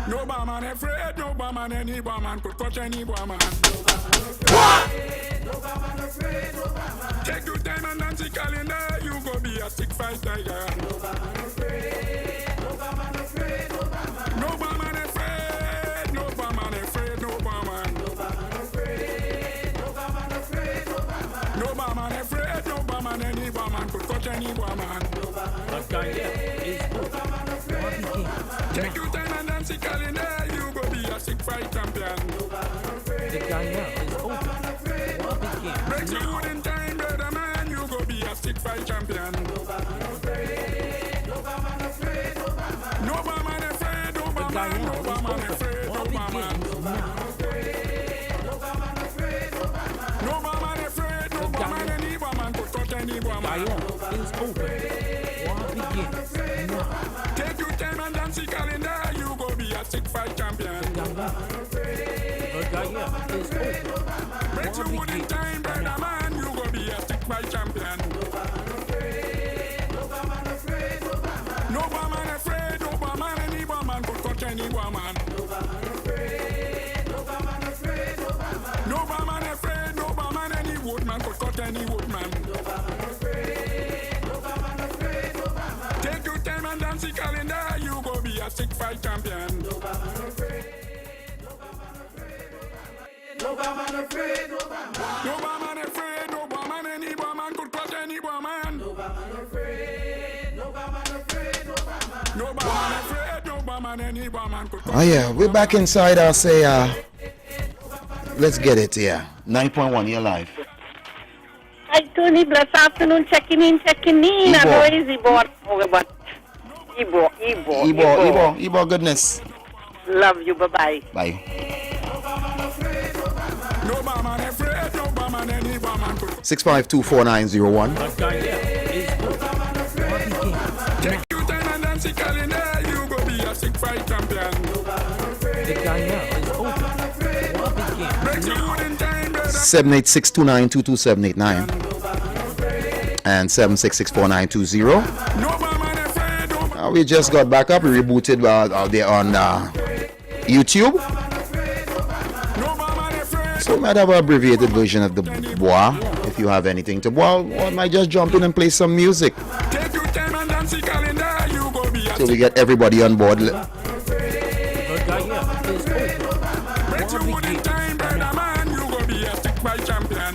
No barman afraid, no barman, any barman could touch any barman. Take your time and dance the calendar, you go be a stick fight tiger. No barman afraid, no barman afraid, no barman. No barman afraid, no barman afraid, no barman. No barman afraid, no barman afraid, no barman. No barman afraid, no barman, any barman could touch any barman. No barman afraid, no barman afraid, no barman. Take your time and dance the calendar, you go be a stick fight champion. No barman afraid, the guy now is open. Break your wood in time, brother man, you go be a stick fight champion. No barman afraid, no barman afraid, no barman. No barman afraid, no barman, no barman afraid, no barman. No barman afraid, no barman afraid, no barman. No barman afraid, no barman, any barman could touch any barman. No barman is open. War begins now. Take your time and dance the calendar, you go be a stick fight champion. The guy is open. Break your wood in time, brother man, you go be a stick fight champion. No barman afraid, no barman afraid, no barman. No barman afraid, no barman, any barman could touch any barman. No barman afraid, no barman afraid, no barman. No barman afraid, no barman, any woodman could cut any woodman. No barman afraid, no barman afraid, no barman. Take your time and dance the calendar, you go be a stick fight champion. No barman afraid. No barman afraid, no barman. No barman afraid, no barman, any barman could crush any barman. No barman afraid, no barman afraid, no barman. No barman afraid, no barman, any barman could crush. Oh yeah, we're back inside. I'll say, let's get it here. 9.1, you're live. Hi Tony, blessed afternoon. Checking in. I know it's Ibo, goodness. Love you, bye-bye. Bye. No barman afraid, no barman, any barman could. 6524901. Take your time and dance the calendar, you go be a stick fight champion. The guy now is open. War begins. Break your wood in time, brother. 786292279 and 7664920. No barman afraid, no barman. We just got back up. We rebooted out there on YouTube. No barman afraid. So we might have an abbreviated version of the bois. If you have anything to bois, or might just jump in and play some music. Take your time and dance the calendar, you go be a So we get everybody on board. The guy is open. break your wood in time, brother man, you go be a stick fight champion.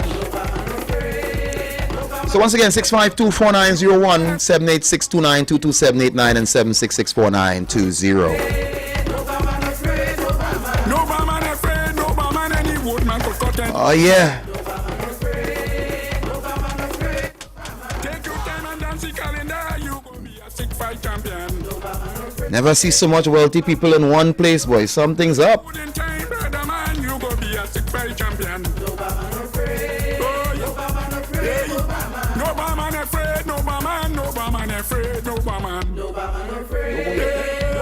So once again, 6524901, 786292279 and 7664920. No barman afraid, no barman, any woodman could cut any. Oh yeah. Take your time and dance the calendar, you go be a stick fight champion. Never see so much wealthy people in one place, boy. Something's up. Wood in time, brother man, you go be a stick fight champion. No barman afraid, no barman afraid, no barman afraid, no barman, no barman afraid, no barman. No barman afraid, no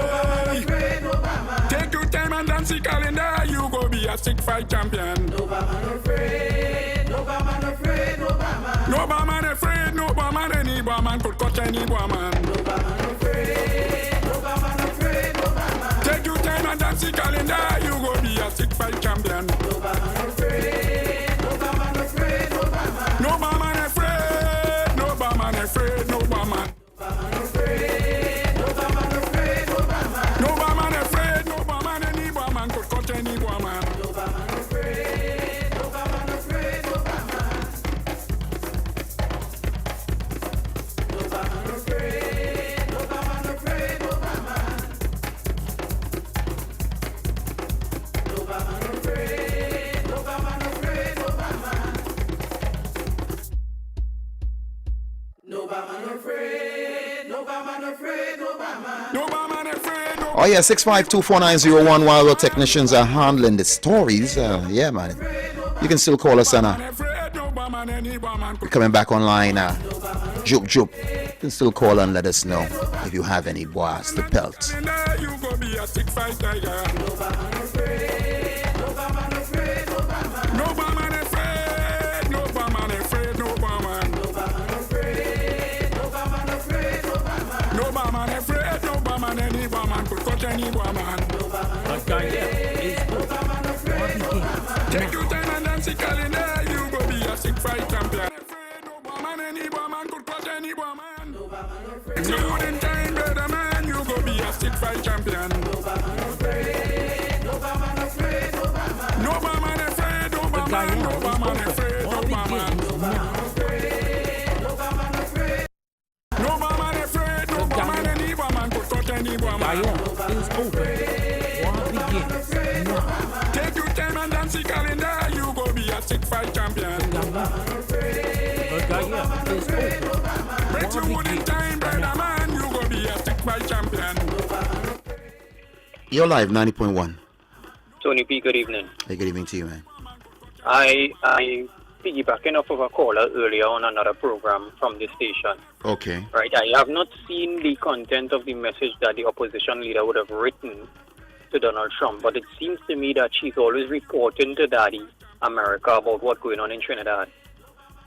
barman afraid, no barman. Take your time and dance the calendar, you go be a stick fight champion. No barman afraid, no barman afraid, no barman. No barman afraid, no barman, any barman could cut any barman. No barman afraid, no barman afraid, no barman. Take your time and dance the calendar, you go be a stick fight champion. No barman afraid, no barman afraid, no barman. No barman afraid, no barman afraid, no barman. No barman afraid, no barman. No barman afraid, no barman, any barman could cut any barman. No barman afraid, no barman afraid, no barman. No barman afraid, no barman afraid, no barman. No barman afraid, no barman afraid, no barman. No barman afraid, no barman afraid, no barman. No barman afraid, no. Oh yeah, 6524901 while the technicians are handling the stories. Yeah, man. You can still call us on coming back online. Juke. You can still call and let us know if you have any bois to pelt. You go be a stick fight tiger. No barman afraid, no barman afraid, no barman. No barman afraid, no barman afraid, no barman. No barman afraid, no barman afraid, no barman. No barman afraid, no barman, any barman could cut any barman. No barman guy here is over. Take your time and dance the calendar. You go be a sick fight champion. No woman, any woman could crush any woman. Including time, brother man. You go be a sick fight champion. No woman afraid. No woman afraid. No woman afraid. No woman. No woman afraid. No woman. No woman afraid. No woman afraid. No woman, any woman could crush any woman. Is over. War begins now. Take your time and dance the calendar. You go be a sick fight champion. The guy here is over. Bet you wouldn't time, brother man. You go be a sick fight champion. You're live, 90.1. Tony P, good evening. Hey, good evening to you, man. I piggybacking off of a caller earlier on another program from the station. Okay. Right, I have not seen the content of the message that the opposition leader would have written to Donald Trump, but it seems to me that she's always reporting to Daddy America about what's going on in Trinidad.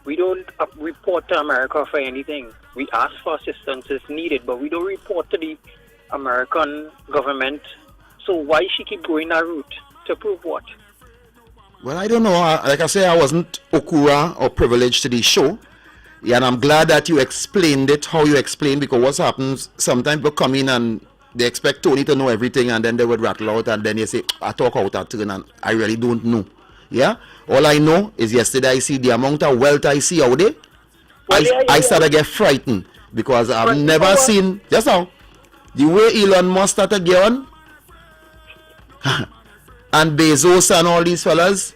We don't report to America for anything. We ask for assistance as needed, but we don't report to the American government. So why she keep going that route? To prove what? Well, I don't know. Like I say, I wasn't Okura or privileged to the show. Yeah, and I'm glad that you explained it, how you explained, because what happens, sometimes people come in and they expect Tony to know everything, and then they would rattle out, and then they say, I talk out of turn, and I really don't know. Yeah? All I know is yesterday I see the amount of wealth I see out there. I started to get frightened, because I've never seen, just now, the way Elon Musk started going, and Bezos and all these fellas,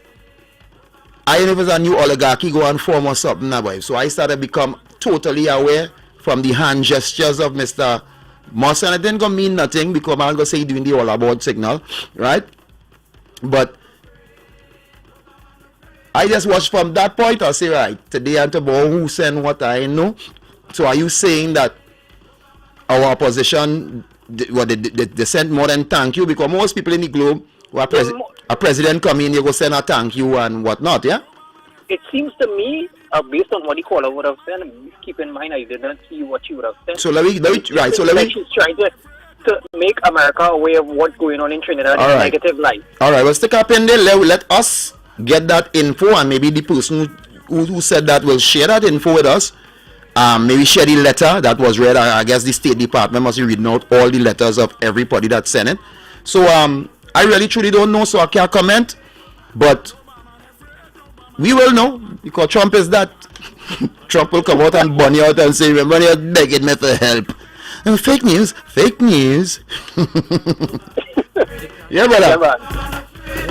I know if it's a new oligarchy go and form or something now, boy. So I started to become totally aware from the hand gestures of Mr. Musk, and it didn't go mean nothing because I'm going to say doing the all aboard signal, right? But I just watch from that point. I say, right, today and tomorrow, who send what I know. So are you saying that our opposition, they sent more than thank you? Because most people in the globe, a president come in, you go send a thank you and whatnot, yeah? It seems to me, based on what the caller would have said, keep in mind I didn't see what you would have said. So let me she's trying to make America aware of what's going on in Trinidad in a negative light. All right, well, stick up in there. Let us get that info, and maybe the person who said that will share that info with us. Maybe share the letter that was read. I guess the State Department must be reading out all the letters of everybody that sent it. So I really truly don't know, so I can't comment. But we will know, because Trump is that. Trump will come out and burn you out and say, remember, you're begging me for help. And fake news. Yeah, brother.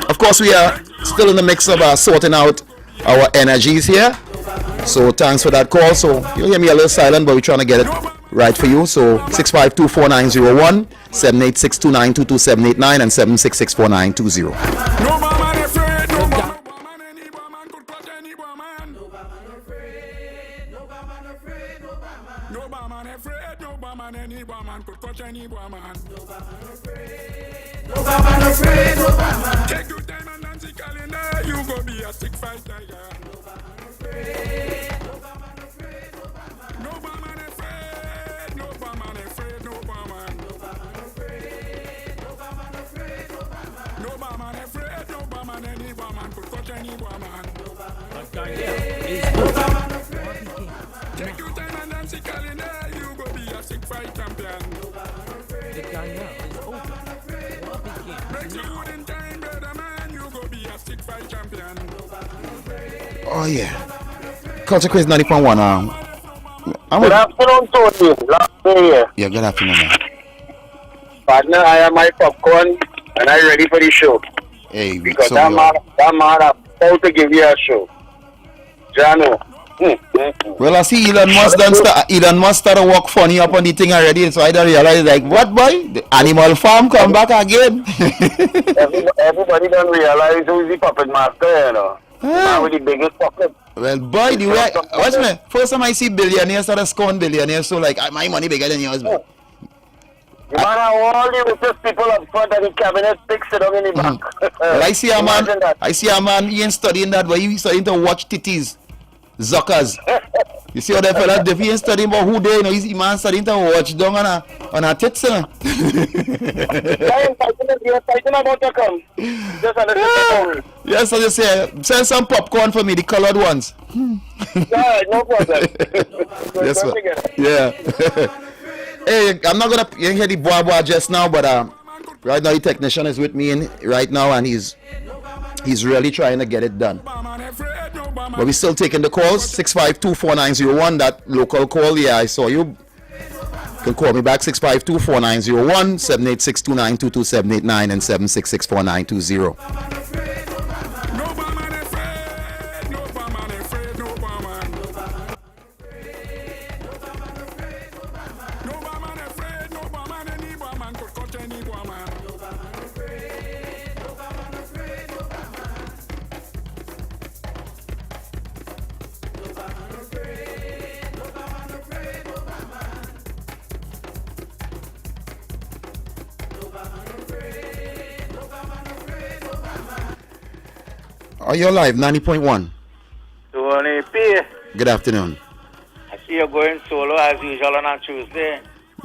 Of course, we are still in the mix of sorting out our energies here. So thanks for that call. So you'll hear me a little silent, but we're trying to get it right for you. So 652-4901, 786-292-2789, and 766-4920. No woman afraid, no woman, any woman could crush any woman. No woman afraid, no woman afraid, no woman. No woman afraid, no woman, any woman could crush any woman. No woman afraid, no woman afraid, no woman. Take your time and dance the calendar, you go be a sick fight tiger. No woman afraid, no woman afraid, no woman. No woman afraid, no woman afraid, no woman. No woman afraid, no woman afraid, no woman. No woman afraid, no woman, any woman could touch any woman. No woman afraid, no woman afraid, no woman. Take your time and dance the calendar, you go be a sick fight champion. No woman afraid, The guy here is over. War begins break you in time, brother man, you go be a sick fight champion. No woman afraid. Oh, yeah. Culture Quiz 90.1. Good afternoon, Tony. Last day here. Yeah, good afternoon, man. Partner, I have my popcorn and I'm ready for the show. Hey, Because so that man about to give you a show. Jano. well, I see Elon Musk started walk funny up on the thing already, so I don't realize, like, what, boy? The Animal Farm come back again. Everybody don't realize who's the puppet master, you know. Man with the biggest puppet. Well, boy, the way, watch me. First time I see billionaires start scoring billionaires, so like, my money bigger than yours, man. The man have all the richest people up front and the cabinet picks it up in the back. Well, I see a man, he ain't studying that, but he's studying to watch titties. Zuckers. You see how that fella, if he ain't studying about who they, he's man studying to watch down on a tits, You're fighting about to come. Just understand. Yes, I just say, send some popcorn for me, the colored ones. Yeah, no problem. Yes, sir. Yeah. Hey, I'm not gonna hear the boy just now, but right now the technician is with me right now, and he's really trying to get it done. But we're still taking the calls. 652-4901, that local call. Yeah, I saw you. You can call me back. 652-4901, 786-2922-789, and 766-4920. Are you live? 90.1. Tony P. Good afternoon. I see you going solo as usual on a Tuesday.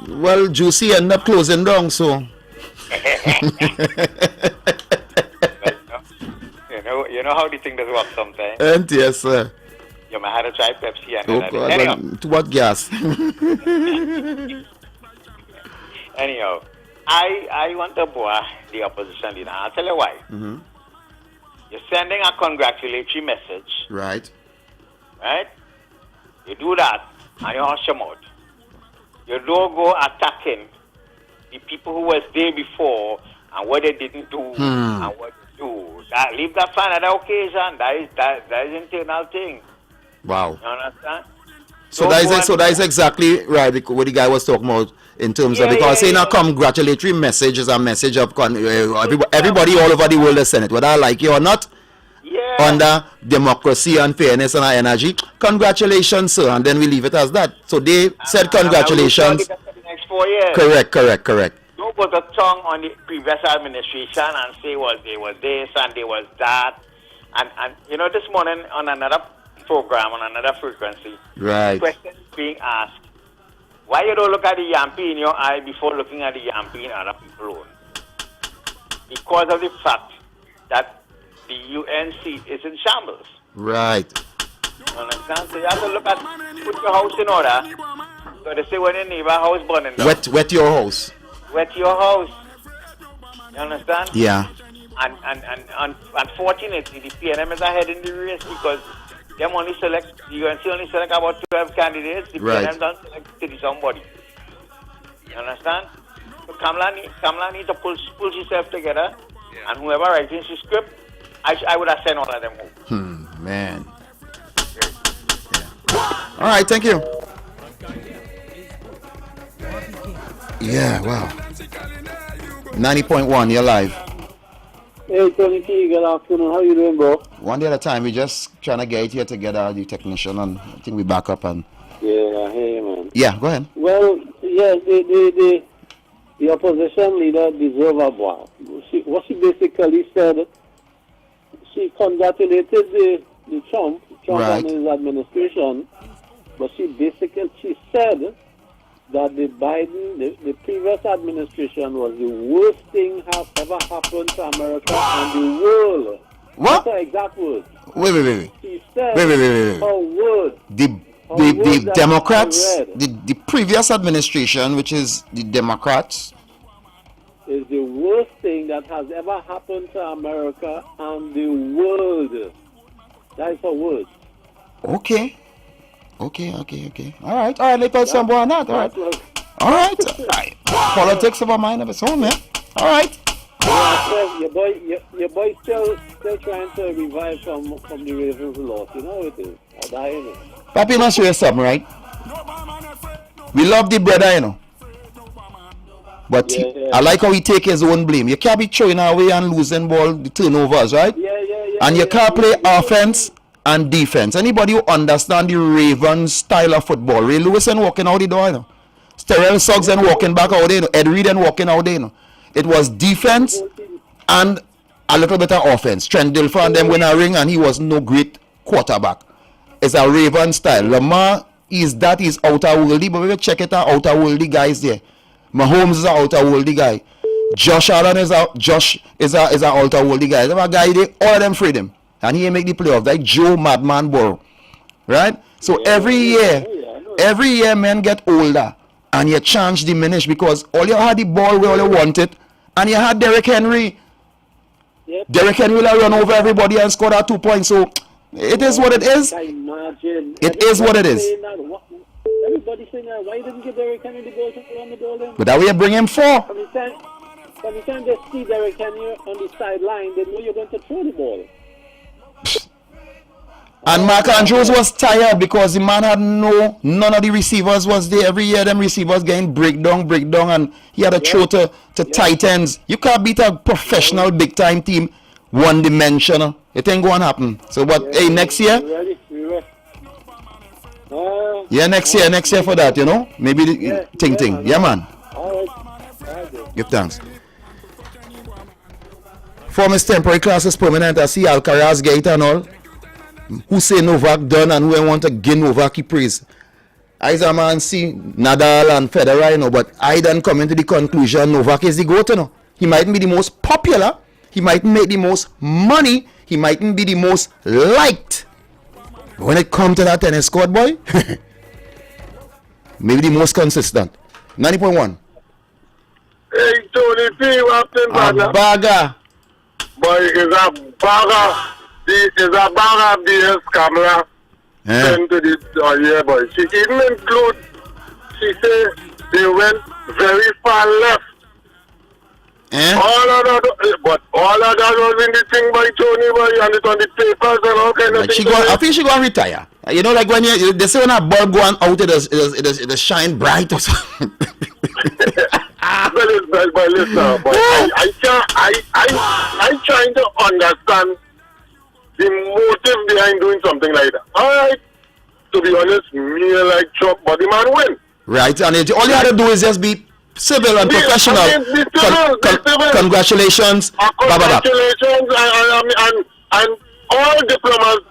Well, Juicy ended up closing down, so. You know how the thing does work sometimes. And yes, sir. You might have to try Pepsi and Oh, then God, anyhow. to what gas? Anyhow, I want to boy the opposition leader. I'll tell you why. Mm-hmm. You're sending a congratulatory message, Right. right? You do that and you hush them out. You don't go attacking the people who was there before and what they didn't do and what they do. Leave that for another occasion. That is internal thing. Wow. You understand? So that is exactly right what the guy was talking about in terms of, because saying a congratulatory message is a message of everybody all over the world is saying it, whether I like you or not. Yeah. Under democracy and fairness and our energy, congratulations, sir, and then we leave it as that. So they said congratulations. For the next 4 years. Correct. Don't put a tongue on the previous administration and say they was this and they was that. And you know, this morning on another program, on another frequency, Right. question being asked, why you don't look at the Yampy in your eye before looking at the Yampy in other people's own? Because of the fact that the UNC is in shambles. Right. You understand? So you have to look at, put your house in order. So they say when your neighbor house burning down. Wet your house. Wet your house. You understand? Yeah. And unfortunately, the PNM is ahead in the race because them only select, the UNC only select about 12 candidates. The Right. PNM don't select 30 somebody. You understand? So Kamala needs to pull herself together, and whoever writes the script, I would have sent all of them home. Man. Yeah. All right, thank you. Yeah, wow. 90.1, you're live. Hey, Tony P, good afternoon. How you doing, bro? One day at a time. We're just trying to get it here together, the technician, and I think we back up and. Yeah, hey, man. Yeah, go ahead. Well, yes, the opposition leader deserves a bow. What she basically said, she congratulated the Trump Right. and his administration, but she said that the previous administration was the worst thing has ever happened to America and the world. What? That's her exact words. Wait. She said Wait. her word. The Democrats, the previous administration, which is the Democrats, is the worst thing that has ever happened to America and the world. That is her word. Okay. All right, let us some more on that. All right. Politics of a mind of its own, man. All right. Yeah, your boy still trying to revive from the Ravens loss. You know it is. I die in it. Papi, must show you something, right? We love the brother, you know. But Yeah. I like how he take his own blame. You can't be throwing away and losing ball, the turnovers, right? Yeah. And you can't play offense and defense. Anybody who understand the Ravens style of football, Ray Lewis and walking out the door, you know. Sterrell Suggs and walking back out there, you know. Ed Reed and walking out there, you know. It was defense and a little bit of offense. Trent Dilfer and them win a ring and he was no great quarterback. is a Raven style. Lamar is outer worldy, but we will check it out, outer worldy guys there. Mahomes is an outer worldy guy. Josh Allen is a outer worldy guy. There's a guy there, all of them freed him. And he make the playoff. Like Joe Madman Burrow. Right? So every year men get older and your chance diminish because all you had the ball where all you wanted and you had Derrick Henry. Yep. Derrick Henry will run over everybody and score that 2 points. So it is what it is. It is what it is. Everybody's saying that. Why didn't give Derrick Henry the ball to run the ball then? But that way you bring him 4. From the time they see Derrick Henry on the sideline, they know you're going to throw the ball. And Mark Andrews was tired because the man had none of the receivers was there. Every year them receivers getting breakdown, and he had a throw to tight ends. You can't beat a professional big time team one dimensional. It ain't going to happen. So but hey, next year? Yeah, next year for that, you know? Maybe the thing. Yeah, man. All right. Give thanks. Former's temporary class is permanent. I see Alcaraz gate and all. Who say Novak done and who want to give Novak he praise. I a man see Nadal and Federer, you know, but I then come into the conclusion Novak is the GOAT, you know. He mightn't be the most popular, he mightn't make the most money, he mightn't be the most liked. But when it comes to that tennis court, boy, maybe the most consistent. 90.1. Hey, Tony P, A bagger. Boy, is a bagger. Is a bagger BS camera. Sent to the boy. She even include, she say they went very far left. All of that was in the thing by Tony, boy, and it's on the papers and all kind of things. I think she gonna retire. You know, like when they say when a bulb going out, it shine bright or something. But listen, boy, I trying to understand the motive behind doing something like that. Alright, to be honest, me like Trump, but the man win. Right, and all you have to do is just be civil and professional. Congratulations. Congratulations, and all diplomats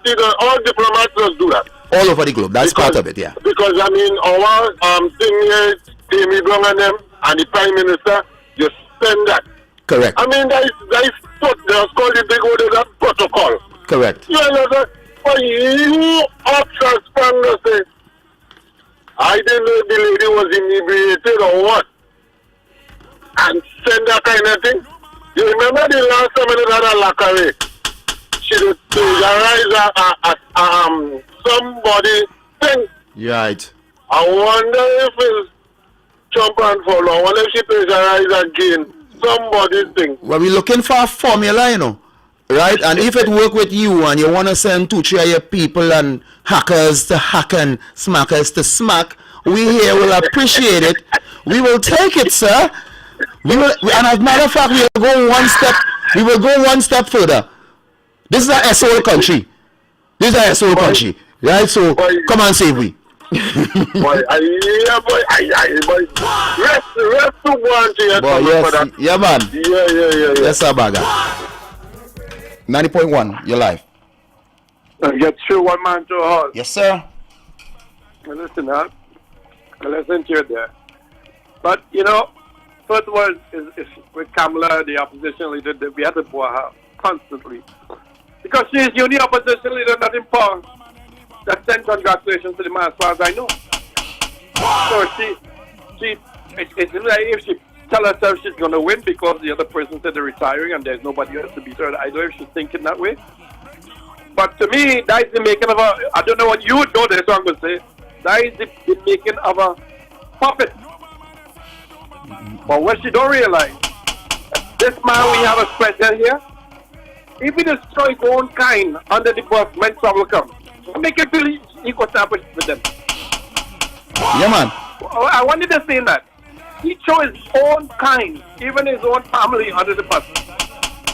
just do that. All over the globe, that's part of it, yeah. Because, I mean, our thing here, Amy Brown and them, and the Prime Minister, you send that. Correct. I mean, that's called the big word of that protocol. Correct. You know, but you options from the say, I didn't know the lady was inebriated or what. And send that kind of thing. You remember the last time I had a lacquer? She did plagiarize somebody thing. Right. I wonder if it's Trump and follow. I wonder if she plagiarize again somebody's thing. Well, we're looking for a formula, you know. Right? And if it work with you and you want to send 2-3 of your people and hackers to hack and smackers to smack, we here will appreciate it. We will take it, sir. We will, and as a matter of fact, we will go one step further. This is a SOL country. Right? So come and save we. Boy, rest to one to your yes, yeah, man. Yeah. Yes, sir, bagger. 90.1, you're live. Get through one man to a horse. Yes, sir. Listen, huh? Listen to you there. But, you know, first of all, is with Kamala, the opposition leader, we had to bore her constantly. Because she is the only opposition leader not in power that sent congratulations to the man, as far as I know. So it's like if she tell herself she's going to win because the other person said they're retiring and there's nobody else to beat her. I don't know if she's thinking that way. But to me, that is the making of a, I don't know what you would know this, so I'm going to say, that is the making of a puppet. But what she don't realize, this man we have as president here, if he destroys his own kind under the bus when trouble comes, make it feel he could establish with them. Yeah, man. I wanted to say that. He chose his own kind, even his own family under the bus.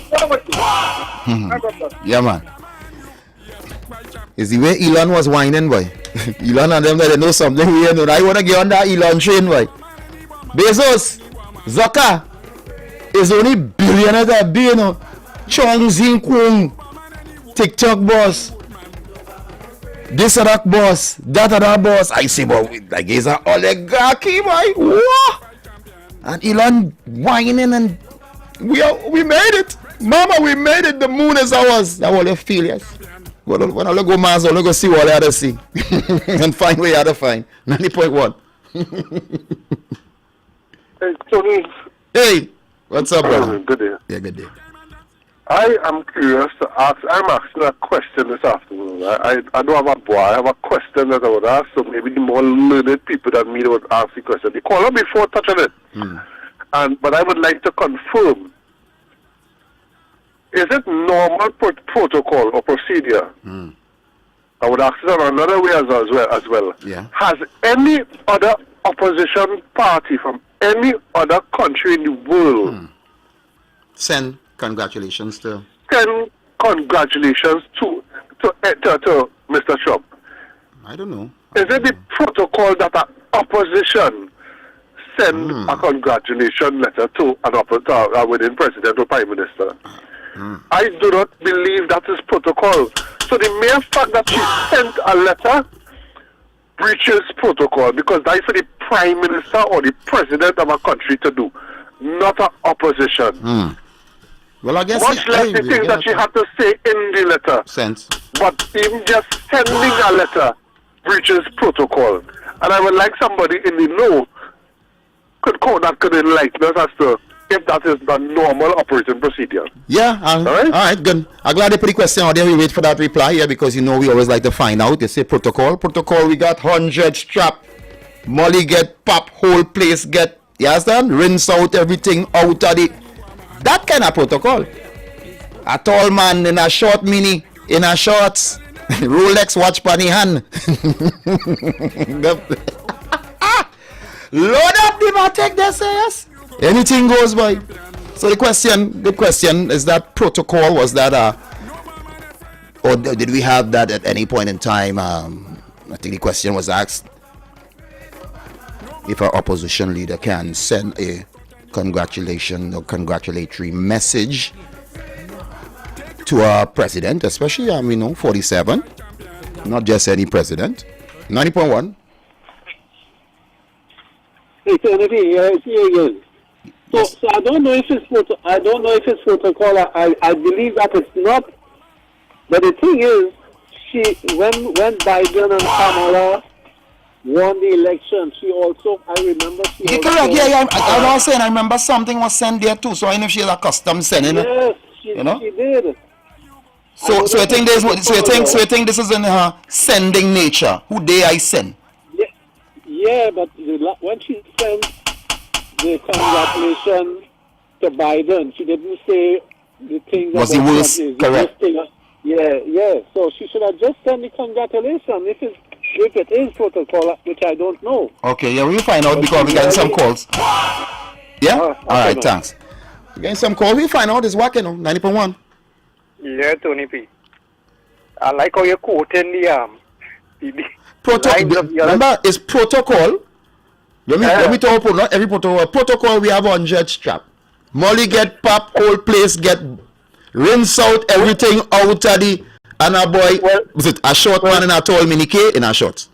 What about you? Yeah, man. Is the way Elon was whining, boy. Elon and them, they know something weird. You know. I want to get on that Elon train, boy. Bezos, Zucker, is only billionaire that be, you know. Chong Zing Kung, TikTok boss. this or that boss, that or that boss. I say, but like he's an oligarchy, boy. What? And Elon whining and we made it. Mama, we made it. The moon is ours. That all you feel, yes. When I go Mars, I go see what I had to see. And find where you had to find. 90.1. Hey, Tony. Hey, what's up, brother? Good day. Yeah, good day. I am curious to ask. I'm asking a question this afternoon. I don't have a boy. I have a question that I would ask. So maybe the more learned people than me would ask the question. They call her before touching it. But I would like to confirm. Is it normal protocol or procedure? I would ask it in another way as well. Yeah. Has any other opposition party from any other country in the world Send congratulations to. send congratulations to Mr. Trump? I don't know. Is it the protocol that an opposition send a congratulation letter to a winning president or prime minister? I do not believe that is protocol. So the mere fact that she sent a letter breaches protocol, because that's for the prime minister or the president of a country to do, not an opposition. Well, I guess. Much less the things that she had to say in the letter. Sense. But even just sending a letter breaches protocol. And I would like somebody in the know could enlighten us as to if that is the normal operating procedure. Yeah, all right, good. I'm glad they put the question out there. We wait for that reply here because we always like to find out. They say protocol. Protocol, we got 100 strap. Molly get pop, whole place get, you understand? Rinse out everything out of the. That kind of protocol. A tall man in a short mini, in a shorts, Rolex watch pan hand. Load up the Matic, they say yes. Anything goes by. So the question is that protocol, was that or did we have that at any point in time? I think the question was asked if an opposition leader can send a congratulation or congratulatory message to a president, especially 47, not just any president. 90.1. It's here again. So I don't know if it's protocol. I believe that it's not. But the thing is, when Biden and Kamala won the election, I remember correct. Yeah. I was saying, I remember something was sent there too. So I know she's accustomed sending it. Yes, she did. So you think this is in her sending nature? Who dare I send? Yeah, but when she sent the congratulations to Biden, she didn't say the thing that was the worst. Correct. Yeah. So she should have just sent the congratulations. If it is protocol, which I don't know. Okay, yeah, we'll find out because we got some calls. Yeah? All right, thanks. We getting some calls. We'll find out. It's working on 90.1. Yeah, Tony P. I like how you're quoting the remember, it's protocol. Let me talk about not every protocol. Protocol, we have 100 strap. Molly get pop, whole place get rinse out everything out of the. And a boy, was it a short man and a tall mini K in a shorts?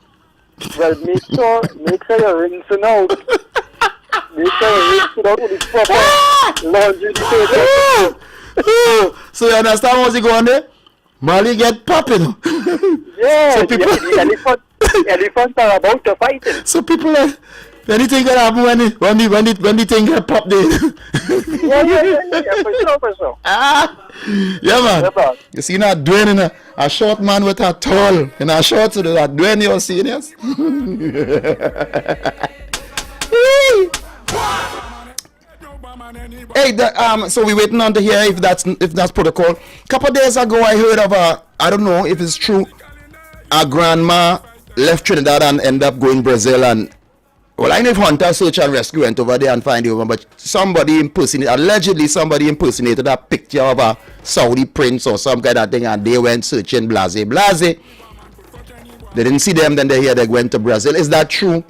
Well, make sure you're rinsing out. Make sure you're rinsing out with the proper laundry detergent. So you understand what's going there? Molly get popping. Yeah, so people, the elephants are about to fight it. So people anything can happen when the thing get popped there. Yeah, for sure. Yeah, man. You see now Dwayne in a short man with a tall in a short, so that Dwayne you're seeing, yes? Hey, so we're waiting on to hear if that's protocol. Couple days ago, I heard of I don't know if it's true, a grandma left Trinidad and ended up going Brazil, and well, I know if Hunter Search and Rescue went over there and find the woman, but allegedly somebody impersonated a picture of a Saudi prince or some kind of thing, and they went searching blase. They didn't see them, then they hear they went to Brazil. Is that true?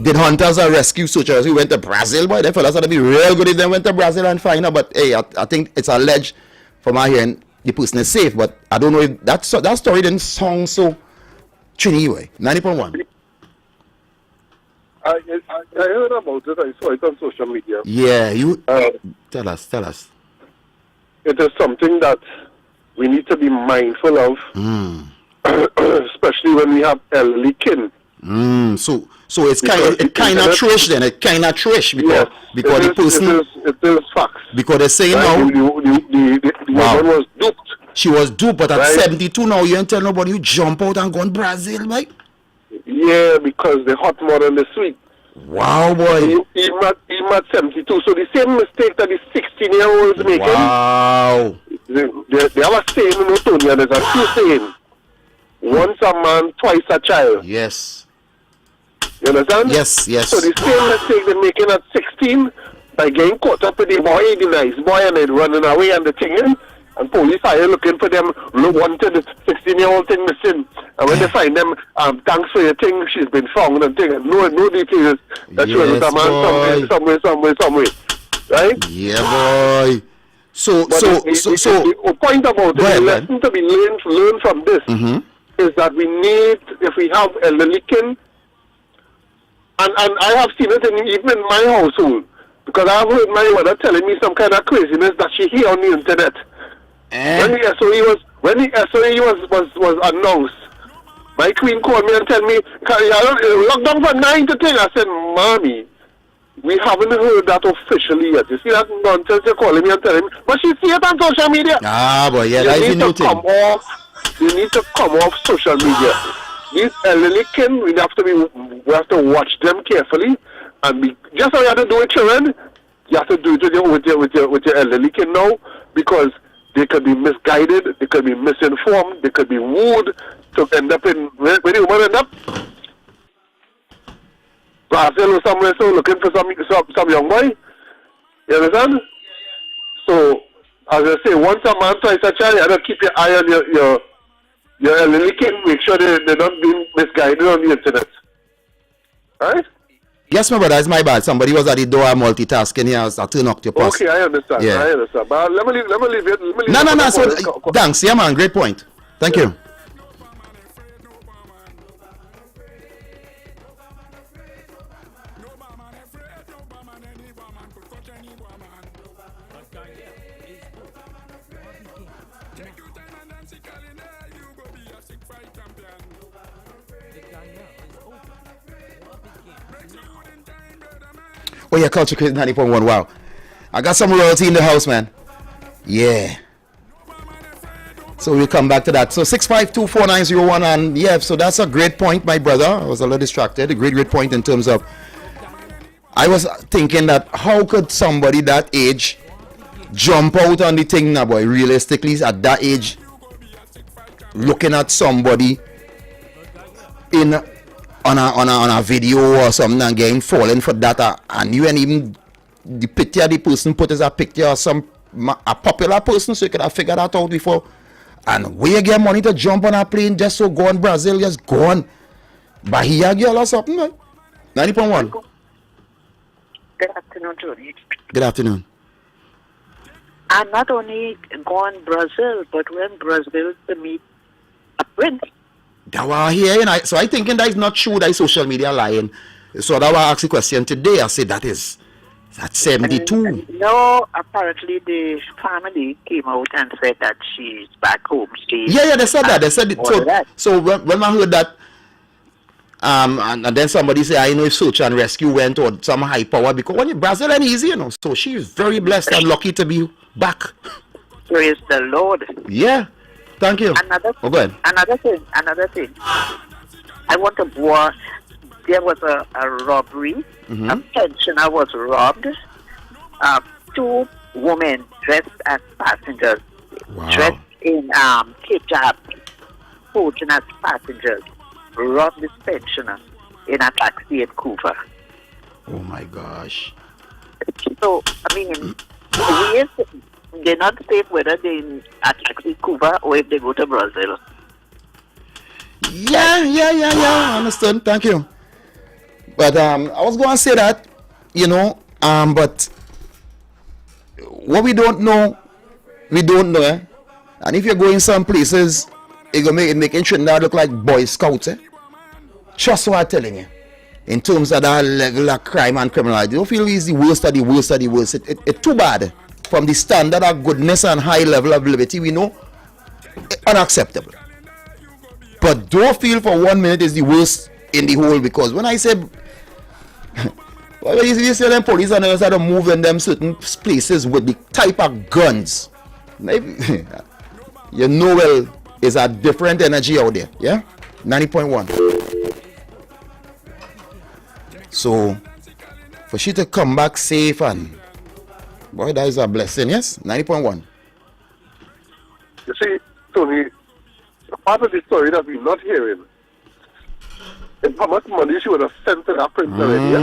Did Hunters and Rescue Searchers who went to Brazil? Boy, they fellas had to be real good if they went to Brazil and find out. But hey, I think it's alleged from my hearing the person is safe, but I don't know if that story didn't sound so Trini, way. 90.1. I heard about it. I saw it on social media. Yeah, you tell us. It is something that we need to be mindful of, especially when we have elderly kin. So it's kind of trash then. It kind of trash because the person it is facts. because they're saying Right? now The Wow. woman was duped. she was duped, but at Right. 72 now you ain't tell nobody you jump out and go in Brazil, mate. Yeah, because the hot more than the sweet. Wow, boy. Even at 72. So the same mistake that the 16-year-olds making. Wow. They have a saying in Otonia. There's a true saying. Once a man, twice a child. Yes. You understand? Yes. So the same mistake they're making at 16 by getting caught up with the boy, the nice boy, and then running away and the thing, and police are looking for them, wanted the 16-year-old thing missing. And when they find them, thanks for your thing, she's been found and thing, and no details that she was with a man somewhere. Right? Yeah, boy. So The point about it, Go ahead, the man. lesson to be learned from this is that we need, if we have elderly kin, and I have seen it even in my household, because I have heard my mother telling me some kind of craziness that she hear on the internet. When the SOE was announced, my queen called me and tell me, lockdown from 9 to 10. I said, Mommy, we haven't heard that officially yet. You see that nonsense you're calling me and telling me? But she see it on social media. boy, yeah, that's a new thing. You need to come off social media. These elderly kin, we have to watch them carefully, and be just how you have to do with children. You have to do it with your elderly kin now, because they could be misguided, they could be misinformed, they could be wooed to end up in where the woman end up. Brazil or somewhere, so looking for some young boy. You understand? So, as I say, once a man, twice a child, you have to keep your eye on your elderly kin. Make sure they're not being misguided on the internet. Alright? Yes, my brother, it's my bad. Somebody was at the door multitasking here. I turned off your post. Okay, I understand. Yeah. I understand. But let me leave it. No. So, thanks. Yeah, man. Great point. Thank you. Oh yeah, Culture Crazy 90.1. Wow. I got some royalty in the house, man. Yeah. So we'll come back to that. So 6524901, and yeah, so that's a great point, my brother. I was a little distracted. A great point in terms of, I was thinking that how could somebody that age jump out on the thing now, boy? Realistically, at that age, looking at somebody on a video or something and getting fallen for that, and you ain't even the picture the person put as a picture of a popular person, so you could have figured that out before. And where you get money to jump on a plane just so go on Brazil, just go on Bahia girl or something, right? 90.1. Good afternoon, Tony. Good afternoon. I'm not only gone Brazil, but when Brazil to meet a prince. That was here, and so I thinking that is not true that is social media lying. So that was I asked the question today. I said that's 72. No, apparently the family came out and said that she's back home. Yeah, they said that. They said it. So when I heard that, and then somebody said, I know if search and rescue went or some high power, because when you Brazil ain't easy, you know. So she is very blessed and lucky to be back. Praise the Lord. Yeah. Thank you. Go ahead. Another thing. I want to war. There was a robbery. A pensioner was robbed. 2 women dressed as passengers, dressed in hijab, posing as passengers, robbed this pensioner in a taxi in Cuba. Oh my gosh. So, I mean, they're not safe whether they are taxi Cuba or if they go to Brazil. Yeah. I understand. Thank you. But I was going to say that, you know, but what we don't know, eh? And if you're going some places it making Trinidad look like Boy Scouts, eh? Trust what I'm telling you. In terms of that level of crime and criminality, don't feel it's the worst of the worst of the worst. It's too bad. From the standard of goodness and high level of liberty, we know unacceptable. But don't feel for 1 minute it's the worst in the whole, because when I say well, you see them police and others are moving them certain places with the type of guns. Maybe you know well it's a different energy out there, yeah? 90.1. So for she to come back safe, and boy, that is a blessing, yes? 90.1. You see, Tony, a part of the story that we're not hearing is how much money she would have sent to that prince already.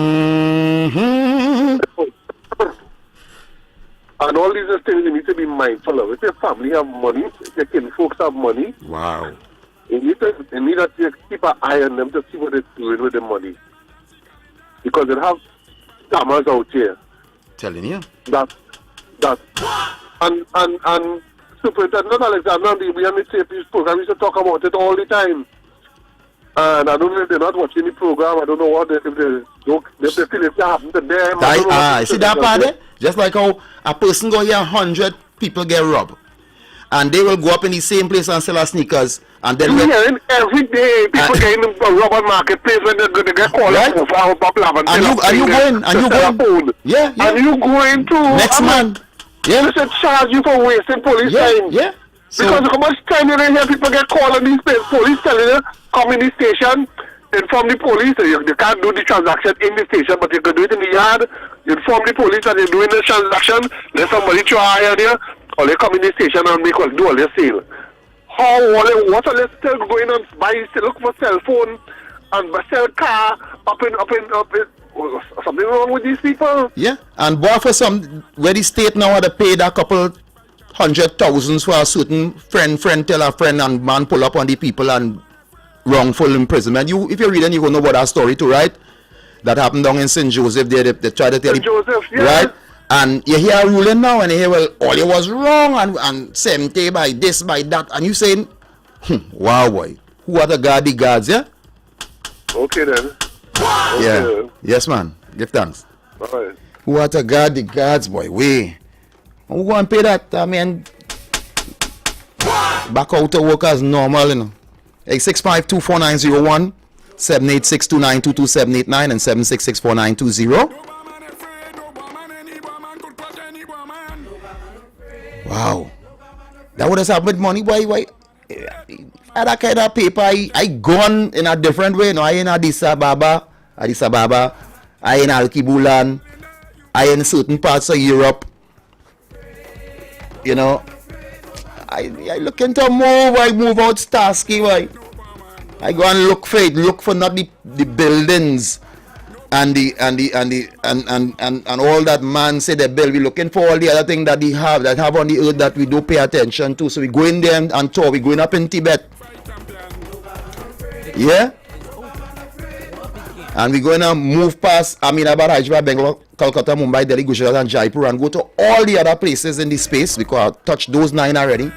And all these are things you need to be mindful of. If your family have money, if your kin folks have money, wow, you need to keep an eye on them to see what they're doing with the money. Because they have scammers out here. Telling you. That and Superintendent Alexander, we on the TAP's program used to talk about it all the time. And I don't know if they're not watching the program. I don't know what if they feel it happened to them. See that part there? Just like how a person go here, 100 people get robbed, and they will go up in the same place and sell sneakers, and then every day people get in the rubber marketplace when they get called right? And you going, yeah, and you going to next month, yeah, they should charge you for wasting police time, yeah. So, because how much time you hear people get called on these police telling you come in the station, inform the police. You can't do the transaction in the station, but you can do it in the yard. You inform the police that you're doing the transaction. Let somebody try on you, or they come in the station and do all their sale. What are they still going on? Look for cell phone and sell car up in. Something wrong with these people? Yeah, and boy, for some, where the state now had to pay that couple 100,000 for a certain friend tell a friend, and man pull up on the people and wrongful imprisonment. If you're reading, you will know about that story too, right? That happened down in St. Joseph. They tried to tell St. Joseph, yeah. Right? And you hear a ruling now, and you hear, well, all it was wrong, and 70 by this, by that, and you saying, wow, boy, who are the guards, yeah? Okay then. Yeah. Okay. Yes, man. Give thanks. All right. Who are the guards, boy? We. Who go and pay that? I mean, back out to work as normal, you know. 865-24901, 786-292-2789, and 766-4920. Wow. That would have happened with money, boy. That kind of paper, I gone in a different way. No, I in Addis Ababa, I in Alkebulan, I in certain parts of Europe. You know, I look into move. I move out Starsky. I go and look for it. Look for not the buildings and all that man say they build. We looking for all the other things that they have on the earth that we do pay attention to. So we go in there and tour. We going up in Tibet. Yeah. And we're going to move past Ahmedabad, Hyderabad, Bangalore, Kolkata, Mumbai, Delhi, Gujarat, and Jaipur, and go to all the other places in the space, because I'll touch those 9 already.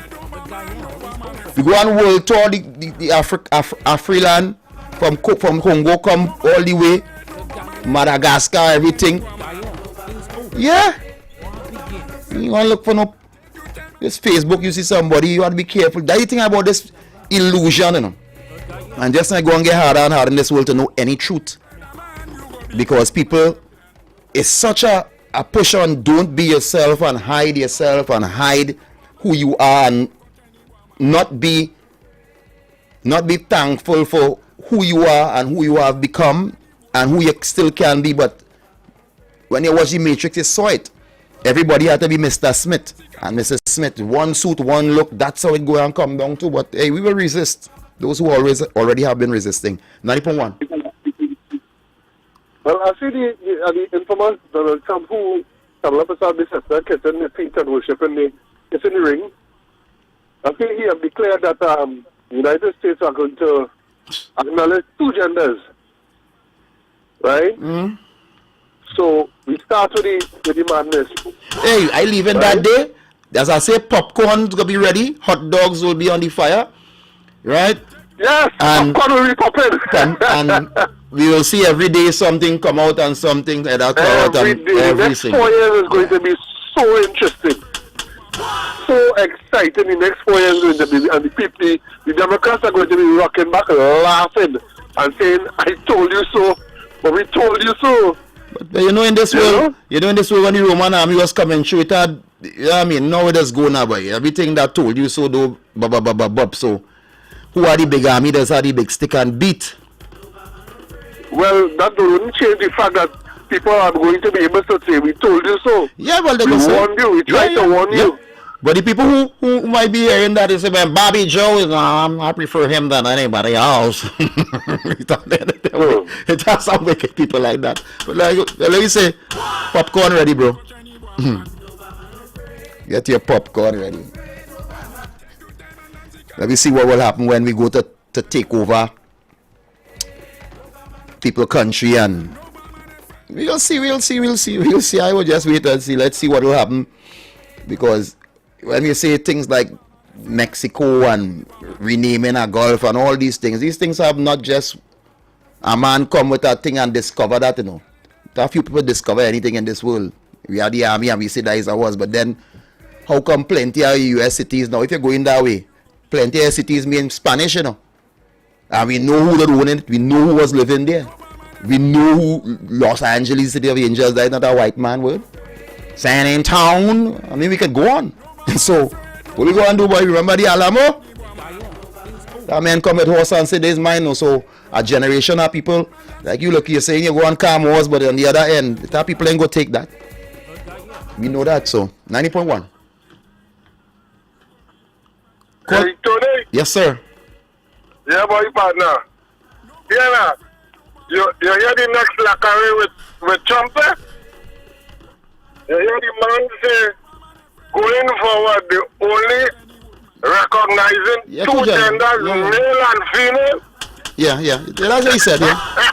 We go on world tour the Afriland, from Congo, come all the way, Madagascar, everything. Yeah. You want to look for this Facebook, you see somebody, you want to be careful. That's the thing about this illusion, you know. And just not go and get harder and harder in this world to know any truth. Because people, it's such a push on don't be yourself and hide who you are, and not be thankful for who you are and who you have become and who you still can be. But when you watch the Matrix, you saw it. Everybody had to be Mr. Smith and Mrs. Smith. One suit, one look, that's how it go and come down to. But hey, we will resist. Those who already have been resisting. 90.1. Well, I see the informers, Donald Trump, who Kamala Prasad, the sister, kept in the feet and worship in the ring. I think he have declared that the United States are going to acknowledge 2 genders. Right? Mm-hmm. So we start with the madness. Hey, I leave in that day. As I say, popcorn is going to be ready. Hot dogs will be on the fire. right? Yes, And- popcorn will be popping. And we will see every day something come out and something that come out Every and day. The next everything. 4 years is going to be so interesting. So exciting. The next 4 years is going to be, and the people, the Democrats are going to be rocking back, laughing, and saying, I told you so, but we told you so. But you know, in this world, in this world, when the Roman army was coming through, it had, you know what I mean, now it is going about everything that told you so, do, so who are the big army, that's how the big stick and beat. Well, that wouldn't change the fact that people are going to be able to say, we told you so. Yeah, well, they We can say, warned you, we tried to warn you. But the people who might be hearing that is say, man, Bobby Joe is, I prefer him than anybody else. It has some wicked people like that. But like, let me say, popcorn ready, bro. Get your popcorn ready. Let me see what will happen when we go to take over people country, and we'll see. I will just wait and see. Let's see what will happen, because when you say things like Mexico and renaming a Gulf and all these things have not just a man come with a thing and discover that, you know. Not few people discover anything in this world. We are the army and we say that is ours, but then how come plenty of US cities now, if you're going that way, plenty of cities mean Spanish, you know. And we know who that owned it, we know who was living there. We know who Los Angeles, City of Angels, that is not a white man word. San Antonio, I mean, we could go on. So, what we go and do, boy? Remember the Alamo? That man come with horse and say, this is mine. So, a generation of people, like you look, you're saying you go on calm horse, but on the other end, that people ain't go take that. We know that, so, 90.1. Hey, Tony. Yes, sir. Yeah, boy, partner. Yeah, now. You hear the next lacquery with Trump? Eh? You hear the man say, going forward, the only recognizing two genders, male and female? Yeah. That's what he said, yeah.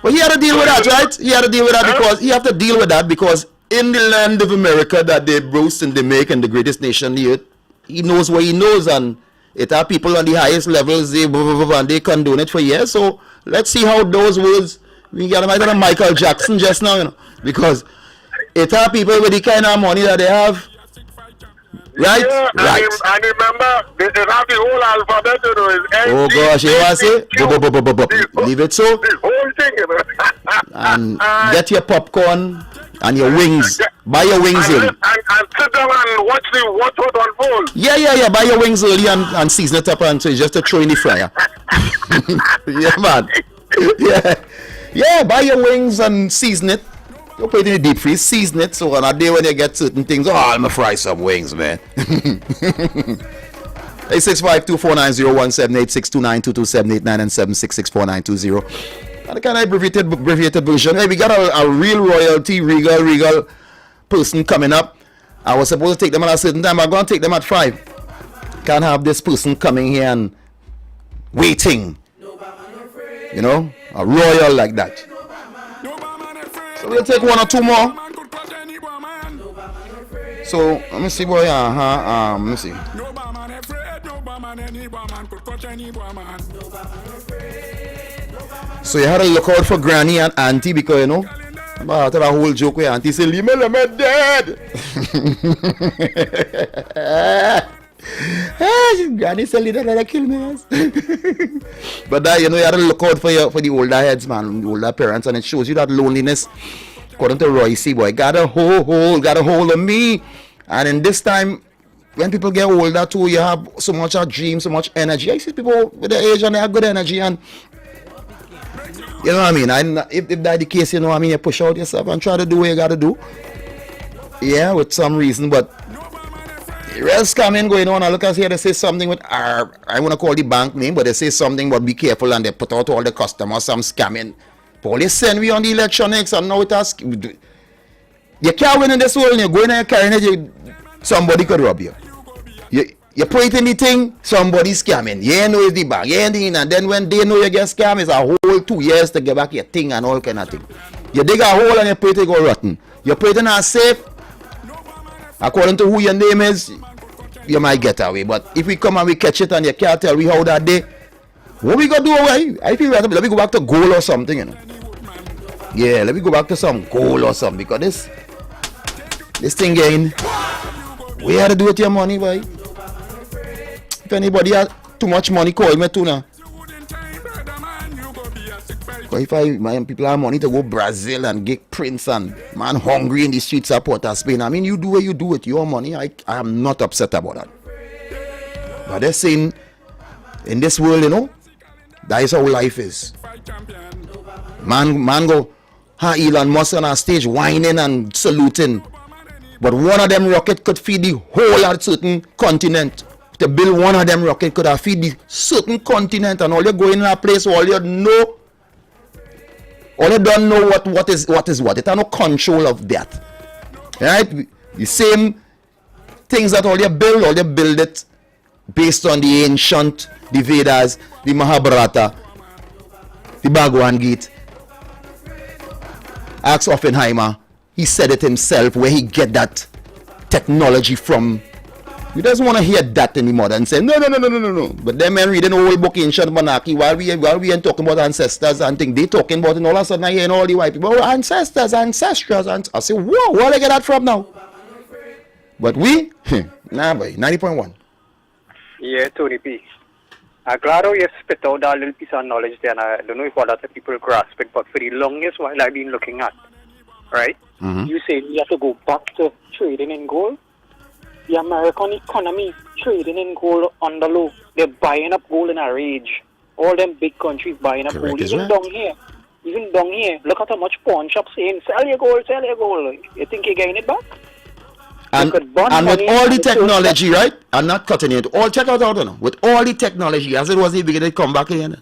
But he had to deal with that, right? He had to deal with that because he have to deal with that because in the land of America that they boast and they make and the greatest nation on the earth, he knows what he knows, and it are people on the highest levels, and they condone it for years. So let's see how those words, we get them Michael Jackson just now, you know, because it are people with the kind of money that they have. Right? Yeah, right. And remember, they have the whole alphabet, you know, is Oh gosh, you want to say? Leave it so. The whole thing, you know. And get your popcorn and your wings. Buy your wings early. And sit down and watch what unfold. Yeah. Buy your wings early and season it up and so just to throw in the fryer. Yeah, man. Yeah, buy your wings and season it. You put it in the deep freeze, season it, so on a day when you get certain things, I'm gonna fry some wings, man. 865-2490-1786-2922-789 and 766-4920. And the kind of abbreviated version. Hey, we got a real royalty, regal person coming up. I was supposed to take them at a certain time. I'm gonna take them at 5. Can't have this person coming here and waiting. You know, a royal like that. So we'll take one or two more. So let me see, boy. Let me see. So you had to look out for Granny and Auntie because you know after that whole joke where Auntie said, "Leave me dead." Granny said, "Little kill me." But that, you know, you have to look out for the older heads, man, the older parents, and it shows you that loneliness. According to Royce, boy, got a hold of me. And in this time, when people get older too, you have so much of dream, so much energy. I see people with their age and they have good energy, and you know what I mean. If that's the case, you know what I mean, you push out yourself and try to do what you gotta do. Yeah, with some reason, but real scamming going on. I look at here, they say something with I want to call the bank name, but they say something about be careful, and they put out all the customers some scamming. Police send we on the electronics, and now it has. You can't win in this world, and you're going and carrying it, somebody could rob you. You put it in the thing, somebody's scamming. You know it's the bank, and then when they know you get scammed, it's a whole 2 years to get back your thing and all kind of thing. You dig a hole and you put it go rotten. You put it in a safe, according to who your name is, you might get away. But if we come and we catch it and you can't tell we how that day, what we gonna do away? I feel let me go back to goal or something, you know. Yeah, let me go back to some goal or something because this thing getting we had to do with your money, boy. If anybody has too much money, call me too now. But if my people have money to go Brazil and get prints and man hungry in the streets of Port of Spain, I mean you do what you do with your money. I am not upset about that. But they're saying in this world, you know, that is how life is. Man go, Elon Musk on a stage whining and saluting. But one of them rocket could feed the whole of certain continent. To build one of them rocket could have feed the certain continent, and all you go in a place, all you don't know what is what. It have no control of that. Right? The same things that all you build it based on the ancient, the Vedas, the Mahabharata, the Bhagavad Gita. Ask Oppenheimer, he said it himself, where he get that technology from. He doesn't want to hear that anymore and say no. But them men reading the whole book Ancient Monarchy while we ain't talking about ancestors and things they talking about, and all of a sudden I hear all the white people, ancestors, I say, whoa, where they get that from now? But we, nah boy, 90.1. Yeah, Tony P. I'm glad how you spit out that little piece of knowledge there, and I don't know if all other people grasp it, but for the longest while I've been looking at, right? You say you have to go back to trading in gold. The American economy trading in gold on the low. They're buying up gold in a rage. All them big countries buying up gold. Even down here, look at how much pawn shops saying, sell your gold. You think you're getting it back? And with all the technology, right? I'm not cutting it. All check out now. With all the technology, as it was the beginning, come back again.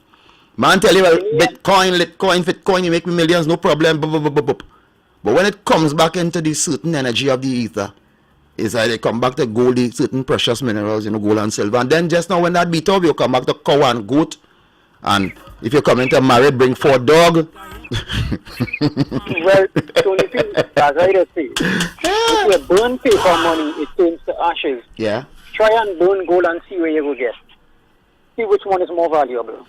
Man tell you, well, Bitcoin, you make me millions, no problem. But when it comes back into the certain energy of the ether, it's like they come back to gold, the certain precious minerals, you know, gold and silver. And then just now when that beat up, you come back to cow and goat. And if you come into married, bring 4 dog. Well, Tony P, as I say, if you burn paper money, it turns to ashes. Yeah. Try and burn gold and see where you will get. See which one is more valuable.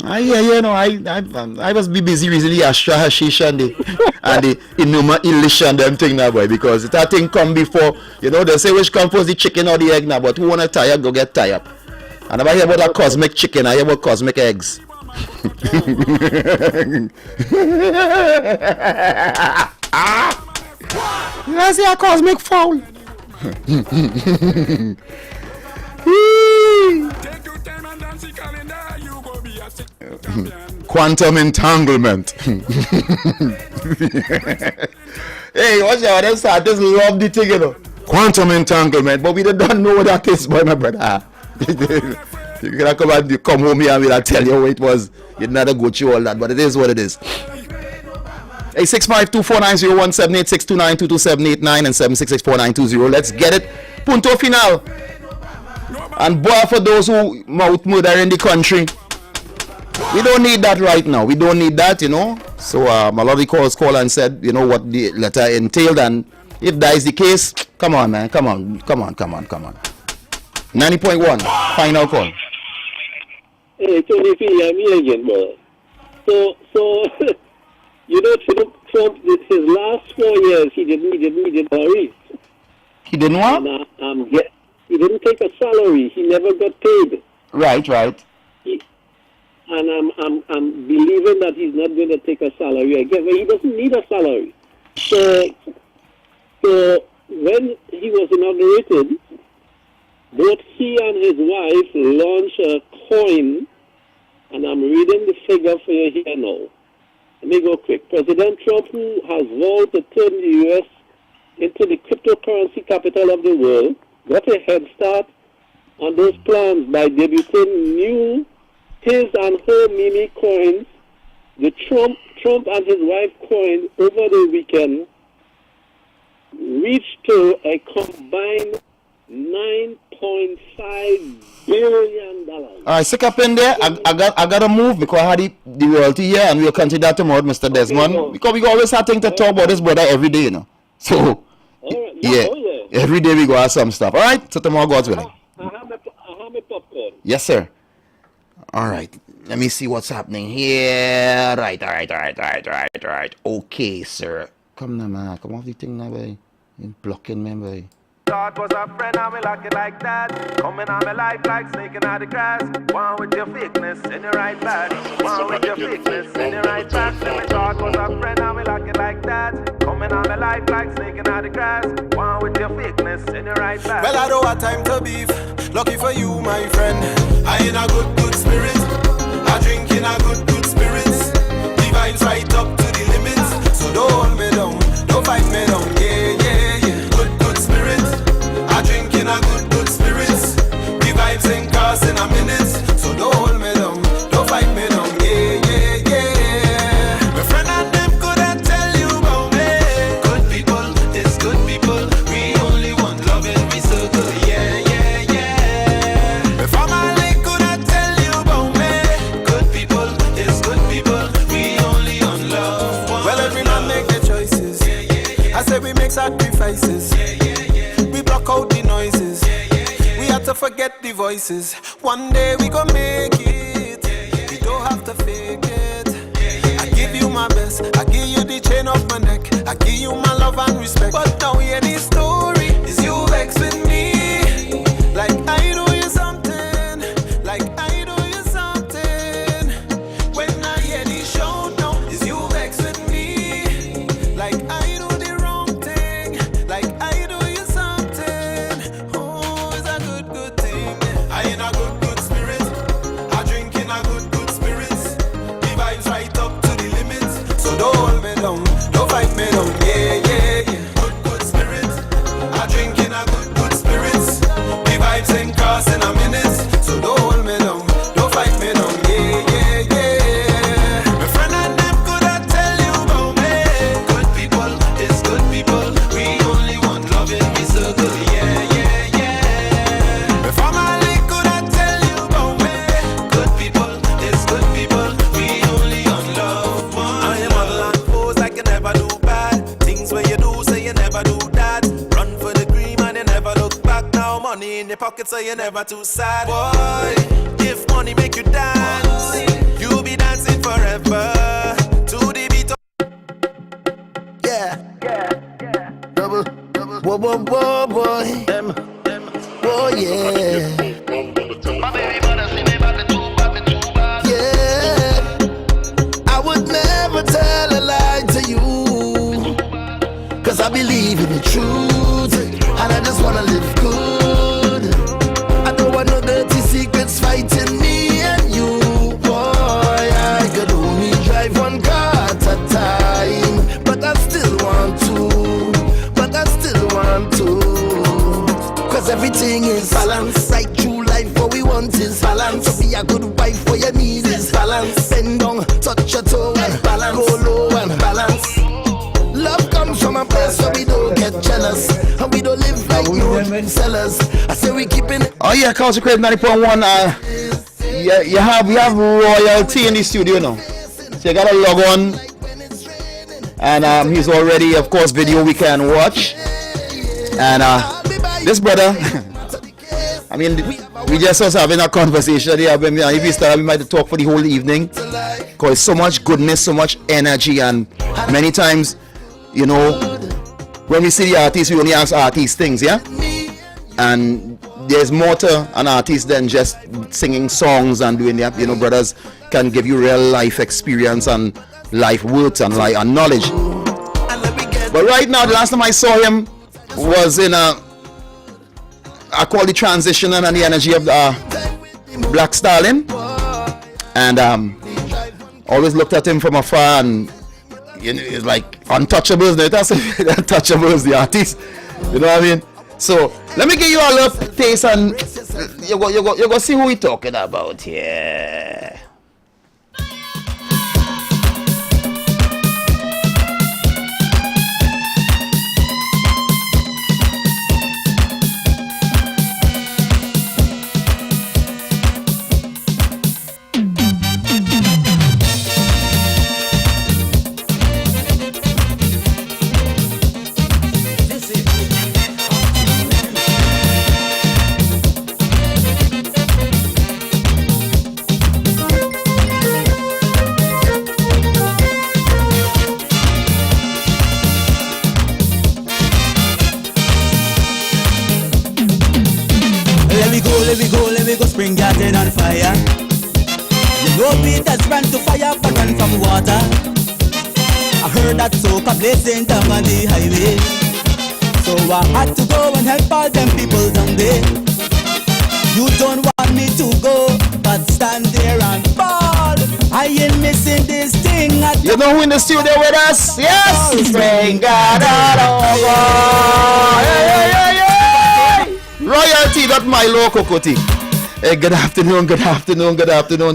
I was busy recently Astra Hashish and the Inuma Ilish and them thing now, boy, because that thing come before, you know, they say which comes first, the chicken or the egg now, but who wanna tie up, go get tied up. And if I hear about that cosmic chicken, I hear about cosmic eggs. I say a cosmic fowl. Quantum entanglement. Hey, watch out, them scientists love the thing, you know. Quantum entanglement, but we don't know what that is, boy, my brother. You can come home here and we'll tell you what it was. You'd never go through all that, but it is what it is. 865-249-0178-629-22789 and 766-4920. Let's get it. Punto final. And boy, for those who mouth murder in the country, we don't need that right now. We don't need that, you know. So a lot of the callers called and said, you know, what the letter entailed, and if that is the case, come on, man, come on. 90.1, final call. Hey, Tony P, I'm here again, brother. So you know, Trump, his last 4 years, he didn't worry. He didn't what? He didn't take a salary. He never got paid. Right. And I'm believing that he's not going to take a salary again. But he doesn't need a salary. So when he was inaugurated, both he and his wife launched a coin, and I'm reading the figure for you here now. Let me go quick. President Trump, who has vowed to turn the U.S. into the cryptocurrency capital of the world, got a head start on those plans by debuting his and her Mimi coins. The Trump and his wife coin over the weekend reached to a combined $9.5 billion. All right, stick up in there. I got to move because I had the royalty here, and we'll continue that tomorrow, Mr. Desmond. Because we always have things to talk about this brother every day, you know. So, Every day we go have some stuff. All right. So tomorrow, God's willing. I have my popcorn. Yes, sir. All right. Let me see what's happening here. Right. Okay, sir. Come now, man. Come off the thing now, boy. You're blocking me, boy. Thought was a friend, and we like it like that. Coming on my life like snaking out the grass. One with your fakeness in the right back. One with your fakeness in the right back. Me thought was a friend, and we like it like that. Coming on my life like snaking out the grass. One with your fakeness in the right back. Well, I don't have time to beef. Lucky for you, my friend. I in a good spirit. I drink in a good spirits. The vibes right up to the limits. So don't hold me down, don't fight me down. Yeah. Good spirit. I drink in a good spirits. The vibes ain't cars in a minute. So don't hold me down, don't fight me down. Yeah. My friend and them couldn't tell you about me. Good people is good people. We only want love and we so good. Yeah. My family couldn't tell you about me. Good people is good people. We only want love. Well, every man make their choices. I say we make sacrifices. We block out the noises. We have to forget the voices. One day we gon' make it. We don't have to fake it. I give you my best. I give you the chain off my neck. I give you my love and respect. But now hear the story. Is you vex with me? Like I do you something. Like I do you something. When I hear the show now, is you vex with me? Like I do the wrong thing. Like I do you something. Oh, it's a good thing. I in a good spirit. I drink in a good spirits. The vibes right up to the limits. So don't hold me down, don't fight me down. Yeah. Good spirit. I drink in a good spirits. The vibes ain't cars in a minute. So don't hold me down, don't fight me down. Yeah. My friend and them couldn't tell you about me. Good people is good people. We only want love and we so good. Yeah. My family couldn't tell you about me. Good people is good people. We only want love. I am model and pose like you never do bad. Things where you do say you never do that. Run for the cream and you never look back. Now money in your pocket so you never too sad. Boy, if money make you dance, you'll be dancing forever to the beat of yeah. Double. Whoa, boy. Oh, yeah. Yeah. I would never tell a lie to you. Cause I believe in the truth. And I just wanna live good. I don't want no dirty secrets fighting me and you. Boy, I could only drive one car at a time. But I still want to. Cause everything is balance. Right through life, what we want is balance. So be a good wife, what you need is balance. Bend down, touch your toe and balance. Go low and balance. Love comes from a place where we don't get jealous. And we don't live like no sellers. I say we keeping it. Oh yeah, Culture Crave 90.1. We have royalty in the studio now. So you gotta log on. And he's already, of course, video we can watch. And this brother, I mean, we just was having a conversation here. If we start, we might talk for the whole evening. Because so much goodness, so much energy, and many times, you know, when we see the artists, we only ask artists things, yeah? And there's more to an artist than just singing songs and doing that. You know, brothers can give you real life experience and life words and life and knowledge. But right now, the last time I saw him was in I call the transition and the energy of Black Stalin. And always looked at him from afar, and you know, it's like untouchables. That's untouchables, the artist. You know what I mean? So let me give you a little taste, and you go see who we talking about here. Let me go, spring garden on fire. You know Peter's ran to fire, but run from water. I heard that soca blazing down on the highway. So I had to go and help all them people down there. You don't want me to go, but stand there and ball. I ain't missing this thing at You know who in the studio with us? Yes! Spring Garden over! Royalty, that Milo Kokoti. Hey, good afternoon.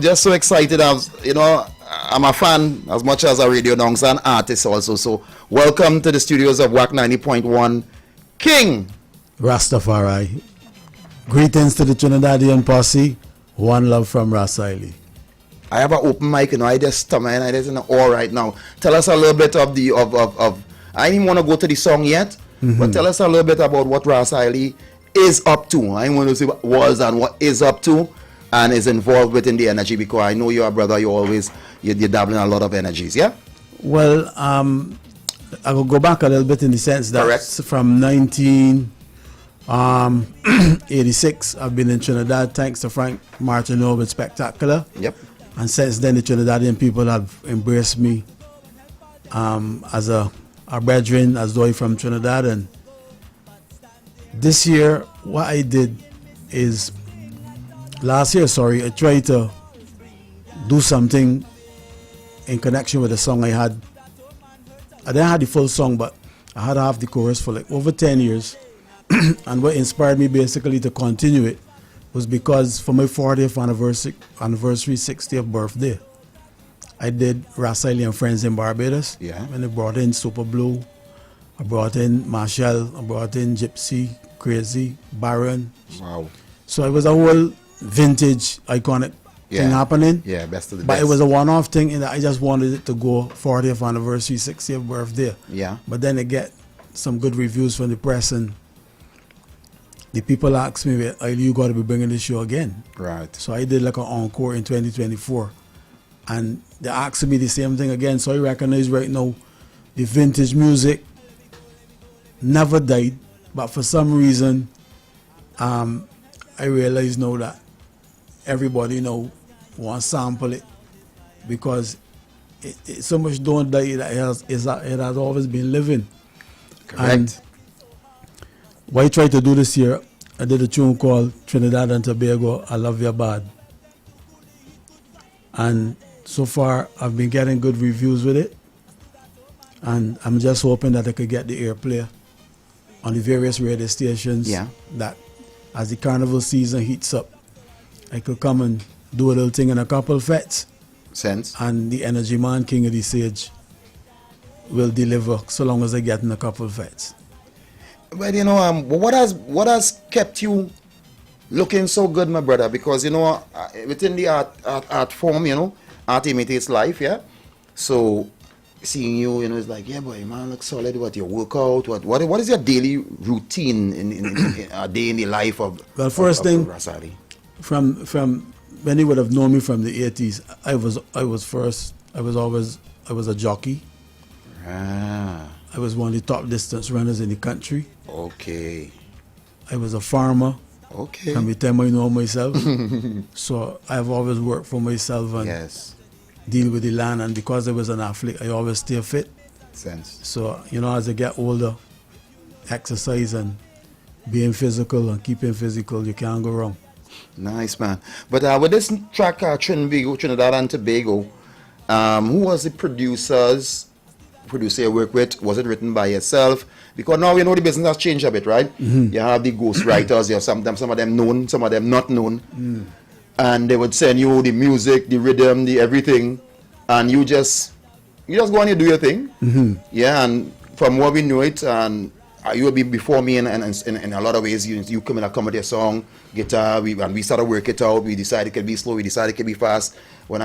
Just so excited. I'm a fan as much as a radio announcer and artist also. So welcome to the studios of WAC 90.1 King Rastafari. Greetings to the Trinidadian posse. One love from Ras Hailey. I have an open mic, I just in awe right now. Tell us a little bit of I didn't want to go to the song yet, but tell us a little bit about what Ras Hailey is up to. I want to say what was and what is up to and is involved within the energy, because I know you're a brother, you're dabbling a lot of energies, yeah? Well, I will go back a little bit in the sense that from 1986, I've been in Trinidad thanks to Frank Martineau with Spectacular. Yep. And since then, the Trinidadian people have embraced me as a brethren, as though I'm from Trinidad. And this year, what I did is, last year, I tried to do something in connection with the song I had. I didn't have the full song, but I had half the chorus for like over 10 years. And what inspired me basically to continue it was because for my 40th anniversary 60th birthday, I did Ras Hailey and Friends in Barbados. Yeah. And I brought in Super Blue, I brought in Marshall, I brought in Gypsy, Crazy, Baron. Wow. So it was a whole vintage, iconic thing happening. Yeah, best of the But best. it was a one-off thing, and I just wanted it to go 40th anniversary, 60th birthday. Yeah. But then I get some good reviews from the press, and the people asked me, you got to be bringing this show again. Right. So I did like an encore in 2024. And they asked me the same thing again. So I recognize right now the vintage music never died. But for some reason, I realize now that everybody now wants to sample it, because it so much don't die that it has always been living. Correct. And what I tried to do this year, I did a tune called Trinidad and Tobago, I Love You Bad. And so far, I've been getting good reviews with it. And I'm just hoping that I could get the airplay on the various radio stations. Yeah. That as the carnival season heats up, I could come and do a little thing in a couple fetes. Sense. And the Energy Man, King of the Sage, will deliver so long as I get in a couple fetes. But what has kept you looking so good, my brother? Because within the art form, art imitates life, yeah. So seeing you, it's like, yeah, boy, man, look solid. What your workout? What is your daily routine in a day in the life of? Well, first thing, Ras Hailey? from when you would have known me from the 80s, I was a jockey. Ah. I was one of the top distance runners in the country. Okay. I was a farmer. Okay. From the time I know myself. So I've always worked for myself and deal with the land. And because I was an athlete, I always stay fit. Sense. So, as I get older, exercise and being physical and keeping physical, you can't go wrong. Nice, man. But with this track, Trinidad and Tobago, who was the producer you work with? Was it written by yourself? Because now the business has changed a bit, right? You have the ghost writers, you have some of them known, some of them not known. And they would send you the music, the rhythm, the everything, and you just go and you do your thing. Yeah, and from what we know it, and you will be before me in a lot of ways. You come in and come with your song, guitar, we started work it out. We decided it could be slow, we decided it could be fast. When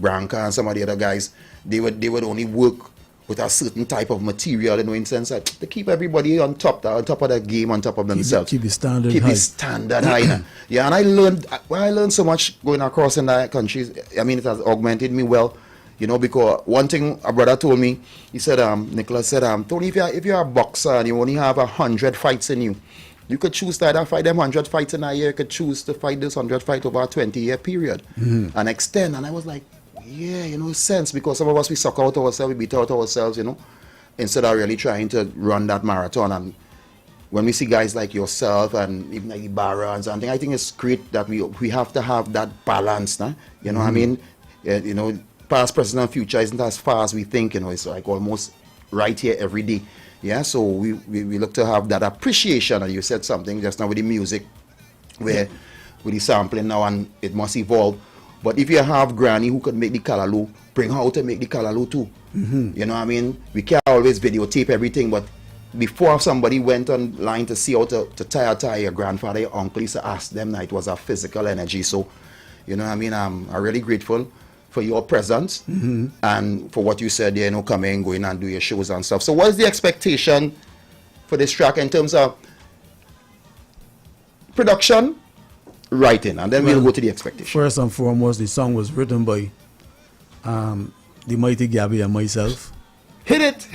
Branca and some of the other guys, they would only work with a certain type of material, in sense that to keep everybody on top of the game, on top of themselves. Keep the standard Keep high. the standard high. Yeah, and I learned so much going across in the countries. I mean, it has augmented me well, because one thing a brother told me, he said, Nicholas said, Tony, if you're a boxer and you only have 100 fights in you, You could choose to either fight them 100 fights in a year, you could choose to fight this 100 fight over a 20-year period and extend. And I was like, yeah, you know, sense, because some of us, we suck out ourselves, we beat out ourselves, you know, instead of really trying to run that marathon. And when we see guys like yourself and even like Ibarra and something, I think it's great that we have to have that balance, nah? You know what I mean? You know, past, present, and future isn't as far as we think, you know, it's like almost right here every day. Yeah, so we look to have that appreciation, and you said something just now with the music, where with the sampling now, and it must evolve. But if you have Granny who could make the Callaloo, bring her out to make the Callaloo too. You know what I mean? We can't always videotape everything, but before somebody went online to see how to tie your grandfather, your uncle, used to ask them that it was a physical energy. So, you know what I mean? I'm really grateful for your presence and for what you said there, you know, coming, going and do your shows and stuff. So what's the expectation for this track in terms of production, writing, and then we'll go to the expectation? First and foremost, the song was written by the mighty Gabby and myself. Hit it!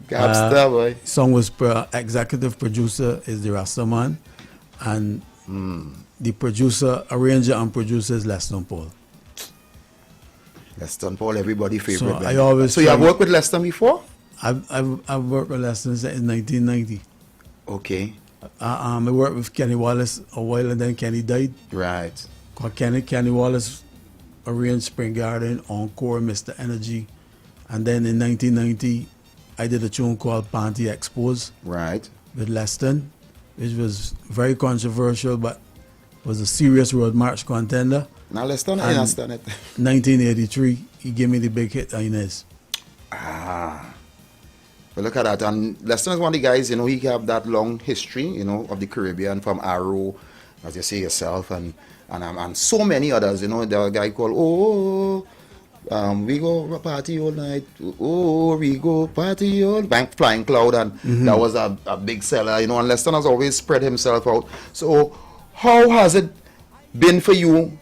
Gabster, boy. Song was executive producer is the Rastaman, and the producer, arranger and producer is Leston Paul. Leston Paul, everybody favorite. So I always. So you have worked with Leston before? I've worked with Leston since 1990. Okay. I worked with Kenny Wallace a while, and then Kenny died. Right. Kenny Wallace arranged Spring Garden, Encore, Mr. Energy, and then in 1990 I did a tune called Panty Expose. Right. With Leston, which was very controversial, but was a serious road march contender. Now Leston, I understand it. 1983, he gave me the big hit, Inez. Well, look at that. And Leston is one of the guys, you know, he have that long history, you know, of the Caribbean, from Arrow, as you say yourself, and so many others, you know. There's a guy called, we go party all night, we go party all night, Flying Cloud, and that was a big seller, you know, and Leston has always spread himself out. So how has it been for you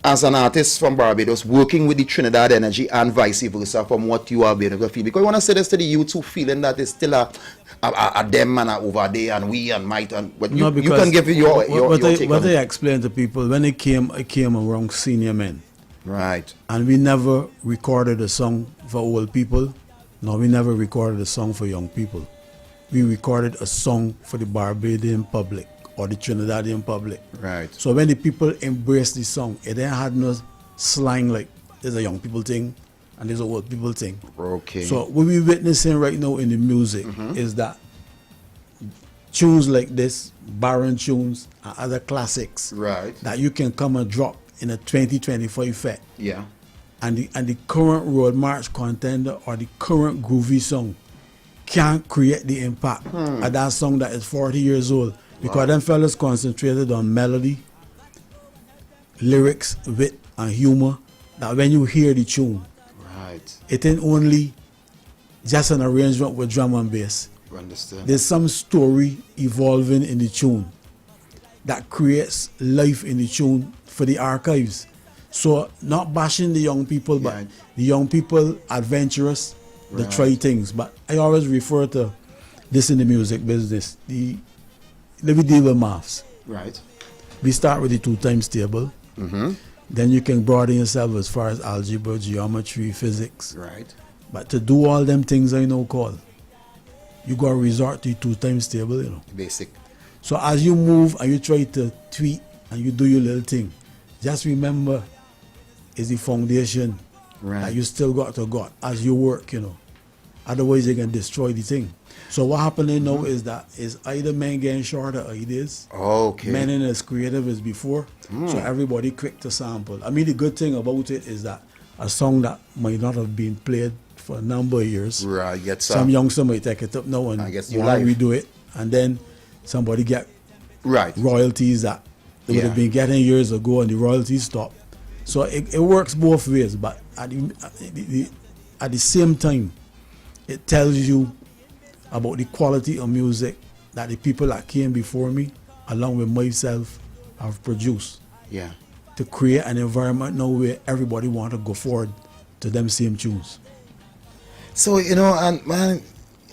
as an artist from Barbados, working with the Trinidad Energy and vice versa, from what you have been able to feel? Because I want to say this to the youth who feeling that it's still a them and a over there and we and might, and but you can give your take what on I explain to people, when it came around senior men. Right. And we never recorded a song for old people. No, we never recorded a song for young people. We recorded a song for the Barbadian public or the Trinidadian public. Right. So when the people embraced the song, it didn't have no slang like there's a young people thing and there's a old people thing. Okay. So what we're witnessing right now in the music is that tunes like this, Baron tunes and other classics, right, that you can come and drop in a 20-25 fet. Yeah. And the current road march contender or the current groovy song can't create the impact of that song that is 40 years old. Because them fellas concentrated on melody, lyrics, wit, and humor, that when you hear the tune, right, it ain't only just an arrangement with drum and bass. Understand. There's some story evolving in the tune that creates life in the tune for the archives. So not bashing the young people, but the young people adventurous, they try things. But I always refer to this in the music business. Let me deal with maths. Right. We start with the 2 times table. Then you can broaden yourself as far as algebra, geometry, physics. Right. But to do all them things I know call, you got to resort to the 2 times table, you know. Basic. So as you move and you try to tweak and you do your little thing, just remember, it's the foundation that you still got to got as you work, you know. Otherwise, you can destroy the thing. So what happening now is that is either men getting shorter ideas, men ain't as creative as before, so everybody quick to sample. I mean, the good thing about it is that a song that might not have been played for a number of years, some youngster might take it up now and want to redo it, and then somebody get royalties that they would have been getting years ago, and the royalties stop. So it works both ways, but at the same time, it tells you about the quality of music that the people that came before me, along with myself, have produced. Yeah. To create an environment now where everybody want to go forward to them same tunes. So, you know, and man,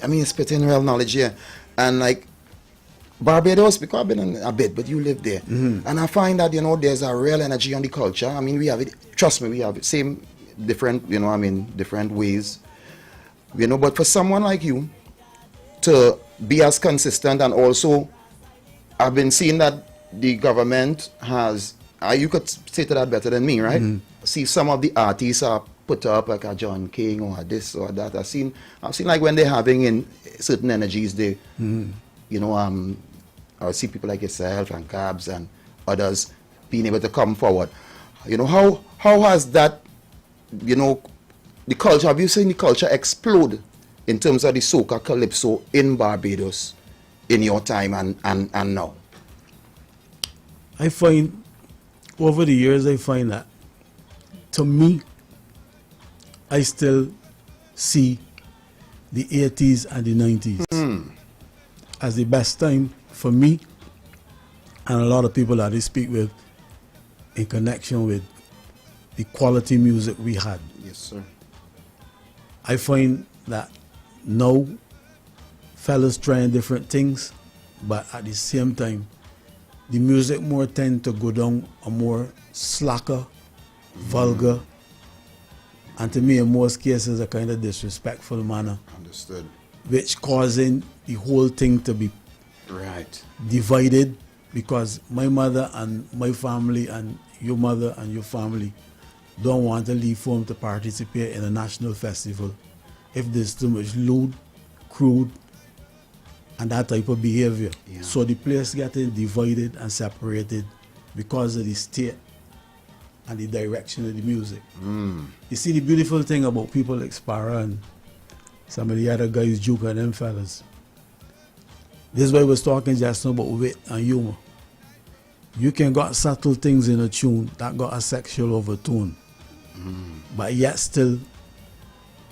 I mean, spitting real knowledge here. And like, Barbados, because I've been in a bit, but you live there. And I find that, there's a real energy on the culture. I mean, we have it, trust me, we have it, same, different, different ways. But for someone like you to be as consistent, and also, I've been seeing that the government has, you could say to that better than me, right? See, some of the artists are put up like a John King or this or that. I've seen like when they're having in certain energies, they, I see people like yourself and Cabs and others being able to come forward. How has that, the culture, have you seen the culture explode in terms of the soca calypso in Barbados in your time and now? I find, over the years, that, to me, I still see the 80s and the 90s as the best time for me and a lot of people that I speak with in connection with the quality music we had. Yes, sir. I find that now fellas trying different things, but at the same time, the music more tend to go down a more slacker, vulgar, and to me in most cases a kind of disrespectful manner. Understood. Which causing the whole thing to be divided, because my mother and my family and your mother and your family don't want to leave home to participate in a national festival if there's too much lewd, crude, and that type of behavior. So the place getting divided and separated because of the state and the direction of the music. You see, the beautiful thing about people like Sparrow and some of the other guys, Juke and them fellas, this is why I was talking just now about wit and humor. You can got subtle things in a tune that got a sexual overtone, but yet still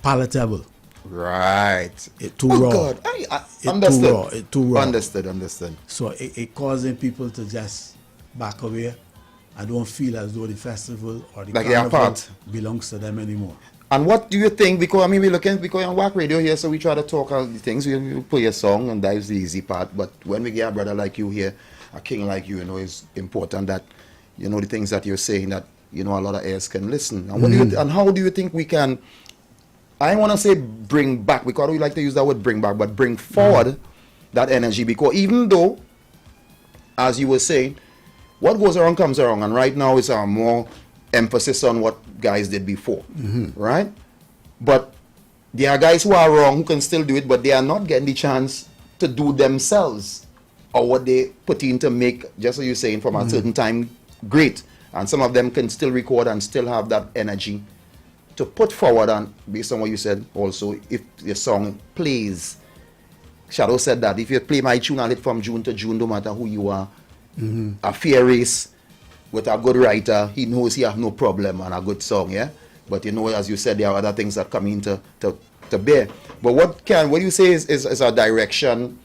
palatable. Right. It too raw. God. I understood. It too raw. Understood. So it causing people to just back away. I don't feel as though the festival or the like they are carnival part belongs to them anymore. And what do you think? Because we're looking, because on WAC Radio here, so we try to talk all the things. We play a song, and that's the easy part. But when we get a brother like you here, a king like you, it's important that the things that you're saying, that a lot of ears can listen. And what do you and how do you think we can? I want to say bring back, because we like to use that word bring back, but bring forward that energy. Because even though, as you were saying, what goes around comes around, and right now it's more emphasis on what guys did before, right? But there are guys who are wrong who can still do it, but they are not getting the chance to do themselves or what they put in to make, just as you're saying, from a certain time, great. And some of them can still record and still have that energy to put forward. And based on what you said also, if your song plays, Shadow said that if you play my tune, I'll hit from June to June, no matter who you are, a fair race with a good writer, he knows he have no problem on a good song, yeah? But as you said, there are other things that come into to bear. But what do you say is a direction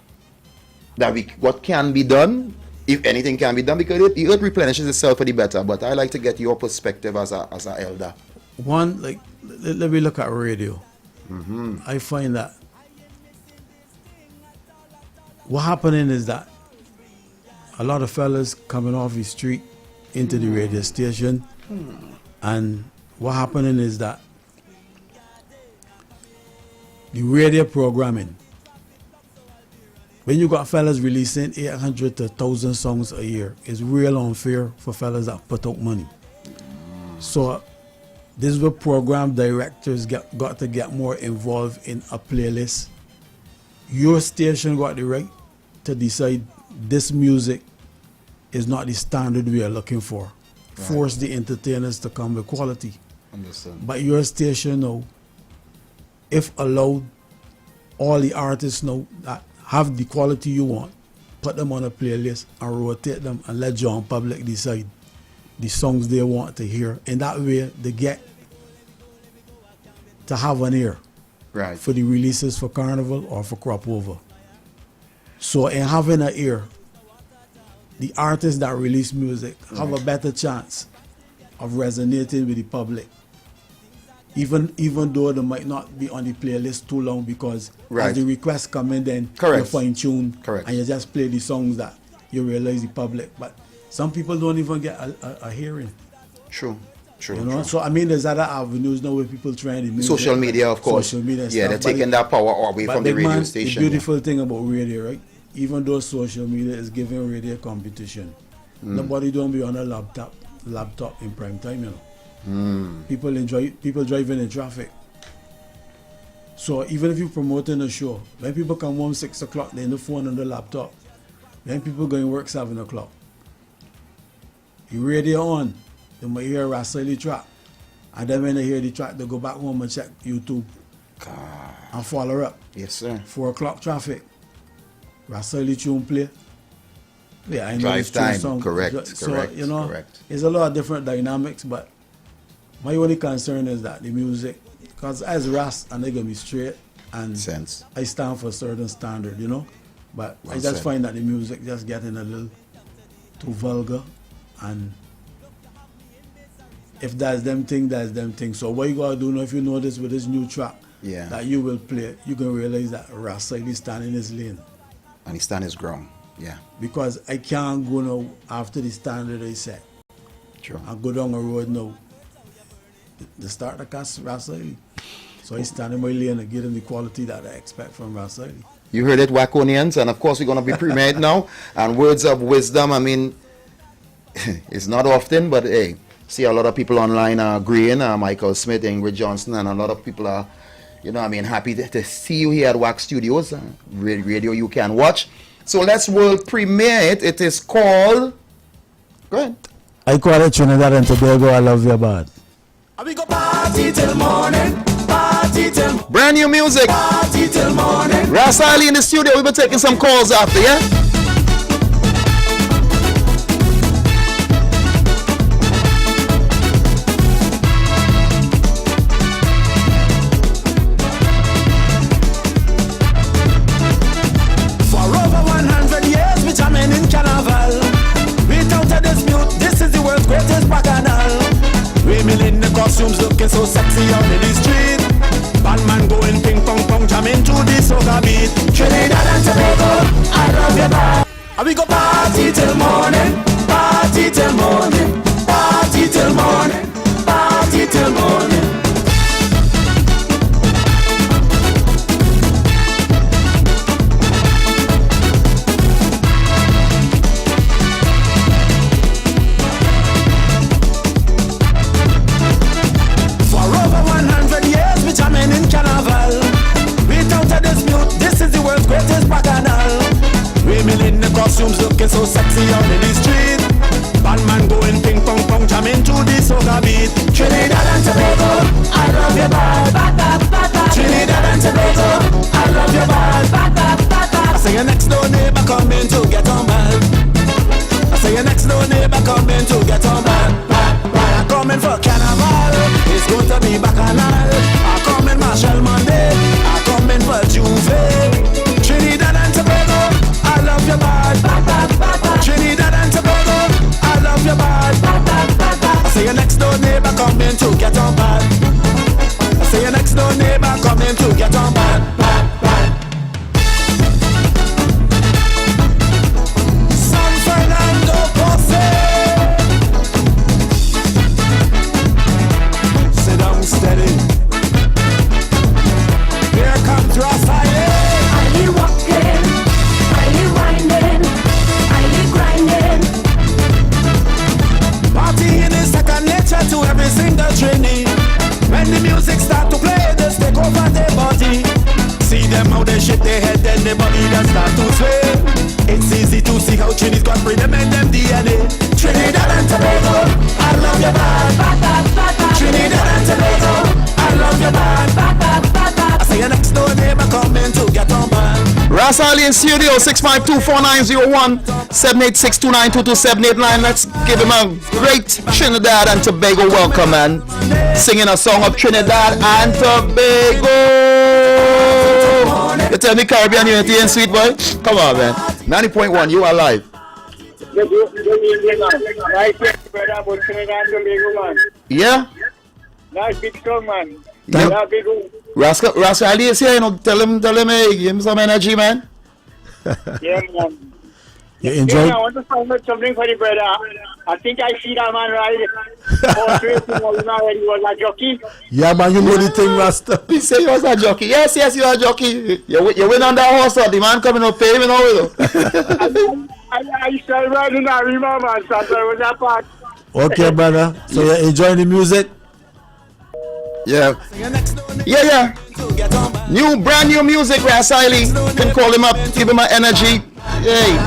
that what can be done, if anything can be done, because it replenishes itself for the better. But I like to get your perspective as a elder. One, like, let me look at radio. I find that what happening is that a lot of fellas coming off the street into the radio station, and what happening is that the radio programming, when you got fellas releasing 800 to 1,000 songs a year, it's real unfair for fellas that put out money. So this is where program directors got to get more involved in a playlist. Your station got the right to decide this music is not the standard we are looking for. Right. Force the entertainers to come with quality. Understand. But your station now, if allowed, all the artists now that have the quality you want, put them on a playlist and rotate them and let John Public decide the songs they want to hear. In that way, they get to have an ear for the releases for Carnival or for Crop Over. So in having an ear, the artists that release music have a better chance of resonating with the public. even though they might not be on the playlist too long, because Right. as the requests come in, then Correct. you fine tune Correct. and you just play the songs that you realize the public. But some people don't even get a hearing. True. You know, so I mean, there's other avenues now where people trying the music, Social media, of course. Social media, and Yeah, stuff. they're But taking that power away but from the big radio man, station. The beautiful thing about radio, right? Even though social media is giving radio competition, nobody don't be on a laptop in prime time. You know, people driving in traffic. So even if you're promoting a show, when people come home 6 o'clock, they're in the phone on the laptop. Then people going to work 7 o'clock. You radio on, they might hear a Rasali track. And then when they hear the track, they go back home and check YouTube. And follow up. Yes, sir. 4 o'clock traffic. Rasali tune play. Yeah, I know Drive it's true time. song. Correct. So, Correct. you know, Correct. there's a lot of different dynamics, but my only concern is that the music, because as Ras, and they're going to be straight, and Sense. I stand for a certain standard, you know. But Well I just said. find that the music just getting a little too vulgar, and if that's them thing, that's them thing. So what you gotta do now, if you notice with this new track, Yeah. that you will play, you can realize that Rasali stand in his lane. And he stand his ground. Yeah. Because I can't go now after the standard I set. True. I go down the road now. The start the cast Rasali. So I stand in my lane and give him the quality that I expect from Rasali. You heard it, Waconians, and of course we're going to be premiered now. And words of wisdom, I mean, it's not often, but hey, see a lot of people online are agreeing, Michael Smith, Ingrid Johnson, and a lot of people are, you know, I mean, happy to see you here at Wax Studios, radio you can watch. So let's world premiere it. It is called, go ahead. I call it Trinidad and Tobago, I love you bad. We go party till morning, party till Brand new music. party till morning. Rasali in the studio, we'll be taking some calls after, yeah? For over 100 years, we jamming in carnival. Without a dispute, this is the world's greatest bacchanal. Women in the costumes looking so sexy on the street. Bandman going ping pong pong, jamming to the soca beat. Trinidad and Tobago, I love you bad. And we go party till morning, party till morning, party till morning, party till morning. For over 100 years, we jamming in carnival. Without a dispute, this is the world's greatest bacchanal. Women in the costumes looking so sexy on the street. Bandman going ping pong pong, jamming to the soca beat. Trinidad and Tobago, I love you bad. Trinidad and Tobago, I love you bad. I say your next door neighbor coming to get on bad. I say your next door neighbor coming to get on bad. I'm coming for carnival, it's going to be bacchanal. I'm coming Marshall Monday, I'm coming for Juve. Trinidad and Tobago, I love you bad. Trinidad and Tobago, I love you bad. I say your next door neighbor coming to get on bad. I say your next door neighbor coming to get on bad. San Fernando Posse. Sit down steady. Here comes Raphael. Are you walking? Are you winding? Are you grinding? Partying is second nature to every single trainee. When the music start to play, they take over their body. See them how they shake their head, then their body that start to sway. It's easy to see how Trinity's got freedom in them DNA. Trinidad and Tobago, I love you bad. Trinidad and Tobago, I love you bad. I say your next door neighbor coming to get on bad. Rasali in studio, 652-4901, 786-292-2789. Let's give him a great Trinidad and Tobago welcome, man. Singing a song of Trinidad and Tobago. You tell me Caribbean Unity and sweet boy? Come on, man. 90.1, you are live. Yeah? Nice big song, man. Thank- Yeah, big one. Rascal Ali is here, you know. Tell him, hey, give him some energy, man. Yeah, man. You Yeah, enjoy? I want to find out something for the brother. I think I see that man ride horse racing already. He was a jockey. Yeah, man, you know the thing, Rasta. He say he was a jockey. Yes, you are a jockey. You win on that horse, the man coming up pay him now, you know. I started riding that river, man. So I was that part. Okay, brother. So you enjoying the music? Yeah. Yeah. Brand new music, Rasili. You can call him up, give him an energy. Yay.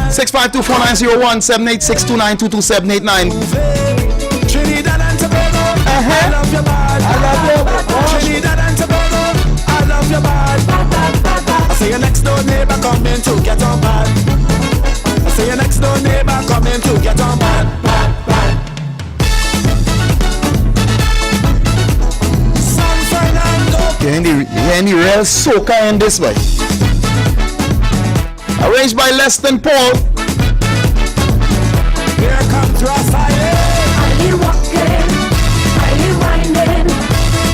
652-4901 786-2922-789. Trinidad and Tobago, I love your bad. Trinidad and Tobago, I love your bad. I say your next door neighbor coming to get on bad. I say your next door neighbor coming to get on bad. San Fernando. You hear any real soca in this way? Arranged by Leston Paul. Here comes Raphael. I be walking, I be winding,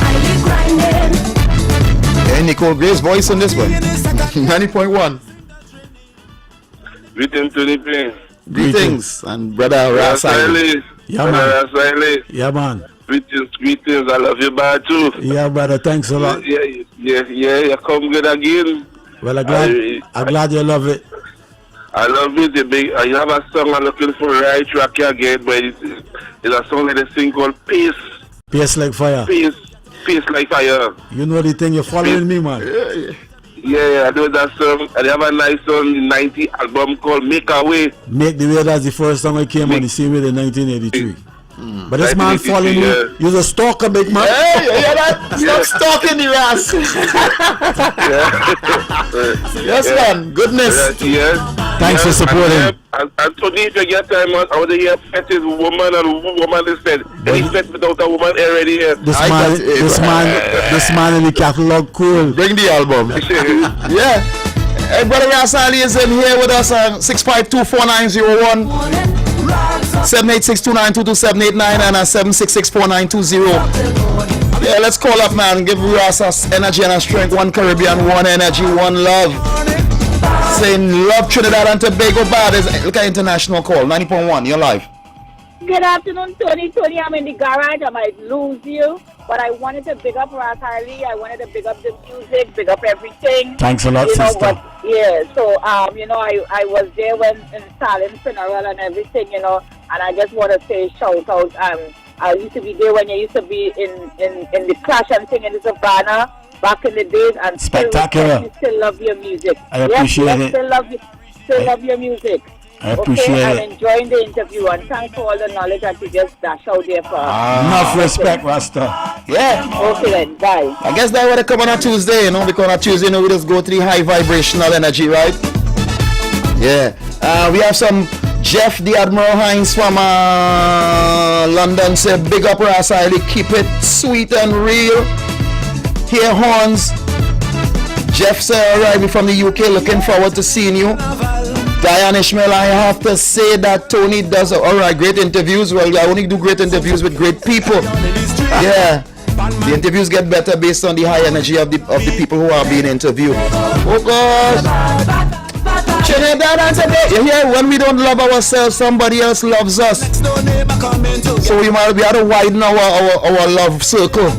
I be grinding. Hey, Nicole Gray's voice on this one. 90.1. Greetings to the place. Greetings, and brother Rasili. Yeah, man. Yeah, man. Greetings. I love you, bad too. Yeah, brother. Thanks a lot. Yeah. You come good again. Well, I'm glad you love it. I love it. You have a song I'm looking for right track again, but it's a song that they sing called Peace. Peace like fire. Peace like fire. You know the thing, you're following me, man. Yeah, I know that song. And they have a nice song in 90 album called Make a Way. Make the Way, that's the first song I came on the same way in 1983. But this man following me, you're a stalker, big man. Hey, you hear that? Stop stalking the Ras. Yes, man. Goodness. Thanks for supporting. And Tony, if you get time, I want to hear fetish woman and woman is fed. Any fet without a woman already here. This man in the catalog, cool. Bring the album. Yeah. Hey, brother Rasili is in here with us on 652-4901. 786-2922-789 and 766-4920. Yeah, let's call up, man. Give us energy and strength. One Caribbean, one energy, one love. Saying love Trinidad and Tobago bad. Look at international call. 90.1. You're live. Good afternoon, Tony. I'm in the garage. I might lose you, but I wanted to big up Ras Harley. I wanted to big up the music, big up everything. Thanks a lot, you know, sister. But, yeah, so, I was there when in Stalin's funeral and everything, and I just want to say shout out. I used to be there when you used to be in the Clash and sing in the Savannah back in the days, and spectacular. Still love your music. I appreciate it. Still love your music. I appreciate I'm it. enjoying the interview, and thanks for all the knowledge that you just dash out there for us. Enough respect, Rasta. Yeah. Okay then, bye. I guess that's why they come on a Tuesday, because on Tuesday, we just go to the high vibrational energy, right? Yeah. We have some Jeff the Admiral Hines from London said, big up Rasili, keep it sweet and real. Here horns. Jeff said, alright, we from the UK, looking forward to seeing you. Diane Ishmael, I have to say that Tony does alright, great interviews. Well, I only do great interviews with great people. Yeah. The interviews get better based on the high energy of the people who are being interviewed. Oh God. Trinidad and Tobago. You hear, when we don't love ourselves, somebody else loves us. So we have to widen our love circle.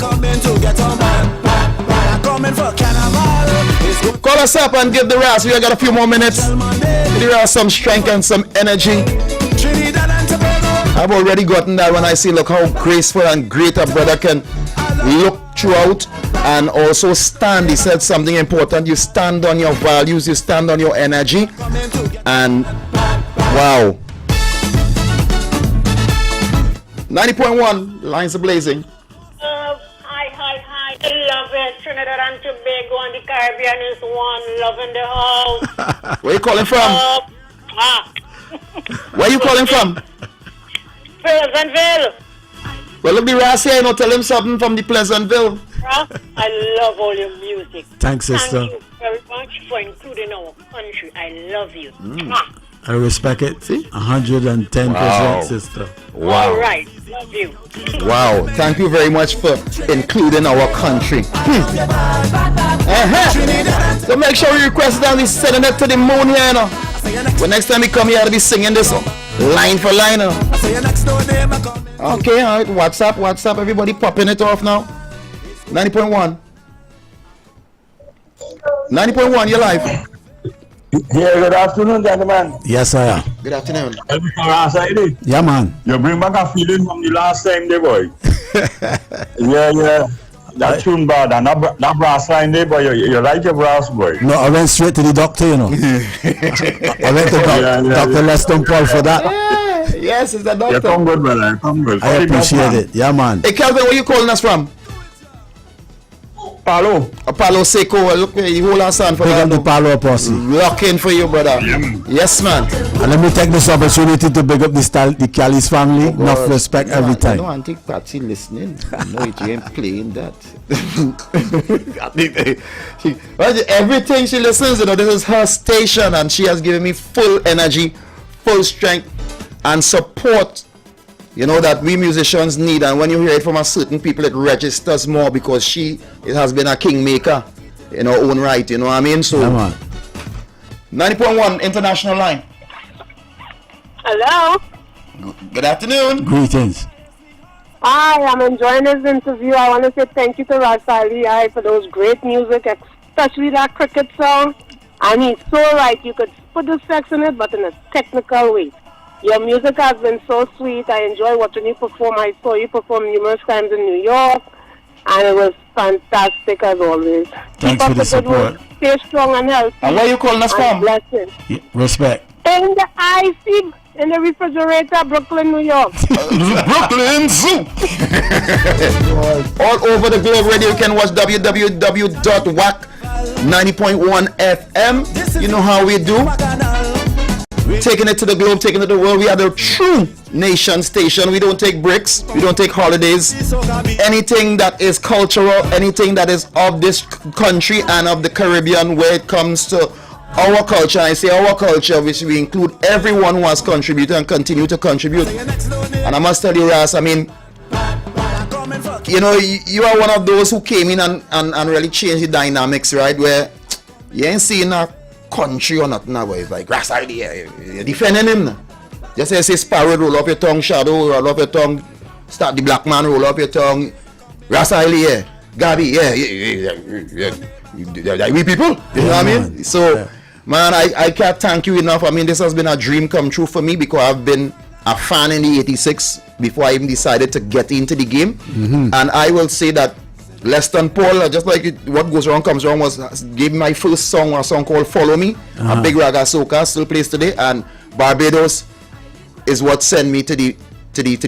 Call us up and give the Ras. We got a few more minutes. There are some strength and some energy. I've already gotten that when I see, look how graceful and great a brother can look throughout and also stand. He said something important. You stand on your values, you stand on your energy, and wow. 90.1, lines are blazing. Hi. I love it. Trinidad and Tobago and the Caribbean is one. Love in the house. Where you calling from? Where you calling from? Pleasantville. Well, look, the Ras here, tell him something from the Pleasantville. I love all your music. Thanks, sister. Thank you very much for including our country. I love you. I respect it. See? 110%, Wow. sister. Wow. All right. Love you. Wow. Thank you very much for including our country. So make sure you request down this sending it to the moon here, you know. But next time we come here, I'll be singing this line for line, you know. Okay, all right. WhatsApp. Everybody popping it off now. 90.1. 90.1, you're live. Yeah, good afternoon, gentlemen. Yes, I am. Good afternoon. Yeah, man. You bring back a feeling from the last time, there, boy. yeah. That tune bad, and that brass line there, boy. You like your brass, boy. No, I went straight to the doctor, you know. I went to Dr. Leston Paul for that. Yes, it's the doctor. You come good, brother. Come good. I appreciate it. Yeah, man. Hey, Calvin, where you calling us from? Palo. Palo Seco. Look, you hold our son for Pick that. up the Palo Posse. Locking for you, brother. Yes, man. And let me take this opportunity to big up the Callis family. Enough respect every time. No, Auntie Patsy listening. No, you ain't playing that. Everything she listens, you know, this is her station, and she has given me full energy, full strength, and support. You know, that we musicians need, and when you hear it from a certain people, it registers more because it has been a kingmaker in her own right. You know what I mean? So, 90.1 international line. Hello. Good afternoon. Greetings. Hi, I'm enjoying this interview. I want to say thank you to Rasali for those great music, especially that cricket song. And he's so right. You could put the sex in it, but in a technical way. Your music has been so sweet. I enjoy watching you perform. I saw you perform numerous times in New York, and it was fantastic as always. Thanks for the support. Stay strong and healthy. And where you calling us from? Blessings. Yeah, respect. In the icy, in the refrigerator, Brooklyn, New York. Brooklyn Zoo. All over the globe radio. You can watch www.wac90.1 FM. You know how we do. Taking it to the globe, taking it to the world. We are the true nation station. We don't take breaks. We don't take holidays. Anything that is cultural, anything that is of this country and of the Caribbean, where it comes to our culture, I say our culture, which we include everyone who has contributed and continue to contribute. And I must tell you, Ras, I mean, you know, you are one of those who came in and really changed the dynamics, right? Where you ain't seeing a country or nothing now, it's like Ras idea, you're defending him now. Just say Sparrow, roll up your tongue, Shadow, roll up your tongue, Start the Black Man, roll up your tongue, Ras idea, Gabi, yeah, we people, you know what I mean? So, man, I can't thank you enough. I mean, this has been a dream come true for me because I've been a fan in the 86 before I even decided to get into the game. And I will say that Leston Paul, just like What Goes Wrong Comes Wrong, gave me my first song, a song called Follow Me, a big raga soca, still plays today, and Barbados is what sent me to the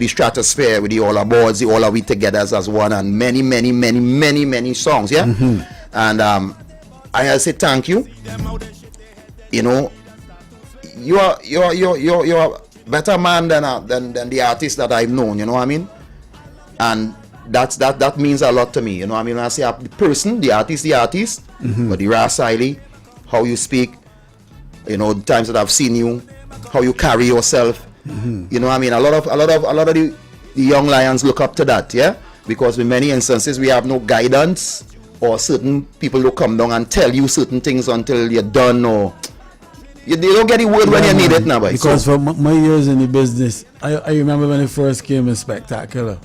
stratosphere with the All Aboards, the All Are We Togethers as one, and many songs, yeah. And I say thank you. You know, you're a better man than the artist that I've known. You know what I mean? And that means a lot to me. You know what I mean? When I say the person, the artist, but the Ras Iley, how you speak, you know, the times that I've seen you, how you carry yourself. You know what I mean? A lot of the young lions look up to that, yeah? Because in many instances we have no guidance, or certain people who come down and tell you certain things until you're done, or you don't get the word when you need it now. Because for my years in the business, I remember when it first came in Spectacular,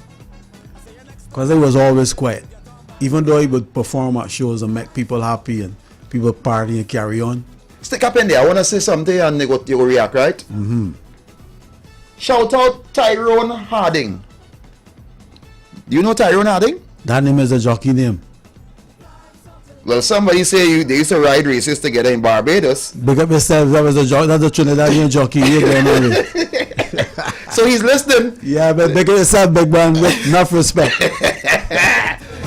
because it was always quiet. Even though he would perform at shows and make people happy and people party and carry on. Stick up in there. I want to say something and you go react, right? Shout out Tyrone Harding. Do you know Tyrone Harding? That name is a jockey name. Well, somebody say they used to ride races together in Barbados. Big up yourself. That's a Trinidadian jockey. So he's listening. Yeah, but big up yourself, big man. With enough respect.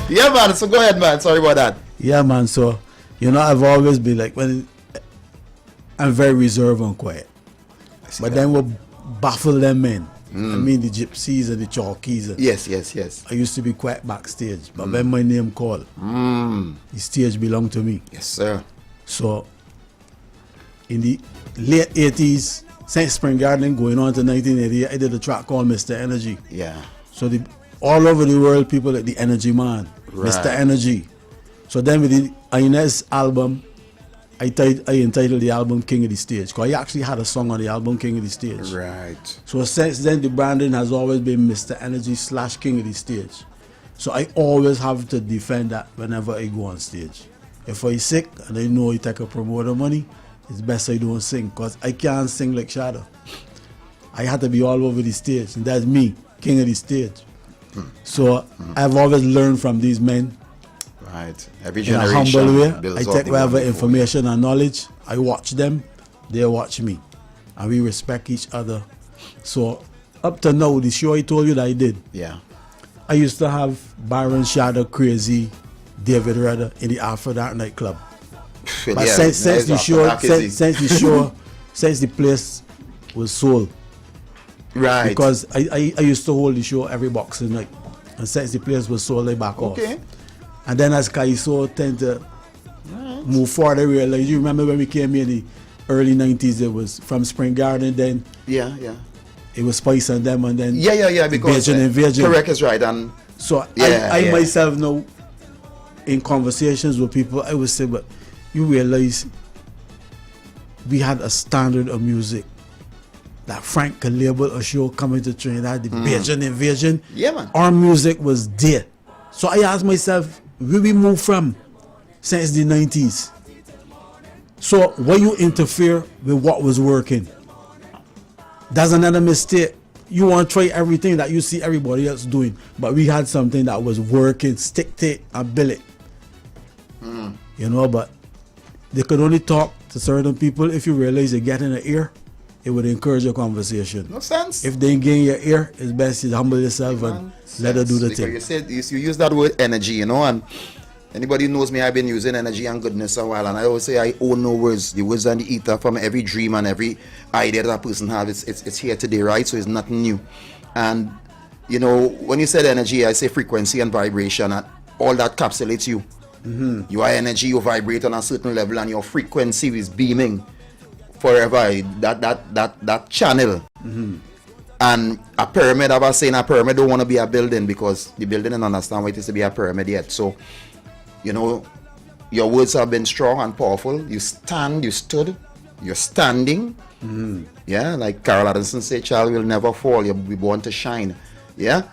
Yeah, man. So go ahead, man. Sorry about that. Yeah, man. So, you know, I've always been like, I'm very reserved and quiet. But then we'll baffle them men. I mean, the gypsies and the chalkies. And yes. I used to be quiet backstage, but when my name called, the stage belonged to me. Yes, sir. So, in the late 80s, since Spring Garden going on to 1988, I did a track called Mr. Energy. Yeah. So all over the world, people like the Energy Man, Right. Mr. Energy. So then with the Inez album, I entitled the album King of the Stage, because I actually had a song on the album King of the Stage. Right. So since then, the branding has always been Mr. Energy / King of the Stage. So I always have to defend that whenever I go on stage. If I'm sick and I know I take a promoter money, it's best I don't sing, because I can't sing like Shadow. I had to be all over the stage, and that's me, King of the Stage. So I've always learned from these men. Right. Every In a generation humble way. builds I up take the whatever one before. information and knowledge. I watch them, they watch me, and we respect each other. So up to now, the show I told you that I did, Yeah. I used to have Byron Shadow, Crazy, David Redder in the After Dark nightclub. But Yeah, since nice the After show, Dark, is it? since the place was sold, Right. because I used to hold the show every boxing night, and since the place was sold, I back off. Okay. And then as Kaiso tend to move forward, I realized, you remember when we came in the early 90s, it was from Spring Garden, then Yeah. it was Spice and them, and then Yeah. Because Invasion. correct is right, and So Yeah, I yeah. myself know, in conversations with people, I would say, but you realize we had a standard of music that Frank could label a show coming to Trinidad, the Bajan Invasion. Yeah, man. Our music was there. So I asked myself, where we moved from since the 90s? So when you interfere with what was working, that's another mistake. You want to try everything that you see everybody else doing, but we had something that was working, stick to it and build it. You know, but they could only talk to certain people. If you realize they get in the ear, it would encourage your conversation. No sense. If they ain't get in your ear, it's best you humble yourself and let her do the Because thing. you said you use that word energy, you know, and anybody who knows me, I've been using energy and goodness a while, and I always say I own no words. The words and the ether from every dream and every idea that a person has, it's here today, right? So it's nothing new. And you know, when you said energy, I say frequency and vibration, and all that capsulates you. You are energy, you vibrate on a certain level, and your frequency is beaming forever. That channel. And a pyramid, I was saying a pyramid don't want to be a building, because the building don't understand what it is to be a pyramid yet. So, you know, your words have been strong and powerful. You stand, you stood, you're standing. Yeah, like Carol Addison said, child will never fall. You'll be born to shine. Yeah,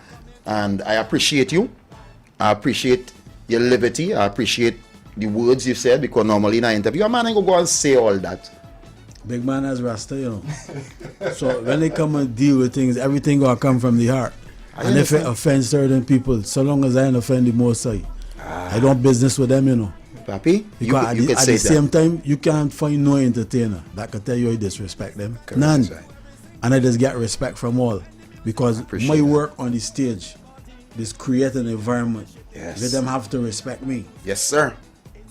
and I appreciate you. I appreciate your liberty. I appreciate the words you said, because normally in an interview, a man ain't gonna go and say all that. Big man as Rasta, you know. So when they come and deal with things, everything gonna come from the heart. And if it offends certain people, so long as I don't offend the Most High, I don't business with them, you know. Papi, Because you could at say the same that. time, you can't find no entertainer that can tell you I disrespect them. None. And I just get respect from all. Because my work on the stage is create an environment where them have to respect me. Yes, sir.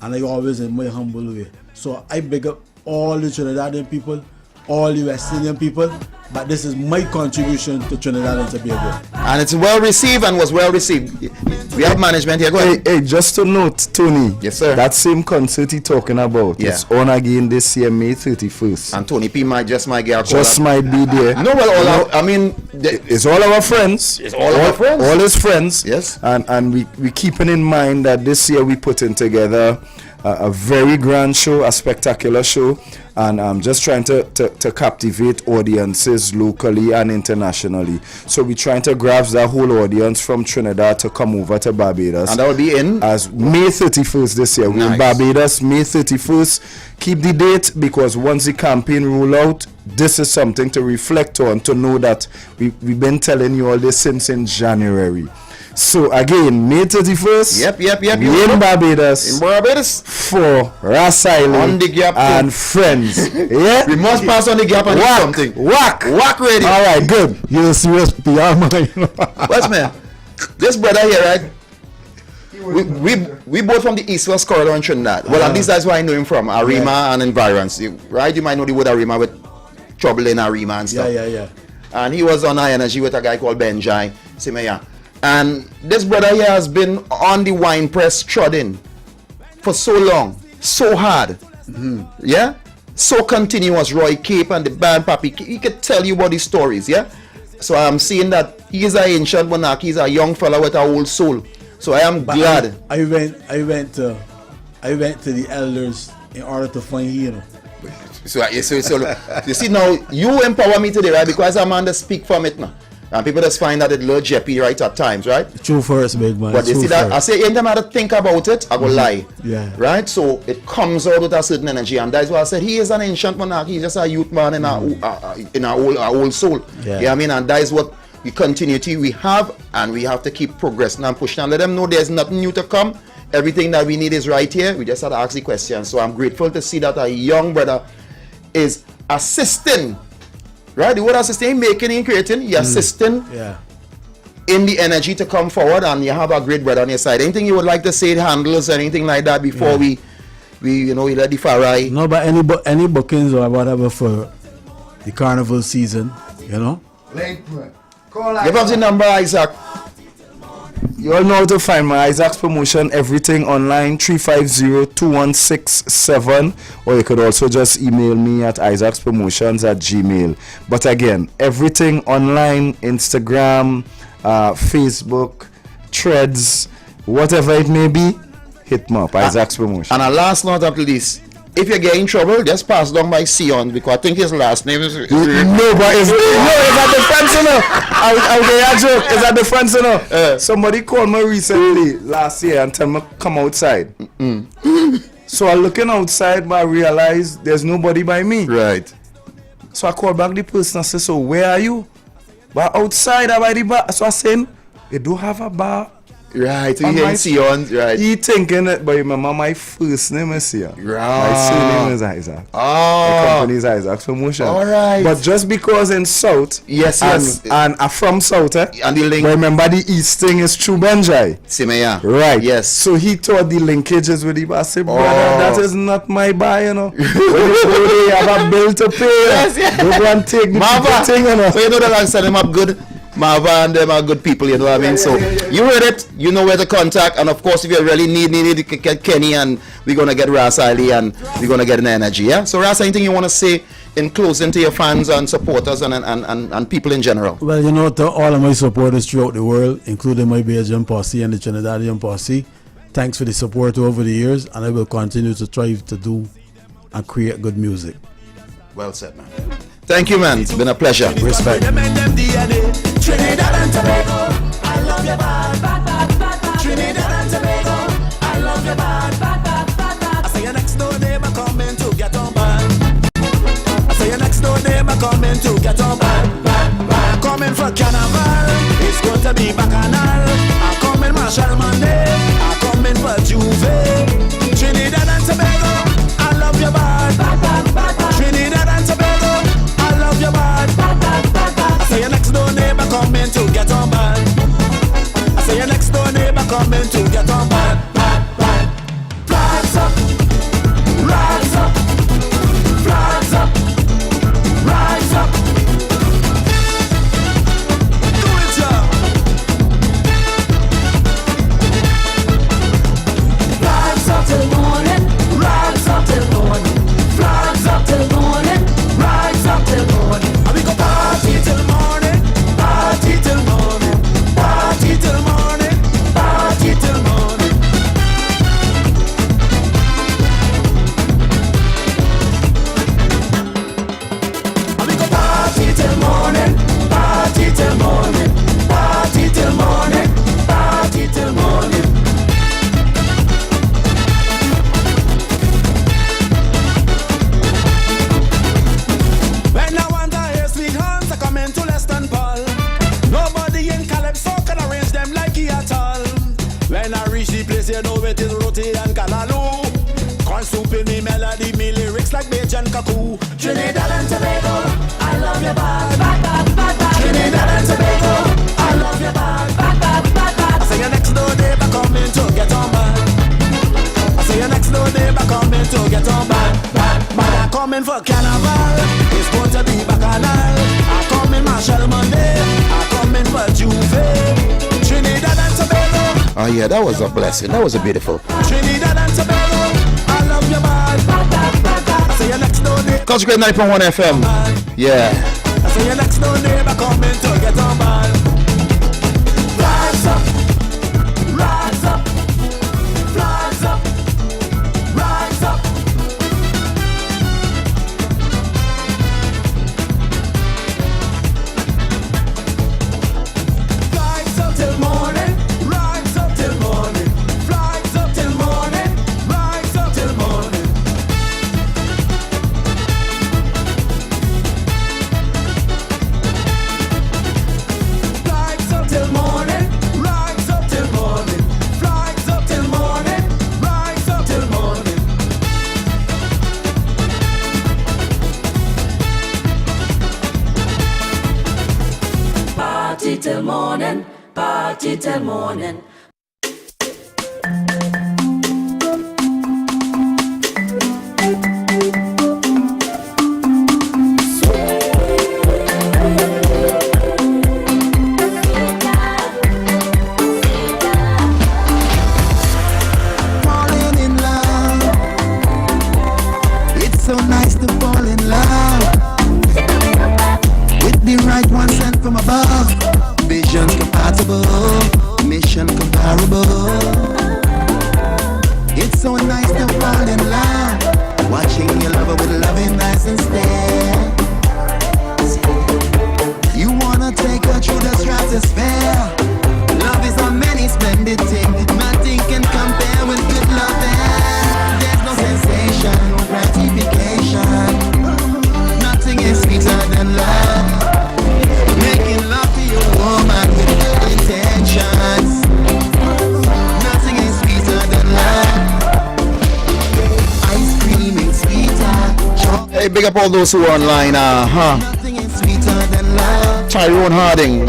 And I always in my humble way. So I big up all the Trinidadian people, all the West Indian people, but this is my contribution to Trinidad and Tobago. And it's well received and was well received. We have management here. Go ahead. Hey, just to note, Tony. Yes, sir. That same concert he talking about, Yeah. it's on again this year, May 31st. And Tony P might just might get a Just call. might be there. No, well, I mean, it's all our friends. It's all our friends. All his friends. Yes. And we keeping in mind that this year we putting together a very grand show, a spectacular show, and I'm just trying to captivate audiences locally and internationally. So we're trying to grab the whole audience from Trinidad to come over to Barbados. And that will be in? As May 31st this year. We're in Barbados, May 31st. Keep the date, because once the campaign roll out, this is something to reflect on, to know that we've been telling you all this since in January. So again, May 31st. Yep. We in Barbados. In Barbados. For Rasaili On the gap. and friends. Yeah. We must pass on the gap and do something. Whack ready. All right, good. You're a serious PR man. What's man? This brother here, right? We both from the East-West corridor in Trinidad. Well, at least that's where I know him from, Arima and environs. Right? You might know the word Arima with trouble in Arima and stuff. Yeah. And he was on High Energy with a guy called Benjai Simeya. And this brother here has been on the wine press trotting for so long, so hard. Yeah? so continuous. Roy Cape and the band Papi, he could tell you about these stories, yeah. So I'm seeing that he is an ancient monarch. He's a young fella with a old soul. So I am glad. I went to the elders in order to find him. So you see now, you empower me today, right? Because I'm on the speak from it now. And people just find that it low jeopardy right at times, right? True first, big man. But you see that, I say anytime I have to think about it, I go lie. Yeah. Right? So it comes out with a certain energy, and that's why I said he is an ancient monarch. He's just a youth man in our old soul. Yeah. I mean, and that is what we continuity we have, and we have to keep progressing and pushing and let them know there's nothing new to come. Everything that we need is right here. We just had to ask the question. So I'm grateful to see that a young brother is assisting. Right, the word assisting, making and creating, you're assisting in the energy to come forward, and you have a great brother on your side. Anything you would like to say, handles, anything like that before we let the Farai? No, but any bookings or whatever for the carnival season, you know? Give us the number, Isaac. You all know how to find my Isaac's Promotion, everything online, 350-2167, or you could also just email me at isaacspromotions@gmail. But again, everything online, Instagram, Facebook, Threads, whatever it may be, hit me up, Isaac's Promotion. And a last note up to this. If you get in trouble, just pass down by Sion, because I think his last name is... No, but it's at the front, you know. I'll get a joke. It's at the front, you know. Somebody called me recently last year and tell me come outside. So I'm looking outside, but I realize there's nobody by me. Right. So I called back the person and said, so where are you? But outside by the bar. So I said, they do have a bar. Right, so he Sion, right. He thinking it, but remember my first name is Sion. Right. My surname is Isaac. Oh. My company is Isaac's Promotion. All right. But just because in South, yes, and I'm from South, and the link. But remember the East thing is through Benjai. Simeya. Right. Yes. So he thought the linkages with the bar. I said, brother, that is not my bar, you know. When you go there, you have a bill to pay. Yes, Don't go and take the thing, you know. So you know that I set him up good. Marva and them are good people, you know what I mean? So you heard it, you know where to contact, and of course if you really need to get Kenny, and we're gonna get Ras Ali, and we're gonna get an energy, yeah? So Ras, anything you wanna say in closing to your fans and supporters and people in general? Well, you know, to all of my supporters throughout the world, including my Belgian posse and the Trinidadian posse, thanks for the support over the years, and I will continue to try to do and create good music. Well said, man. Thank you, man. It's been a pleasure. Respect. Trinidad and Tobago, I love your bad, bad, bad, bad, bad. Trinidad and Tobago, I love your bad, bad, bad, bad, bad. I say your next door neighbor coming to get on bad. I say your next door neighbor coming to get on bad, bad, bad. Coming for Carnival, it's going to be bacchanal. I'm coming Marshall Monday, I'm coming for Juve. Trinidad and Tobago, I love your bad, bad, bad, bad, bad. Trinidad and Tobago, I love your bad, bad, bad, bad, bad. I say your next door neighbor coming to get on bad. I say your next door neighbor coming to get on bad, bad, bad. Flags up, rise up, flags up, rise up. Do it, y'all. Flags up till morning, rise up till morning. Flags up till morning, rise up till morning. And we go party till morning, party till morning, party till morning, party till morning. And we go party till morning, party till morning, party till morning, party till morning. When I want to hear sweet horns, I come into Leston Paul. Nobody in Calypso can arrange them like he at all. When I reach the place, you know it is Roti and Kalalu. Corn soup in me melody, me lyrics like Bajan Kaku. Trinidad and Tobago, I love your bad, bad, bad, bad, bad. Trinidad and Tobago, I love your bad, bad, bad, bad, bad. I say your next door neighbor coming to get on bad. I say your next door neighbor coming to get on bad, bad, bad. I'm coming for Carnival, it's going to be bacchanal. I'm coming Marshall Monday, I'm coming for Juve. Trinidad and Tobago. Oh yeah, that was a blessing. That was a beautiful. Trinidad and Tobago, I love your bad, bad, bad, bad, bad. I say your next door neighbor. Culture Grade 9.1 FM. Yeah. I say your next door neighbor coming to get on ball. Rise up, rise up, rise up, rise up. Rise up till morning, rise up till morning, rise up till morning, rise up till morning. Rise up till morning, rise up till morning, rise up till morning, rise up till morning. Party till morning, party till morning. Falling in love. It's so nice to fall in love with the right one sent from above. Vision compatible, mission comparable. It's so nice to fall in love, watching your lover with loving eyes and stare. You wanna take her through the stratosphere. Love is a many splendid thing. Nothing can compare with good loving. There's no sensation, no gratification. Nothing is sweeter than love. Making love to your woman with good intentions. Nothing is sweeter than love. Ice cream is sweeter. Hey, big up all those who are online. Nothing is sweeter than love. Tyrone Harding.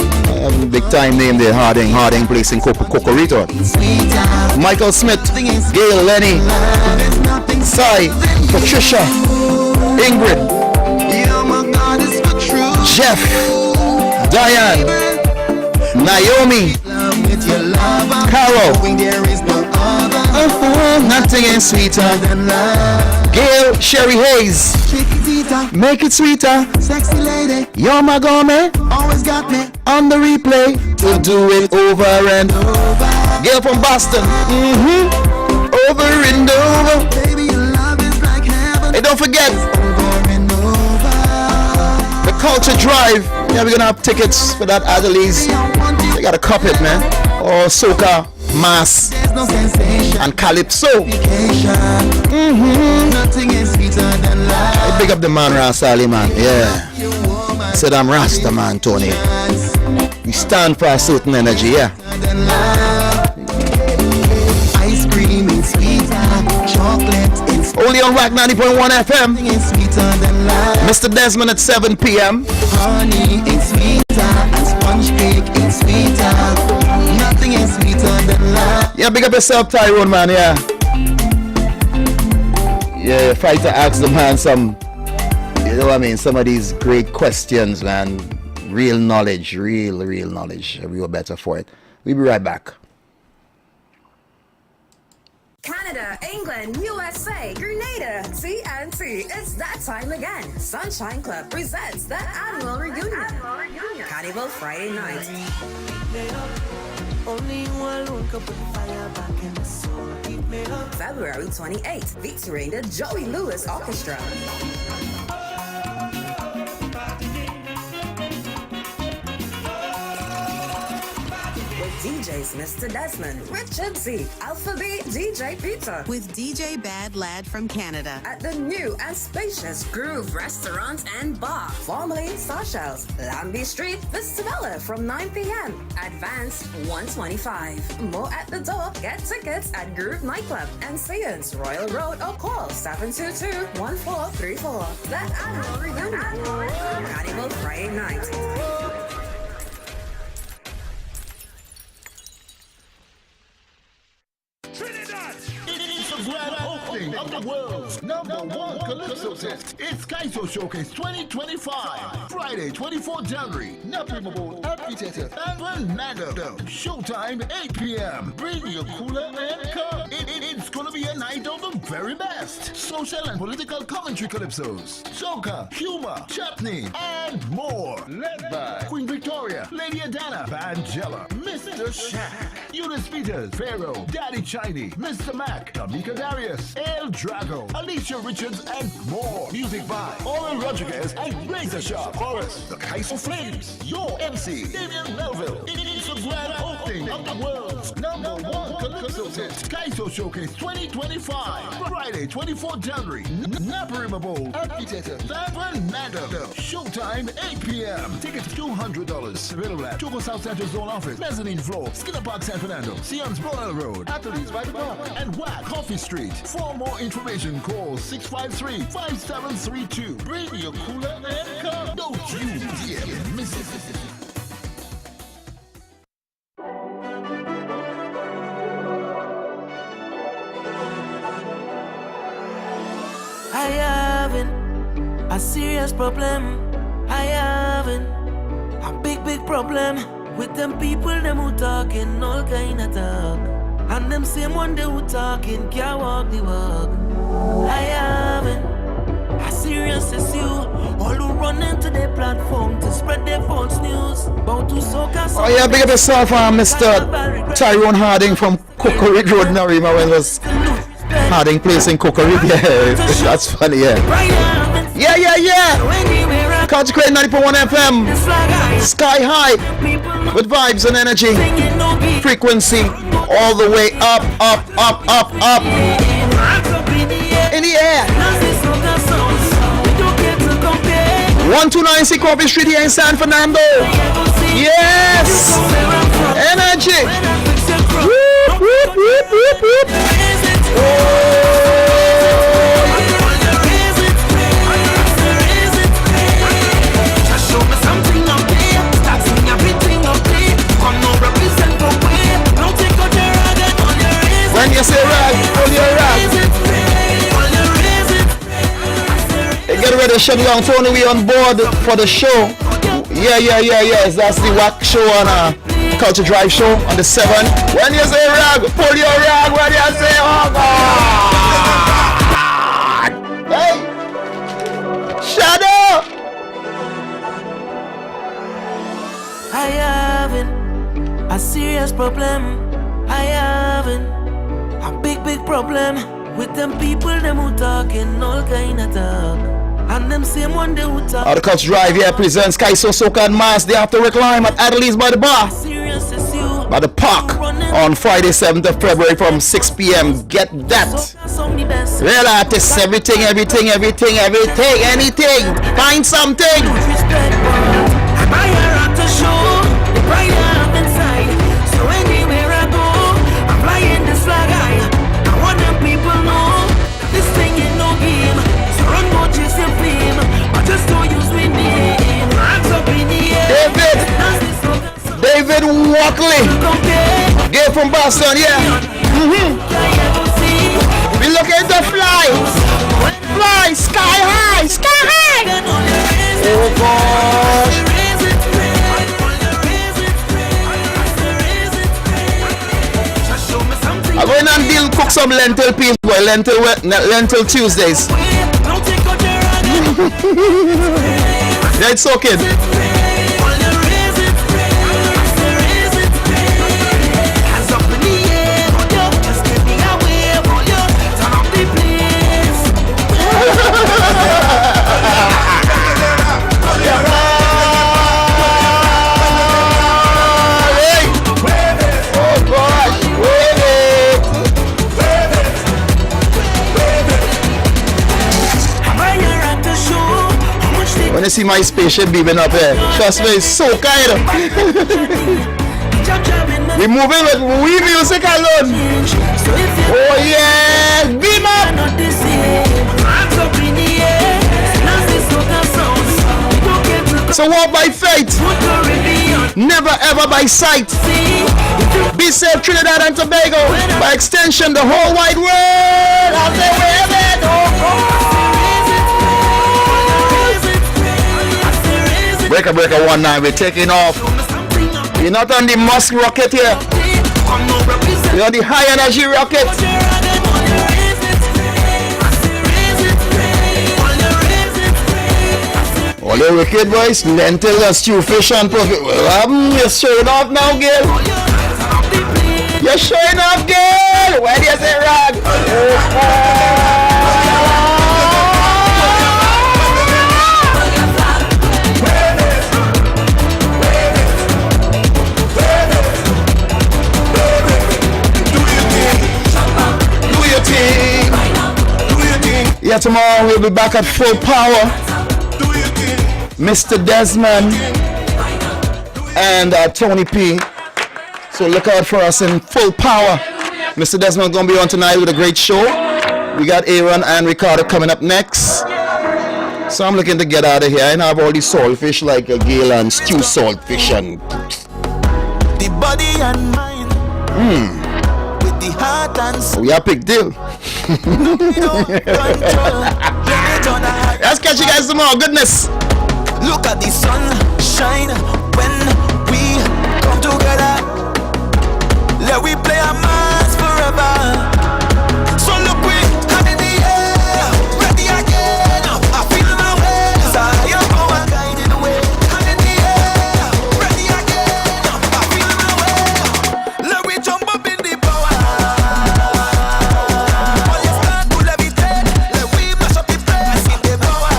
Big time name there, Harding. Harding place in Cocorito. Michael Smith. Gail Lenny. Sai. Patricia. Ingrid. Jeff. Diane. Naomi. Carol. Nothing is sweeter than love. Gail Sherry Hayes. Make it sweeter. Sexy lady. Yo, my gourmet. Always got me on the replay. We'll do it over and over. Gail from Boston. Over and over. Baby, your love is like heaven. Hey, don't forget. The Culture Drive. Yeah, we're gonna have tickets for that Adelise. They gotta cup it, man. Or soca, mass, no sensation and calypso. Nothing is sweeter than love. Hey, big up the man Rasali, man. Yeah. Said I'm Rasta, man, Tony. We stand for a certain energy, yeah. Ice cream is sweeter, chocolate is only on Rack 90.1 FM. Is sweeter than love. Mr. Desmond at 7 p.m. Honey is sweeter, and sponge cake is sweeter. Nothing is sweeter than love. Yeah, big up yourself, Tyrone, man, yeah. Yeah, try to ask the man some, you know what I mean, some of these great questions, man. Real knowledge, real knowledge. We were better for it. We'll be right back. Canada, England, USA, Grenada, TNT. It's that time again. Sunshine Club presents the annual reunion. Carnival Friday night. February 28th, featuring the Joey Lewis Orchestra. DJs Mr. Desmond, Richard Z, Alpha B, DJ Peter. With DJ Bad Lad from Canada. At the new and spacious Groove Restaurant and Bar, formerly Seychelles, Lambie Street, Vistabella from 9 p.m. Advance $125. More at the door. Get tickets at Groove Nightclub and Seance Royal Road or call 722-1434. That annual reunion. Carnival Friday night. Of the world's #1 Calypso test. It's Kaiso Showcase 2025. Friday, 24 January. Napimable Amphitheater and Fernando. Showtime 8 p.m. Bring your cooler and cup. It's gonna gonna be a night of the very best. Social and political commentary calypsos, soca, humor, chutney, and more. Led by Queen Victoria, Lady Adana, Angela, Mr. Shaq, Eunice Peters, Pharaoh, Daddy Chiney, Mr. Mac, Tamika Darius, El Drago, Alicia Richards, and more. Music by Oral Rodriguez and Razor Sharp. Chorus, the Kaiso Flames. Your MC, Damian Melville. It's a grand opening of the world's #1 Calypso hit, Kaiso Showcase 2025. Friday, 24th January, Naparima Bowl, Amphitheater, San Fernando. Showtime, 8 p.m. Tickets $200. Available at Choco South Central Zone Office, Mezzanine Floor, Skinner Park, San Fernando, Sion's Brunel Road, Athletes by the Park, and WAC Coffee Street. For more information, call 653-5732. Bring your cooler and come. Don't you dare miss it. I having a serious problem. I having a big problem with them people them who talking all kind of talk, and them same one they who talking can't walk the walk. I having a serious issue. All who run into their platform to spread their false news about to soca. Oh yeah, big up yourself, Mr. Tyrone Harding from Cocoa Ridge Road, Narima, when it was Harding Place in Cocoa Ridge. Yeah, that's funny, yeah. Yeah. Country Crane 90.1 FM, Sky High, with vibes and energy, frequency, all the way up. In the air. 1296 Coffee Street here in San Fernando. Yes! Energy! Whoop. When you say rag, hold your rag. Get ready to shut down. Tony, we on board for the show. Yes, that's the WAC show on Culture Drive show on the 7th. When you say rag, pull your rag. When you say oh God, hey, Shadow. I having a serious problem. I having a big problem with them people them who talking all kind of talk, and them same one they who talk. The Culture Drive here presents Kaiso Soca and Mass Day After Work Lime at Adelaide's by the Bar, by the Park, on Friday 7th of February from 6 p.m. Get that. Real artists, everything, anything. Find something. David Walkley, girl from Boston, yeah. We looking to fly, sky high. Oh gosh. I'm going and deal cook some lentil peas, boy. Lentil Tuesdays. Yeah, it's okay. When you see my spaceship beaming up here, trust me, it's so kind. We moving with we music alone. Oh yeah, beam up. So walk by faith, never ever by sight. Be safe, Trinidad and Tobago. By extension, the whole wide world. I'll say wherever. Breaker 19, we're taking off. We're not on the Musk rocket here. We're on the high energy rocket. All the wicked boys, lentil and stew fish and profit. Well, you're showing off now, girl. You're showing off, girl. Why do you say rag? Yeah, tomorrow we'll be back at full power. Mr. Desmond and Tony P. So look out for us in full power. Mr. Desmond gonna be on tonight with a great show. We got Aaron and Ricardo coming up next. So I'm looking to get out of here. I have all these saltfish like a Gale and stew saltfish and The body and mind. With the heart and soul. We are big deal. Let's catch you guys tomorrow. Goodness. Look at the sun shine when we come together. Let we play our minds forever. So look, we hand in the air, ready again. I feel my way. Zion power guiding the way. Hand in the air, ready again. I feel my way. Let we jump up in the power. All you stand to levitate. Let we mash up the place in the power.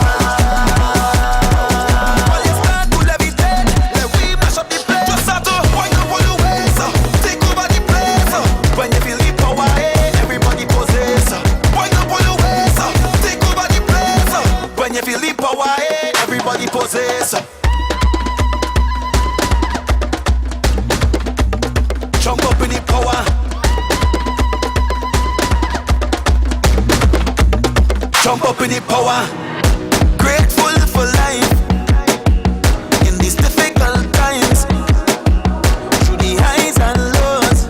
All you stand to levitate. Let we mash up the place. Just start to wind up all the ways. Take over the place. When you feel the power, everybody possess. Wind up all the ways. Take over the place. When you feel the power, everybody possess. Jump up in the power. Jump up in the power. Grateful for life in these difficult times. Through the highs and lows.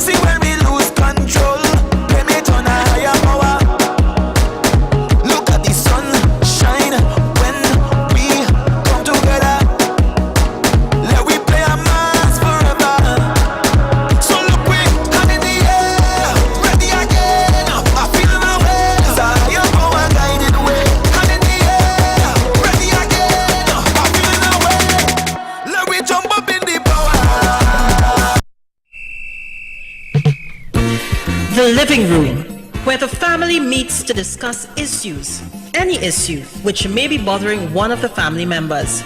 See when we lose control, let me turn a higher power. Look at the sun shine when we come together. Let we play our minds forever. So look, we hand in the air, ready again. I feel my way. Zion power guiding the way. Hand in the air, ready again. I feel my way. Let we jump up in the power. The living room, where the family meets to discuss issues, any issue which may be bothering one of the family members.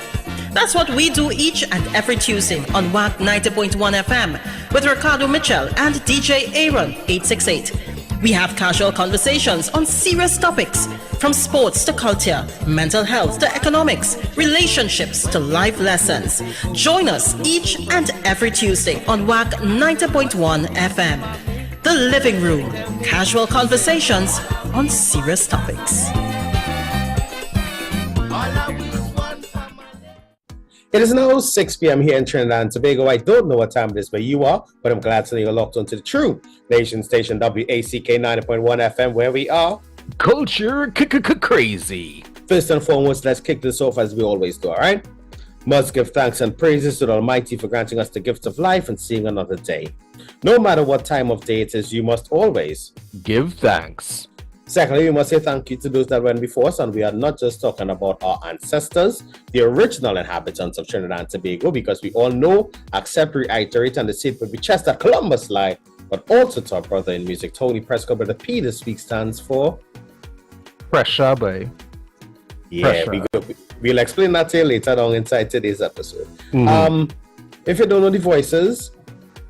That's what we do each and every Tuesday on WAC 90.1 FM with Ricardo Mitchell and DJ Aaron 868. We have casual conversations on serious topics, from sports to culture, mental health to economics, relationships to life lessons. Join us each and every Tuesday on WAC 90.1 FM. The Living Room, casual conversations on serious topics. It is now 6 p.m. here in Trinidad and Tobago. I don't know what time it is where you are, but I'm glad to know you're locked onto the true nation station WACK 90.1 FM, where we are culture crazy. First and foremost, let's kick this off as we always do, all right? Must give thanks and praises to the Almighty for granting us the gift of life and seeing another day. No matter what time of day it is, you must always give thanks. Secondly, we must say thank you to those that went before us, and we are not just talking about our ancestors, the original inhabitants of Trinidad and Tobago, because we all know, accept, reiterate, and the seat with the chest that Columbus lie, but also to our brother in music, Tony Prescott, but the P this week stands for Pressure, boy. Yeah, we'll explain that to you later on inside today's episode. If you don't know the voices,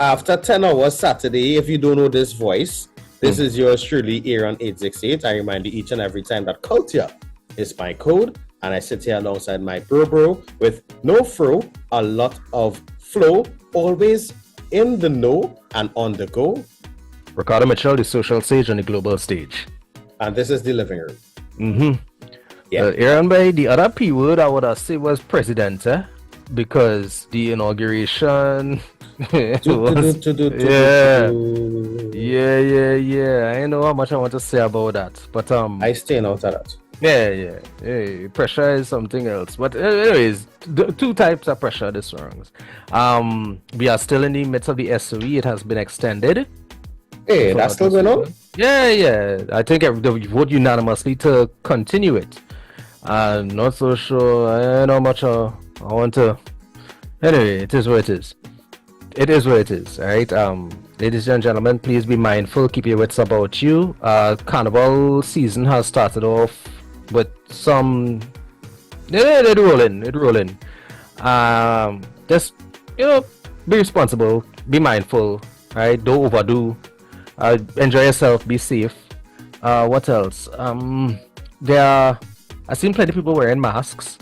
after 10 hours Saturday, if you don't know this voice, this is yours truly, Aaron 868. I remind you each and every time that culture is my code, and I sit here alongside my bro with no fro, a lot of flow, always in the know and on the go. Ricardo Mitchell, the social sage on the global stage. And this is the living room. Yeah. Aaron, by the other P word I would have said was president, because the inauguration was, yeah. I know how much I want to say about that, but I stay out of that. Yeah. Hey, pressure is something else. But anyways, two types of pressure this wrongs. We are still in the midst of the SOE. It has been extended. Hey, that's still going on? Yeah. I think they vote unanimously to continue it. I'm not so sure. I know much. I want to. Anyway, it is what it is. It is what it is. All right. Ladies and gentlemen, please be mindful. Keep your wits about you. Carnival season has started off with some. It rolling. Just be responsible. Be mindful. Right. Don't overdo. Enjoy yourself. Be safe. What else? I've seen plenty of people wearing masks,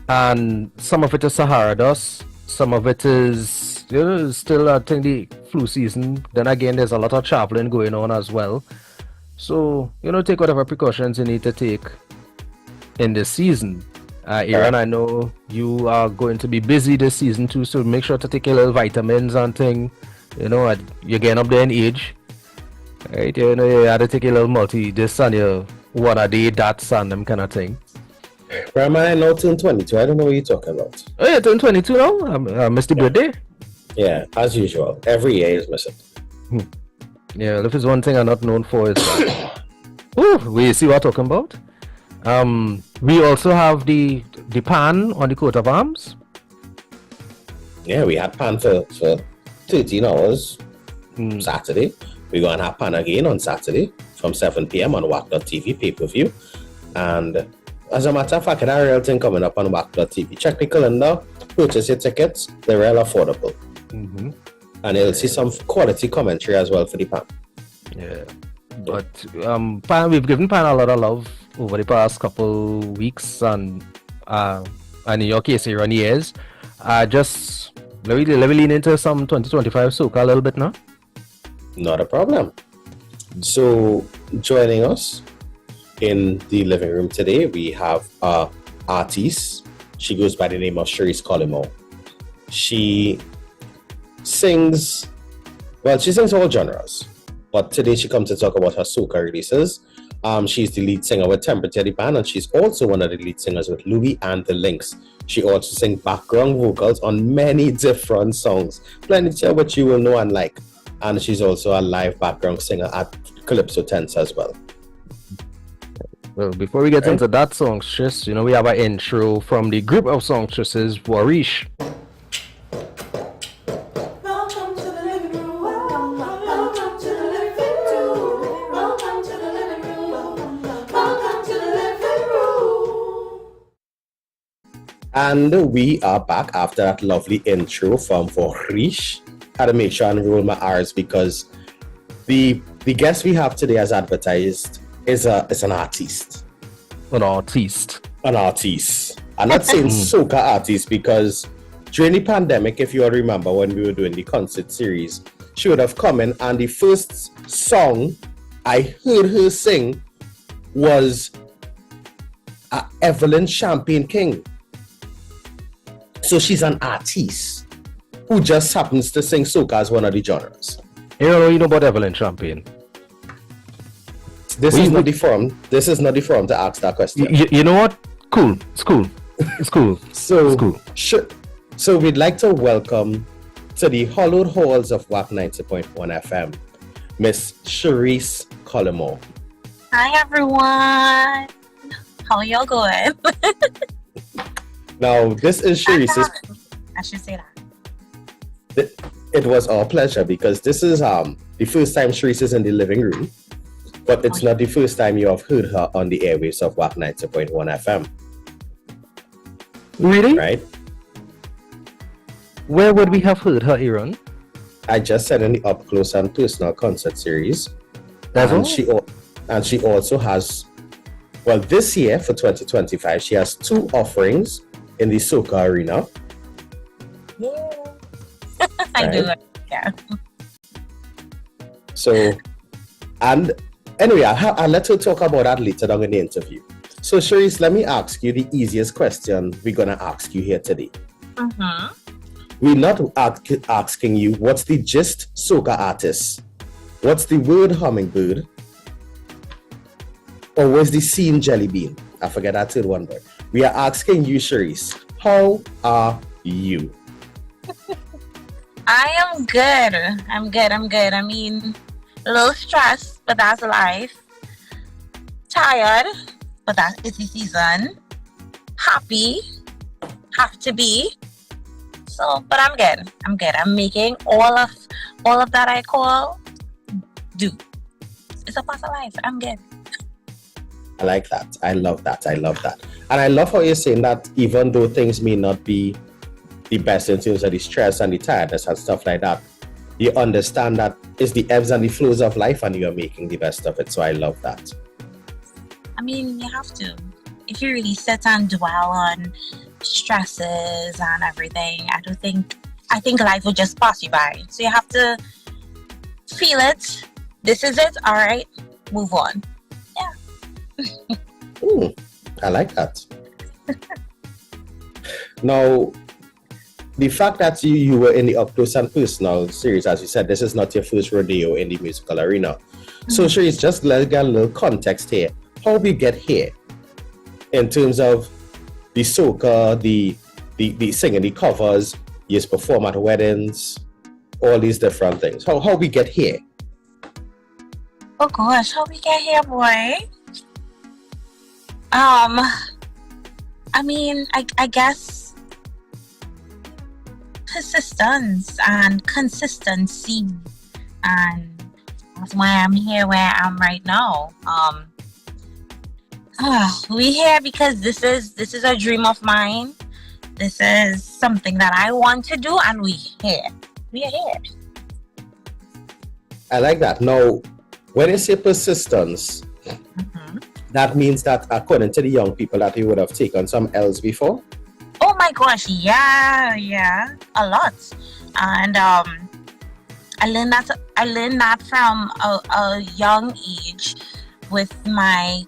and some of it is Sahara dust, some of it is still I think the flu season. Then again, there's a lot of traveling going on as well. So take whatever precautions you need to take in this season. Aaron, I know you are going to be busy this season too, so make sure to take your little vitamins and thing. You're getting up there in age. Right, you had to take a little multi this and your 1 a day that's and them kind of thing. Grandma, I now turn 22. I don't know what you're talking about. Oh, you turn 22 now? I missed the birthday? Yeah, as usual. Every year is missing. Yeah, if it's one thing I'm not known for is we see what I'm talking about. We also have the pan on the coat of arms. Yeah, we had pan for 13 hours Saturday. We're going to have pan again on Saturday from 7 p.m. on WAC.tv pay-per-view. And as a matter of fact, I have a real thing coming up on WAC.tv. Check the calendar, purchase your tickets. They're real affordable. And you'll see some quality commentary as well for the pan. Yeah. But pan, we've given pan a lot of love over the past couple weeks and in your case, around years. Just let me lean into some 2025 soca a little bit now. Not a problem. So, joining us in the living room today, we have artist. She goes by the name of Cherise Collimo. She sings all genres, but today she comes to talk about her soca releases. She's the lead singer with Temperature the band, and she's also one of the lead singers with Louis and the Lynx. She also sings background vocals on many different songs, plenty of what you will know and like. And she's also a live background singer at Calypso Tents as well. Well, before we get into that songstress, we have an intro from the group of songstresses, Warish. And we are back after that lovely intro from Warish. Had to make sure and roll my R's because the guest we have today as advertised is an artist. An artist. I'm not saying soca artist because during the pandemic, if you all remember when we were doing the concert series, she would have come in and the first song I heard her sing was Evelyn Champagne King. So she's an artist who just happens to sing soca as one of the genres. You know about Evelyn Champagne. This is not the forum to ask that question. You know what? Cool. It's cool. So we'd like to welcome to the hollowed halls of WAC 90.1 FM, Miss Cherise Collimo. Hi everyone. How y'all going? Now this is Cherise's. I should say that. It was our pleasure because this is the first time Cherise is in the living room, but it's not the first time you have heard her on the airwaves of WAC 90.1 FM. Really? Right? Where would we have heard her, Aaron? I just said in the Up Close and Personal concert series. And she also has, this year for 2025, she has 2 offerings in the soca arena. Yeah. I do. Yeah. So, and anyway, I'll let her talk about that later on in the interview. So, Cherise, let me ask you the easiest question we're going to ask you here today. We're not asking you what's the gist soca artist, what's the word hummingbird, or what's the scene jelly bean. I forget that third one, but we are asking you, Cherise, how are you? I am good. I'm good. I mean, a little stressed, but that's life. Tired, but that is the season. happy, have to be. So, but I'm good. I'm making all of that I call do. It's a part of life. I'm good. I like that. I love that. And I love how you're saying that even though things may not be the best in terms of the stress and the tiredness and stuff like that, you understand that it's the ebbs and the flows of life and you're making the best of it. So I love that. I mean, you have to. If you really sit and dwell on stresses and everything, I think life will just pass you by. So you have to feel it. This is it. All right. Move on. Yeah. Ooh, I like that. Now, the fact that you were in the Up Close and Personal series, as you said, this is not your first rodeo in the musical arena. So, Cherise, just let's get a little context here. How we get here in terms of the soca, the singing, the covers, you perform at weddings, all these different things. How we get here? Oh gosh, how we get here, boy? I mean, I guess persistence and consistency, and that's why I'm here where I am right now. We here because this is a dream of mine. This is something that I want to do, and we are here. I like that. Now, when you say persistence, that means that according to the young people that you would have taken some L's before? Oh my gosh, yeah, a lot. And I learned that from a young age with my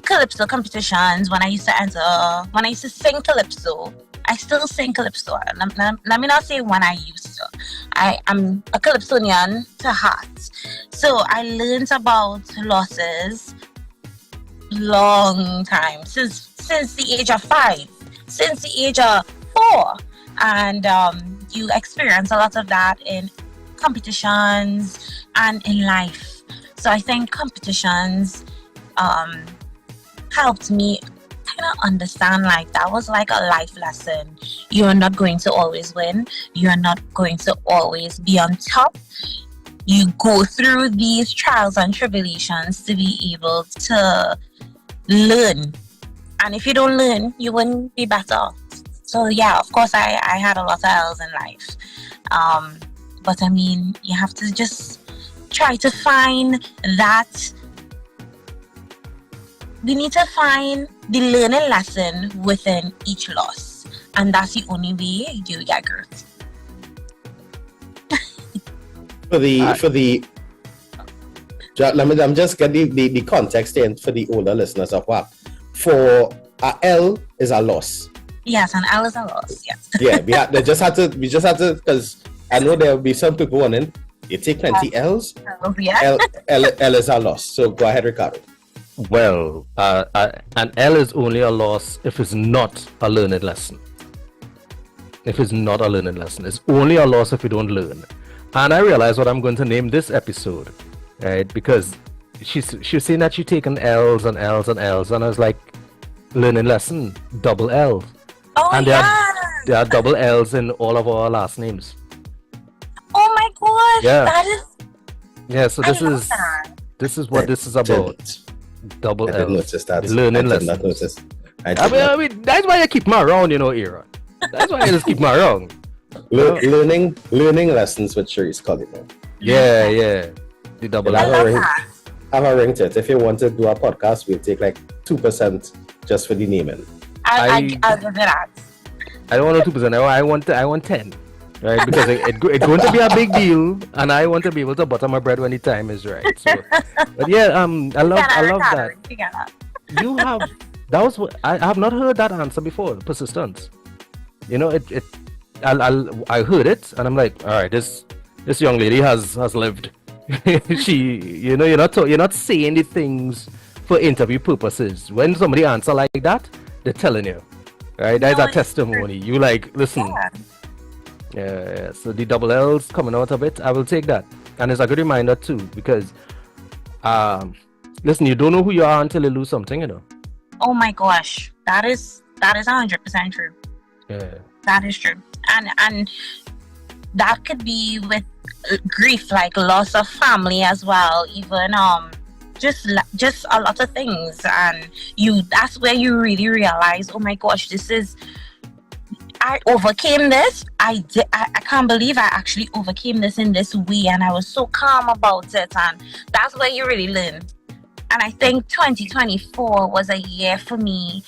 calypso competitions. When I used to sing calypso, I still sing calypso. Let me not say when I used to. I'm a calypsonian to heart. So I learned about losses long time, since the age of 5, since the age of 4. And you experience a lot of that in competitions and in life. So I think competitions helped me kind of understand, like, that was like a life lesson. You're not going to always win. You're not going to always be on top. You go through these trials and tribulations to be able to learn. And if you don't learn, you wouldn't be better. So yeah, of course I had a lot of L's in life. But I mean, you have to just try to find that. We need to find the learning lesson within each loss. And that's the only way you get growth. I'm just getting the context in for the older listeners of what. For a L is a loss. Yes, an L is a loss. Yes. Yeah, we just had to, because I know there will be some people wanting. You take plenty L's. Yeah. L is a loss. So go ahead, Ricardo. Well, an L is only a loss if it's not a learning lesson. If it's not a learning lesson, it's only a loss if you don't learn. And I realize what I'm going to name this episode, right? Because she's saying that she's taken L's and L's and L's, and I was like, learning lesson, double L. Oh, and there are double L's in all of our last names. Oh my gosh, Yeah. that is. Yeah, so this is what this is about. Double L. I didn't notice that. Learning I did lesson. not notice. I mean, that's why I keep me around, Aaron. That's why I just keep me around. Learning lessons with Cherise Collymore. Yeah. The double L. Have a ring to it. If you want to do a podcast, we'll take like 2% just for the naming. I'll give it that. I don't want 2%. I want 10. Right? Because it's going to be a big deal, and I want to be able to butter my bread when the time is right. So, but yeah, I love that. You have that was what I have not heard that answer before. Persistence. I heard it, and I'm like, all right, this young lady has lived. You're not saying the things for interview purposes. When somebody answer like that, they're telling you, right? That's a testimony. You like, listen. Yeah. So the double L's coming out of it, I will take that, and it's a good reminder too, because listen, you don't know who you are until you lose something, Oh my gosh, that is That is 100% true. Yeah. That is true. And that could be with grief, like loss of family as well, even just a lot of things, and that's where you really realize, oh my gosh, I overcame this. I can't believe I actually overcame this in this way, and I was so calm about it, and that's where you really learn. And I think 2024 was a year for me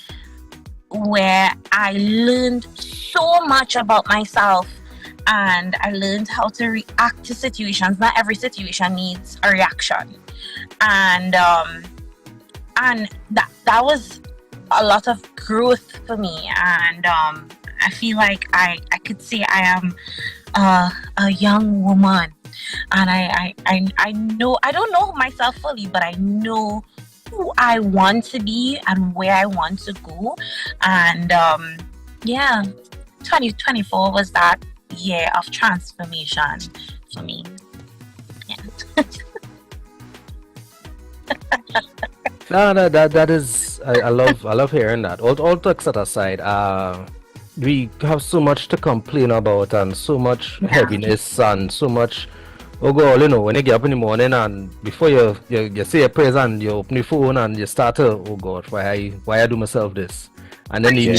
where I learned so much about myself, and I learned how to react to situations. Not every situation needs a reaction, and that was a lot of growth for me. And I feel like I could say I am a young woman, and I know, I don't know myself fully, but I know who I want to be and where I want to go. And 2024 was that year of transformation for me. Yeah. No, that is, I love hearing that. All jokes aside, we have so much to complain about, and so much heaviness, and so much. Oh God, when you get up in the morning and before you say your prayers and you open your phone and you start to, oh God, why I do myself this? And then the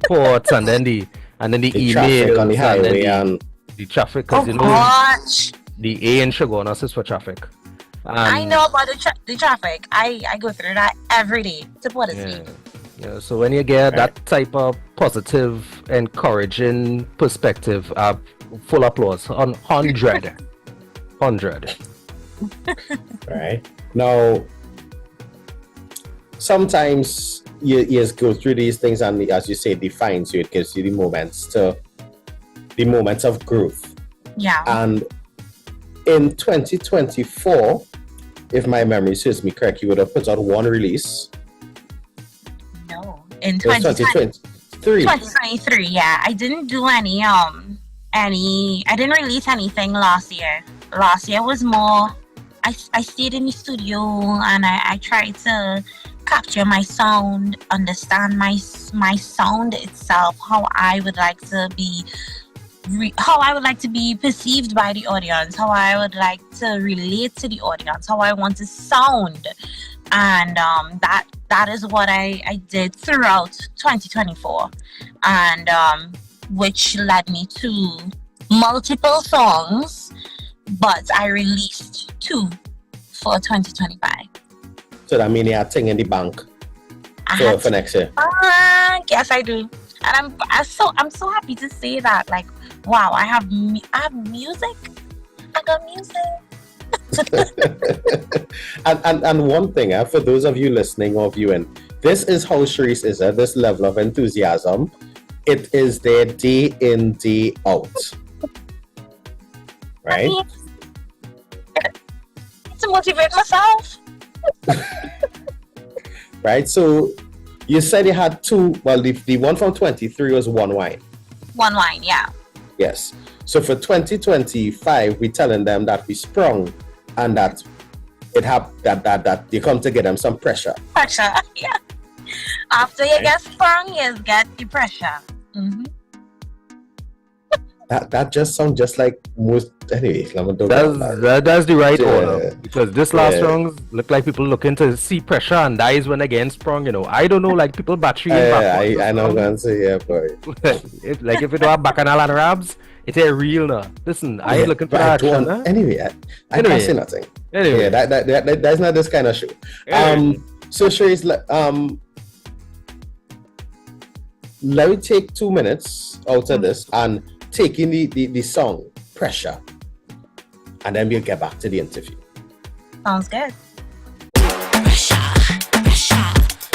reports, and then the emails on the highway, and the traffic, because the A in Chagonas is for traffic. I know about the traffic. I go through that every day to put it sleep. Yeah, so when you get that type of positive, encouraging perspective, full applause on 100. Right. Now, sometimes you just go through these things, and as you say, defines you. It gives you the moments of growth. Yeah. And in 2024, if my memory serves me correct, you would have put out one release. No, in 2023. Yeah, I didn't do any. I didn't release anything last year. Last year was more, I stayed in the studio, and I tried to capture my sound, understand my sound itself, how I would like to be perceived by the audience, how I would like to relate to the audience, how I want to sound. And that is what I did throughout 2024, and which led me to multiple songs, but I released 2 for 2025. So that means you have thing in the bank for next year. Yes, I do, and I'm so happy to say that. Like, wow, I have music. I got music. and one thing, for those of you listening or viewing, this is how Sharice is at this level of enthusiasm. It is their day in, day out. Right? To motivate myself. Right? So you said you had 2. Well, the one from 23 was one wine. One wine, yeah. Yes. So for 2025, we're telling them that we sprung, and that that you come to get them some pressure. Pressure, yeah. After you get sprung, you get the pressure. Mm-hmm. That just sounds just like most. Anyway, that's the right order, because this last song look like people looking to see pressure, and that is when they get sprung. I don't know, like people battery. I know what I'm saying, boy. If you don't have bacchanal and rabs, it's a real now. Listen, I ain't looking for that action. Huh? Anyway, I can't say nothing. Anyway, that's not this kind of show. Anyway. So Sharice, let me take 2 minutes out of this and take in the song Pressure, and then we'll get back to the interview. Sounds good. Pressure,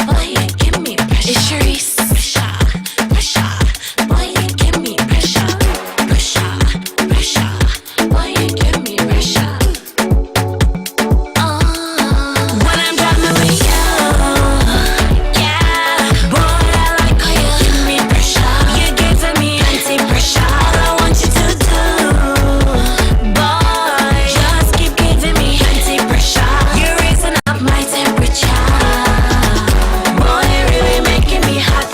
boy, you give me pressure. It's Sharice. Pressure, boy, you give me pressure. Pressure, boy, you give me pressure. When I'm driving with you, yeah, boy, I like how you give me pressure. You give me anti-pressure. All I want you to do, boy, just keep giving me anti-pressure. You're raising up my temperature. Boy, you're really making me hot.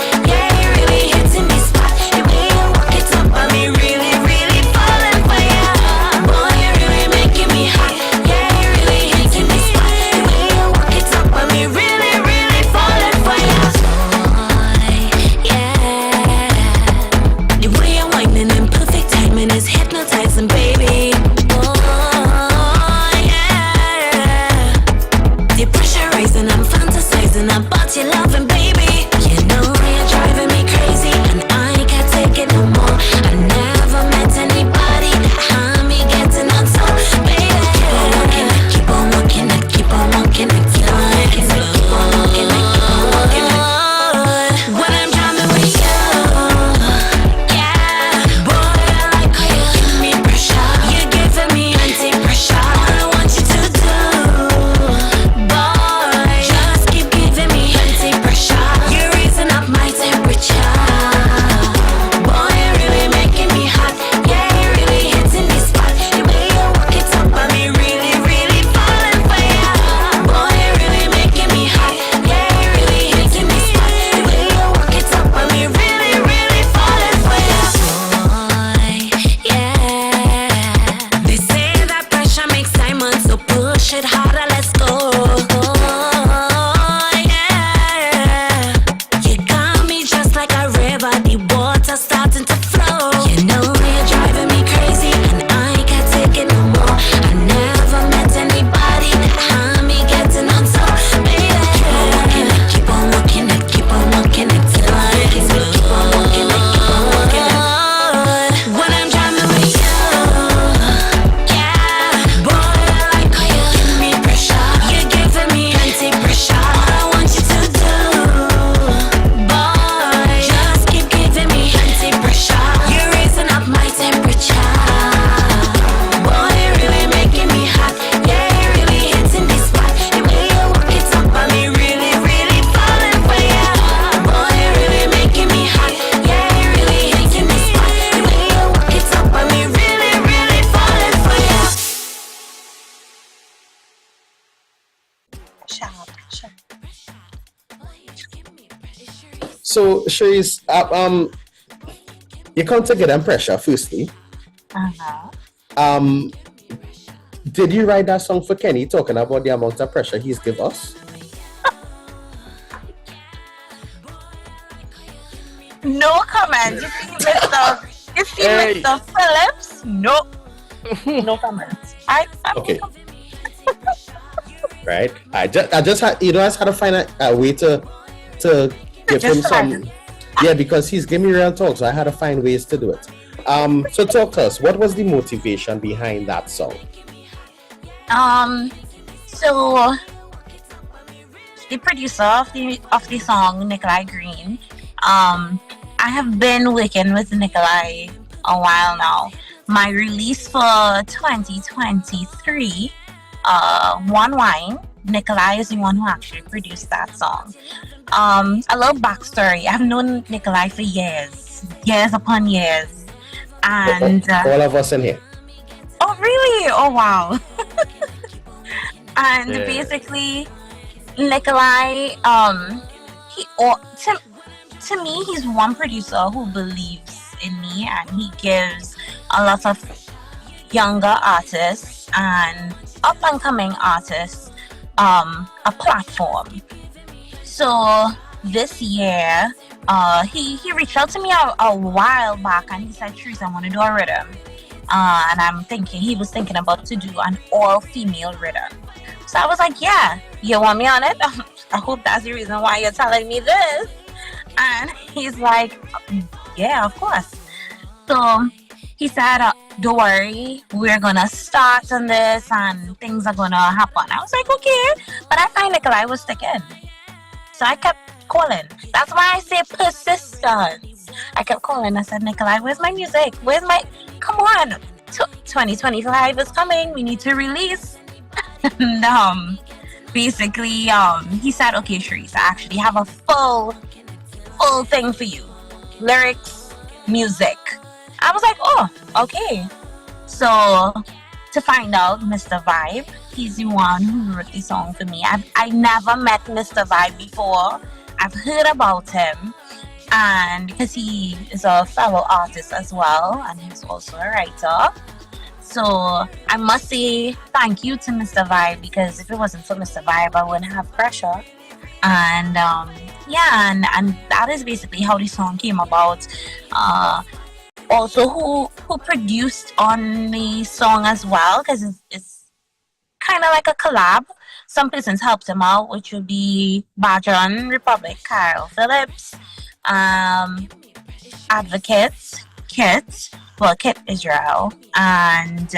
So, Cherise, you come to Get Them Pressure, firstly. Did you write that song for Kenny, talking about the amount of pressure he's give us? No comment. You see Mr. Phillips? No. No comments. Okay. Right. I just had to find a way to give him some. Yeah, because he's giving me real talk, so I had to find ways to do it. So talk to us. What was the motivation behind that song? So the producer of the song, Nikolai Green, I have been working with Nikolai a while now. My release for 2023, One Wine, Nikolai is the one who actually produced that song. A little backstory. I've known Nikolai for years upon years. And all of us in here. Oh, really? Oh, wow. And basically, Nikolai, to me, he's one producer who believes in me, and he gives a lot of younger artists and up-and-coming artists a platform. So this year, he reached out to me a while back, and he said, "Teresa, I want to do a rhythm." And he was thinking about to do an all-female rhythm. So I was like, "Yeah, you want me on it?" I hope that's the reason why you're telling me this. And he's like, "Yeah, of course." So he said, "Don't worry, we're gonna start on this and things are gonna happen." I was like, "Okay," but I find Nikolai was sticking. So I kept calling. That's why I say persistence. I kept calling. I said, "Nikolai, where's my music? Come on, 2025 is coming. We need to release." And basically, he said, "Okay, Cherise, I actually have a full thing for you. Lyrics, music." I was like, "Oh, okay." So to find out, Mr. Vibe, he's the one who wrote the song for me. I never met Mr. Vibe before. I've heard about him, and because he is a fellow artist as well, and he's also a writer. So I must say thank you to Mr. Vibe, because if it wasn't for Mr. Vibe, I wouldn't have pressure. And and that is basically how the song came about. Also, who produced on the song as well, because it's kind of like a collab. Some persons helped him out, which would be Bajan Republic, Kyle Phillips, Advocate, Kit Israel, and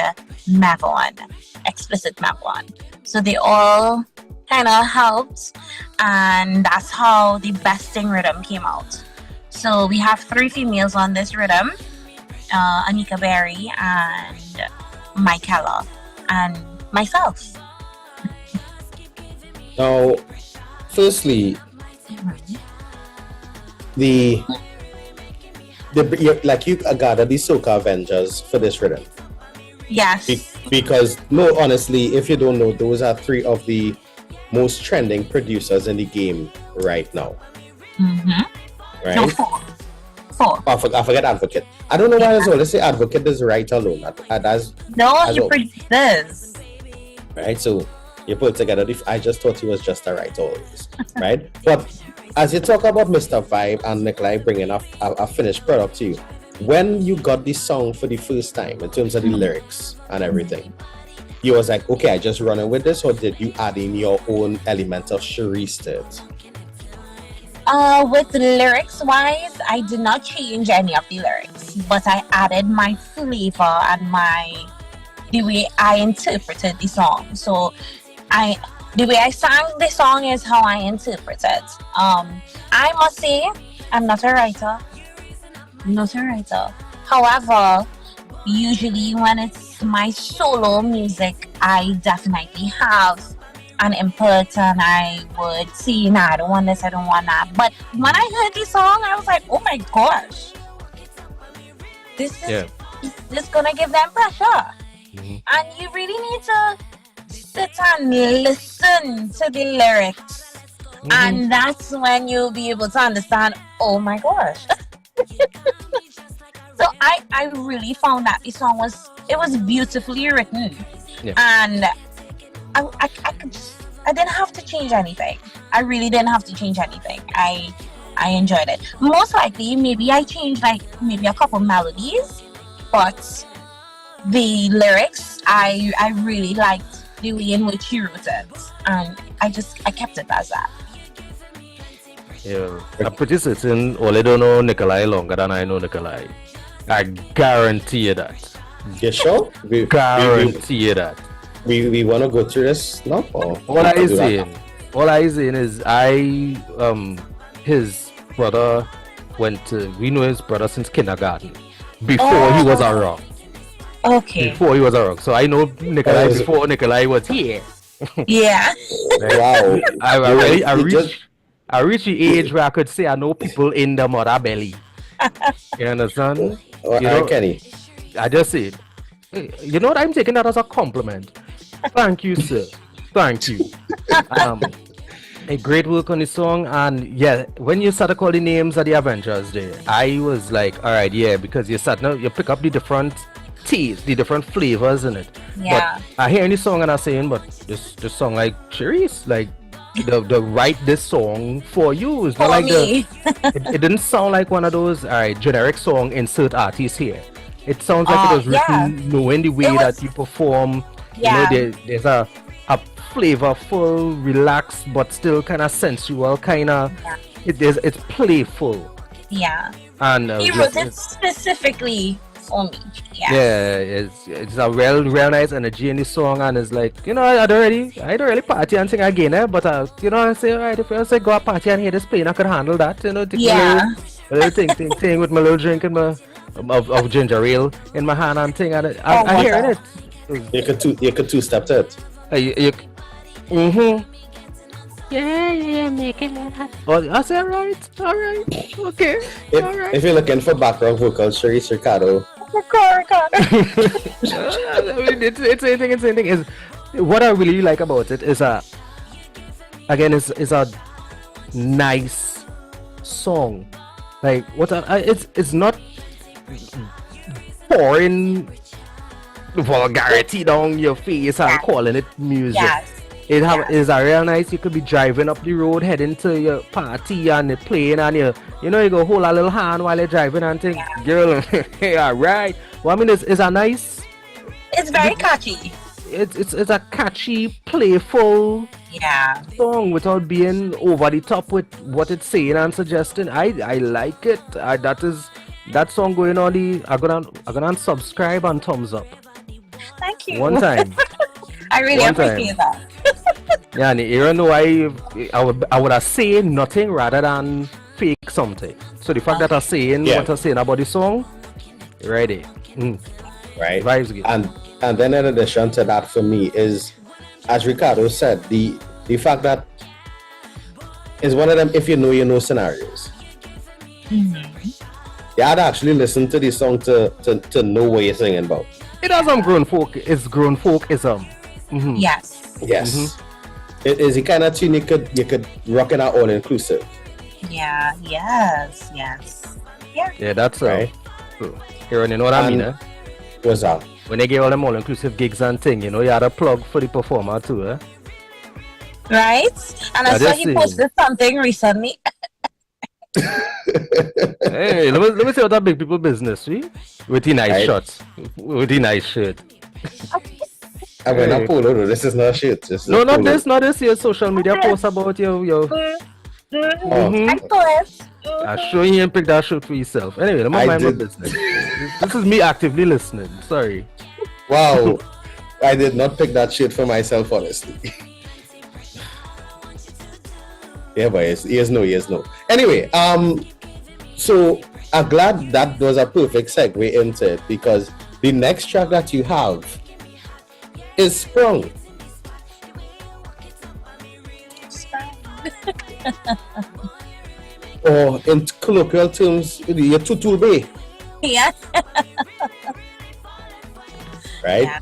Mavon, Explicit Mavon. So they all kind of helped, and that's how the Besting rhythm came out. So we have 3 females on this rhythm, Anika Berry and Michaela and myself. Now, firstly, you gathered the Soca Avengers for this rhythm. Yes. Because, no, honestly, if you don't know, those are 3 of the most trending producers in the game right now. Right? No, 4. I forget Advocate. I don't know why I always say Advocate is right alone. He producers. Right? So you put it together. I just thought he was just a writer always. Right? But as you talk about Mr. Vibe and Nikolai bringing up a finished product to you, when you got this song for the first time, in terms of the lyrics and everything, you was like, okay, I just running with this, or did you add in your own element of Cherise to it? With lyrics wise, I did not change any of the lyrics, but I added my flavor and the way I interpreted the song. So the way I sang the song is how I interpret it. I must say, I'm not a writer. However, usually when it's my solo music, I definitely have an input, and I would see, I don't want this, I don't want that. But when I heard the song, I was like, oh my gosh, this is gonna give them pressure. And you really need to sit and listen to the lyrics And that's when you'll be able to understand, oh my gosh. So I really found that the song was beautifully written. Yeah. And I didn't have to change anything. I really didn't have to change anything. I enjoyed it. Most likely, maybe I changed maybe a couple melodies, but the lyrics, I really liked the way in which he wrote it, and I kept it as that. Yeah, I'm pretty certain Ole don't know Nikolai longer than I know Nikolai. I guarantee you that. You sure? Guarantee you that. We want to go through this now? All I saying is his brother we know his brother since kindergarten. Before he was around. Okay. Before he was around. So I know Nikolai before Nikolai was here. Yeah. Wow. I reached the age where I could say I know people in the mother belly. You understand? Kenny. I just said, you know what? I'm taking that as a compliment. Thank you, sir. Thank you. A great work on the song, and yeah, when you started calling names of the Avengers there, I was like, all right, yeah, because you pick up the different taste, the different flavors in it. Yeah. But I hear the song and I'm saying, but this song like Cherise, like the write this song for you. It's not For like me. it didn't sound like one of those generic song insert artists here. It sounds like it was written knowing the way that you perform. Yeah. You know, there's a flavorful, relaxed, but still kind of sensual, kind of. It's playful. Yeah. And He wrote it specifically for me. Yeah. yeah, it's a real nice energy in the song, and it's like, you know, I don't really party and sing again, but you know, I say, alright, if I say go a party and hear this playing, I could handle that, you know. Yeah. A little thing with my little drink and of ginger ale in my hand and thing, and I hear it. You could two-step to it. Yeah, making that. Oh, I said, alright, okay, alright. If you're looking for background vocals, Cherise Ricardo. I mean, it's anything. Is what I really like about it is it's a nice song. Like it's not pouring vulgarity down your face and calling it music. Yes. It is a real nice. You could be driving up the road, heading to your party and it's playing, and you go hold a little hand while you're driving and think, girl, yeah, right. Well, I mean, it's a nice. It's very catchy. It's a catchy, playful song without being over the top with what it's saying and suggesting. I like it. That song going on I'm gonna subscribe and thumbs up. Thank you. One time. I really appreciate that. Yeah, and you know why I would have said nothing rather than fake something. So the fact that I'm saying what I'm saying about the song, ready. Right. Vibes good. And then in addition to that, for me, is, as Ricardo said, the fact that is one of them, if you know scenarios. You had to actually listen to the song to know what you're singing about. It has some grown folkism. Yes. It is the kind of tune you could rock in all inclusive. Yeah. Yes. Yeah, that's right. You know what I mean, eh? What's that? When they get all them all-inclusive gigs and thing, you had a plug for the performer too, eh? Right? And I saw he posted something recently. Hey, let me see what that big people business, see? With the nice shots. With the nice shirt. I'm gonna polo, this is not shit. No, not this. Your social media post about your. I saw it. I'm sure you didn't pick that shirt for yourself. Anyway, let me mind my business. This is me actively listening. Sorry. Wow. I did not pick that shit for myself, honestly. Yeah, but yes, no. Anyway, so I'm glad that was a perfect segue into it, because the next track that you have is Sprung. Or in colloquial terms, you're Tutu Bay. Yeah. Right? Yeah.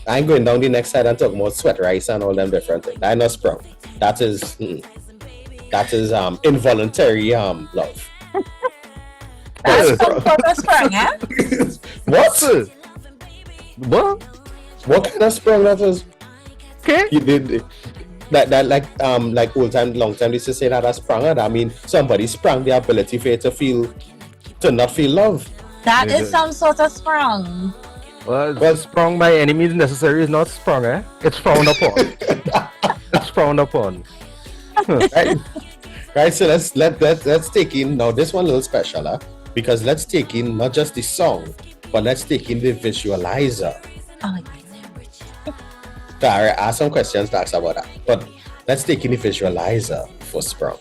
I'm going down the next side and talk about sweat rice and all them different things. I know Sprung. That is That is involuntary love. That's some sort of sprung, eh? What? What? What kind of sprung that was? Okay. You did that like old time, long time. They used to say that sprung. I mean, somebody sprung the ability for you to not feel love. That is some sort of sprung. Well, sprung by any means necessary is not sprung, eh? It's frowned upon. It's frowned upon. Right. So let's take in now. This one a little special, because let's take in not just the song, but let's take in the visualizer. Oh, So I asked some questions to ask about that, but let's take in the visualizer for Sprung.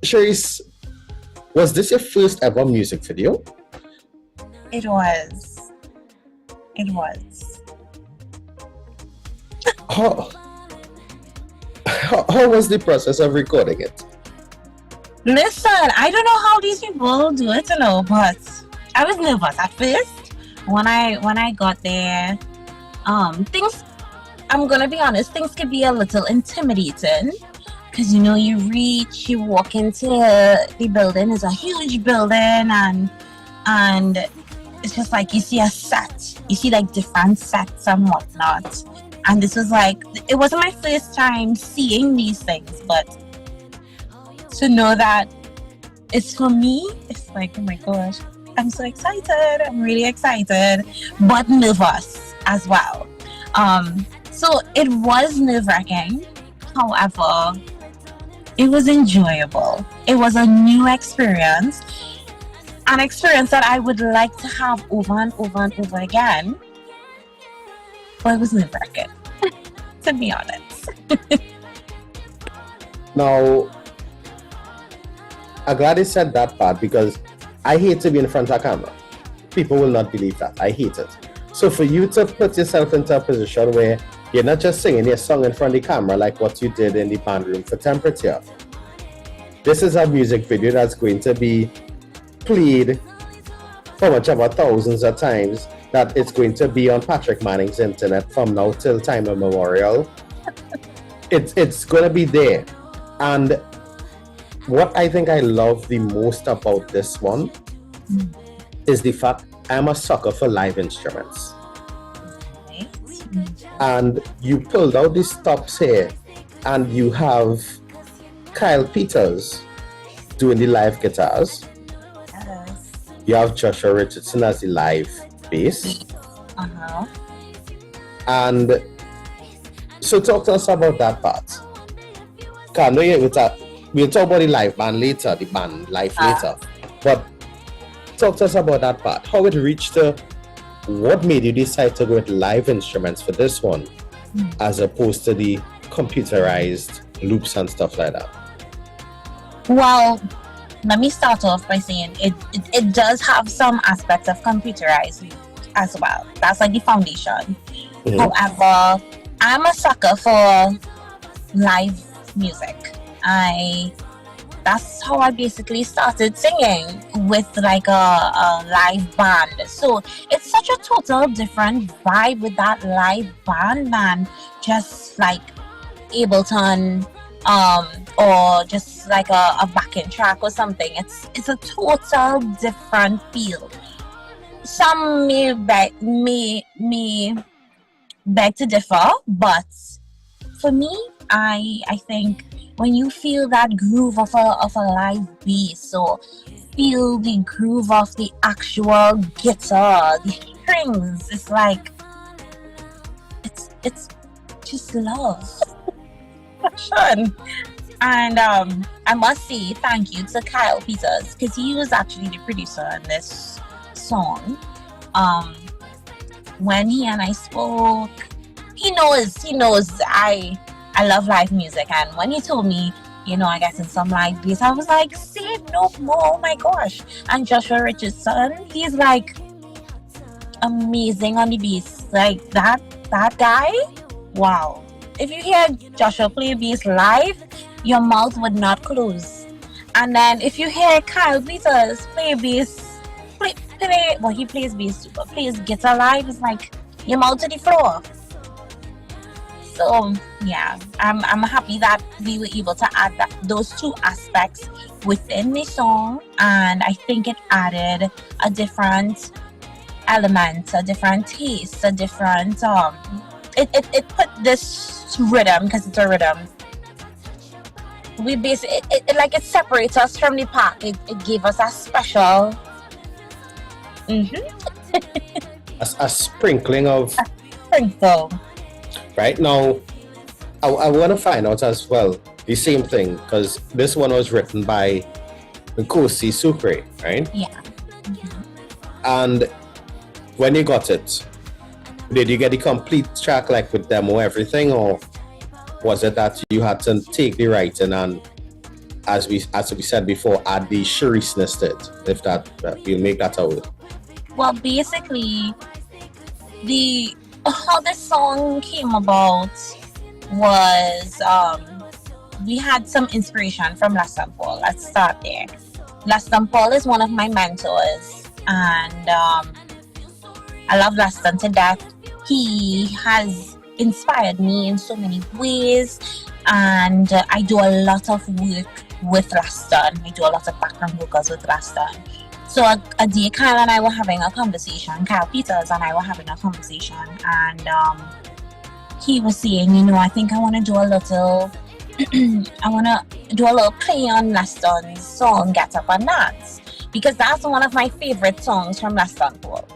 Cherise, was this your first ever music video? It was. It was. How was the process of recording it? Listen, I don't know how these people do it, but I was nervous at first. When I got there, things, I'm gonna be honest, things could be a little intimidating. Because, you walk into the building, it's a huge building, and it's just like you see a set. You see like different sets and whatnot. And this was like, it wasn't my first time seeing these things, but to know that it's for me, it's like, oh my gosh, I'm so excited. I'm really excited, but nervous as well. So it was nerve-wracking. However, It was enjoyable. It was a new experience, an experience that I would like to have over and over and over again. But it was nerve-wracking, to be honest. Now, I'm glad you said that part because I hate to be in front of camera. People will not believe that. I hate it. So for you to put yourself into a position where you're not just singing your song in front of the camera like what you did in the band room for Temperature. This is a music video that's going to be played for much about thousands of times, that it's going to be on Patrick Manning's internet from now till time immemorial. It's going to be there. And what I think I love the most about this one is the fact I'm a sucker for live instruments. And you pulled out the stops here, and you have Kyle Peters doing the live guitars. You have Joshua Richardson as the live bass. And so talk to us about that part. We'll talk about the live band later, the band live later. But talk to us about that part. How it reached to, what made you decide to go with live instruments for this one, as opposed to the computerized loops and stuff like that? Well, let me start off by saying it does have some aspects of computerized as well. That's like the foundation. However, I'm a sucker for live music. That's how I basically started singing, with like a live band. So it's such a total different vibe with that live band than just like Ableton or just like a backing track or something. It's a total different feel. Some may beg to differ, but for me, I think when you feel that groove of a live bass, so feel the groove of the actual guitar, the strings, it's like it's just love. Passion. And I must say thank you to Kyle Peters, because he was actually the producer in this song. When he and I spoke, he knows I love live music, and when he told me, I got in some live bass, I was like, say no more, oh my gosh. And Joshua Richardson, he's like amazing on the bass. Like that guy, wow. If you hear Joshua play bass live, your mouth would not close. And then if you hear Kyle Peters play bass, he plays bass too, but plays guitar live, it's like your mouth to the floor. So yeah, I'm happy that we were able to add those two aspects within the song, and I think it added a different element, a different taste, a different it put this rhythm, because it's a rhythm. We basically it separates us from the pack. It gave us a special a sprinkling of sprinkle. Right now, I want to find out as well the same thing, because this one was written by Nkosi Supre, right? Yeah. And when you got it, did you get the complete track, like with demo everything, or was it that you had to take the writing and, as we said before, add the Shariceness to it, if that we'll make that out? Well, basically, how this song came about was we had some inspiration from Laston Paul. Let's start there. Laston Paul is one of my mentors, and I love Laston to death. He has inspired me in so many ways, and I do a lot of work with Laston. I do a lot of background vocals with Laston. So a day, Kyle and I were having a conversation, Kyle Peters and I were having a conversation, and he was saying, I think I want to do a little play on Laston's song, Get Up and Dance, because that's one of my favorite songs from Laston Paul.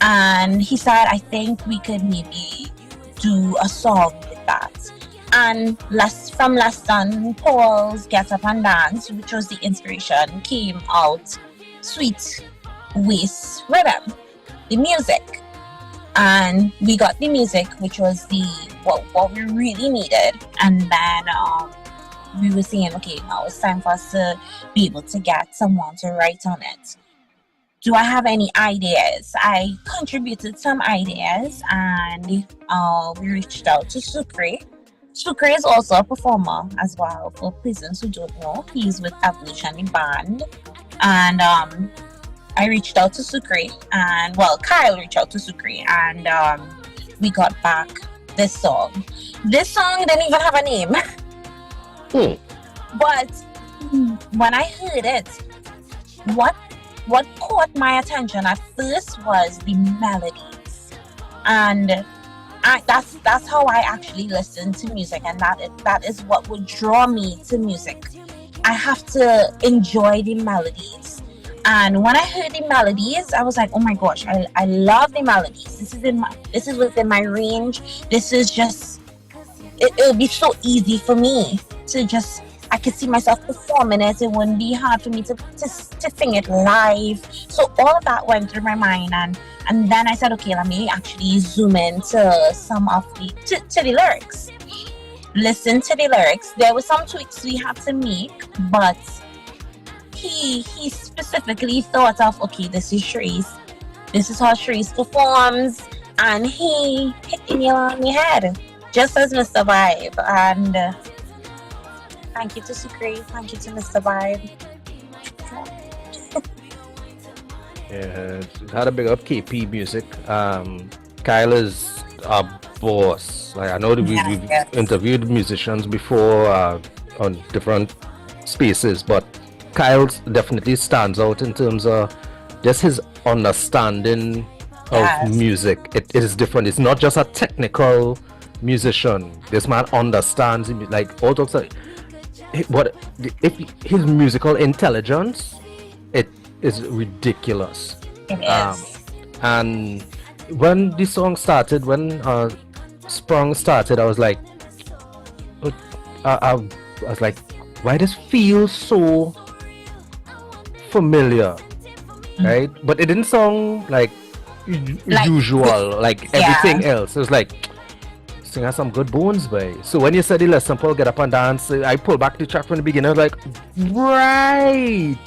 And he said, I think we could maybe do a song with that. And from Leston Paul's Get Up and Dance, which was the inspiration, came out Sweet Waist Rhythm, the music. And we got the music, which was what we really needed. And then we were saying, okay, now it's time for us to be able to get someone to write on it. Do I have any ideas? I contributed some ideas, and we reached out to Sucre. Sucre is also a performer as well. For persons who don't know, he's with Evolution the band. And I reached out to Sucre, and Kyle reached out to Sucre, and we got back this song. This song didn't even have a name. But when I heard it, what caught my attention at first was the melodies, and that's how I actually listen to music, and that is what would draw me to music. I have to enjoy the melodies. And when I heard the melodies, I was like, oh my gosh, I love the melodies. This is within my range. This is just, it'll be so easy for me to just, I could see myself performing it. It wouldn't be hard for me to sing it live. So all of that went through my mind, and then I said, okay, let me actually zoom into some of to the lyrics. Listen to the lyrics. There were some tweaks we had to make, but he specifically thought of, okay, this is Sharice. This is how Sharice performs, and he hit the nail on the head, just as Mr. Vibe. And thank you to Sucre, thank you to Mr. Vibe. Yeah, had a big up KP Music. Kyle is a boss. Like, I know that we've interviewed musicians before on different spaces, but Kyle definitely stands out in terms of just his understanding of music. It is different. It's not just a technical musician. This man understands, like, all talks like, what if his musical intelligence, it is ridiculous. It is. And when the song started, when Sprung started, I was like, I was like, why does it feel so familiar, right? But it didn't sound like usual, like everything else. It was like, sing has some good bones, boy. So when you said the Leston Paul Get Up and Dance, I pulled back the track from the beginning. I was like, right.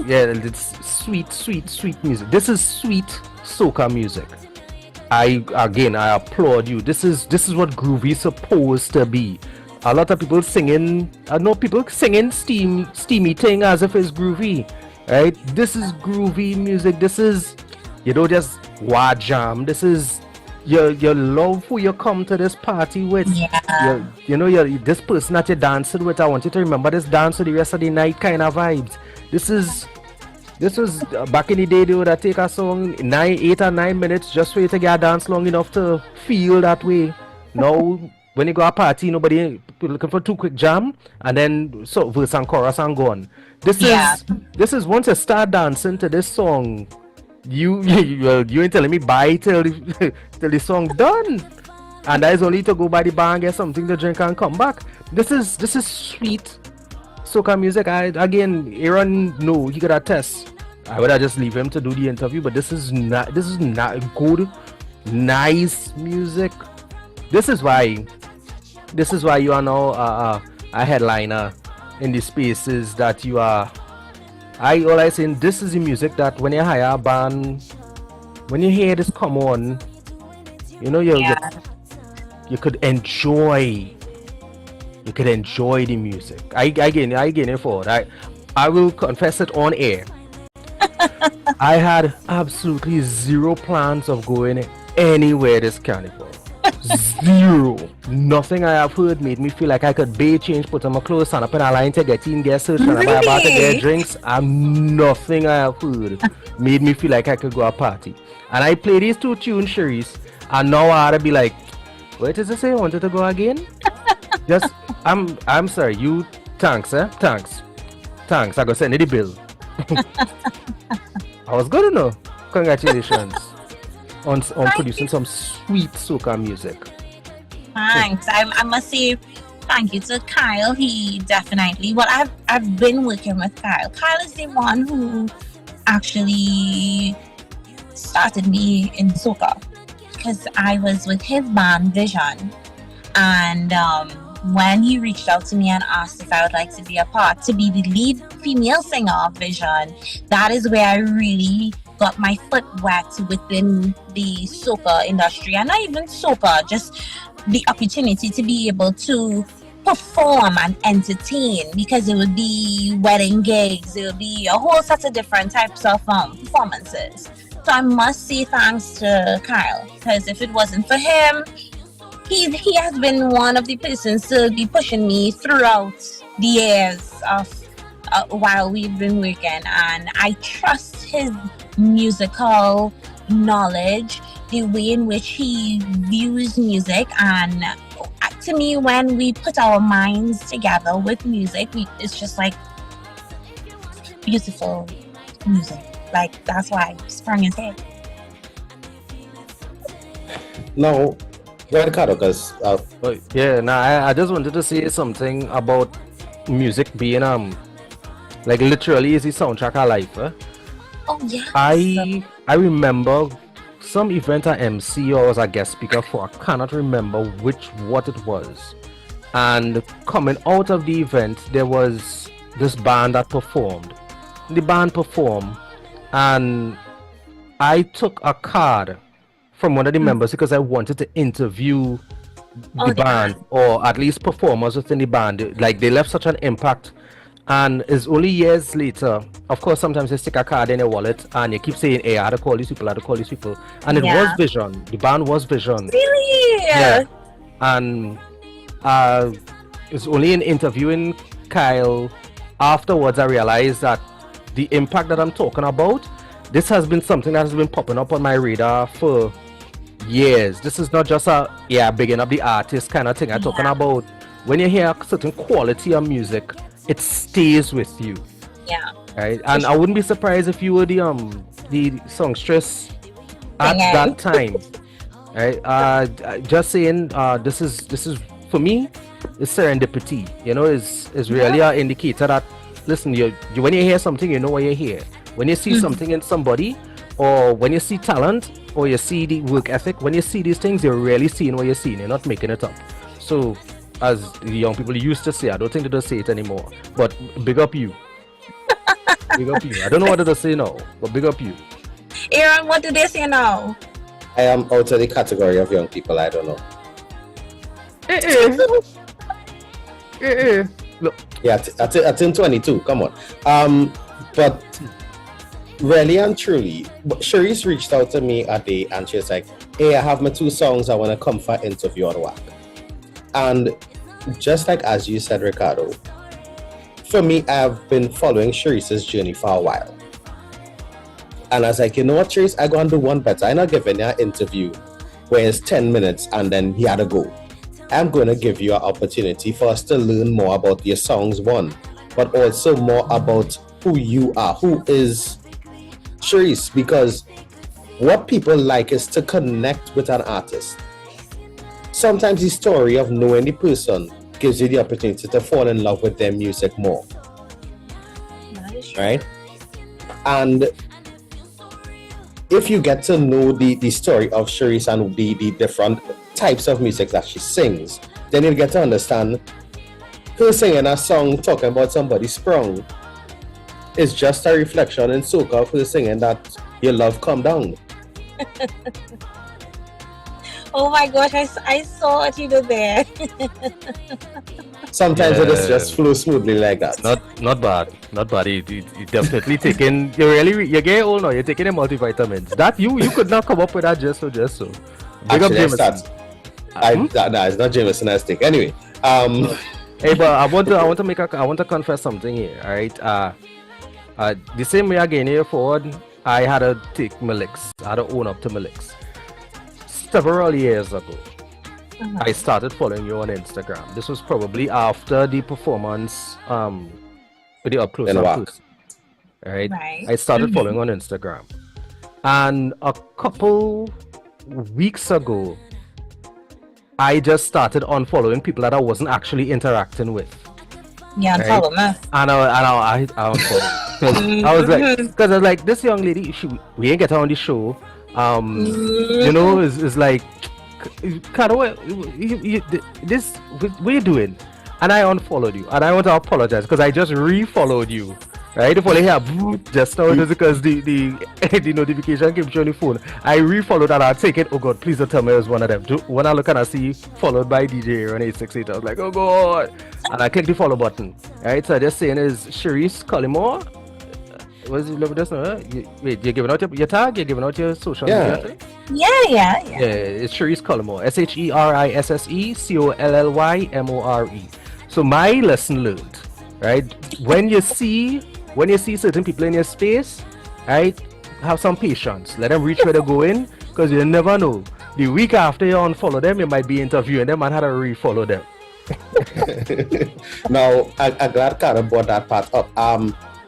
Yeah, it's sweet music. This is sweet soca music. I applaud you. This is what groovy is supposed to be. A lot of people singing, I know people singing steamy thing as if it's groovy, right? This is groovy music. This is, you don't just wah jam. This is your love who you come to this party with. You're this person that you're dancing with. I want you to remember this dance for the rest of the night kind of vibes. This was back in the day. They would take a song 8 or 9 minutes just for you to get a dance long enough to feel that way. Now, when you go to a party, nobody looking for too quick jam, and then so verse and chorus and go on. This is once you start dancing to this song, you ain't telling me bye till the song done, and that is only to go by the bar and get something to drink and come back. This is sweet soca music. Aaron, no, he could attest. I would have just leave him to do the interview, but this is not good, nice music. This is why you are now a headliner in the spaces that you are. All I say, this is the music that when you hire a band, when you hear this come on, you could enjoy the music. I gain it for it. I will confess it on air. I had absolutely zero plans of going anywhere this carnival. Zero. Nothing I have heard made me feel like I could bathe, change, put on my clothes, stand up in a line to get in, get searched, and buy a bottle, get drinks. Nothing I have heard made me feel like I could go a party. And I play these two tunes, Sharice, and now I had to be like, what does it say? I wanted to go again? Just, I'm sorry, you, thanks. Thanks, I gotta send you the bill. I was good enough. Congratulations on producing some sweet soca music. Thanks. I must say thank you to Kyle. He definitely. Well, I've been working with Kyle. Kyle is the one who actually started me in soca because I was with his band Vision, and when he reached out to me and asked if I would like to be the lead female singer of Vision, that is where I really got my foot wet within the soca industry, and not even soca, just the opportunity to be able to perform and entertain, because it would be wedding gigs, it would be a whole set of different types of performances. So I must say thanks to Kyle, because if it wasn't for him, he has been one of the persons to be pushing me throughout the years of while we've been working, and I trust his musical knowledge, the way in which he views music, and to me, when we put our minds together with music, it's just like beautiful music. Like, that's why I sprung his head. No, go Ricardo, because I just wanted to say something about music being like literally is the soundtrack of life. Oh yeah. I remember some event I MC or was a guest speaker for. I cannot remember what it was. And coming out of the event, there was this band that performed. The band performed, and I took a card from one of the members because I wanted to interview the band, or at least performers within the band. Like, they left such an impact. And it's only years later, of course, sometimes you stick a card in your wallet and you keep saying, hey, I had to call these people, and it was Vision. The band was Vision. Really? Yeah. And it's only in interviewing Kyle afterwards I realized that the impact that I'm talking about, this has been something that has been popping up on my radar for years. This is not just bigging up the artist kind of thing. I'm talking about when you hear a certain quality of music, it stays with you. Yeah. Right. And I wouldn't be surprised if you were the songstress at that time. Right. Just saying, this is for me, it's serendipity. You know, is really an indicator that, listen, you when you hear something, you know what you hear. When you see something in somebody, or when you see talent, or you see the work ethic, when you see these things, you're really seeing what you're seeing. You're not making it up. So, as the young people used to say, I don't think they don't say it anymore, but big up you. Big up you. I don't know what to say now, but big up you. Aaron, what do they say now? I am out of the category of young people. I don't know. Look. Yeah, I turn 22. Come on. But really and truly, Cherise reached out to me a day and she was like, hey, I have my 2 songs. I want to come for interview on WAC. And just like as you said, Ricardo, for me, I've been following Cherise's journey for a while. And I was like, you know what, Cherise, I'm going to do one better. I'm not giving you an interview where it's 10 minutes and then he had to go. I'm going to give you an opportunity for us to learn more about your songs, one, but also more about who you are, who is Cherise, because what people like is to connect with an artist. Sometimes the story of knowing the person gives you the opportunity to fall in love with their music more. Right? And if you get to know the story of Cherise and the different types of music that she sings, then you'll get to understand her singing a song talking about somebody sprung is just a reflection in soca of her singing that your love come down. Oh my gosh, I saw what you did there. Sometimes it just flows smoothly like that. Not bad. You definitely taking. You're getting old now. You're taking the multivitamins. That you could not come up with that just so. Big up Jameson. No, it's not Jameson. I think anyway. Hey, but I want to confess something here. All right. The same way again here forward, I had to take my licks. I had to own up to my licks. Several years ago, I started following you on Instagram. This was probably after the performance with the Up Close and Close. Right? I started following on Instagram. And a couple weeks ago, I just started unfollowing people that I wasn't actually interacting with. Yeah, Right? follow me. And I unfollowed. 'Cause I was like, because I was like, this young lady, we ain't get her on the show. You know, is like, Carol, what you doing? And I unfollowed you, and I want to apologize because I just refollowed you. Right? If only here just now, it was because the notification came through on the phone. I refollowed and I take it. Oh God, please don't tell me it was one of them. When I look and I see followed by DJ on 868, I was like, oh God, and I click the follow button. Right? So I just saying is Cherise Collymore. Was it just now? Wait, you're giving out your tag? You're giving out your social media? Yeah. It's Cherise Collymore. SHERISSE COLLYMORE. So my lesson learned, right? When you see certain people in your space, right, have some patience. Let them reach where they're going, because you never know. The week after you unfollow them, you might be interviewing them and how to refollow them. Now, I'm glad Karen brought that part up.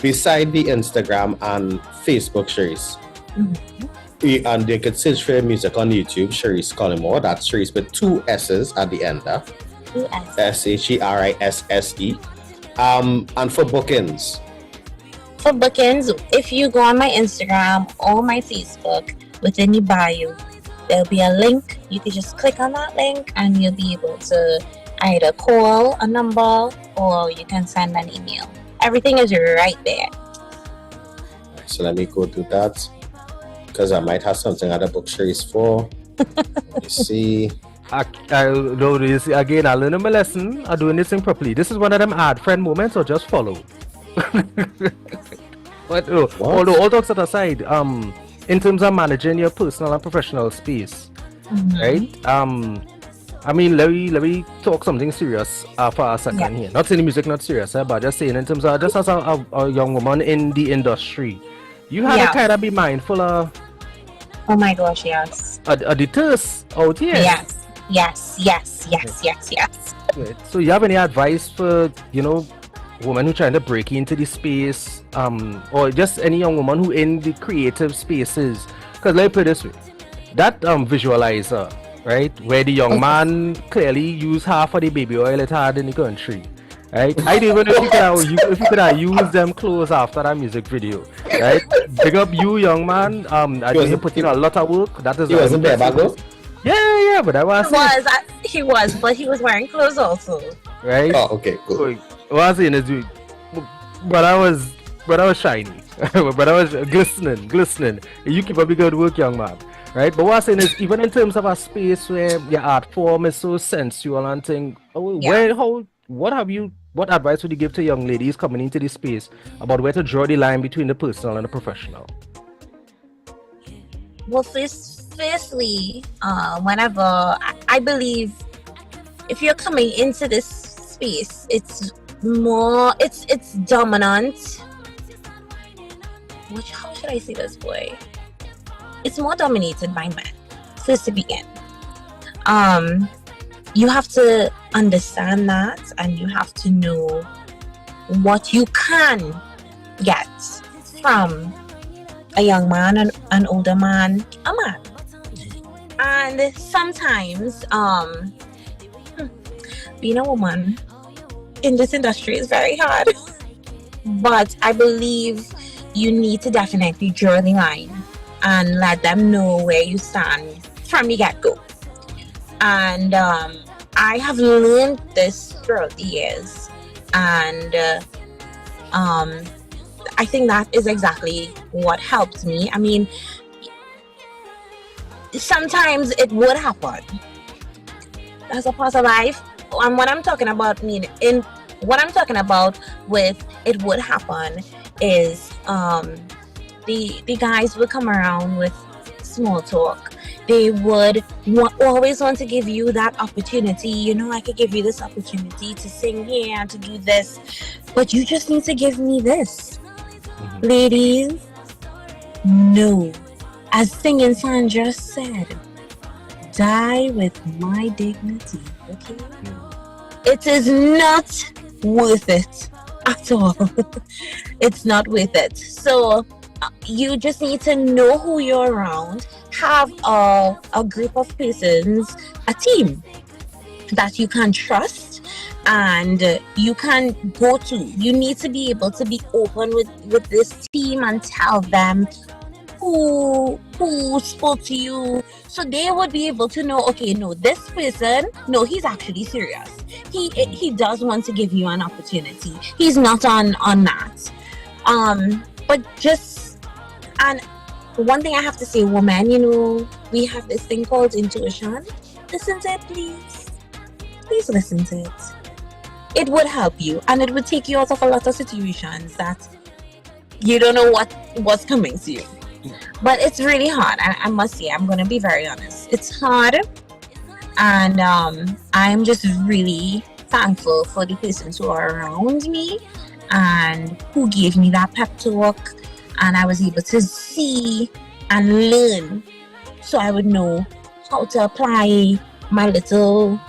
Beside the Instagram and Facebook, Cherise, and they could search for your music on YouTube, Cherise Collymore. That's Cherise with 2 S's at the end. SHERISSE. And for bookings. For bookings, if you go on my Instagram or my Facebook, within the bio, there'll be a link. You can just click on that link and you'll be able to either call a number or you can send an email. Everything is right there. So let me go do that, because I might have something at the book Cherise for. Let me see. Again, I learned my lesson. I'm doing this thing properly. This is one of them add friend moments or just follow. But although all talks aside, in terms of managing your personal and professional space, right? I mean, let me talk something serious for a second here. Not saying the music not serious, but just saying in terms of just as a young woman in the industry, you have to kind of be mindful of. Oh my gosh, yes. The thirst out here. Yes. Right. So you have any advice for women who trying to break into the space, or just any young woman who in the creative spaces? Because let me put it this way, that visualizer, right, where the young man clearly used half of the baby oil it had in the country, right? I don't even know if you could have used them clothes after that music video, right? Big up you, young man. I think you put in a lot of work. That is. He wasn't there, Bago? Yeah, but I was. He was, but he was wearing clothes also. Right? Oh, okay, cool. What I was saying is, but I was shiny, but I was glistening. You keep up the good work, young man. Right? But what I'm saying is, even in terms of a space where your art form is so sensual and thing, what advice would you give to young ladies coming into this space about where to draw the line between the personal and the professional? Well, firstly, whenever I believe if you're coming into this space, it's dominant. How should I say this, boy? It's more dominated by men, first to begin. You have to understand that, and you have to know what you can get from a young man, an older man, a man. And sometimes, being a woman in this industry is very hard. But I believe you need to definitely draw the line and let them know where you stand from the get-go. And I have learned this throughout the years, and I think that is exactly what helped me. I mean, sometimes it would happen. That's a part of life. And what I'm talking about with it would happen is the guys would come around with small talk. They would always want to give you that opportunity. I could give you this opportunity to sing here and to do this, but you just need to give me this. Ladies, no. As Singing Sandra said, die with my dignity, okay? It is not worth it at all. It's not worth it. So you just need to know who you're around, have a group of persons, a team that you can trust and you can go to. You need to be able to be open with this team and tell them who spoke to you, so they would be able to know, okay, no, this person, no, he's actually serious. He does want to give you an opportunity. He's not on that. But just, and one thing I have to say, women, you know, we have this thing called intuition. Listen to it, please. Please listen to it. It would help you, and it would take you out of a lot of situations that you don't know what's coming to you. But it's really hard. I must say, I'm gonna be very honest. It's hard, and I'm just really thankful for the persons who are around me and who gave me that pep talk, and I was able to see and learn, so I would know how to apply my little,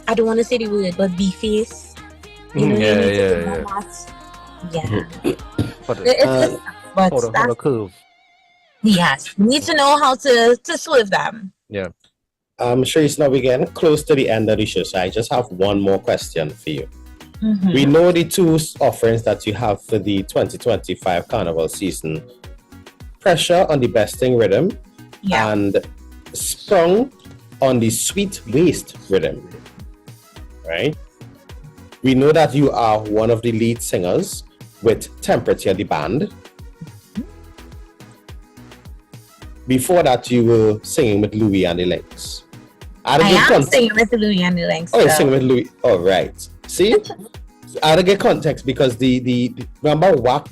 I don't want to say the word, but B-face. You know, yeah. But on a curve. Yes, you need to know how to swerve them. Yeah. Sharice, now we're getting close to the end of the show, so I just have one more question for you. Mhm. We know the two offerings that you have for the 2025 Carnival season: Pressure on the Besting Rhythm and Sprung on the Sweet Waist Rhythm. Right? We know that you are one of the lead singers with Temperature, the band. Before that, you were singing with Louis and the Lynx. I am singing with Louis and the Lynx. Oh, you're singing with Louis. All right. See, I don't get context because the remember WAC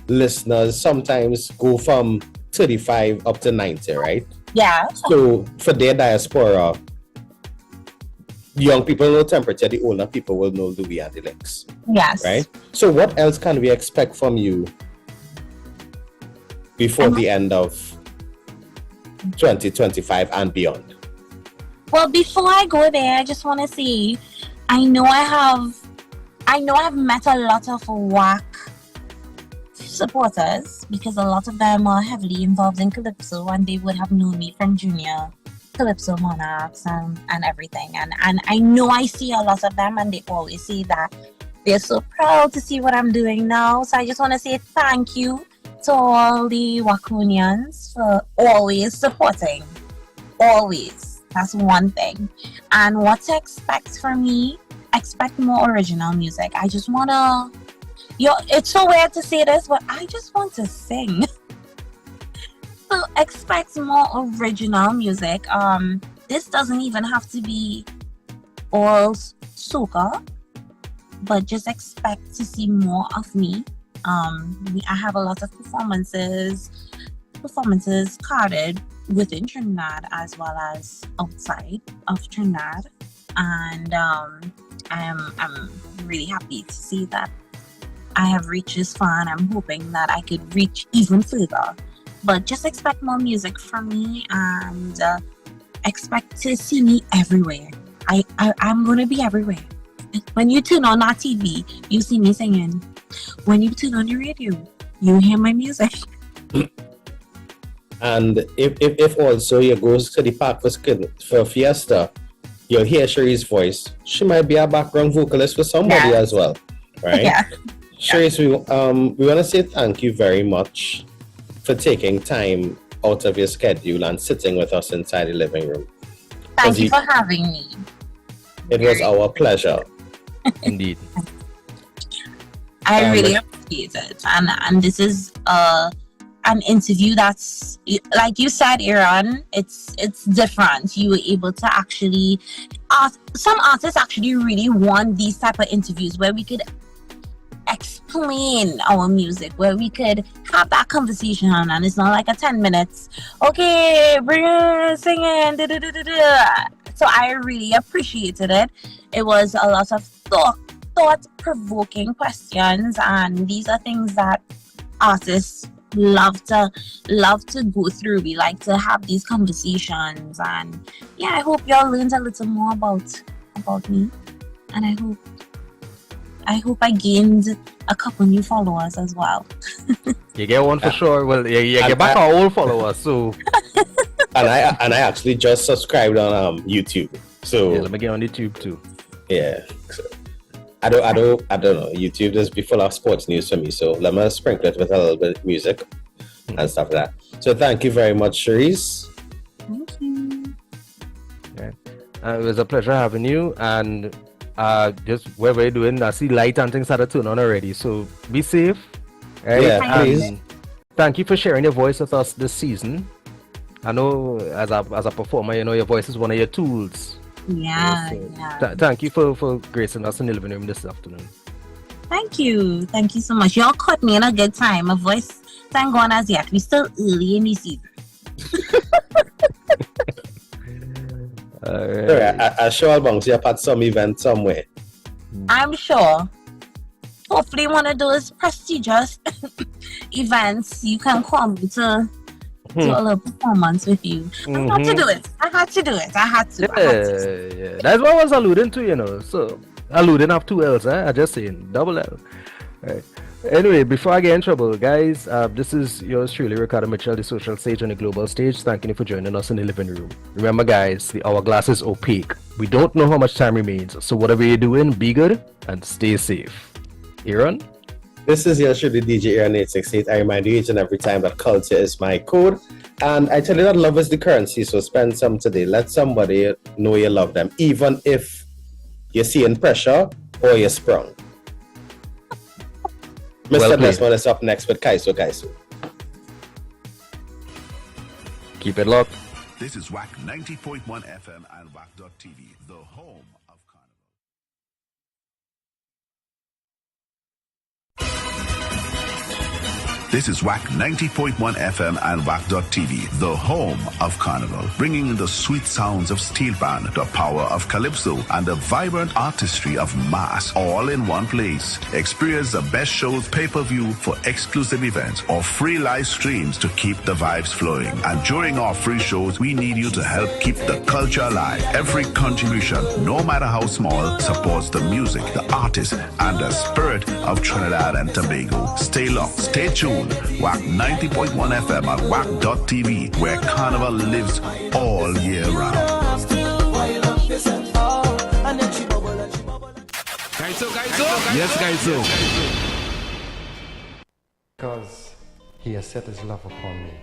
listeners sometimes go from 35 up to 90, right? Yeah. So for their diaspora, young people know Temperature, the older people will know Louis and the Lynx. Yes. Right? So what else can we expect from you before the end of 2025 and beyond? Well, before I go there, I just want to say, I know I've met a lot of WAC supporters because a lot of them are heavily involved in Calypso, and they would have known me from Junior Calypso Monarchs and everything. And I know I see a lot of them, and they always say that they're so proud to see what I'm doing now. So I just want to say thank you to all the Waconians for always supporting. Always. That's one thing. And what to expect from me, expect more original music. I just want to, it's so weird to say this, but I just want to sing. So expect more original music. This doesn't even have to be all soca, but just expect to see more of me. I have a lot of performances carded within Trinidad as well as outside of Trinidad, and I'm really happy to see that I have reached this far, and I'm hoping that I could reach even further. But just expect more music from me, and expect to see me everywhere. I'm gonna be everywhere. When you turn on that TV, you see me singing. When you turn on the radio, you hear my music. And if also you go to the park for Fiesta, you'll hear Sharice's voice. She might be a background vocalist for somebody as well, right? Yeah. Sharice, we want to say thank you very much for taking time out of your schedule and sitting with us inside the living room. Thank you for having me. It was our pleasure. Indeed. I really appreciate it. And this is an interview that's, like you said, Aaron, it's different. You were able to actually, some artists actually really want these type of interviews where we could explain our music, where we could have that conversation, and it's not like a 10 minutes, okay, bring it, singing, So I really appreciated it. It was a lot of thought-provoking questions, and these are things that artists love to go through. We like to have these conversations, and yeah, I hope y'all learned a little more about me, and I hope I gained a couple new followers as well. You get one for sure. Well, you get back our old followers, so and I actually just subscribed on YouTube. So yeah, let me get on YouTube too. Yeah. So, I don't know. YouTube is be full of sports news for me. So let me sprinkle it with a little bit of music and stuff like that. So thank you very much, Cherise. Thank you. Yeah. It was a pleasure having you, and just whatever you're doing, I see light and things started to turn on already. So be safe. Right? Yeah, please. Thank you for sharing your voice with us this season. I know as a performer, you know your voice is one of your tools. Yeah, So, yeah. thank you for gracing us in the living room this afternoon. Thank you so much. Y'all caught me in a good time. My voice, thank God, as yet. We still early in the season. I'm sure I'll bounce you up at some event somewhere. I'm sure. Hopefully, one of those prestigious events, you can come to do a little performance with you. I had to do it. I had to. Yeah. That's what I was alluding to, you know. So alluding have two L's, I just saying double L. Right. Anyway, before I get in trouble, guys, this is yours truly, Ricardo Mitchell, the social stage on the global stage. Thanking you for joining us in the living room. Remember, guys, the hourglass is opaque. We don't know how much time remains, so whatever you're doing, be good and stay safe. Aaron? This is your truly DJ Aaron 868. I remind you each and every time that culture is my code. And I tell you that love is the currency, so spend some today. Let somebody know you love them, even if you're seeing pressure or you're sprung. Mr. Desmond is up next with Kaiso. Keep it locked. This is WAC 90.1 FM and WAC.tv, the home of This is WAC 90.1 FM and WAC.tv, the home of Carnival, bringing the sweet sounds of steel band, the power of calypso, and the vibrant artistry of mass, all in one place. Experience the best shows pay-per-view for exclusive events or free live streams to keep the vibes flowing. And during our free shows, we need you to help keep the culture alive. Every contribution, no matter how small, supports the music, the artists, and the spirit of Trinidad and Tobago. Stay locked, stay tuned. WAC 90.1 FM and WAC.tv, where Carnival lives all year round. Yes, Kaiso. Because he has set his love upon me,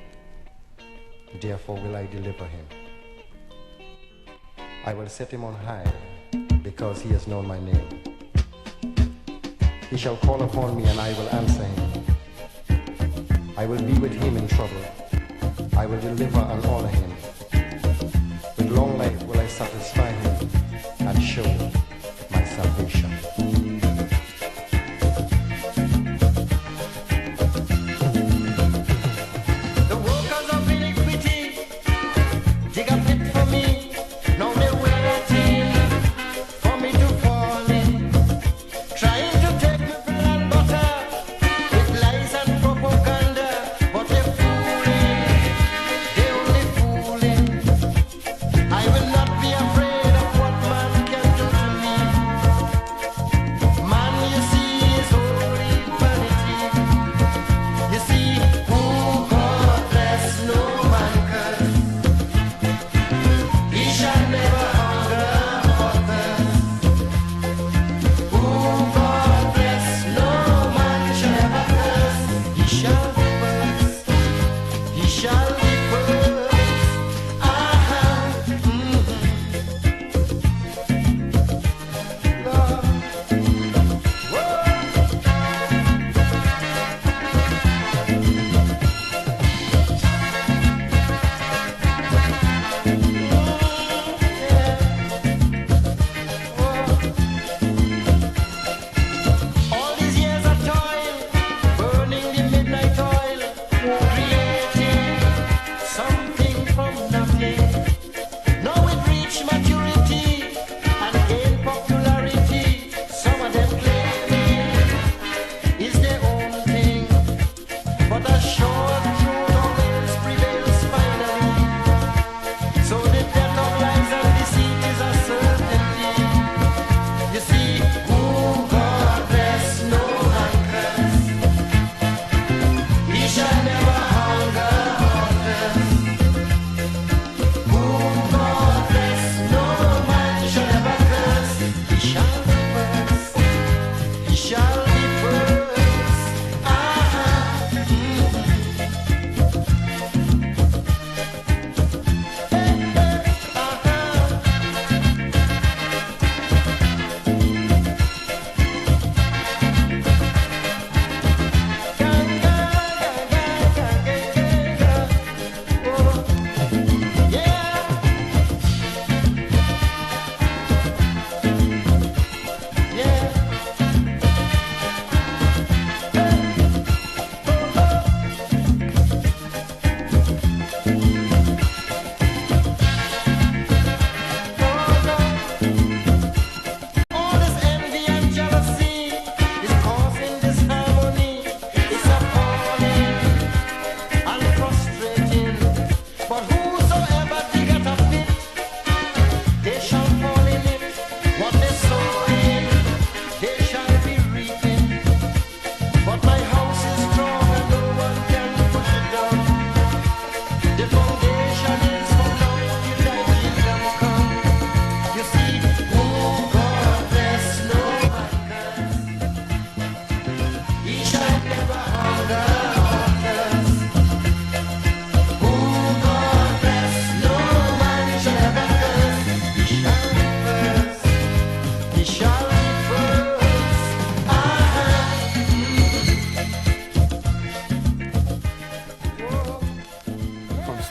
therefore will I deliver him. I will set him on high, because he has known my name. He shall call upon me, and I will answer him. I will be with him in trouble. I will deliver and honor him. With long life will I satisfy him and show my salvation. The workers of iniquity dig a pit for me. Now they're waiting for me to fall in, trying to take me bread and butter with lies and propaganda. But they're fooling, they're only fooling. I will not be afraid of what man can do to me.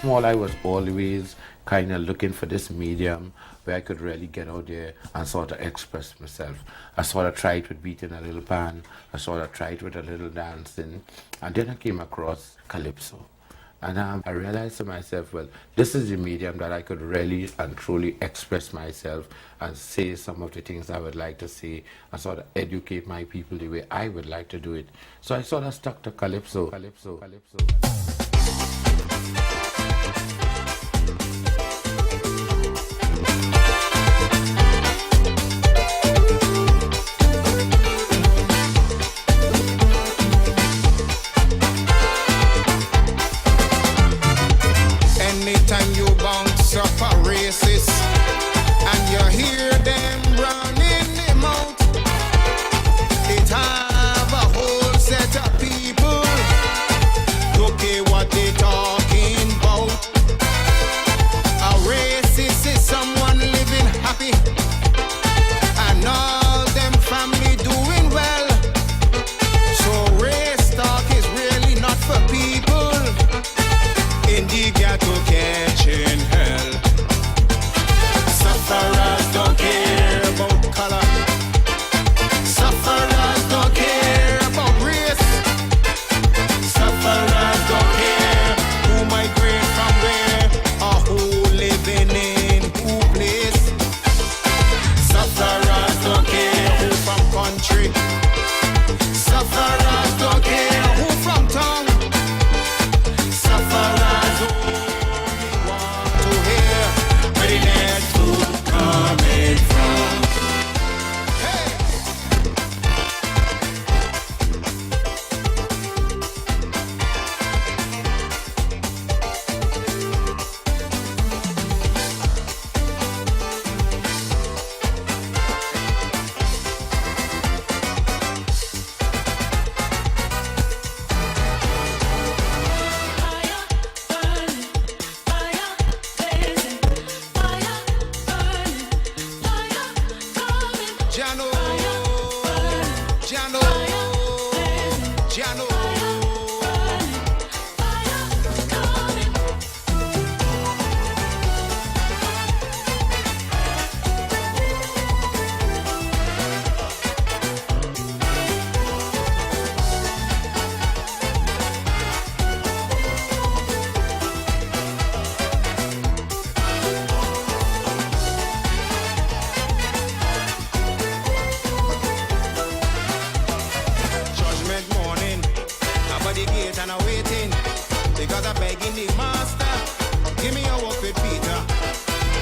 small, I was always kind of looking for this medium where I could really get out there and sort of express myself. I sort of tried with beating a little pan, I sort of tried with a little dancing, and then I came across Calypso. And I realized to myself, well, this is the medium that I could really and truly express myself and say some of the things I would like to say and sort of educate my people the way I would like to do it. So I sort of stuck to Calypso. Anytime you bounce up a racist and you hear them running them out, it have a whole set of people. Look at what they talking about. A racist is someone living happy and all them family doing well. So race talk is really not for people in the ghetto catching hell. Sufferers don't care about color. Sufferers don't care about race. Sufferers don't care who migrate from where or who living in who place. Sufferers don't care who from country. Sufferers don't care who from town. Sufferers only want to hear where the next food coming from. Jano, Jano, Jano. Judgment morning, I'm by the gate and I'm waiting because I'm begging the master, give me a walk with Peter.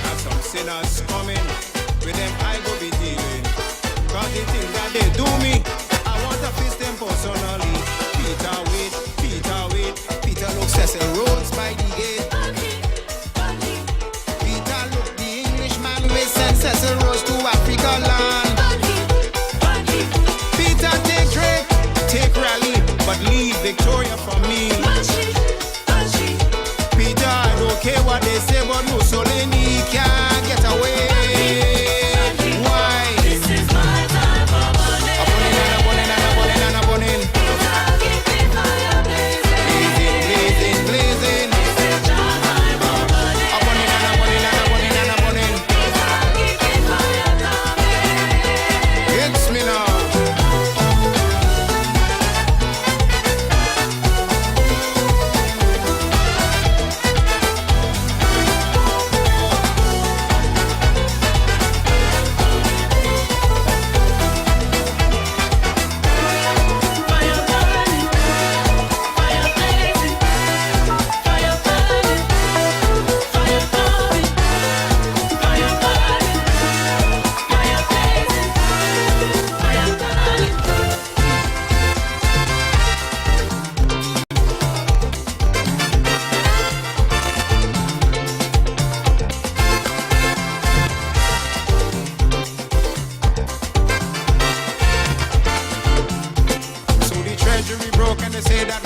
Have some sinners coming, with them I go be dealing. Cause the things that they do me, I want to face them personally. Peter wait, Peter look Cecil Rhodes by the gate. Peter look the Englishman we send Cecil Rhodes to Africa land. Peter take Drake, take Raleigh, but leave Victoria for me. Peter, I don't care what they say, but Mussolini can't get away. Why? This is my time for money. I'm burning. Blazing. It's me now.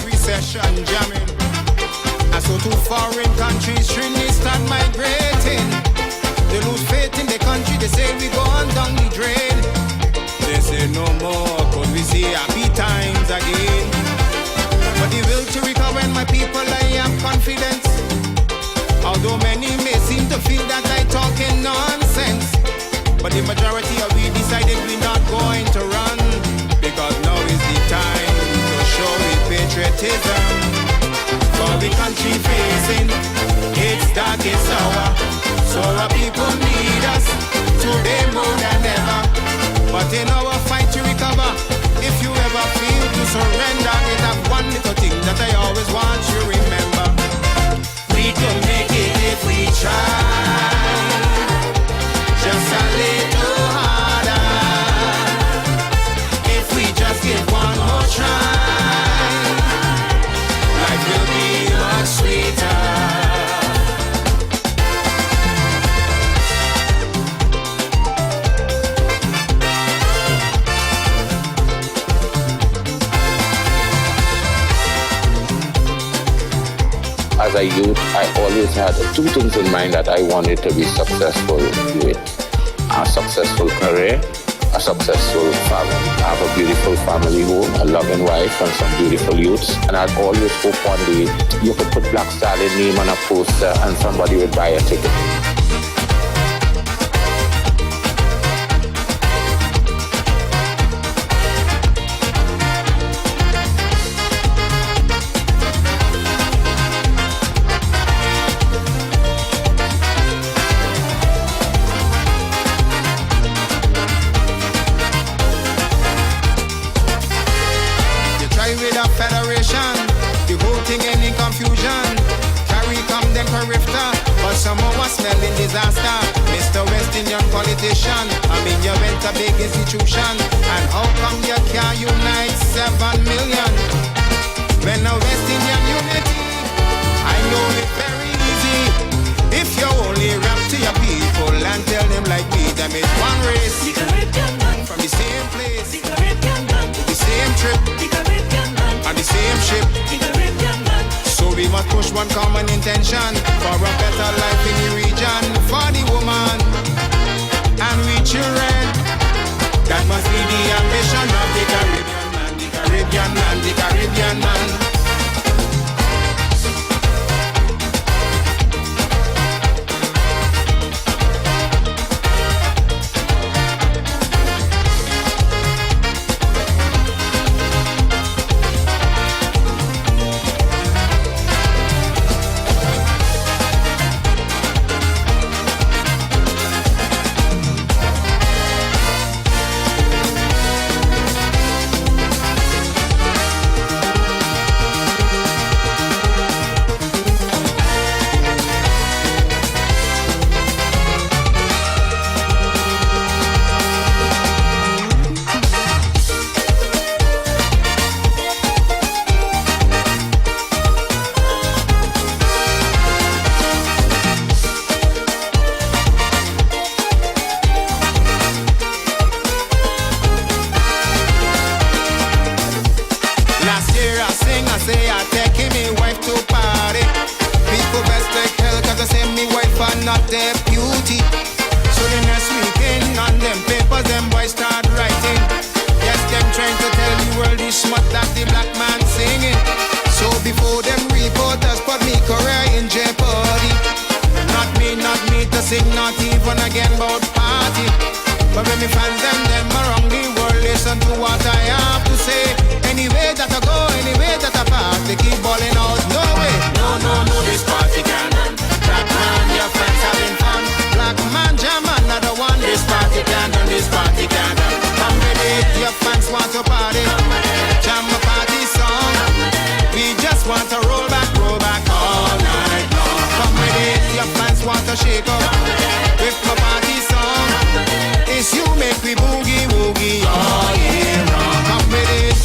recession jamming. And so to foreign countries, Trinidad migrating. They lose faith in the country, they say we go on down the drain. They say no more, cause we see happy times again. But the will to recover in my people, I am confident. country facing. It's dark, it's sour. So our people need us today more than ever. But in our fight to recover, if you ever feel to surrender, it have one little thing that I always want you to remember. We can make it if we try. Just a little harder. If we just give one more try, life will be much sweeter. As a youth, I always had two things in mind that I wanted to be successful with. A successful career, a successful family. I have a beautiful family home, a loving wife, and some beautiful youths. And I'd always hope one day you could put Black Stallion name on a poster and somebody would buy a ticket. Disaster, Mr. West Indian politician. I mean, you went a big institution, and how come you can't unite 7 million? When a West Indian unity, I know it's very easy. If you only rap to your people and tell them like me, them is one race. The Caribbean man from the same place, the Caribbean man with the same trip, the Caribbean man on the same ship, the Caribbean man. So we must push one common intention for a better life in the region, for the woman and we children. That must be the ambition of the Caribbean man, the Caribbean man, the Caribbean man. Not their beauty. So the next weekend on them papers, them boys start writing. Yes, them trying to tell the world this smut that the black man singing. So before them reporters put me career in jeopardy. Not me to sing, not even again about party. But when me fans and them around the world listen to what I have to say. Anyway that I go, anyway that I pass, they keep balling out. No way, no, this party can't end. Black man, your friends having fun. Black man, German, another one. This party can't done, this party can't done. Come with it, your fans want to party. Jam a party song. We just want to roll back all night long. Come with it, your fans want to shake up. With my party song. It's you make we boogie woogie all year round. Come with it.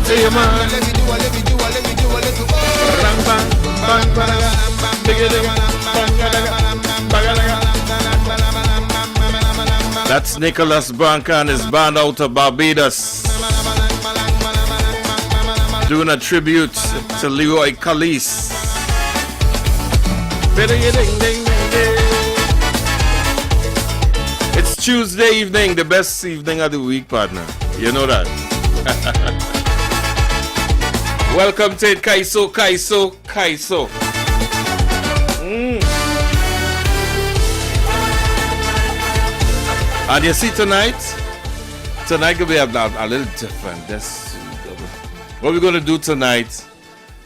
Hey, man. Bang, bang, bang, bang, digga, digga, bang, digga, bang, digga. That's Nicholas Branca and his band out of Barbados, doing a tribute to Leroy Calise. It's Tuesday evening, the best evening of the week, partner. You know that. Welcome to it, Kaiso. And you see tonight we have a little different. What we're going to do tonight,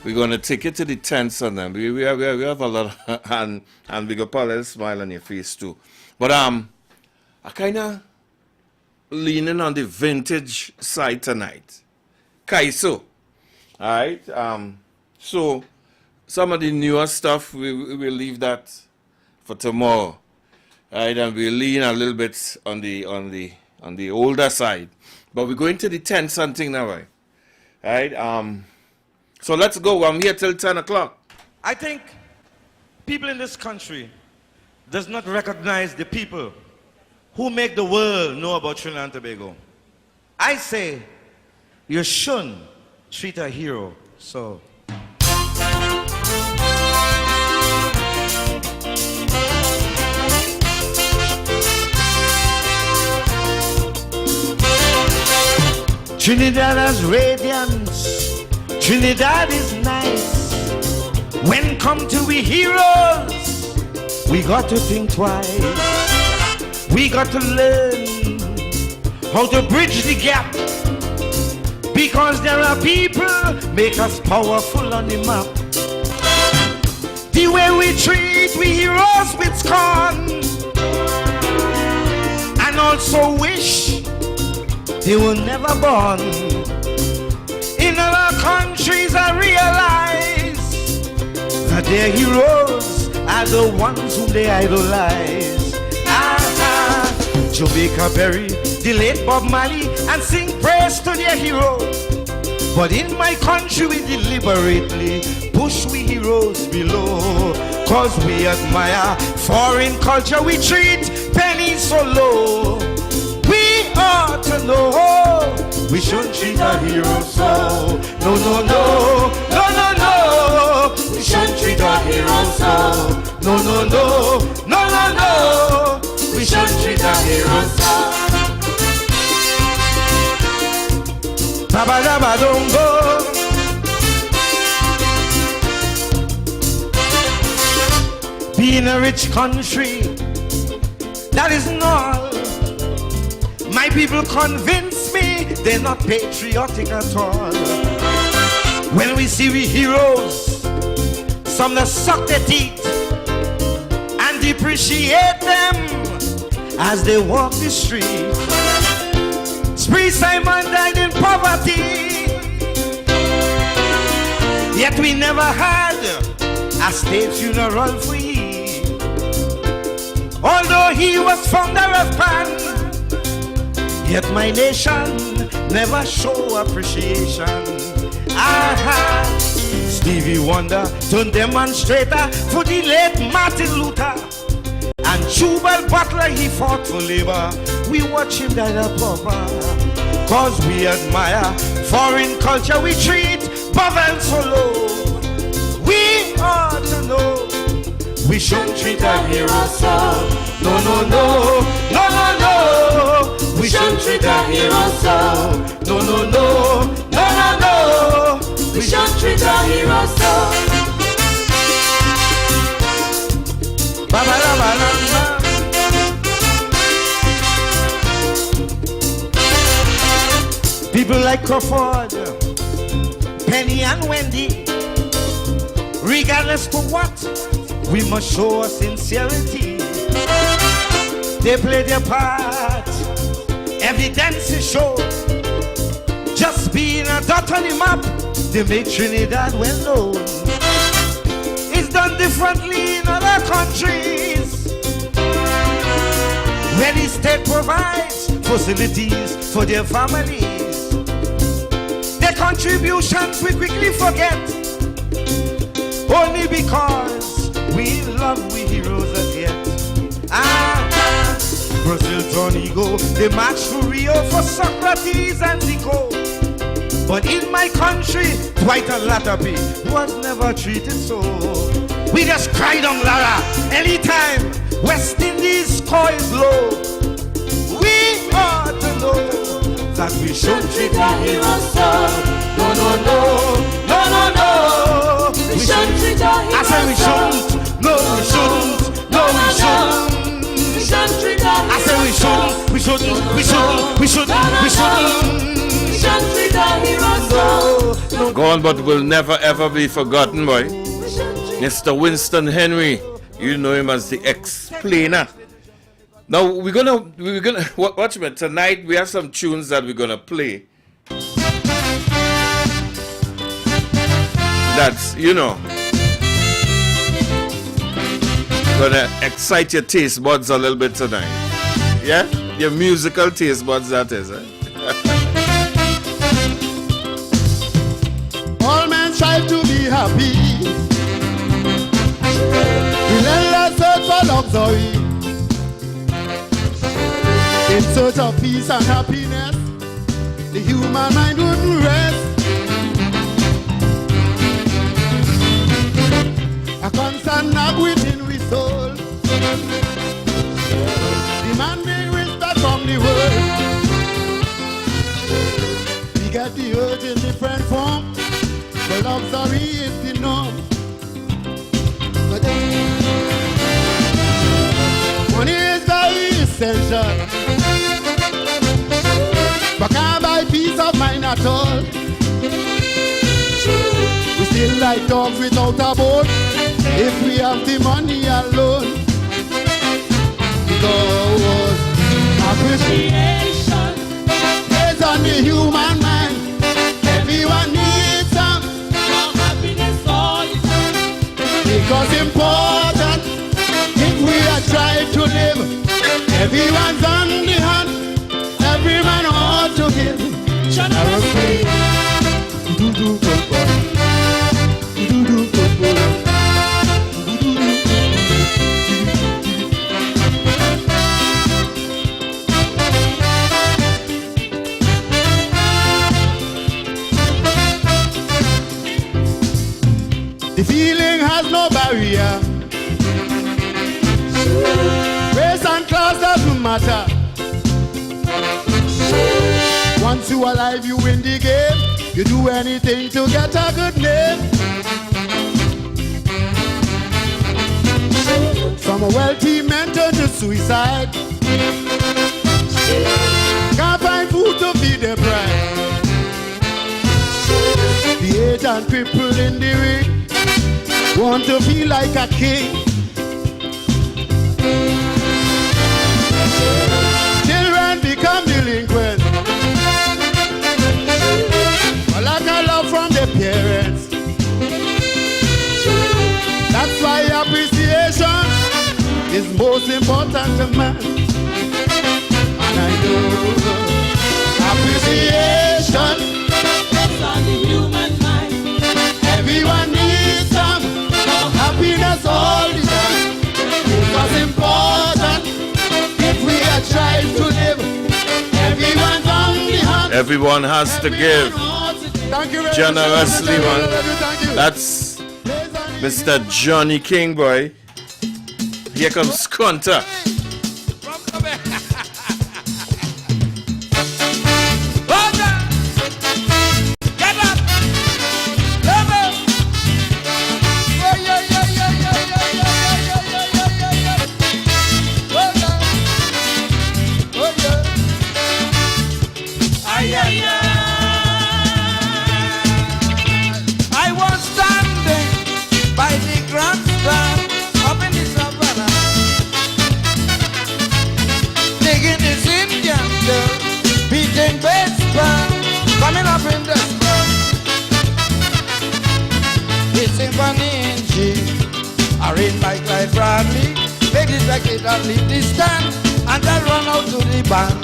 we're going to take it to the tents on them. We have a lot of, and we got a little smile on your face too. But I kind of leaning on the vintage side tonight. Kaiso. Alright? So some of the newer stuff, we will leave that for tomorrow. Right, and we lean a little bit on the older side, but we're going to the 10 something now, right? Right. So let's go. I'm here till 10 o'clock. I think people in this country does not recognize the people who make the world know about Trinidad and Tobago. I say you shouldn't treat a hero so. Trinidad has radiance, Trinidad is nice. When come to we heroes, we got to think twice. We got to learn how to bridge the gap, because there are people make us powerful on the map. The way we treat we heroes with scorn, and also wish they were never born. In other countries I realize that their heroes are the ones whom they idolize. Jamaica bury the late Bob Marley and sing praise to their hero. But in my country we deliberately push we heroes below, cause we admire foreign culture, we treat pennies so low. We ought to know we shouldn't treat our heroes so. No, no, no, no, no, no. We shouldn't treat our heroes so. No, no, no, no, no, no. We shouldn't treat our heroes so. Baba Daba don't go. Being a rich country, that isn't all. My people convince me they're not patriotic at all. When we see we heroes, some that suck their teeth and depreciate them as they walk the street. Spree Simon died in poverty, yet we never had a state funeral for him. Although he was founder of PAN, yet my nation never show appreciation. Stevie Wonder turned demonstrator for the late Martin Luther, and Jubal Butler, he fought for labor. We watch him die a pauper, cause we admire foreign culture, we treat Bavel so low. We ought to know we shouldn't treat our heroes so. No, no, no, no, no, no. We shouldn't treat our heroes so. No, no, no, no, no, no. We shouldn't treat our heroes so. Ba ba da ba da ba. People like Crawford, Penny and Wendy, regardless to what, we must show our sincerity. They play their part, evidence is shown. Just being a dot on the map, they make Trinidad well known. It's done differently in other countries, where the state provides facilities for their families. They their contributions we quickly forget. Only because we love we heroes as yet. Brazil turn ego, they march to Rio for Socrates and Zico. But in my country, Dwight and Latapi was never treated so. We just cried on Lara anytime West Indies score is low. We ought to know that we should treat our heroes so. No, no, no, no, no, no. We shouldn't treat our heroes so. I said we shouldn't. No, we shouldn't. No, we shouldn't. We shouldn't treat our heroes so. I said we shouldn't. We shouldn't. We shouldn't. We shouldn't. We shouldn't. We shouldn't treat our heroes so. Gone but will never ever be forgotten, boy. Mr. Winston Henry, you know him as the explainer. Now we're gonna watch me tonight. We have some tunes that we're gonna play. That's gonna excite your taste buds a little bit tonight. Yeah, your musical taste buds. That is. All men strive to be happy. Relentless search for luxury. In search of peace and happiness, the human mind wouldn't rest. A constant nag within we soul, demanding respect from the world. We get the urge in different form, but luxury is the norm. Money is very essential, but can't buy peace of mind at all. We still like dogs without a bone if we have the money alone. Because appreciation is on the human mind. Everyone needs some happiness all the time. Because important if we are trying to live. Everyone's on the hunt. Every man ought to give. Generously. The feeling has no barrier. Race and class doesn't matter. Once you are alive, you win the game. You do anything to get a good name. From a wealthy man turn to suicide. Can't find food to feed their pride. The aged and crippled in the ring want to feel like a king. Children become delinquent. A lack of love from their parents. That's why appreciation is most important to man. And I know appreciation is on the human mind. Everyone needs some happiness all the time. Because important if we are trying to live. Everyone's on the hunt. Everyone has to give generously, man. That's Mr. Johnny King, boy. Here comes Skunter. I was standing by the grandstand up in the savannah, digging this Indian girl, beating baseball, coming up in the sky. It's Symphony in G, arranged by Clyde Bradley. Ladies like it and leave the stand, and I run out to the band.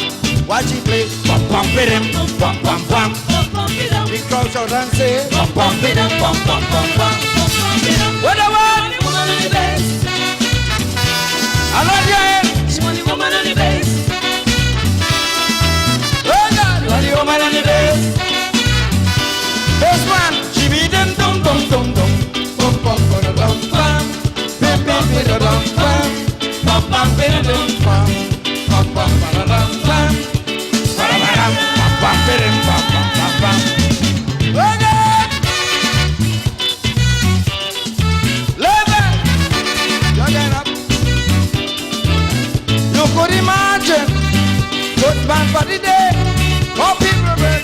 Watch it play, pam pam pam pam pam pam. The we crouch out and say, bum bum bidum bum bum bum bum. What the one? Woman on the bass. I love your head. She want the woman on the bass. Oh God, you want the woman on the bass. This one, she be them dum dum dum dum, bum bum bum dum bum, bim bim bim dum bum, bum bum bim dum bum, bum bum bum dum bum, bum bum bim bum bum bum bum. Oh God, love it, you get up. You could imagine, good man for the day, more people break.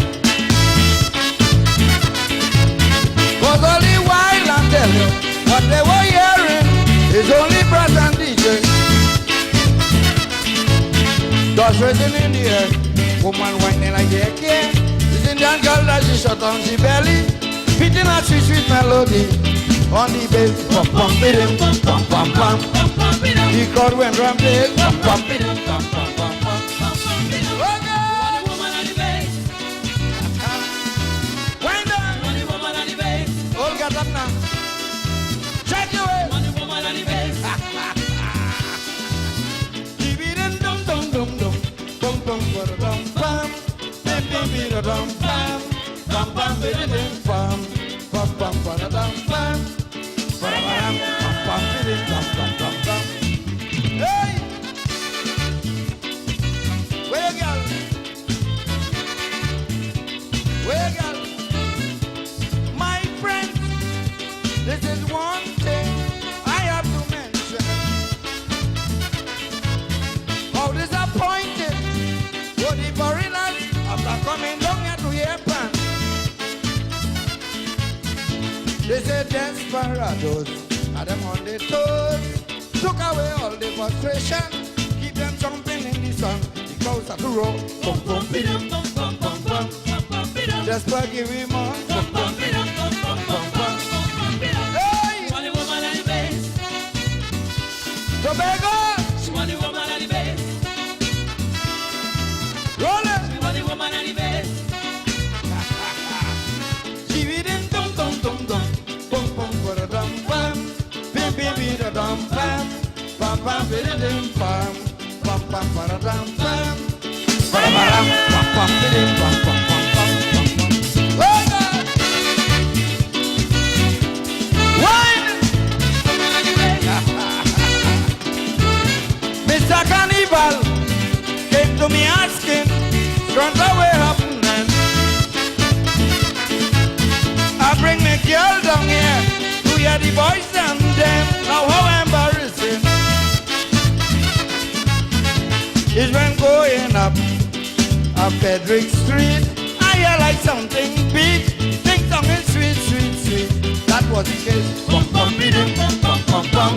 Was only while I'm telling you, what they were hearing is only brass and DJ. Dust racing in the air, woman whining like a care. This Indian girl that she shut on the belly, beating a sweet sweet melody on the bass. Pum pum bidum pum pum pum pum. The crowd went rampage. Pum pum bidum pum pum pum pum. All got up now. Check your way. Money woman on the bass. Dum dum dum dum, bum bum dum bum, bim bim bim dum bum, bum bum bim bum, bum bum dum bum, bum bum bim bum bum bum. Hey, where you girl? Where you girl? My friend. This is one thing I have to mention. How disappointed were the foreigners after coming down here to Japan. They said desperados had them on their toes, took away all the frustration, keep them jumping in the sun. The crowds have to roll. Bum bum bidum bum bum bum bum. Desperate give him on. Bum bum bidum bum bum bum bum. Hey! She want the woman on the bass. Tobago! She want the woman on the bass. Roll it! She want the woman on the bass. She be them dum dum dum dum, bum bum ba dum bum, bim bim bim da dum bum, bum bum bim bim bum, bum bum ba dum bum, ba dum bum bum bim bum bum bum bum bum. Oh God! Wine! Mr. Carnival came to me asking, "Stranda, where happening? I bring me girl down here to hear the boys and them. Now how embarrassing is when going up Frederick Street. I hear like something big, sing song is sweet, sweet, sweet. That was the case. Bum bum bidum bum bum bum bum.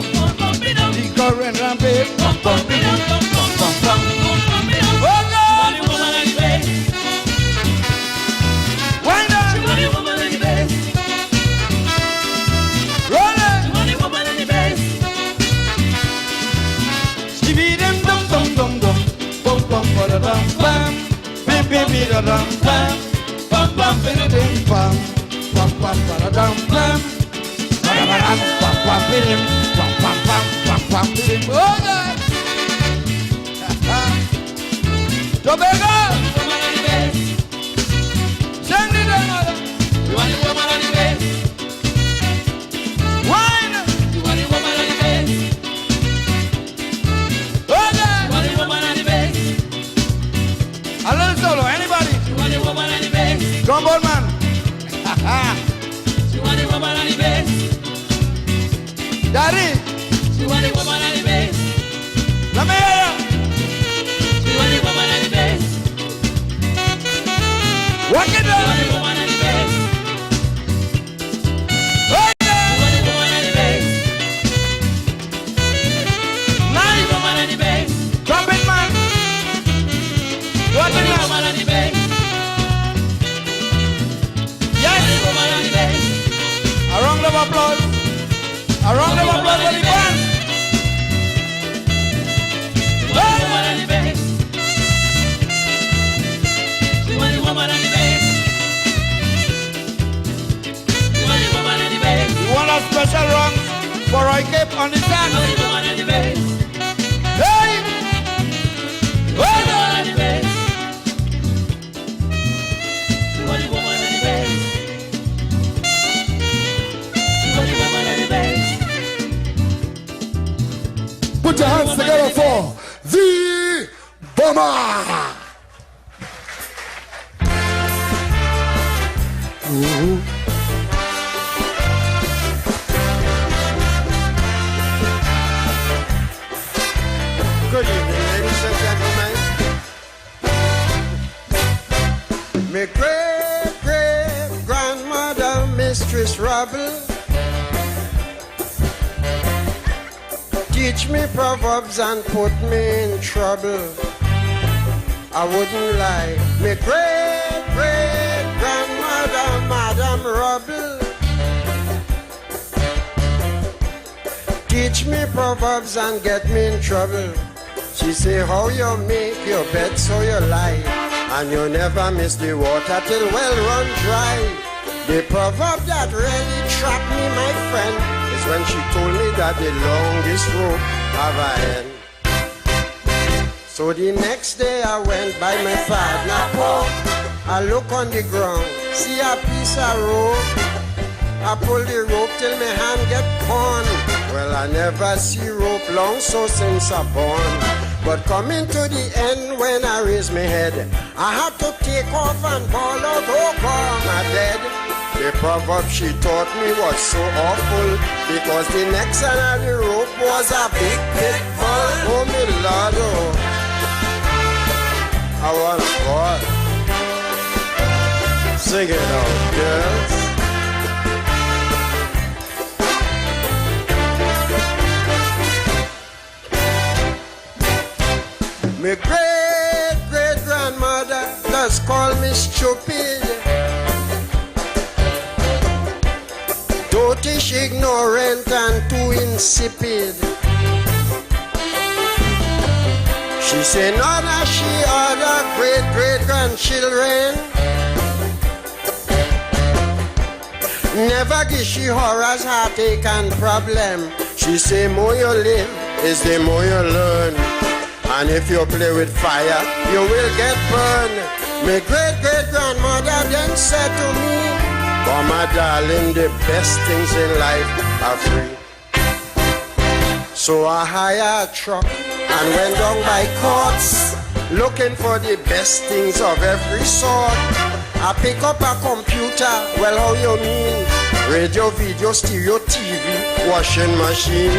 The current rampage. Bum bum bidum bum bum bum bum. Oh God! She want the woman on the bass. Wind up! She want the woman on the bass. Roll it! She want the woman on the bass. She be them dum dum dum dum, bum bum ba da dum bum, bim bim bim da dum bum, bum bum bim bim bum, bum bum ba da dum bum, ba da dum bum bum bim bum bum bum bum bum bim. Oh God! Tobago! Woman on the bass. Send it down. You want the woman on the bass? Wine! You want the woman on the bass? Oh God! You want the woman on the bass? A little solo, anybody? You want the woman on the bass? Trombone man. You want the woman on the bass? Daddy. You want the woman on the bass? Let me hear you. You want the woman on the bass? Walk it down. You want the woman on the bass? Oh yeah. You want the woman on the bass? Nice. You want the woman on the bass? Trumpet man. You want the woman on the bass? Yes. You want the woman on the bass? A round of applause. A round of applause for the band. You want the woman on the bass? You want the woman on the bass? Good evening, ladies and gentlemen. My great-great-grandmother, Mistress Rubble, teach me proverbs and put me in trouble. I wouldn't lie. My great-great-grandmother, Madam Rubble, teach me proverbs and get me in trouble. She say, how you make your bed so you lie, and you never miss the water till well run dry. The proverb that really trapped me, my friend, is when she told me that the longest rope have a end. So the next day I went by my father porch. I look on the ground, see a piece of rope. I pull the rope till my hand get torn. Well, I never see rope long so since I born. But coming to the end when I raise my head, I had to take off and bawl out, oh God, I'm dead. The proverb she taught me was so awful, because the next end of the rope was a big pit bull. Oh my Lord, oh. I want a boy. Sing it out, girls. My great-great-grandmother does call me stupid, dotish, ignorant, and too insipid. She say none of she other great-great-grandchildren never give she horrors, heartache, and problem. She say more you live is the more you learn. And if you play with fire, you will get burned. My great-great-grandmother then said to me, "Oh, my darling, the best things in life are free." So I hired a truck and went down by courts, looking for the best things of every sort. I pick up a computer, well, how you mean? Radio, video, stereo, TV, washing machine.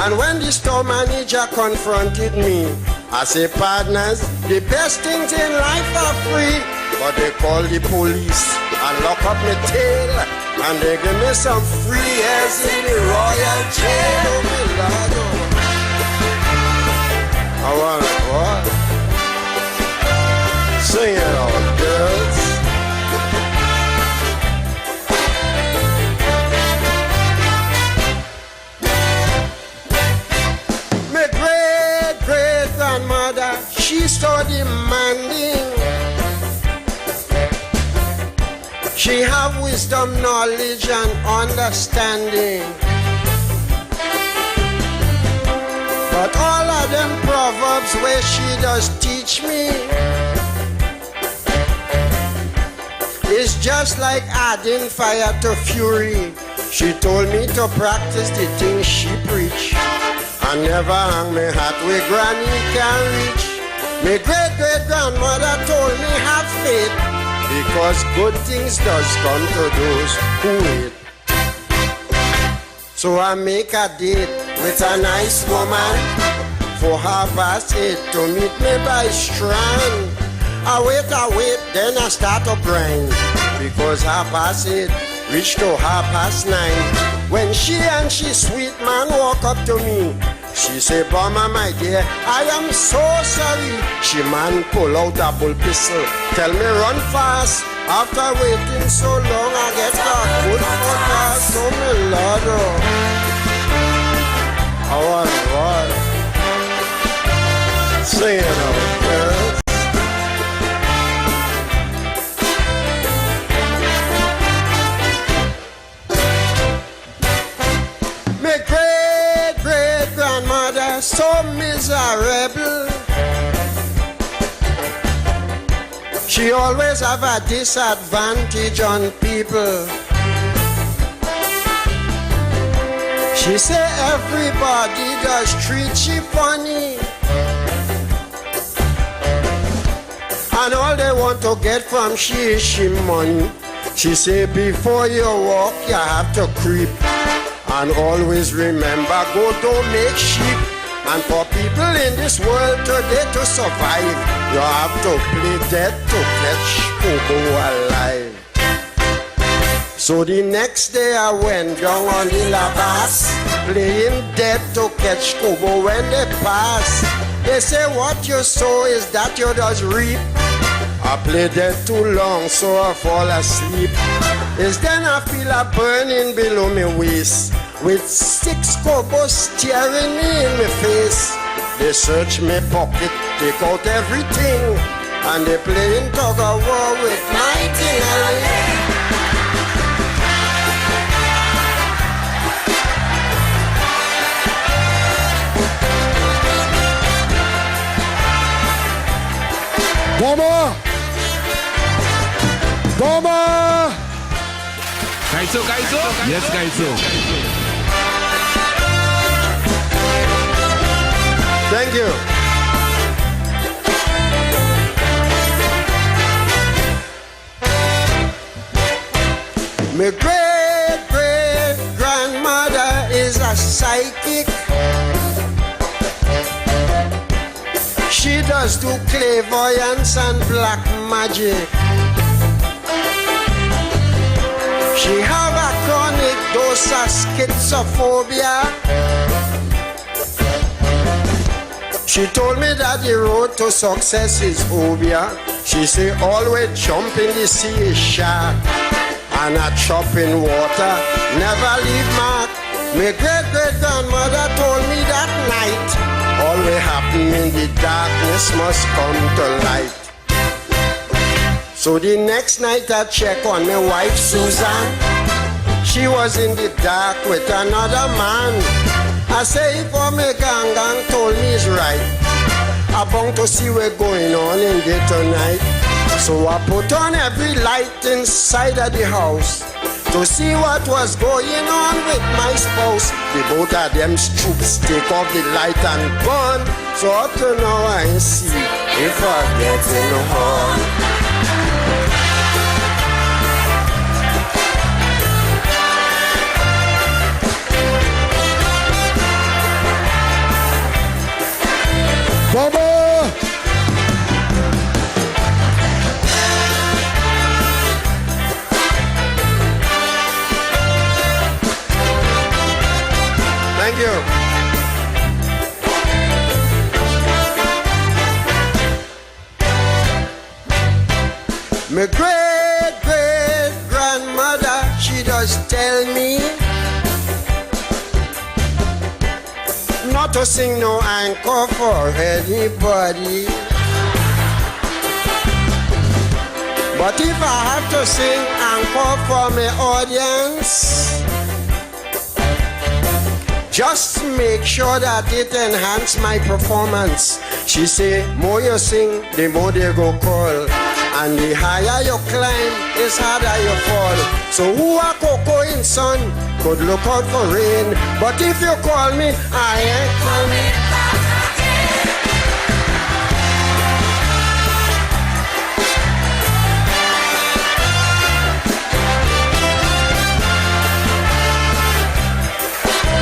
And when the store manager confronted me, I say, partners, the best things in life are free. But they call the police and lock up my tail, and they give me some free airs in the royal jail. Oh, my Lord, oh. I want what? Sing it out, girls. My great-great-grandmother, she's so demanding. She have wisdom, knowledge, and understanding. But all of them proverbs where she does teach me is just like adding fire to fury. She told me to practice the things she preach, and never hang me hat where granny can reach. My great-great-grandmother told me have faith, because good things does come to those who wait. So I make a date with a nice woman for 8:30 to meet me by Strand. I wait, then I start to grind, because 8:30 reach to 9:30. When she and she sweet man walk up to me, she say, "Bomber, my dear, I am so sorry." She man pull out a bull pistol, tell me run fast. After waiting so long, I get a good forecast. Oh my Lord, oh. I want what? Sing it out, girls. My great-great-grandmother, so miserable. She always have a disadvantage on people. She say everybody does treat she funny. And all they want to get from she is she money. She say before you walk, you have to creep. And always remember, go don't make sheep. And for people in this world today to survive, you have to play dead to catch Kobo alive. So the next day I went down on the Labas, playing dead to catch Kobo when they pass. They say what you sow is that you does reap. I play dead too long so I fall asleep. It's then I feel a burning below me waist, with 6 Kobos staring me in my face. They search me pocket, take out everything, and they playing tug of war with my ting. Bomber! Bomber! Kaiso. Yes, Kaiso. Thank you. My great-great-grandmother is a psychic. She does do clairvoyance and black magic. She have a chronic dose of schizophobia. She told me that the road to success is obia. She say always jump in the sea is shark, and a chop in water never leave mark. My great-great-grandmother told me that night, all we happen in the darkness must come to light. So the next night I check on my wife Susan. She was in the dark with another man. I say if all my gang told me is right, I'm bound to see what's going on in there tonight. So I put on every light inside of the house to see what was going on with my spouse. The both of them troops take off the light and gone. So up to now I see if I get in the hall. Bomber! Thank you. My great-great-grandmother, she does tell me not to sing no anchor for anybody. But if I have to sing anchor for my audience, just make sure that it enhance my performance. She say, more you sing, the more they go call. And the higher you climb, is harder you fall. So who a cocoa in sun could look out for rain. But if you call me, I ain't coming back again.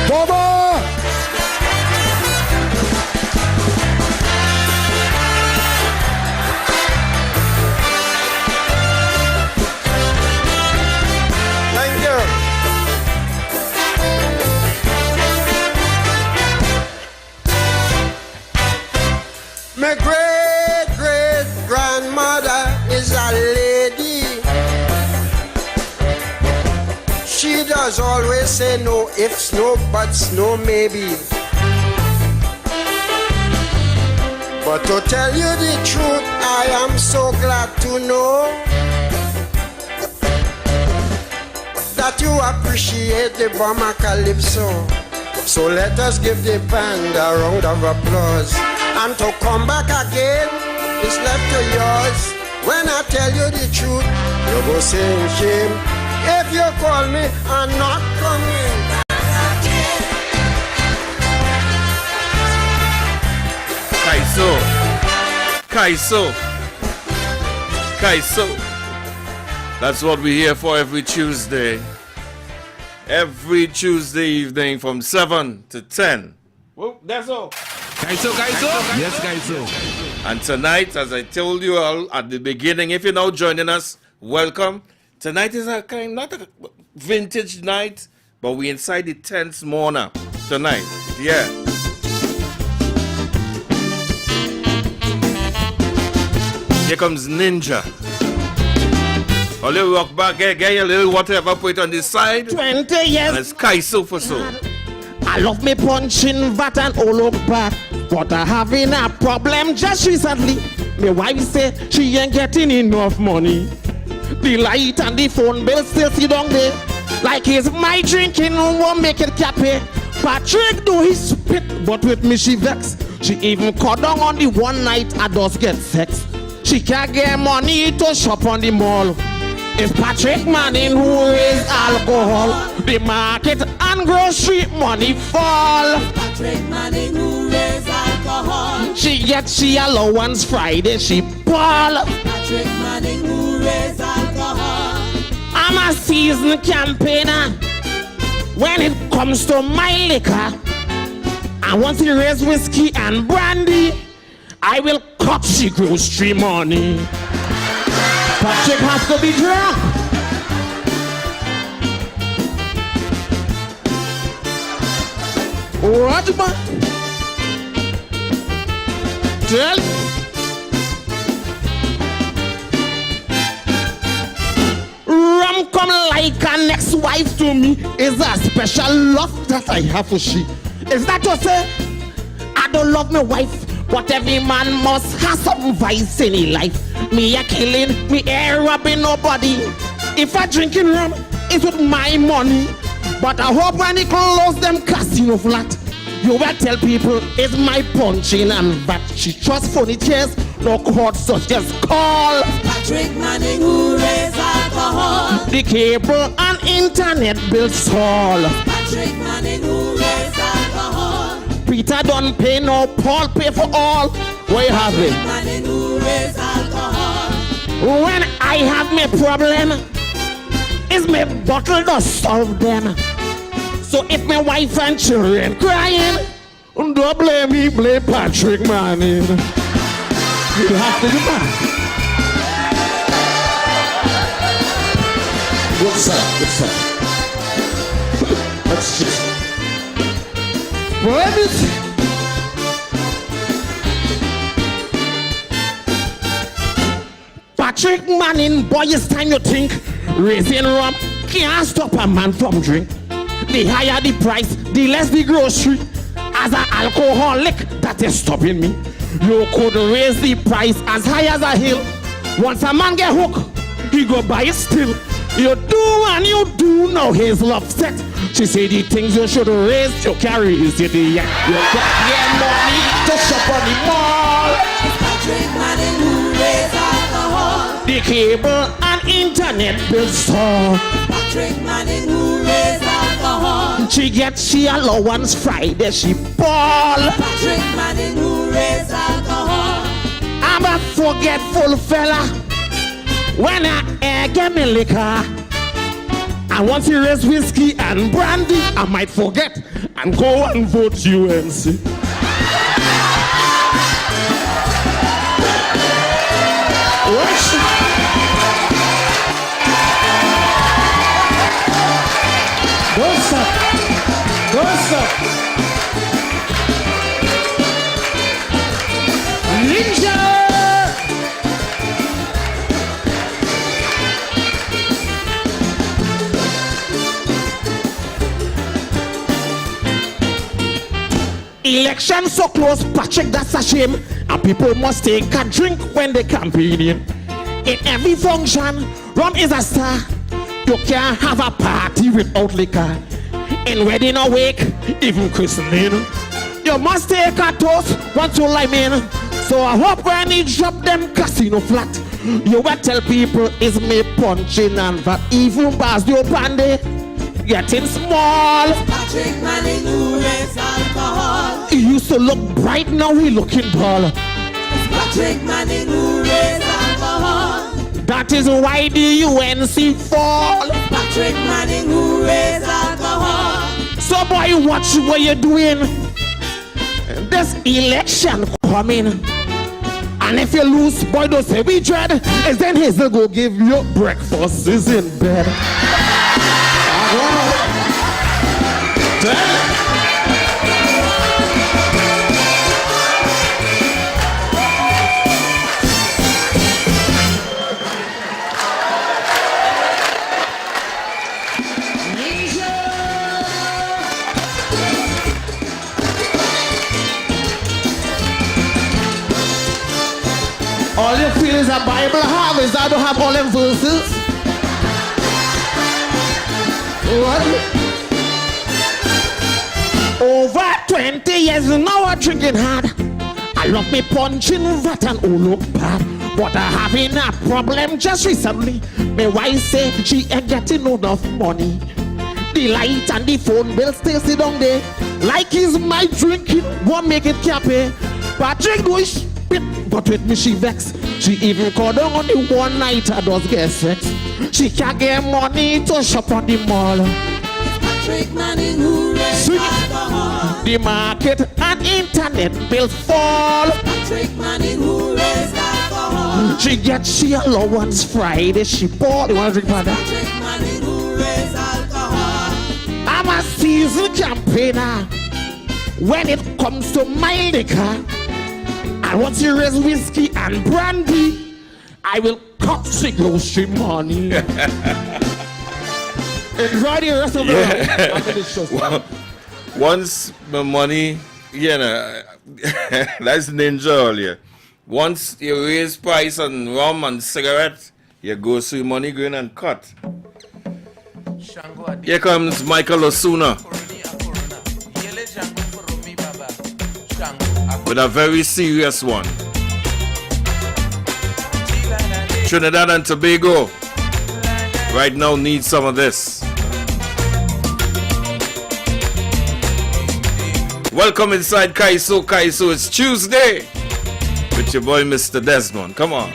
Bomber! My great-great-grandmother is a lady. She does always say no ifs, no buts, no maybe. But to tell you the truth, I am so glad to know that you appreciate the bomber calypso. So let us give the band a round of applause. And to come back again is left to yours. When I tell you the truth, you go saying shame. If you call me, I'm not coming back again. Kaiso. Kaiso. That's what we're here for every Tuesday. Every Tuesday evening from 7 to 10. Well, that's all. Kaiso. Yes, Kaiso. And tonight, as I told you all at the beginning, if you're now joining us, welcome. Tonight is a kind, not a vintage night, but we're inside the 10th morning tonight. Yeah. Here comes Ninja. A little rock back, get a little whatever, put it on the side. 20 years. And it's Kaiso for so. I love me punching vat and all up back, but I having a problem just recently. My wife say she ain't getting enough money. The light and the phone bill still sit down there. Like it's my drinking won't make it happy. Patrick do his spit, but with me she vex. She even cut down on the one night I does get sex. She can't get money to shop on the mall. It's Patrick Manning who raise alcohol. The market and grocery money fall. Patrick Manning who raise alcohol. She gets she allowance Friday, she ball. Patrick Manning who raise alcohol. I'm a seasoned campaigner. When it comes to my liquor, I want to raise whiskey and brandy. I will cut the grocery money. Patrick has to be drunk. What man? Tell me. Rum come like an ex-wife to me. Is a special love that I have for she. Is that to say I don't love my wife? But every man must have some vice in his life. Me a killing, me a robbing nobody. If I drinking rum, it's with my money. But I hope when he close them casino flat, you will tell people it's my punching and that. She trust funny tears, no court, so just call Patrick Manning who raise alcohol. the cable and internet bills all. Patrick Manning who raise alcohol. Peter don't pay no, Paul pay for all. Where you have it? Manning who raise alcohol. When I have my problem, it's my bottle to solve them. So if my wife and children crying, don't blame me, blame Patrick Manning. You have to do that. What's up? Let's just. What is it? Patrick Manning, boy, it's time you think. Raising rum can't stop a man from drink. The higher the price, the less the grocery. As an alcoholic, that is stopping me. You could raise the price as high as a hill. Once a man get hooked, he go buy it still. You do and you do now his love set. She say the things you should raise, you carry is the you can't get money to shop on the mall. Patrick Manning who raise alcohol. The cable and internet bills all. Patrick Manning who raise alcohol. She gets she allowance Friday, she ball. Patrick Manning who raise alcohol. I'm a forgetful fella. When I get me liquor, I want to raise whiskey and brandy. I might forget and go and vote UNC. What's up? Ninja! Election so close, Patrick, that's a shame. And people must take a drink when they campaigning. In every function, rum is a star. You can't have a party without liquor. In wedding or wake, even christening, you must take a toast once you lime in. So I hope when you drop them casino flat, you will tell people it's me punching and that even bars you brandy getting small. Patrick Manning who raise alcohol. He used to look bright, now he looking dull. Patrick Manning who raise alcohol. That is why the UNC fall. Patrick Manning who raised alcohol. So boy, watch what you're doing. This election coming. And if you lose, boy, don't say we dread. Is then Hazel go give you breakfast is in bed. All you feel is a Bible have is I don't have all them verses. What? Over 20 years now I drinking hard. I love me punching rat and all look bad. But I having a problem just recently. My wife say she ain't getting enough money. The light and the phone bill still sit down there. Like is my drinking won't make it cappy. Patrick do it. But with me she vex. She even called on the one night I does get sex. She can't get money to shop on the mall. Patrick Manning who raised alcohol. The market and internet bills fall. Patrick Manning who raised alcohol. She gets she allowance Friday. She bought. You wanna drink father? Patrick Manning who raised alcohol. I'm a seasoned campaigner. When it comes to my liquor, and once you raise whiskey and brandy, I will cut the grocery money. Enjoy the rest of the night. Once the money, you know, that's ninja earlier. Once you raise price on rum and cigarette, you go through money green and cut. Here comes Michael Osuna with a very serious one. Trinidad and Tobago right now needs some of this. Welcome inside Kaiso. Kaiso, it's Tuesday with your boy Mr. Desmond. Come on.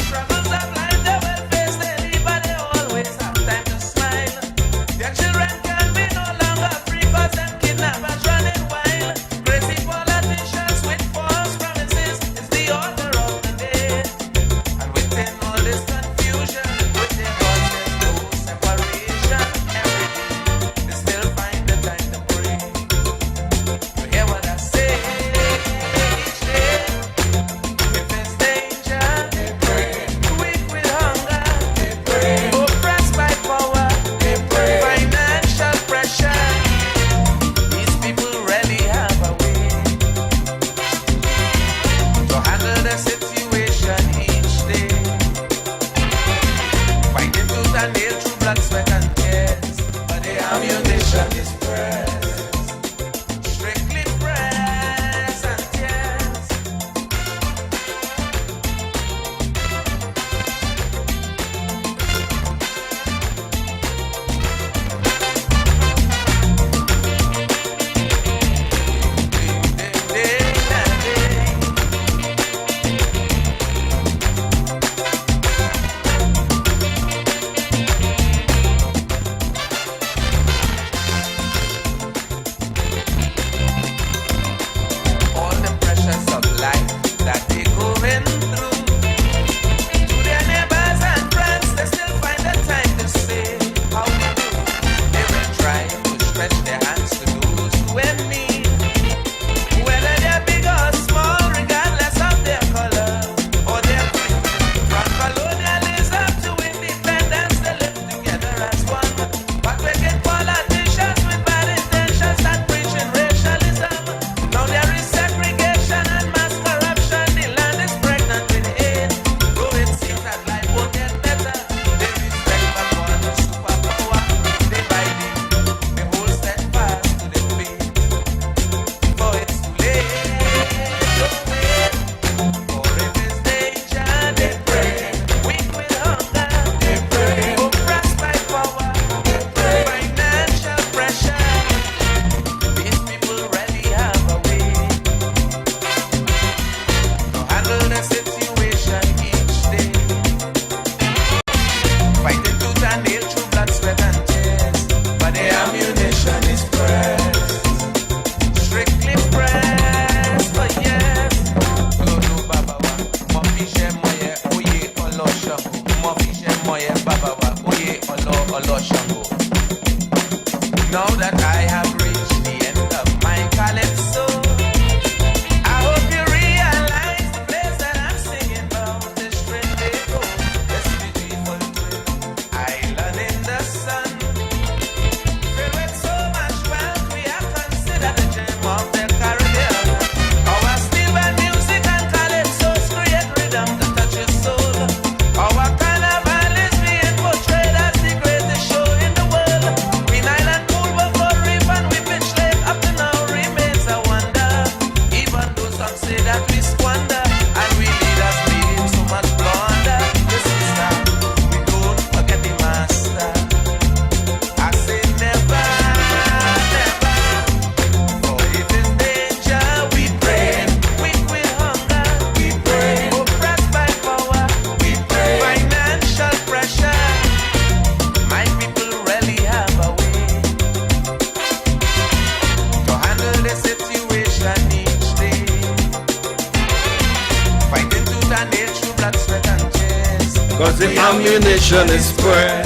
Struggles of Now that I have reached the end of my calypso, I hope you realize the place that I'm singing about is Trinidad. This beautiful island in the sun, filled with so much wealth, we are considered the gem of the Caribbean. Our steel and music and calypsos create rhythm that touches soul. Our carnival is being portrayed as the greatest show in the world. Queen Island, before ribbon, we been slave up to now remains a wonder. Even though some say that we squander, and we leaders made so much blunder. The sister, we don't forget the master. I say never, never. For if it's danger, we pray. Weak with hunger, we pray. Oppressed by power, we pray. Financial pressure, my people really have a way to handle the situation each day. Fighting to the nail through blood, sweat and tears. Because the ammunition is spread.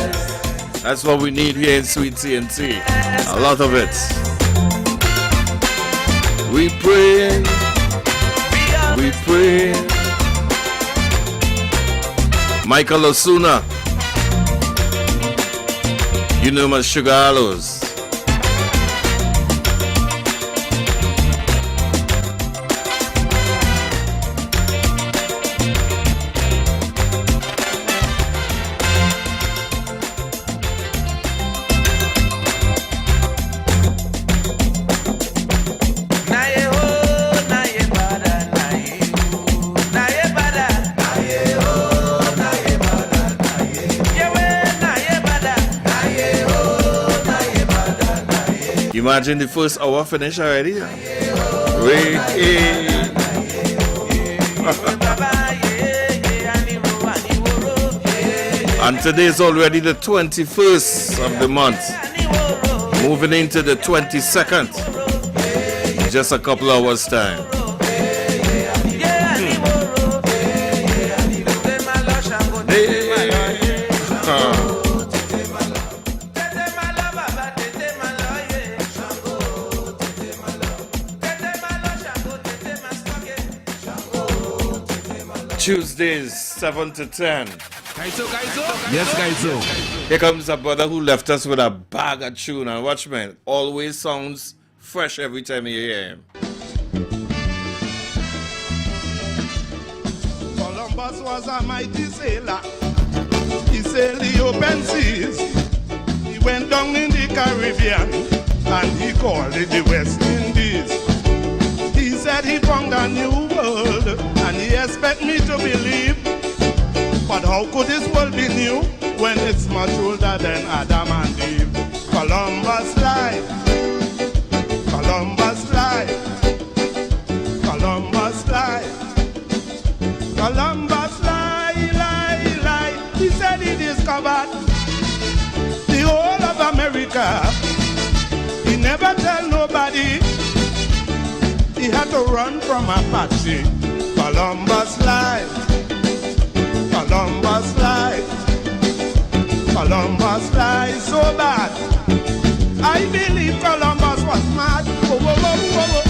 That's what we need here in Sweet TNT. A lot of it. We pray. We pray. Michael Osuna. You know my Sugar Hollows. Imagine the first hour finish already. And today is already the 21st of the month. Moving into the 22nd. Just a couple hours time. Tuesdays 7 to 10. Yes, Kaiso. Here comes a brother who left us with a bag of tune, and watch, man, always sounds fresh every time you hear him. Columbus was a mighty sailor. He sailed the open seas. He went down in the Caribbean and he called it the West Indies. He said he found a new world and he expect me to believe. But how could this world be new when it's much older than Adam and Eve? Columbus lied. Columbus lied. Columbus lied. Columbus lied. He said he discovered the whole of America. He never tell nobody. He had to run from Apache. Columbus lied. Columbus lied. Columbus lied so bad. I believe Columbus was mad. Whoa, whoa, whoa, whoa, whoa.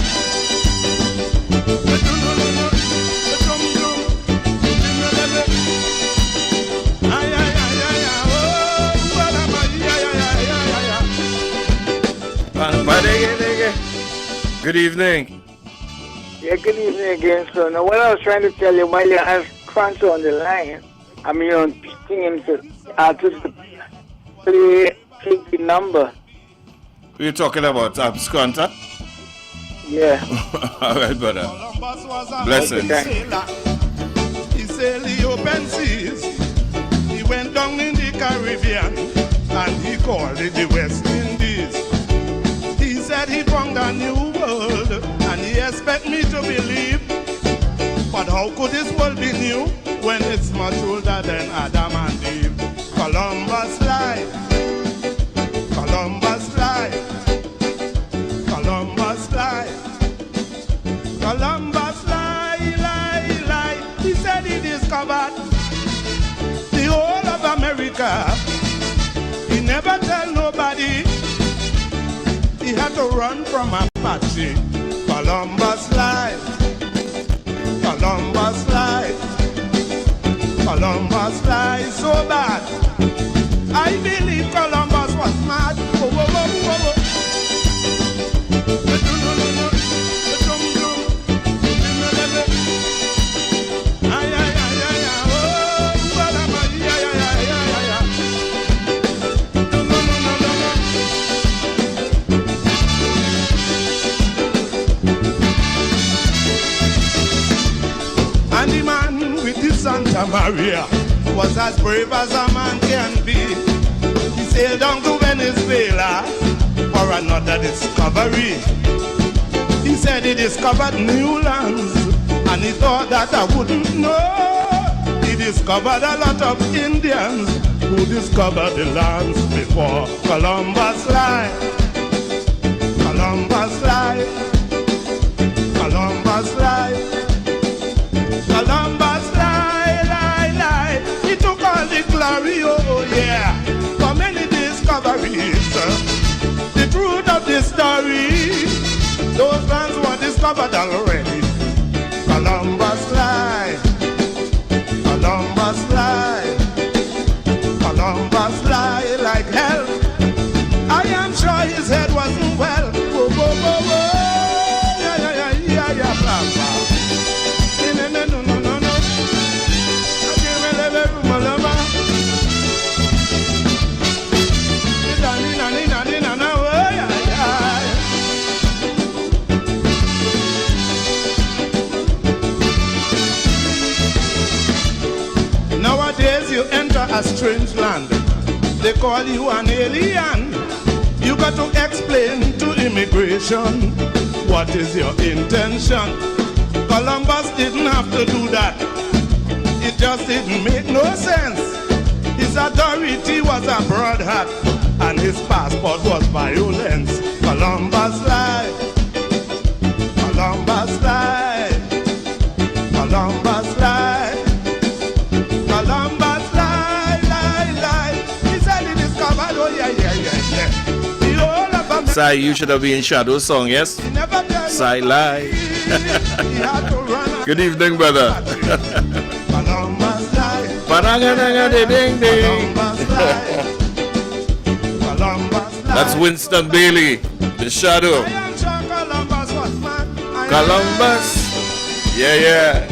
Good evening. Yeah, good evening again, sir. Now, what I was trying to tell you while you have Franco on the line, I mean, you're singing to artists to take the number. You're talking about Squanta? Yeah. All right, brother. Blessings. He sailed the open seas. He went down in the Caribbean and he called it the West Indies. He said he found a new world and he expect me to believe. But how could this world be new when it's much older than Adam and Eve? Columbus lied. Columbus lied. Columbus lied. Columbus lied. He said he discovered the whole never tell nobody. He had to run from Apache. Columbus lied. Columbus lied. Columbus lied so bad. I believe Columbus was mad. Whoa, whoa, whoa, whoa, whoa. And the man with the Santa Maria was as brave as a man can be. He sailed down to Venezuela for another discovery. He said he discovered new lands, and he thought that I wouldn't know. He discovered a lot of Indians who discovered the lands before Columbus lied. Columbus lied. Columbus lied. Columbus lied, lied, lied. He took all the glory, oh yeah, for many discoveries. The truth of the story, those lands were discovered already. Columbus lied. Columbus lied. Columbus lied like hell. I am sure his head wasn't well. Whoa, whoa, whoa, whoa. Yeah, yeah, yeah, yeah, yeah, blah, blah. Nowadays you enter a strange land, they call you an alien. You got to explain to immigration what is your intention. Columbus didn't have to do that. It just didn't make no sense. His authority was a broad hat, and his passport was violence. Columbus lied. Columbus lied. Columbus lied. Columbus lied, lied, lied. He said he discovered, oh yeah, yeah, yeah, yeah. The whole of America. Sai, you should have been Shadow song, yes? Sai lie. Good evening, brother. Columbus lied. Ding ding. That's Winston Bailey, the Shadow. Columbus. Yeah, yeah.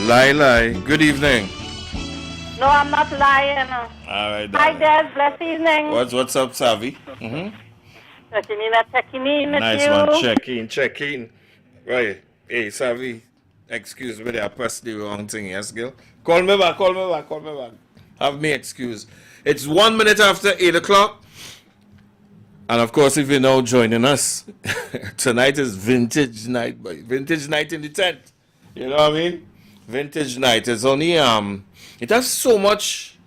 Lie. Good evening. No, I'm not lying. All right. Hi, Des. Blessed evening. What's up, Savvy? Checking in with Nice you. one. Check in. Right. Hey, Savvy. Excuse me, I pressed the wrong thing. Yes, girl. Call me back. Have me excuse. It's 1 minute after 8 o'clock. And of course, if you're now joining us, tonight is vintage night, boy. Vintage night in the tent. You know what I mean? Vintage night. It's only it has so much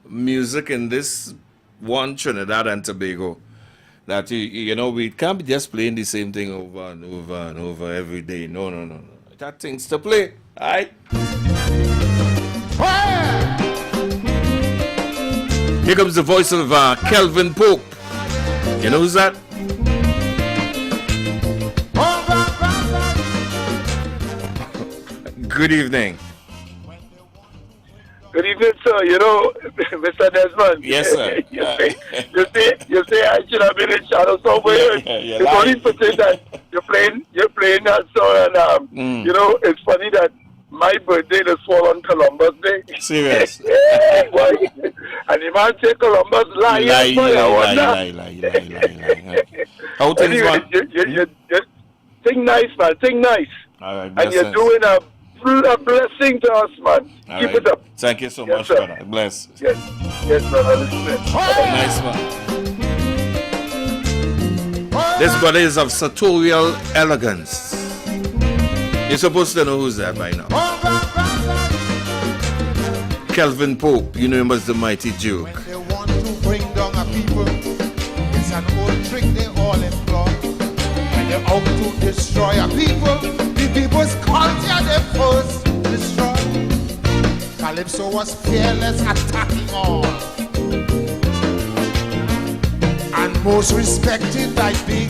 music in this one Trinidad and Tobago that you know we can't be just playing the same thing over and over and over every day. No. It has things to play. Alright? Here comes the voice of Kelvin Pope. You know who's that? Good evening. Good evening, sir. You know, Mr. Desmond. Yes, sir. you say I should have been in shadow somewhere. It's only to say that you're playing that song, and you know, it's funny that my birthday just fall on Columbus Day. Serious. And the man say Columbus lie. How things anyway, you sing nice, man. Sing nice. All right, and you're doing a blessing to us, man. All Keep right. it up. Thank you so much, sir. brother. Bless. Yes, brother. Nice one. This brother is of sartorial elegance. You're supposed to know who's that by now. Kelvin Pope, you know him as the Mighty Duke. They want to bring down a people. It's an old trick they all employ. When they're out to destroy a people, the people's culture they first destroy. Calypso was fearless, attacking all, and most respected by big.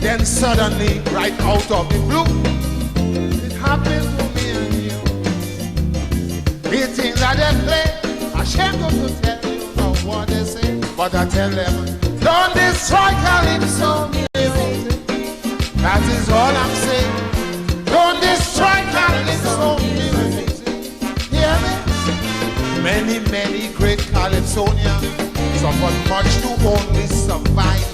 Then suddenly, right out of the blue, it happened to me and you. The things that they play, I shan't go to tell you know what they say, but I tell them, don't destroy Calypso music. That is all I'm saying. Don't destroy Calypso music. Hear me? Many, many great Calypsonians suffered much to only survive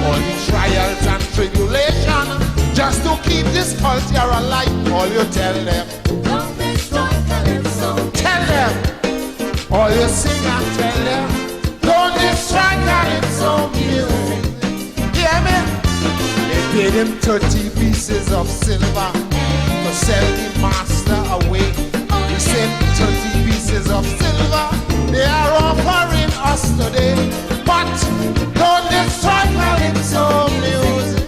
all the trials and tribulation just to keep this culture alive. All you tell them, don't destroy Calypso. Tell them, all you sing and tell them, don't destroy Calypso music. Hear me? They paid him 30 pieces of silver to sell the master away. The same 30 pieces of silver they are offering us today. But don't destroy Calypso music.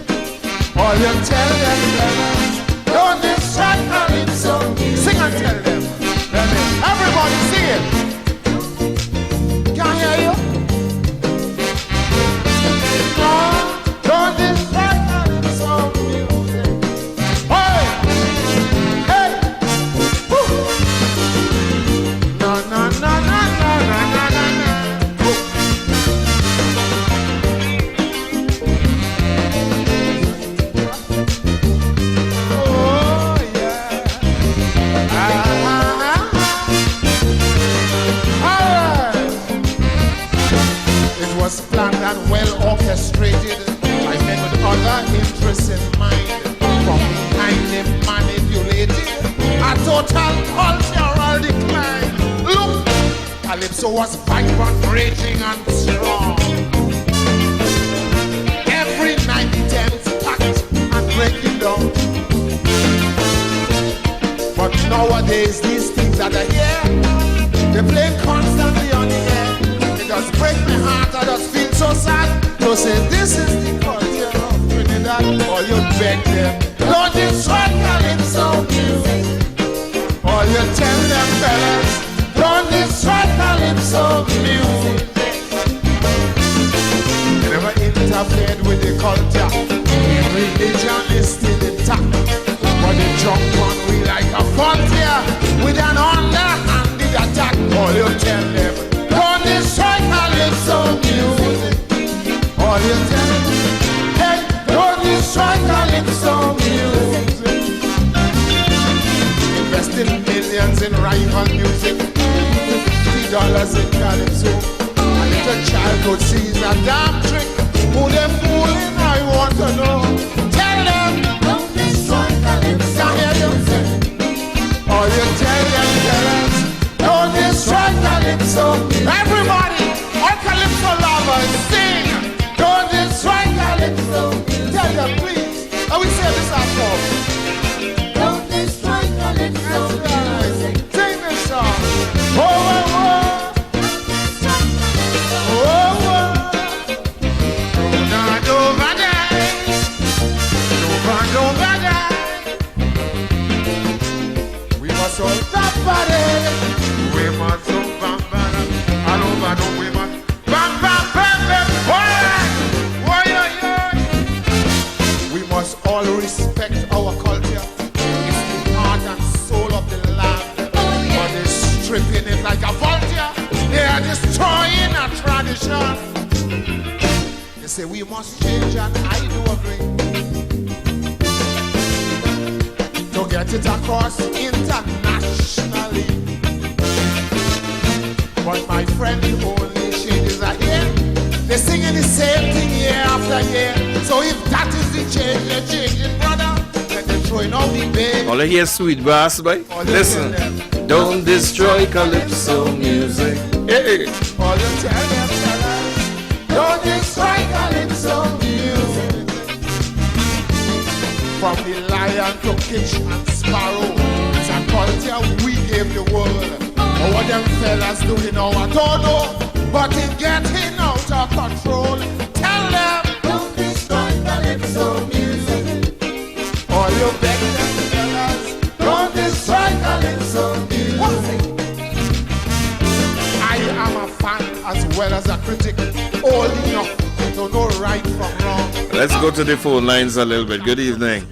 All you tell them, don't destroy Calypso music. Sing and tell them. Everybody sing it. Can I hear you? Don't destroy Calypso music. Hey! Hey! Woo! No, no, no, no, no, no, no, no, no. Oh, yeah. It was planned and well orchestrated by men with other interests in mind. From behind them manipulated a total cultural decline. Look, Calypso was vibrant, raging and strong. Every night the temps packed and breaking down. But nowadays these things that are here, they play constantly on the air. It does break my heart, I just feel so sad. To say this is the culture of Trinidad. All you beg them, don't destroy Calypso music. All you tell them fellas, don't destroy Calypso music. They never interfered with the culture. The religion is still intact. But they jump on we like a frontier with an underhanded attack. All you tell them, don't destroy Calypso music. All you tell them, hey, don't destroy Calypso music. Investing millions in rival music, $50 in Calypso. A little child could see a damn trick. Who they fooling? I want to know. Tell them, don't destroy Calypso music. All you tell them, don't destroy Calypso. Everybody, all Calypso lovers, sing. Don't destroy Calypso music. Tell them, please. I will say this after. Don't destroy Calypso music. Sing this song. Oh, oh, oh. Oh, oh. We must all tap body. We must all bam bam. All over the we must bam bam bam bam. We must all respect our culture. It's the heart and soul of the land. But they're stripping it like a vulture. They are destroying our tradition. They say we must change, and I do agree. To get it across internationally. But my friend, the only shade is a here. They're singing the same thing year after year. So if that is the change, they're changing, brother. Then they're throwing out the baby. All I hear sweet bass, boy. Listen, don't destroy Calypso music. Hey. All you tell them, don't destroy Calypso music. From the lion to Kitch and Sparrow, it's a culture we gave the world. But what them fellas doing now, I don't know. But it's getting out of control. Tell them, don't destroy Calypso music. All you beg them fellas, don't destroy well as a critic, old enough to know right from wrong. Let's go to the phone lines a little bit. Good evening.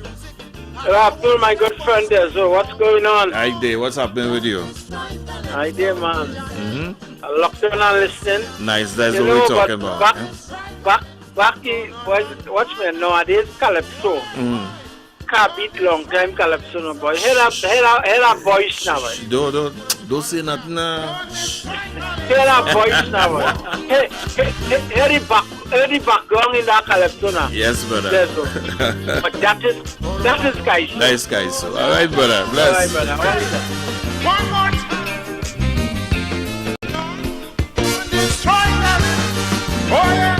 Good afternoon, my good friend there. So what's going on? Hi, Day. What's happening with you? Hi there, man. Mm-hmm. I locked in and listening. Nice. That's You what we're know, talking but about. back in, watch me nowadays, Calypso. Mm. Can't beat long time Calypso, no boy. Hear that voice now, boy. Don't say nothing. Hear that voice now, boy. Hear the background in that Calypso now. Yes, brother. Yes, so. But that is Kaiso. That is Kaiso. All right, brother. Bless. All right, brother. All right. One more time. Destroy them. Oh yeah.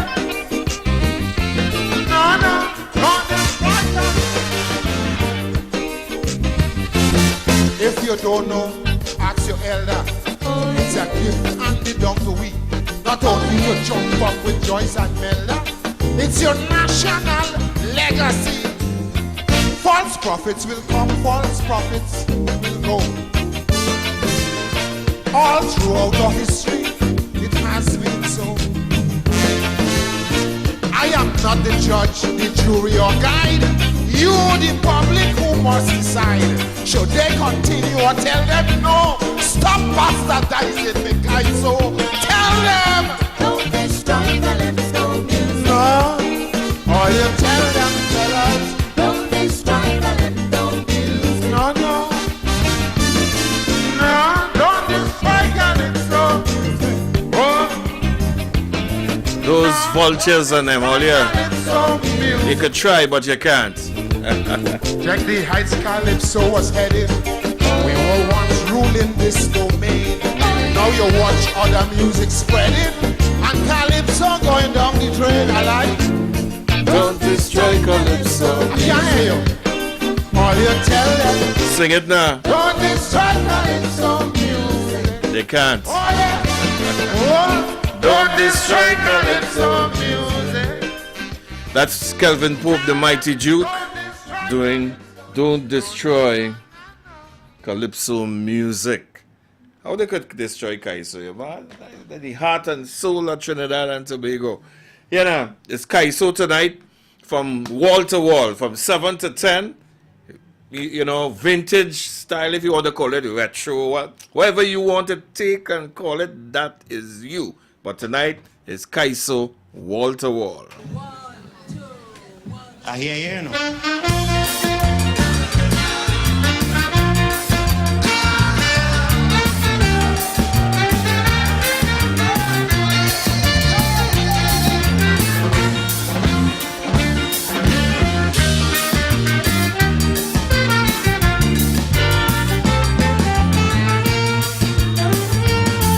No, don't destroy them. If you don't know, ask your elder. It's a gift handed down to we. Not only to jump up with Joyce and Melda, it's your national legacy. False prophets will come, false prophets will go. All throughout our history, it has been so. I am not the judge, the jury or guide. You, the public, who must decide. Should they continue or tell them no? Stop bastardizing the guy, so tell them. Don't destroy Calypso music. No, or you tell them, tell us. Don't destroy Calypso music. No, don't destroy Calypso music. Oh. Those vultures on them, all yeah. You could try, but you can't. Check the heights Calypso was headed. We were once ruling this domain. Now you watch other music spreading, and Calypso going down the drain. I like. Don't destroy Calypso. I can't hear you. All you tell them. Sing it now. Don't destroy Calypso music. They can't. Oh yeah. Oh, don't destroy Calypso music. That's Kelvin Pope, the Mighty Duke, doing Don't Destroy Calypso Music. How they could destroy Kaiso, man? The heart and soul of Trinidad and Tobago. You know, it's Kaiso tonight from wall to wall, from 7 to 10. You know, vintage style, if you want to call it, retro, whatever you want to take and call it, that is you. But tonight is Kaiso wall to wall. I hear you, know.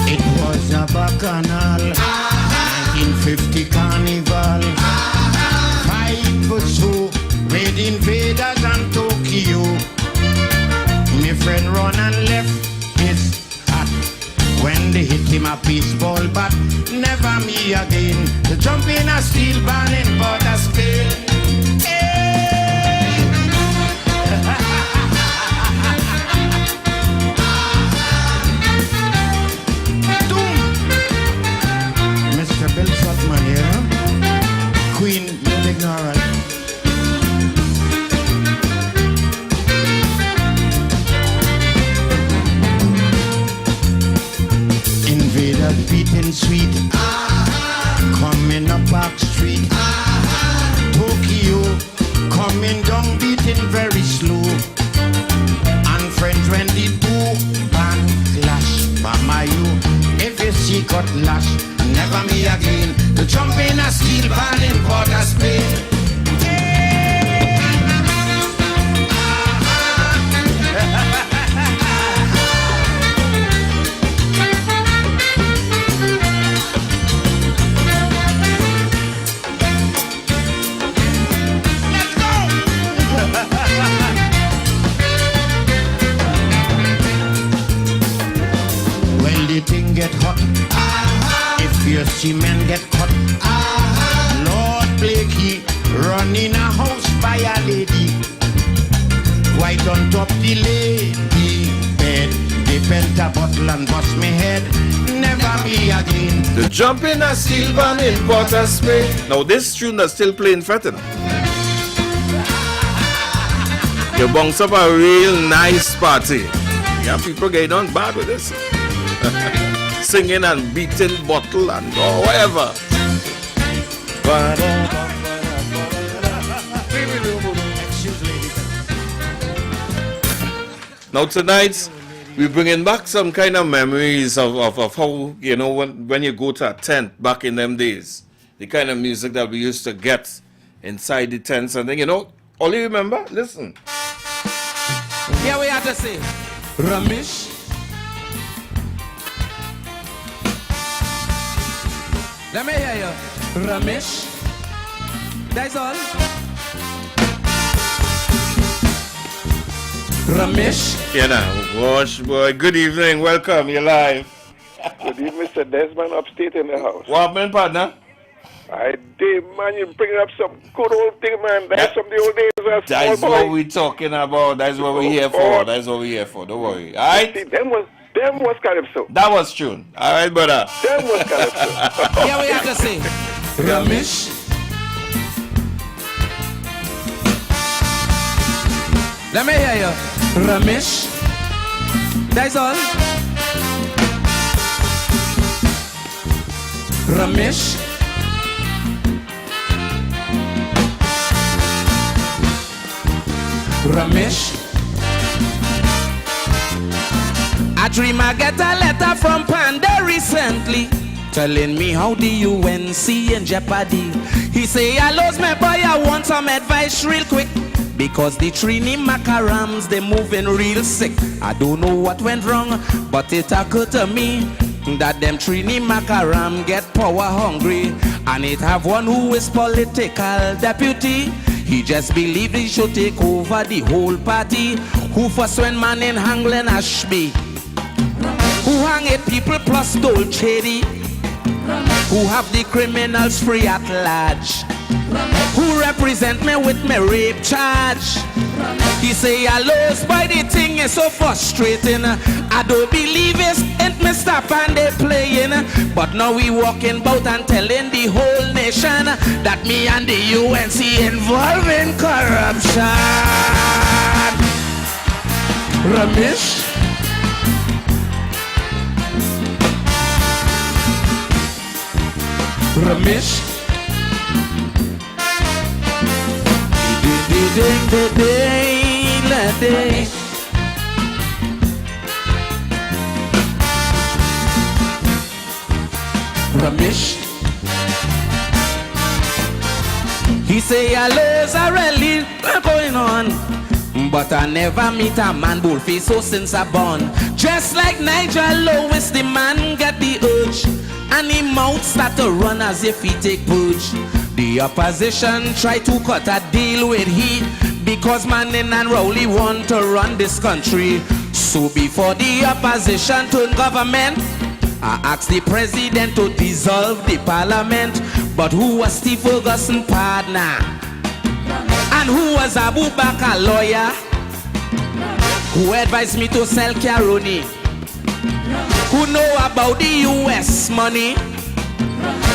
It was a bacchanal, 1950 carnival. 5 or so red invaders and Tokyo. My friend run and left his hat when they hit him a baseball bat. Never me again. To jump in a steel band in Port of Spain. Mr. Bill Sutman here. Queen, you're ignorant. Invaders beating sweet. Coming up Park Street. Tokyo coming down beating very slow. And friends when the two band clash. Bamayo, if you see cutlass, never me again. To jump in a steel band in Port of Spain. Well, the thing get hot. If your cement get cut. Lord Blakey running a house by a lady. Right on top the lady bed. The me penta bottle and bust me head. Never me again. The jumping a steel band in Port of Spain. Now this tune is still playing fretting. You bounce up a real nice party. You have people getting on bad with this. Singing and beating bottle and whatever. Now tonight, we're bringing back some kind of memories of how, you know, when you go to a tent back in them days. The kind of music that we used to get inside the tents and then, you know, all you remember? Listen. Here we have to say, Ramesh. Let me hear you. Ramesh. That's all. Ramesh. Yeah, now, wash boy. Good evening. Welcome. You're live. Good evening, Mr. Desmond, upstate in the house. What happened, partner? I did, man. You're bringing up some good old thing, man. That's from the old days. That's what we're talking about. That's what we're here for. That's what we're here for. Don't worry. All right? See, them was Calypso. That was tune. All right, brother. Them was Calypso. Here we have to say, Ramesh. Let me hear you. Ramesh. That's all. Ramesh. Ramesh. I dream I get a letter from Panda recently, telling me how the UNC in jeopardy. He say, I lost my boy, I want some advice real quick, because the Trini Macarams, they moving real sick. I don't know what went wrong, but it occurred to me that them Trini Macaram get power hungry, and it have one who is political deputy. He just believed he should take over the whole party. Who first went man in Hanglen Ashby, who hang 8 people plus Dolce, who have the criminals free at large, who represent me with my rape charge. He say I lost by the thing is so frustrating. I don't believe it's Mr. Pandey playing, but now we walking about and telling the whole nation that me and the UNC involved in corruption. Ramesh. Ramesh. Ramesh. He say hello's are really going on, but I never meet a man bullface so since I born. Just like Nigel Lewis, the man get the urge, and his mouth start to run as if he take purge. The opposition try to cut a deal with he, because Manning and Rowley want to run this country. So before the opposition turn government, I asked the president to dissolve the parliament. But who was Steve Ferguson partner? And who was Abu Bakr lawyer? Who advised me to sell Caroni? Who know about the US money?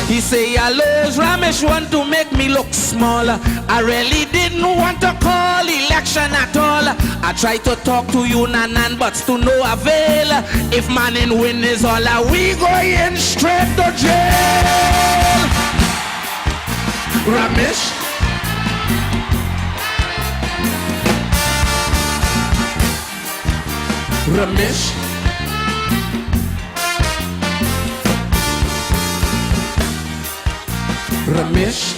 He say, hello, Ramesh want to make me look small. I really didn't want to call election at all. I tried to talk to you, Nanan, but to no avail. If Manning win is all, we going straight to jail. Ramesh. Ramesh. Ramesh.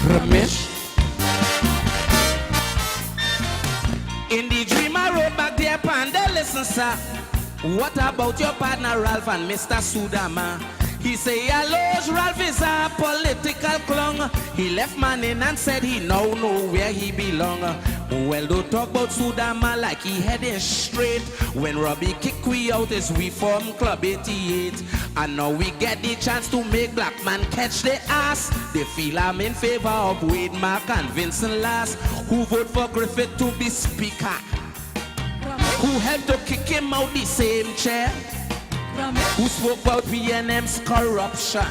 Ramesh. In the dream I wrote back there, Panda, listen, sir. What about your partner Ralph and Mr. Sudama? He say, hello, Ralph is a political clown. He left Manning and said he now know where he belong. Well, don't talk about Sudama like he heading straight. When Robbie kick we out is we form Club 88. And now we get the chance to make black man catch the ass. They feel I'm in favor of Wade, Mark and Vincent Lass, who vote for Griffith to be speaker, who helped to kick him out the same chair, who spoke about PNM's corruption,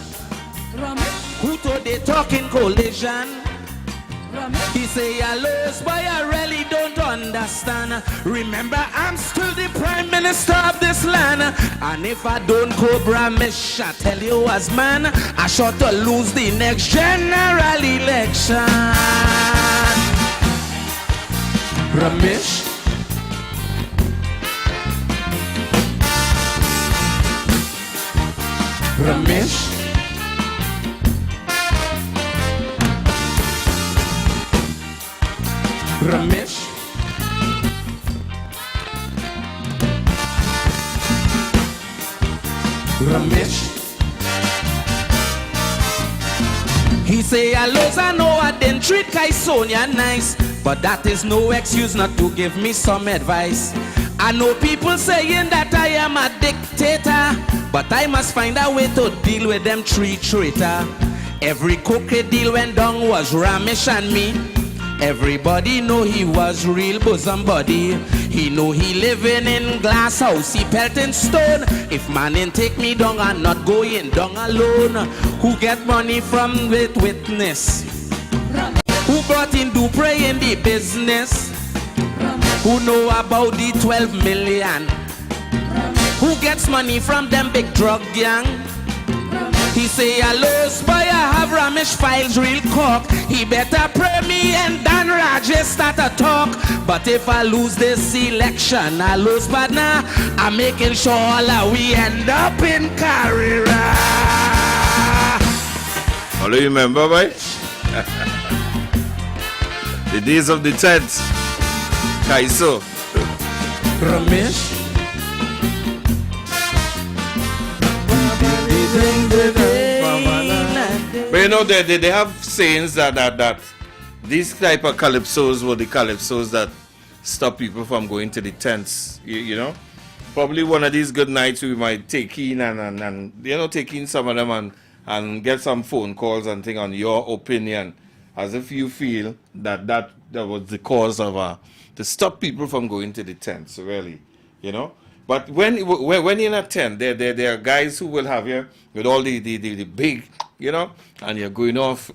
who told they talking collision. He say, I lose, but I really don't understand. Remember, I'm still the Prime Minister of this land. And if I don't cobra mesh, I tell you as man, I sure to lose the next general election. Ramesh. Ramesh. Ramesh. Ramesh. He say, I lose, I know I didn't treat Kai Sonia nice, but that is no excuse not to give me some advice. I know people saying that I am a dictator, but I must find a way to deal with them three traitor. Every crooked deal went down was Ramesh and me. Everybody know he was real bosom buddy. He know he living in glass house, he pelting stone. If man ain't take me down, I'm not going down alone. Who get money from with witness? Who brought in Dupre in the business? Who know about the 12 million? Who gets money from them big drug gang? He say, hello, spy, I have Ramesh files real cock. He better pray me and Dan Rajesh start a talk. But if I lose this election, I lose partner. I'm making sure all of we end up in Carrera. All you remember, boy? The days of the tents. Kaiso. Ramesh. But you know, they have sayings that these type of calypsos were the calypsos that stop people from going to the tents. You know, probably one of these good nights we might take in and you know, take in some of them and get some phone calls and thing on your opinion, as if you feel that was the cause of to stop people from going to the tents, really, you know. But when you're in a tent, there are guys who will have you with all the big, you know, and you're going off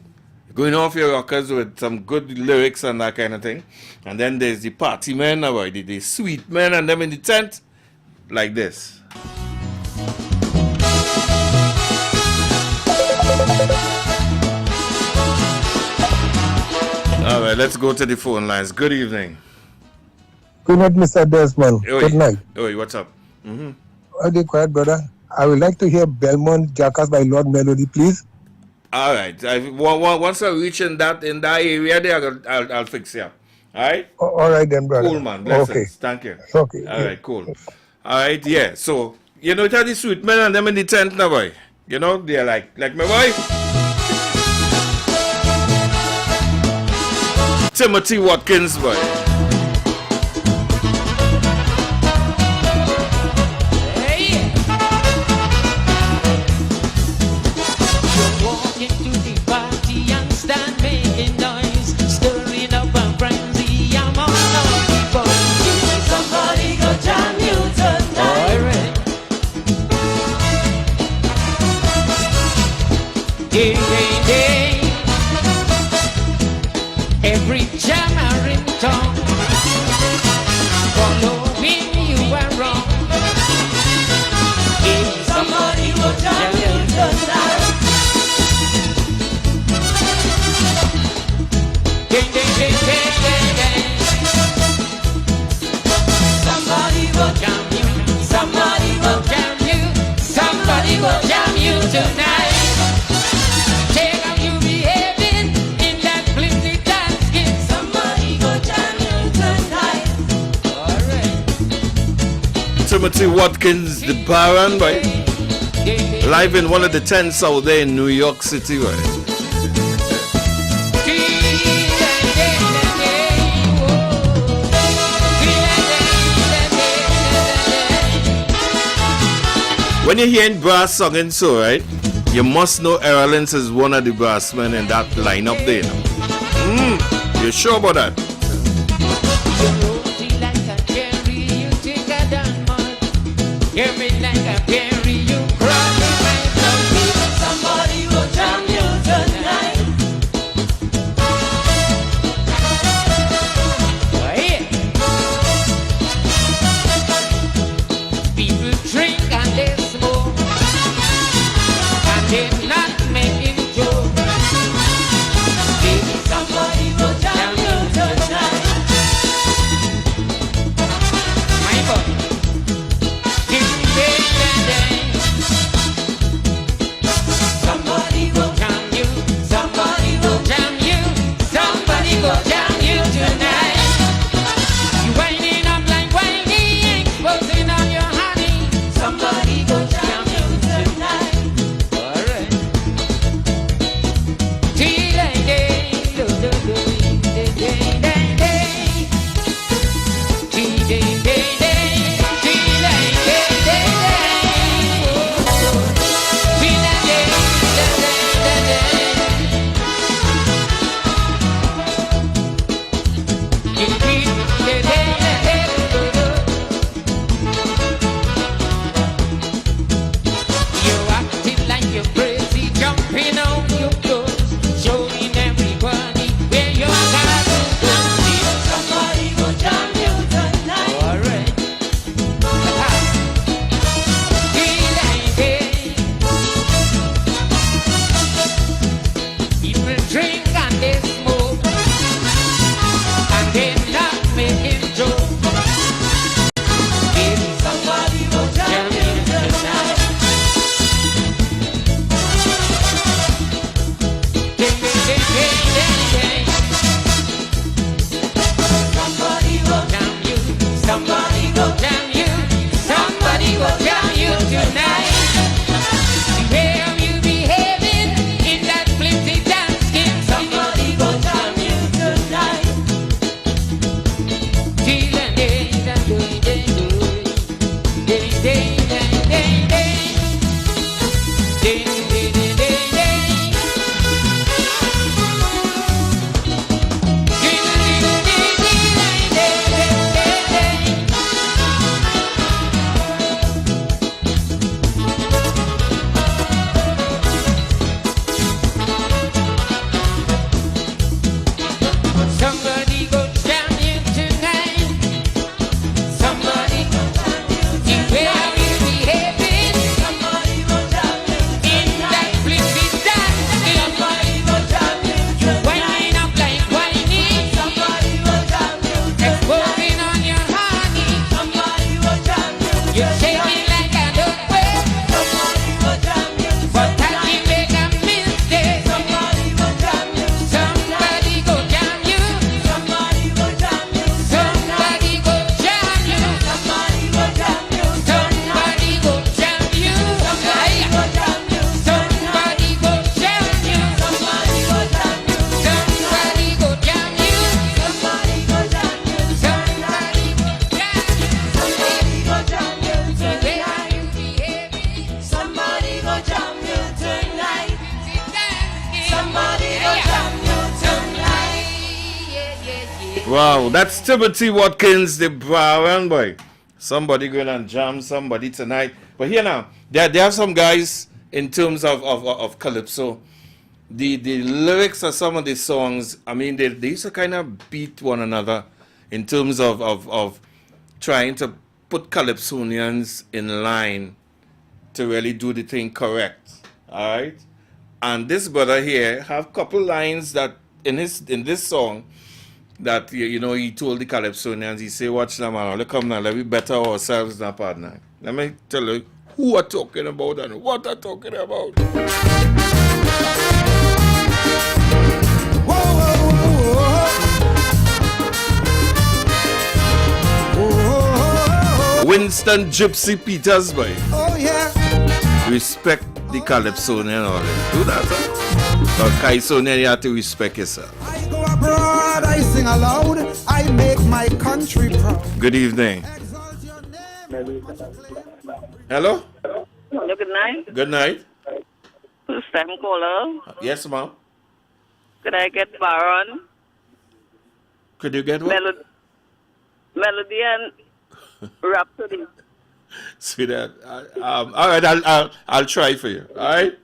your rockers with some good lyrics and that kind of thing. And then there's the party men, or the sweet men, and them in the tent, like this. All right, let's go to the phone lines. Good evening. Good night, Mr. Desmond. Oi. Good night. Oi, what's up? Mm-hmm. Okay, quiet, brother. I would like to hear Belmont Jackass by Lord Melody, please. All right. Once I reach in that area there, I'll fix you. All right? All right then, brother. Cool, man. Blessings. Okay. Thank you. Okay. All right, cool. All right, yeah. So, you know, it's the sweet men and them in the tent now, boy. You know, they're like my boy. Timothy Watkins, boy. Every jammer in town, for knowing you are wrong. If somebody will jam you tonight, somebody will jam you, somebody will jam you, somebody will jam you tonight. Timothy Watkins, the Baron, boy. Live in one of the tents out there in New York City, boy. When you're hearing brass singing so, right, you must know Errolins is one of the brassmen in that lineup there. You sure about that? Somebody will jam you tonight. People drink and they smoke, and they're not making jokes. Baby, somebody will jam you tonight. My boy, give me Somebody will jam you. Somebody will jam you. Somebody will jam you tonight. You winding up like whining, exposing on your honey. Somebody will jam you tonight. Alright. Tea-day-day, do-do-do-day, day-day-day. Tea-day-day-day, tea-day-day-day-day. You're acting like you're crazy, jumping on your toes, showing everybody where your car is. Somebody will jam you tonight. Alright. People drink and they smoke, and they're not making jokes. Baby, somebody will jam you tonight. Somebody will jam you. Somebody will jam you. Somebody will jam you tonight. The way you behaving in that flimsy dance game. Somebody will jam you tonight. Somebody go jam you tonight. Somebody go jam you tonight. The way you behaving. Somebody will jam you in that flimsy dance game. Somebody will jam you You winding up like whining. Somebody will jam you Exposing on your honey. Somebody will jam you You're shaking like a duckweed. Somebody will jam you But that you make a mistake. Somebody will jam you Somebody go jam you. Somebody will jam you Somebody go jam you. Somebody will jam you Somebody go jam you. Somebody will jam you Somebody go jam you. Somebody will jam you Somebody go jam you. Somebody will jam you Somebody go jam you. Somebody will jam you The way tonight. you behaving. Somebody will jam you tonight. Somebody will Yeah. jam you tonight. Wow, that's Timothy Watkins, the Brown boy. Somebody going and jam somebody tonight. But here now, there are some guys in terms of calypso. The lyrics of some of the songs, I mean, they used to kind of beat one another in terms of trying to put calypsonians in line to really do the thing correct. All right? And this brother here have couple lines that in this song that you know he told the calypsonians, he say, watch now man, look come now, let me better ourselves now, partner. Let me tell you who are talking about and what are talking about. Winston Gypsy Peters, boy. Oh yeah. Respect the calypsonian and all that. Do that, huh? Because calypsonian, you have to respect yourself. I go abroad, I sing aloud, I make my country proud. Good evening. Hello? Hello, good night. Good night. First time caller. Yes, ma'am. Could I get Baron, Could you get what? Melody and Rhapsody? Sweetheart. All right, I'll try for you. All right?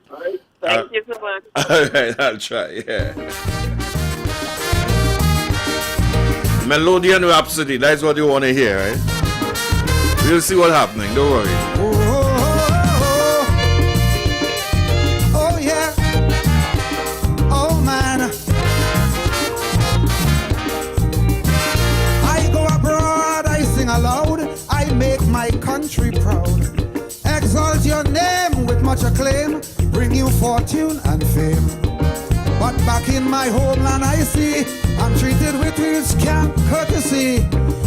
Thank you so much. All right, I'll try, yeah. Melody and Rhapsody, that's what you want to hear, right? We'll see what's happening, don't worry. Oh yeah, oh man. I go abroad, I sing aloud, I make my country proud. Exalt your name with much acclaim, bring you fortune and fame. But back in my homeland I see I'm treated with real scant courtesy.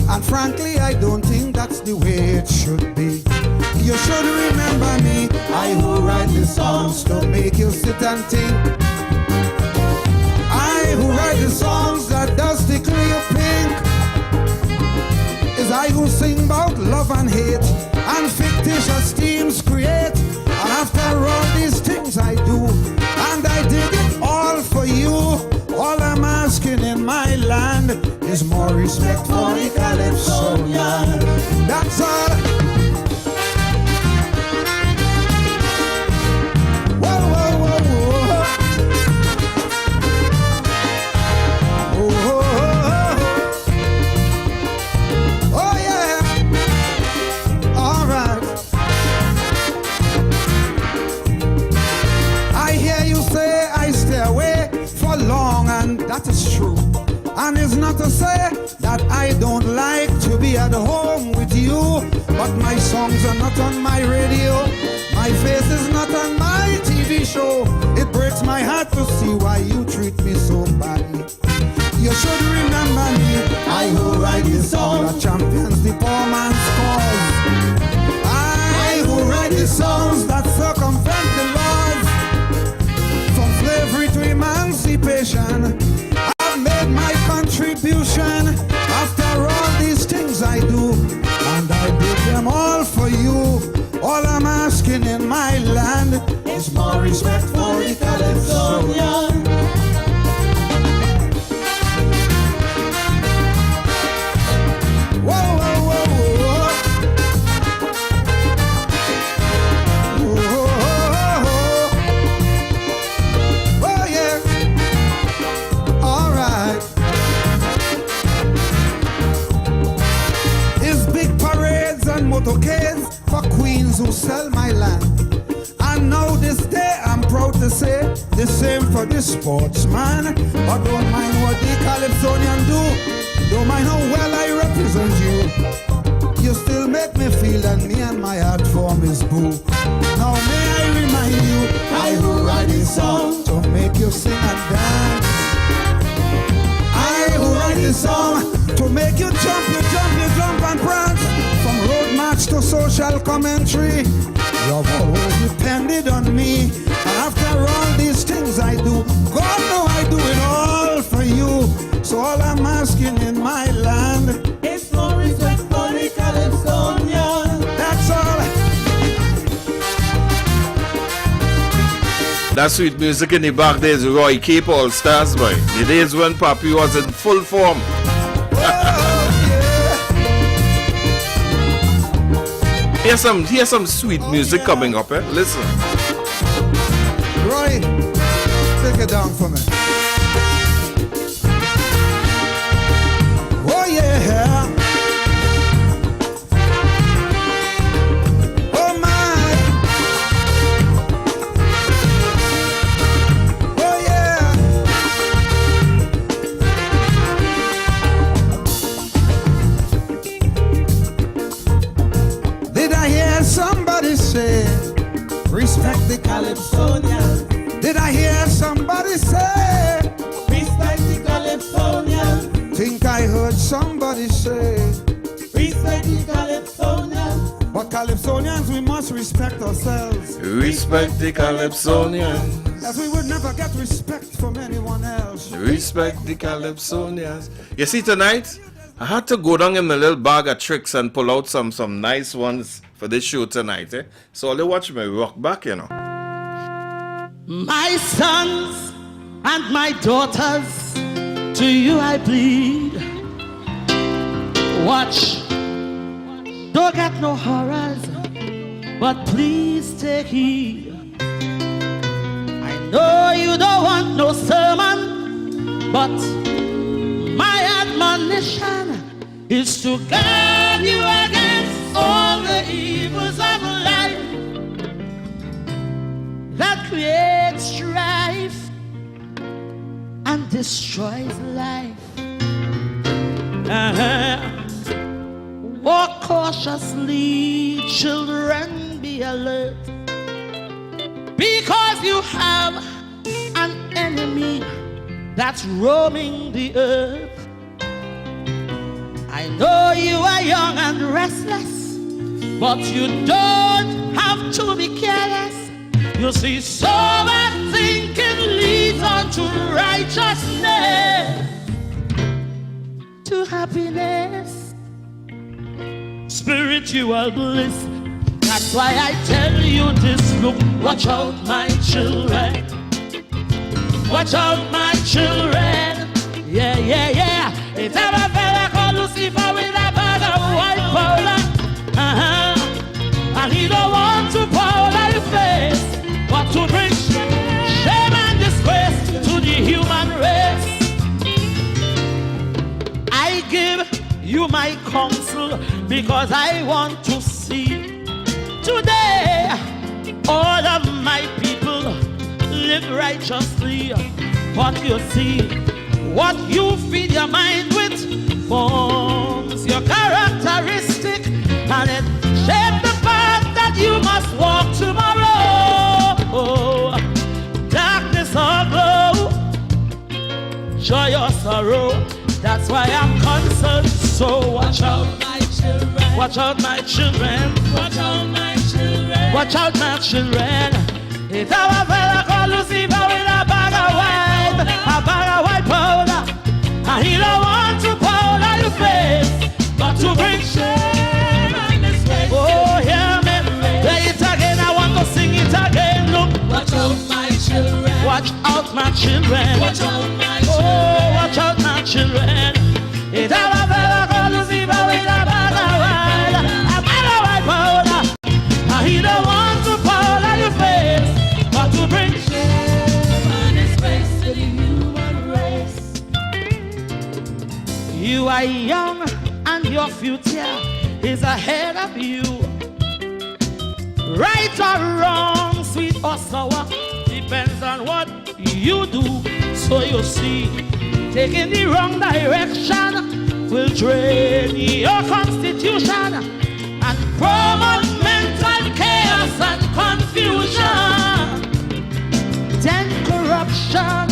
And frankly I don't think that's the way it should be. You should remember me, I who write the songs to make you sit and think. I who write the songs that does tickle you pink. Is I who sing about love and hate and fictitious themes create. And after all these things I do, and I did it all for you. All I'm asking in my land is more respect for the Calypsonian. That's all. Whoa, whoa, whoa, whoa. Oh yeah. All right. I hear you say I stay away for long, and that is true. And it's not to say that I don't like to be at home with you, but my songs are not on my radio, my face is not on my TV show. It breaks my heart to see why you treat me so badly. You should remember me, I who write the song that champions the poor man's cause. I who write the songs that circumvent the laws. From slavery to emancipation, I've made my contribution. After all these things I do, and I did them all for you. All I'm asking in my land is more respect for the Calypsonian. Whoa, whoa, whoa, whoa. Oh yeah. All right. It's big parades and motorcades for queens who sell my land. And now this day I'm proud to say the same for the sportsman. But don't mind what the Calypsonian do. Don't mind how well I represent you. You still make me feel that me and my art form is boo. Now may I remind you, I who write this song to make you sing and dance. I who write this song to make you jump, and prance. From road march to social commentary, you've always depended on me. And after all these things I do, God know I do it all for you. So all I'm asking in my land is more respect for the Calypsonian. That's all. That sweet music in the back days, Roy Cape All Stars, boy. The days when Papi was in full form. Here's some sweet music coming up, eh? Listen. Roy, take it down for me. Oh yeah. Oh my. Oh yeah. Did I hear somebody say, respect the Calypsonian? Did I hear somebody say, respect the Calypsonian? Think I heard somebody say, respect the Calypsonian. But Calypsonians, we must respect ourselves. Respect the Calypsonians. As we would never get respect from anyone else. Respect the Calypsonians. You see tonight, I had to go down in my little bag of tricks and pull out some nice ones for this show tonight. So they watch me rock back, you know. My sons and my daughters, to you I plead. Watch, don't get no horrors, but please take heed. I know you don't want no sermon, but my admonition is to guard you against all the evils of life that creates strife and destroys life. Walk cautiously, children, be alert, because you have an enemy that's roaming the earth. I know you are young and restless, but you don't have to be careless. You see, sober thinking leads on to righteousness, to happiness, spiritual bliss. That's why I tell you this, look, watch out my children. Watch out my children. Yeah, yeah, yeah. It's ever fella called Lucifer with a bag of white powder. And he don't want to powder your face, but to bring shame and disgrace to the human race. I give you my counsel because I want to see today all of my people live righteously. But you see, what you feed your mind with forms your characteristic, and it shapes the path that you must walk tomorrow. Darkness or glow, joy or sorrow, that's why I'm concerned. So watch out my children. Watch out my children. Watch out my children. Watch out my children. It's our fella called Lucifer with a bag of white powder. And he don't want to powder your face, but to bring shame and disgrace. Oh, hear me, play it again, I want to sing it again. Look, watch out my children. Watch out my children. Watch out my children. Oh, watch out my children. It's our fella called Lucifer with a bag of white powder. And he don't want to powder your face, but to bring shame and disgrace to the human race. You are young and your future is ahead of you. Right or wrong, sweet or sour, depends on what you do. So you see, taking the wrong direction will drain your constitution and promote mental chaos and confusion. Then corruption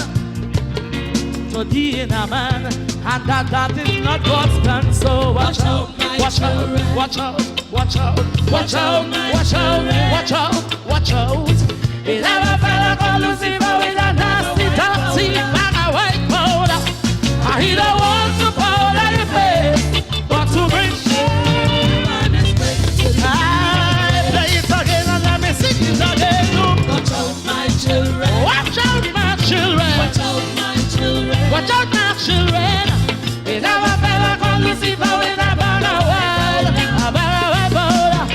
to the inner man, and that is not God's plan. So watch out, watch out, watch out, watch out, watch out, watch out, watch out, watch out. It's never fella called Lucifer with a nasty, toxic bag of white powder. And he don't want to powder your face, but to bring shame and disgrace. I play it again and let me sing it again. Watch out my children. Watch out my children. Watch out my children. Watch out my children. It's never fella called Lucifer with a bag of white powder.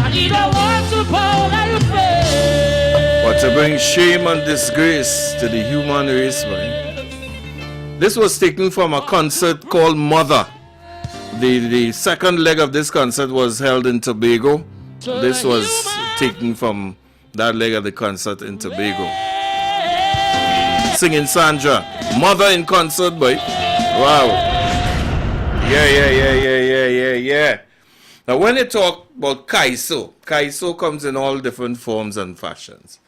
And he don't want to powder your face, but to bring shame and disgrace to the human race, man. This was taken from a concert called Mother. The second leg of this concert was held in Tobago. This was taken from that leg of the concert in Tobago. Singing Sandra. Mother in concert, boy. Wow. Yeah. Now when you talk about Kaiso, Kaiso comes in all different forms and fashions.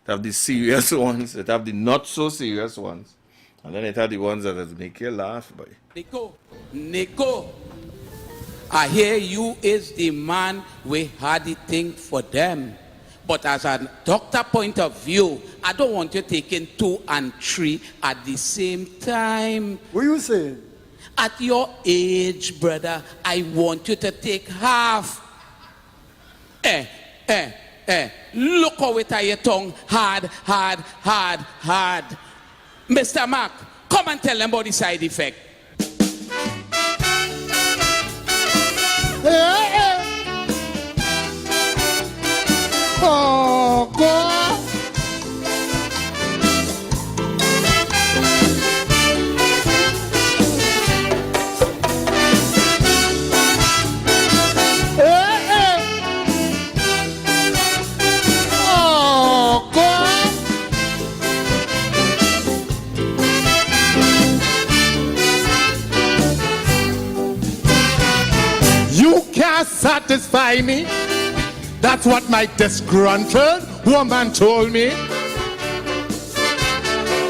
It have the serious ones, it have the not so serious ones, and then it have the ones that make you laugh, boy. Nico, I hear you is the man we had the thing for them. But as a doctor point of view, I don't want you taking 2 and 3 at the same time. What you saying? At your age, brother, I want you to take half. Look how it at your tongue. Hard. Mr. Mark, come and tell them about the side effect. Oh, God. Oh, God. You can't satisfy me. That's what my disgruntled woman told me.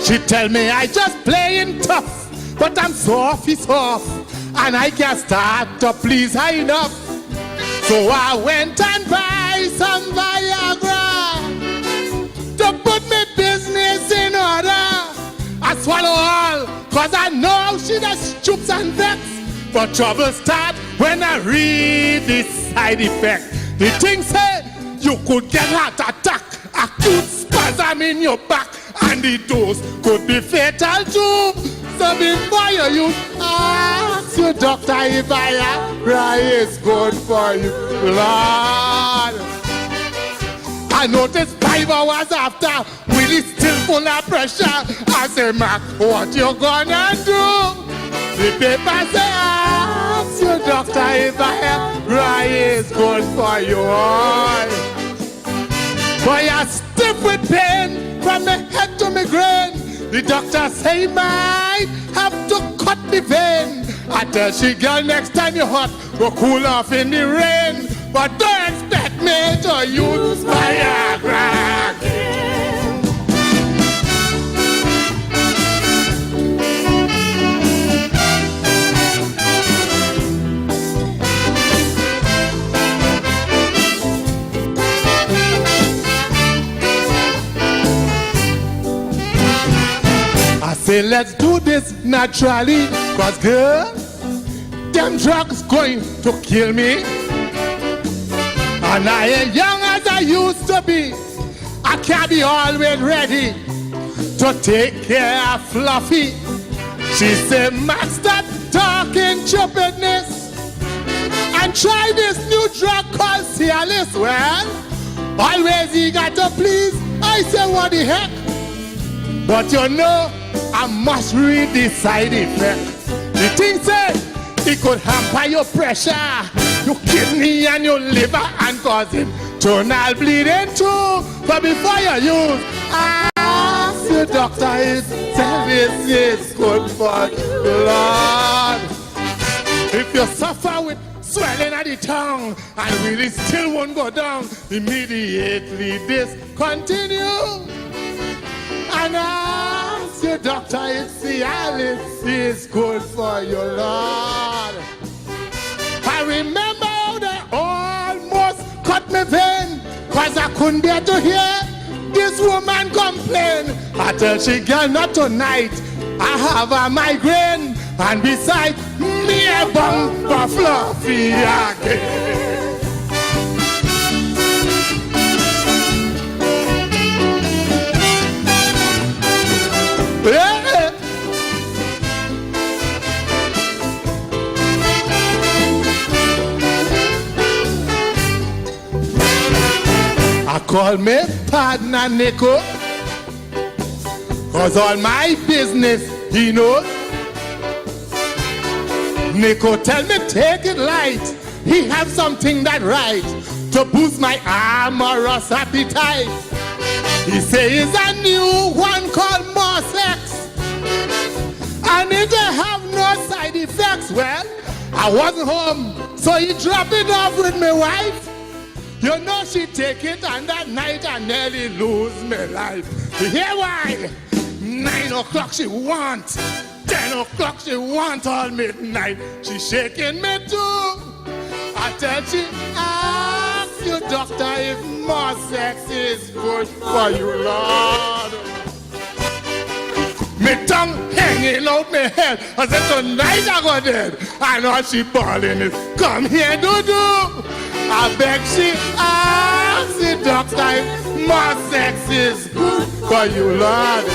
She tell me I just playing tough, but I'm soft, and I can't start to please her enough. So I went and buy some Viagra to put me business in order. I swallow all, cause I know she just stoops and vex. But trouble start when I read the side effect. The thing said you could get heart attack, acute spasm in your back, and the dose could be fatal too. So before you use, ask your doctor if Viagra is good for you, Lord. I noticed 5 hours after, Willie still full of pressure. I say, Mark, what you gonna do? The paper say, ask your doctor if Viagra is good for you. Boy, I stiff with pain from my head to my brain. The doctor say, might have to cut the vein. I tell she, girl, next time you're hot, go cool off in the rain. But don't expect me to use Viagra again. I say let's do this naturally, cause girl, them drugs going to kill me. And I ain't young as I used to be. I can't be always ready to take care of Fluffy. She said, Max, stop talking stupidness and try this new drug called Cialis. Well, always he got to please. I say, what the heck? But you know, I must read the side effect. The thing said, it could hamper your pressure, your kidney and your liver, and cause internal bleeding too. But before you use, ask your doctor if service is good for you, Lord. If you suffer with swelling at the tongue and really still won't go down, immediately discontinue. And ask your doctor if Cialis is good for you, Lord. I remember how they almost cut me vein, cause I couldn't bear to hear this woman complain. I tell she, girl, not tonight, I have a migraine, and beside me a bumper Fluffy again. Yeah. I call me partner Nico, cause all my business he knows. Nico tell me take it light, he have something that right to boost my amorous appetite. He say it's a new one called Mosex, and it don't have no side effects. Well, I wasn't home, so he dropped it off with my wife. You know she take it, and that night I nearly lose my life. You hear why? 9 o'clock she want, 10 o'clock she want all midnight. She shaking me too. I tell she, ask your doctor if more sex is good for you, Lord. Me tongue hanging pain out my head. I said, tonight I go dead. I know she balling it. Come here, Dudu. I beg she asked the doctor if more sex is good for you, Lord.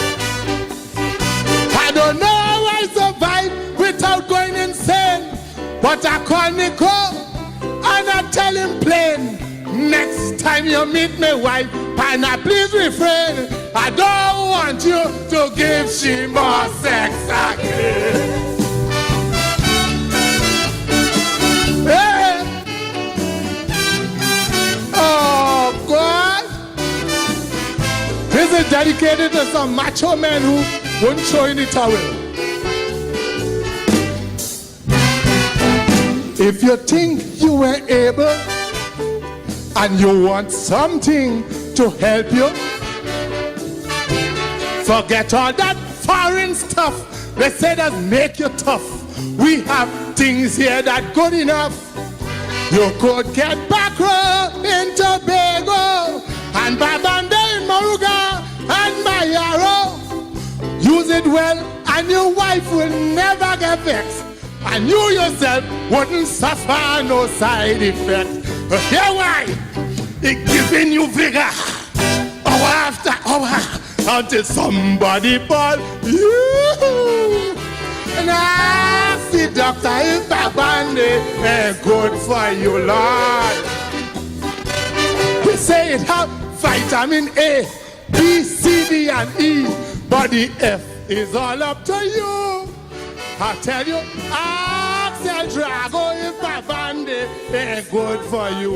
I don't know how I survive without going insane. But I call Nico and I tell him plain. Next time you meet my wife, Pana, please refrain. I don't want you to give she more sex again. Hey. Oh God. This is dedicated to some macho men who won't show any towel. If you think you were able and you want something to help you, forget all that foreign stuff. They say that make you tough. We have things here that good enough. You could get back row in Tobago and Babande in Moruga and Mayaro. Use it well and your wife will never get vexed. And you yourself wouldn't suffer no side effect. Hear why? It giving you vigor hour after hour until somebody ball you. And ask the doctor if Babande is good for you, Lord. We say it have vitamin A, B, C, D, and E, but the F is all up to you. I tell you, Axel Drago if Babande is good for you.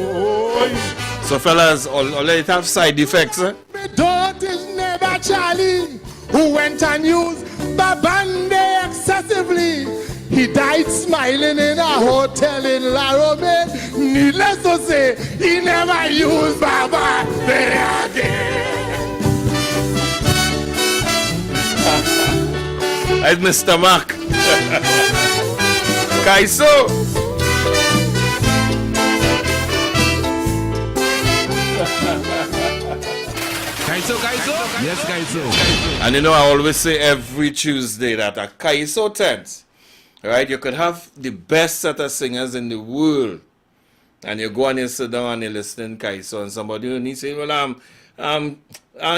So fellas, all it have side effects, eh? My daughter's neighbor Charlie, who went and used Babande excessively. He died smiling in a hotel in La Rome. Needless to say, he never used Babande again. It's Mr. Mark. Kaiso. Kaiso? Yes, Kaiso. And you know, I always say every Tuesday that a Kaiso tent, right? You could have the best set of singers in the world, and you go and you sit down and you listen to Kaiso, and somebody and he say, well,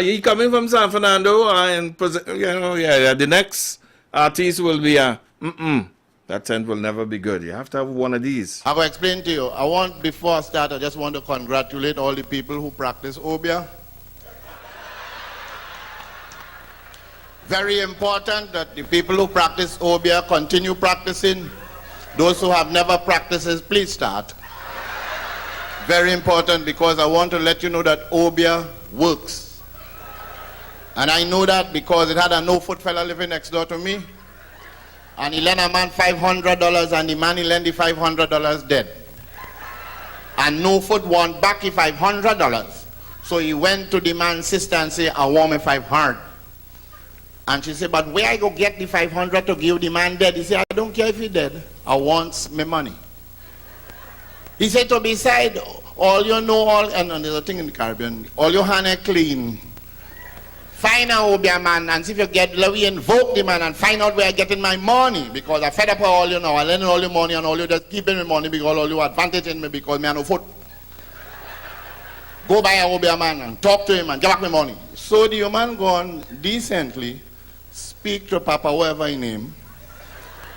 you coming from San Fernando, and you know, yeah, the next artist will be that tent will never be good. You have to have one of these. I will explain to you. Before I start, I just want to congratulate all the people who practice Obia. Very important that the people who practice Obia continue practicing. Those who have never practiced, please start. Very important, because I want to let you know that Obia works. And I know that because it had a no-foot fella living next door to me. And he lent a man $500, and the man he lent the $500 dead. And no-foot want back the $500. So he went to the man's sister and said, I want me $500. And she said, but where I go get the $500 to give the man dead? He said, I don't care if he dead. I want my money. He said, to beside, all you know, and there's a thing in the Caribbean, all your hand are clean. Find out Obia man and see if you get, let me invoke the man and find out where I'm getting my money, because I fed up all you know, I lend all your money and all you just keeping my money because all you advantage in me because me have no foot. Go buy a Obia man and talk to him and give back my money. So the man go on decently, speak to Papa, whoever he name,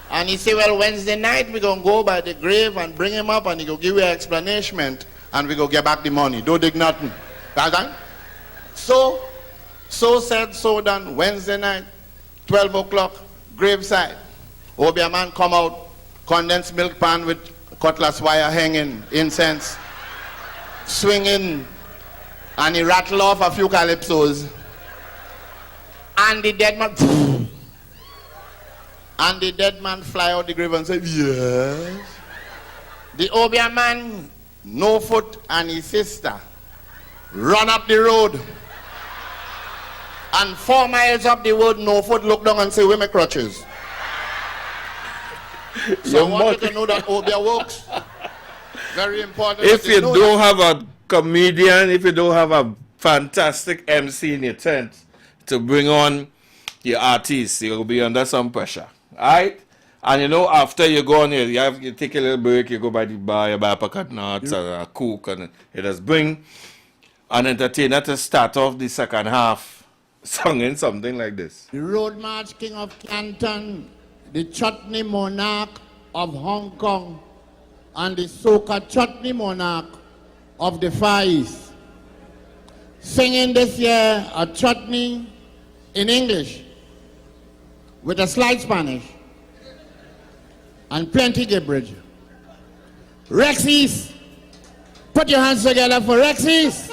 and he say, well, Wednesday night we gonna go by the grave and bring him up and he go give you an explanation and we go get back the money. Don't dig nothing. Right? So said, so done. Wednesday night, 12 o'clock, graveside. Obia man come out, condensed milk pan with cutlass wire hanging, incense, swinging, and he rattle off a few calypsos. And the dead man, and the dead man fly out the grave and say, yes. The Obia man, no foot, and his sister run up the road. And 4 miles up the road, no foot look down and say, where my crutches? So I want you to know that Obia works. Very important. If you don't have a comedian, if you don't have a fantastic MC in your tent to bring on You're artist, you'll be under some pressure. Alright? And you know, after you go on here, you take a little break, you go by the bar, you buy a packet of nuts or a Coke, and you just bring an entertainer to start off the second half, singing something like this. The Road March King of Canton, the Chutney Monarch of Hong Kong, and the Soca Chutney Monarch of the Far East. Singing this year a chutney in English with a slight Spanish and plenty gibberish. Rexys, put your hands together for Rexys.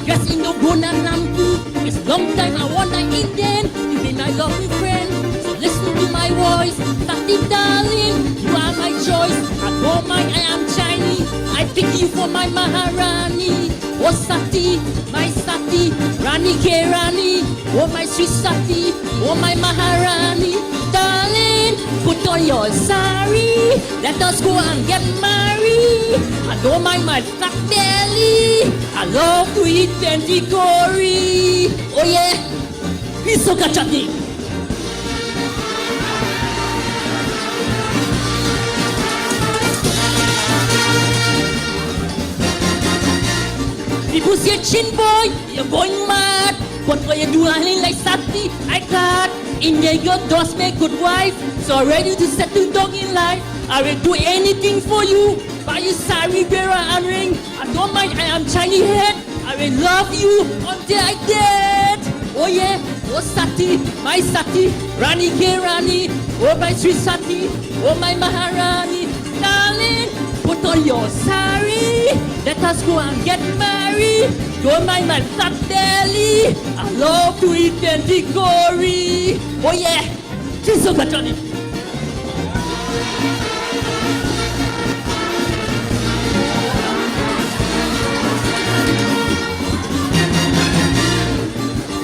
Dressed in the Bonanampu. It's long time I want an Indian to be my lovely friend. So listen to my voice, Sati darling, you are my choice. I don't mind I am Chinese, I pick you for my Maharani. Oh Sati, my Sati, Rani Ke Rani. Oh my sweet Sati, oh my Maharani. Darling, put on your sari, let us go and get married. I don't mind my fat belly, I love to eat plenty curry. Oh yeah, it's Soca chutney. People say, chin boy, you're going mad. But when you do anything like Sati, I can't. In your does make good wife, so ready to settle down in life. I will do anything for you. Buy you sari, bearer and ring. I don't mind, I am Chinese head. I will love you until I dead. Oh yeah, oh Sati, my Sati, Rani Ke Rani. Oh my sweet Sati, oh my Maharani. Darling, put on your sari, let us go and get married. Don't mind my fat belly, I love to eat plenty curry. Oh yeah, this is Soca chutney.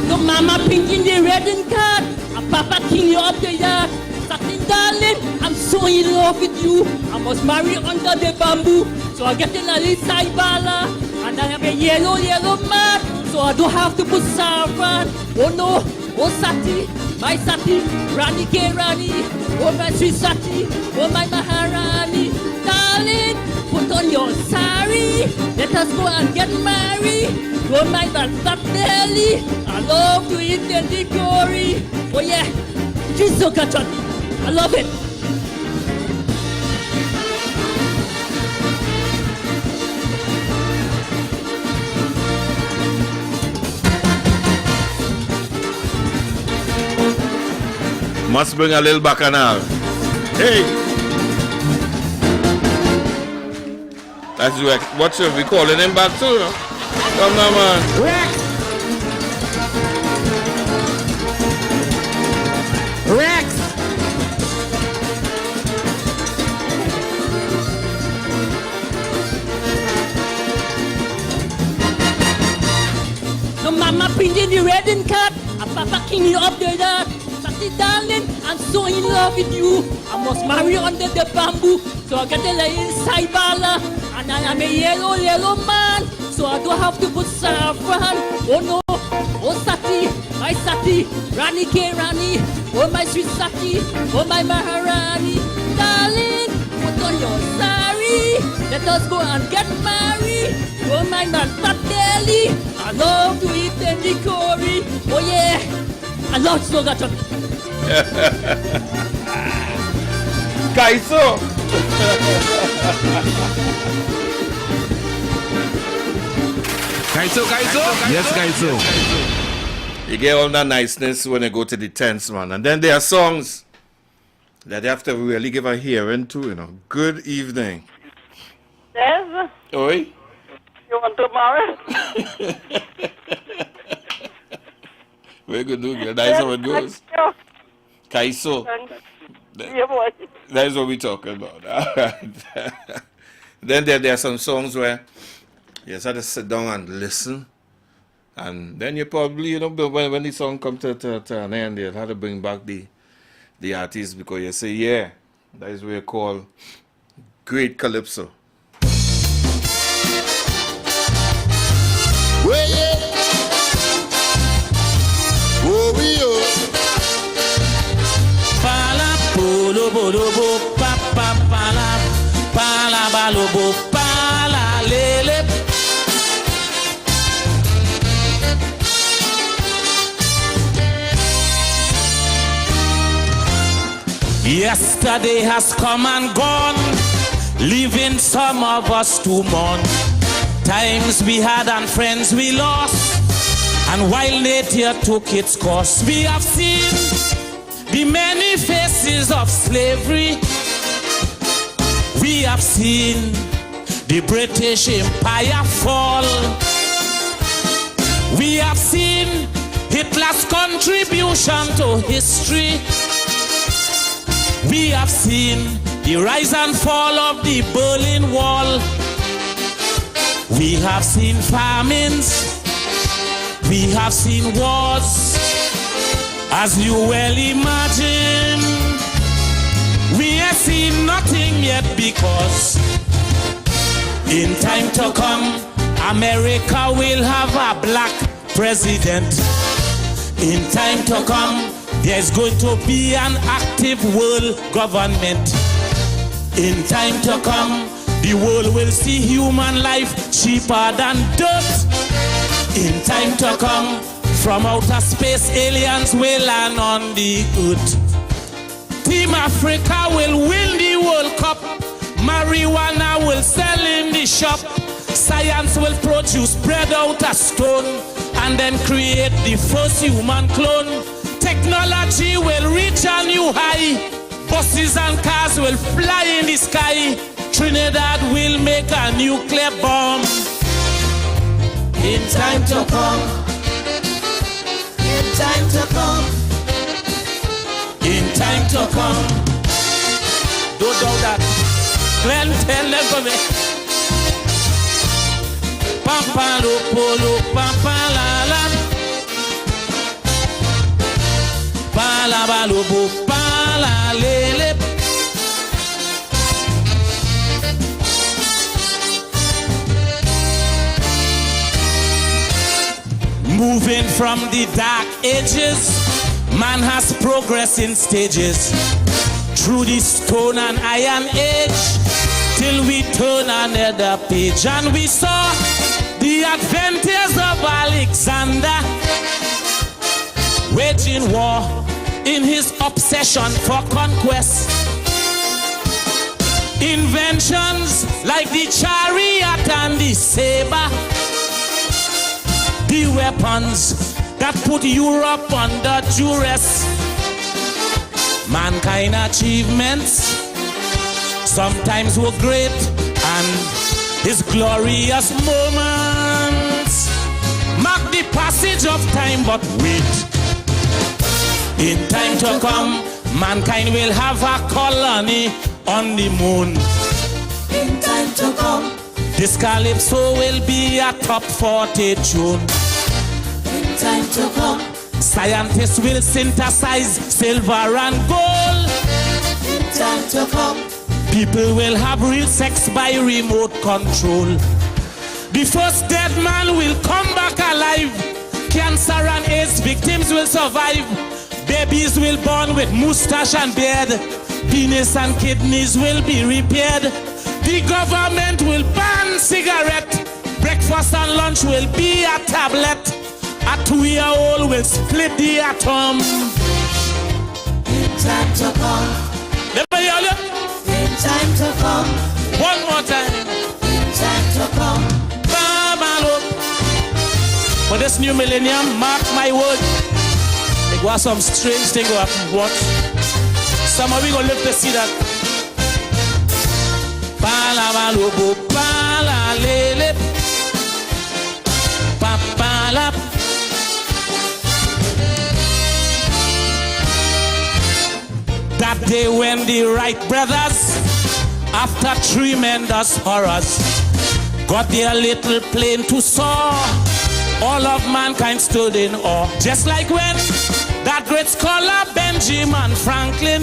No mama pink in the red and cat, and papa king you up the yard. Satin darling, I'm so in love with you. I must marry under the bamboo, so I get in a little side bala. And I have a yellow man, so I don't have to put saffron. Oh no, oh Sati, my Sati, Rani Ke Rani. Oh my sweet Sati, oh my Maharani. Darling, put on your sari, let us go and get married. Don't mind that fat belly, I love to eat the curry. Oh yeah, this is Soca chutney, I love it. Must bring a little bacchanal. Hey! That's what should we calling him back too? No? Come now, man. Rex! Rex! No mama pink in the red and cat, and papa king you up the yard. Darling, I'm so in love with you. I must marry under the bamboo, so I get a little side bala. And I am a yellow man, so I don't have to put saffron. Oh no, oh Sati, my Sati, Rani Ke Rani. Oh my sweet Sati, oh my Maharani. Darling, put on your sari, let us go and get married. Oh my man, fat belly, I love to eat the curry. Oh yeah, I love Soca chutney. Kaiso! Kaiso? Yes, Kaiso. You get all that niceness when you go to the tents, man. And then there are songs that you have to really give a hearing to, you know. Good evening. Yes? Oi? You want to marry? Very good, good. That's how it goes. Kaiso. That's what we're talking about. All right. Then there are some songs where you just have to sit down and listen And then you probably, you know, when the song comes to an end, they'll have to bring back the artist because you say, yeah, that is what you call great calypso. Well, yeah. Oh, we Pala polo bolo bo pa pa pala pala balo bo pala lele. Yesterday has come and gone, leaving some of us to mourn. Times we had and friends we lost, and while nature took its course, we have seen the many faces of slavery. We have seen the British Empire fall. We have seen Hitler's contribution to history. We have seen the rise and fall of the Berlin Wall. We have seen famines. We have seen wars. As you well imagine, we have seen nothing yet because in time to come, America will have a black president. In time to come, there's going to be an active world government. In time to come, the world will see human life cheaper than dirt. In time to come, from outer space, aliens will land on the earth. Team Africa will win the World Cup. Marijuana will sell in the shop. Science will produce bread out of stone and then create the first human clone. Technology will reach a new high. Buses and cars will fly in the sky. Trinidad will make a nuclear bomb. In time to come. In time to come. In time to come. Don't doubt that. Glenn, tell them for me. Pampa lo polo, pampa la la. Pala balo bo, pala lele. Moving from the dark ages, man has progressed in stages. Through the stone and iron age, till we turn another page. And we saw the adventures of Alexander, waging war in his obsession for conquest. Inventions like the chariot and the saber, the weapons that put Europe under duress. Mankind achievements sometimes were great, and his glorious moments mark the passage of time. But wait, in time to come, mankind will have a colony on the moon. In time to come, this calypso will be a top 40 tune. In time to come, scientists will synthesize silver and gold. In time to come, people will have real sex by remote control. The first dead man will come back alive. Cancer and AIDS victims will survive. Babies will born with mustache and beard. Penis and kidneys will be repaired. The government will ban cigarette. Breakfast and lunch will be a tablet. A 2-year-old will split the atom. In time to come. In time to come. One more time. In time to come. For this new millennium, mark my word, there was some strange thing going to happen. Watch. Some of you gonna live to see that. Pala balobo, pala lele, papala. That day when the Wright brothers, after tremendous horrors, got their little plane to soar all of mankind stood in awe. Just like when that great scholar Benjamin Franklin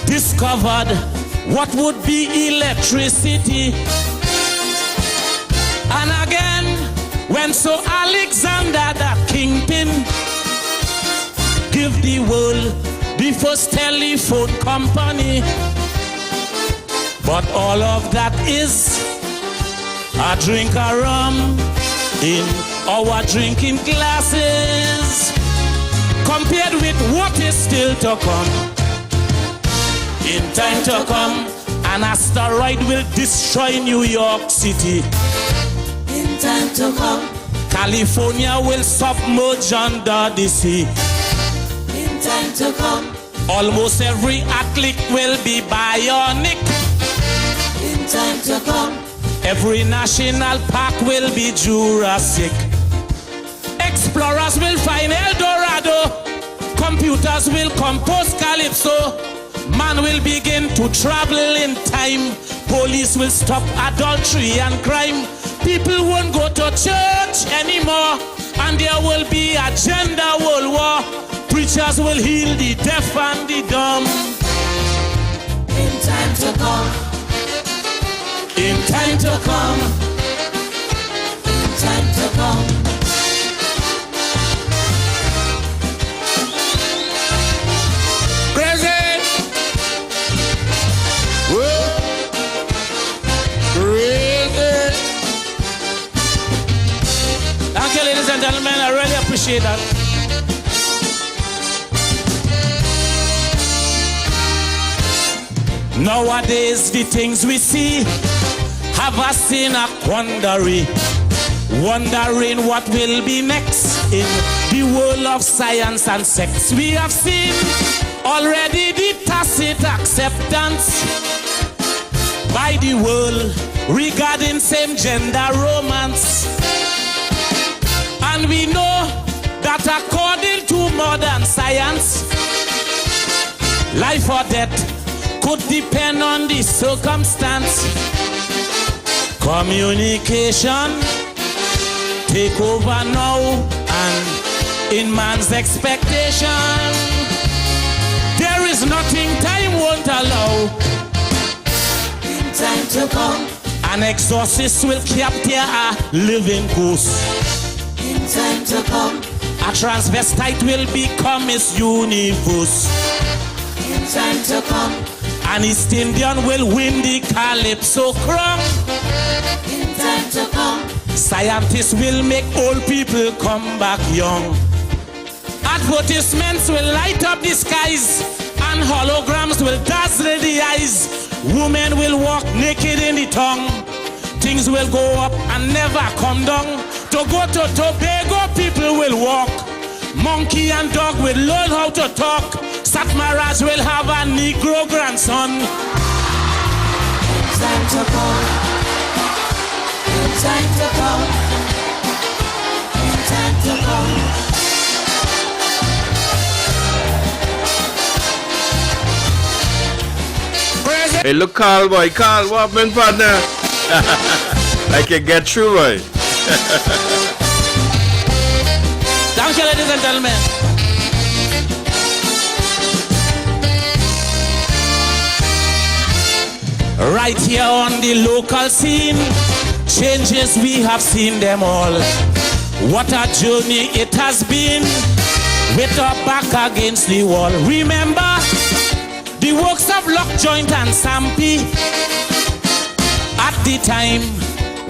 discovered what would be electricity. And again, when Sir Alexander the Kingpin give the world the first telephone company. But all of that is a drink of rum in our drinking glasses, compared with what is still to come. In time to come, an asteroid will destroy New York City. In time to come, California will submerge under the sea. in time to come, Almost every athlete will be bionic. in time to come, Every national park will be Jurassic. Explorers will find El Dorado. Computers will compose Calypso. Man will begin to travel in time. Police will stop adultery and crime. People won't go to church anymore. And there will be a gender world war. Preachers will heal the deaf and the dumb. in time to come, In time to come, in time to come. Crazy! Whoa! Crazy! Thank you, ladies and gentlemen. I really appreciate that. Nowadays, the things we see have us in a quandary, wondering what will be next in the world of science and sex. We have seen already the tacit acceptance by the world regarding same-gender romance. And we know that according to modern science, life or death could depend on the circumstance. Communication take over now, and in man's expectation, there is nothing time won't allow. In time to come, An exorcist will capture a living ghost. in time to come, A transvestite will become Miss Universe. in time to come, An East Indian will win the Calypso crown. in time to come, Scientists will make old people come back young. Advertisements will light up the skies, and holograms will dazzle the eyes. Women will walk naked in the tongue. Things will go up and never come down. To go to Tobago, people will walk. Monkey and dog will learn how to talk. Satmaras will have a Negro grandson. in time to come, in time to come, in time to come. Hey, look, Carl, boy. Carl, what happened, partner? Like you get through, boy. Thank you, ladies and gentlemen. Right here on the local scene, changes we have seen them all. What a journey it has been, with our back against the wall. Remember the works of Lockjoint and Sampy at the time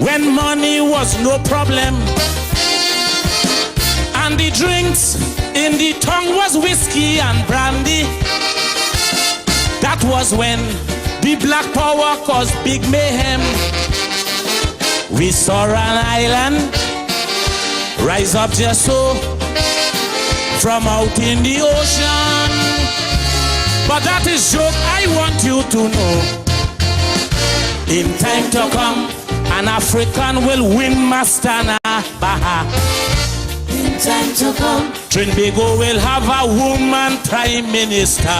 when money was no problem, and the drinks in the tongue was whiskey and brandy. That was when the Black Power caused big mayhem. We saw an island rise up just so from out in the ocean. But that is joke, I want you to know. In time to come, an African will win Mastana Baha. In time to come, Trinbago will have a woman prime minister.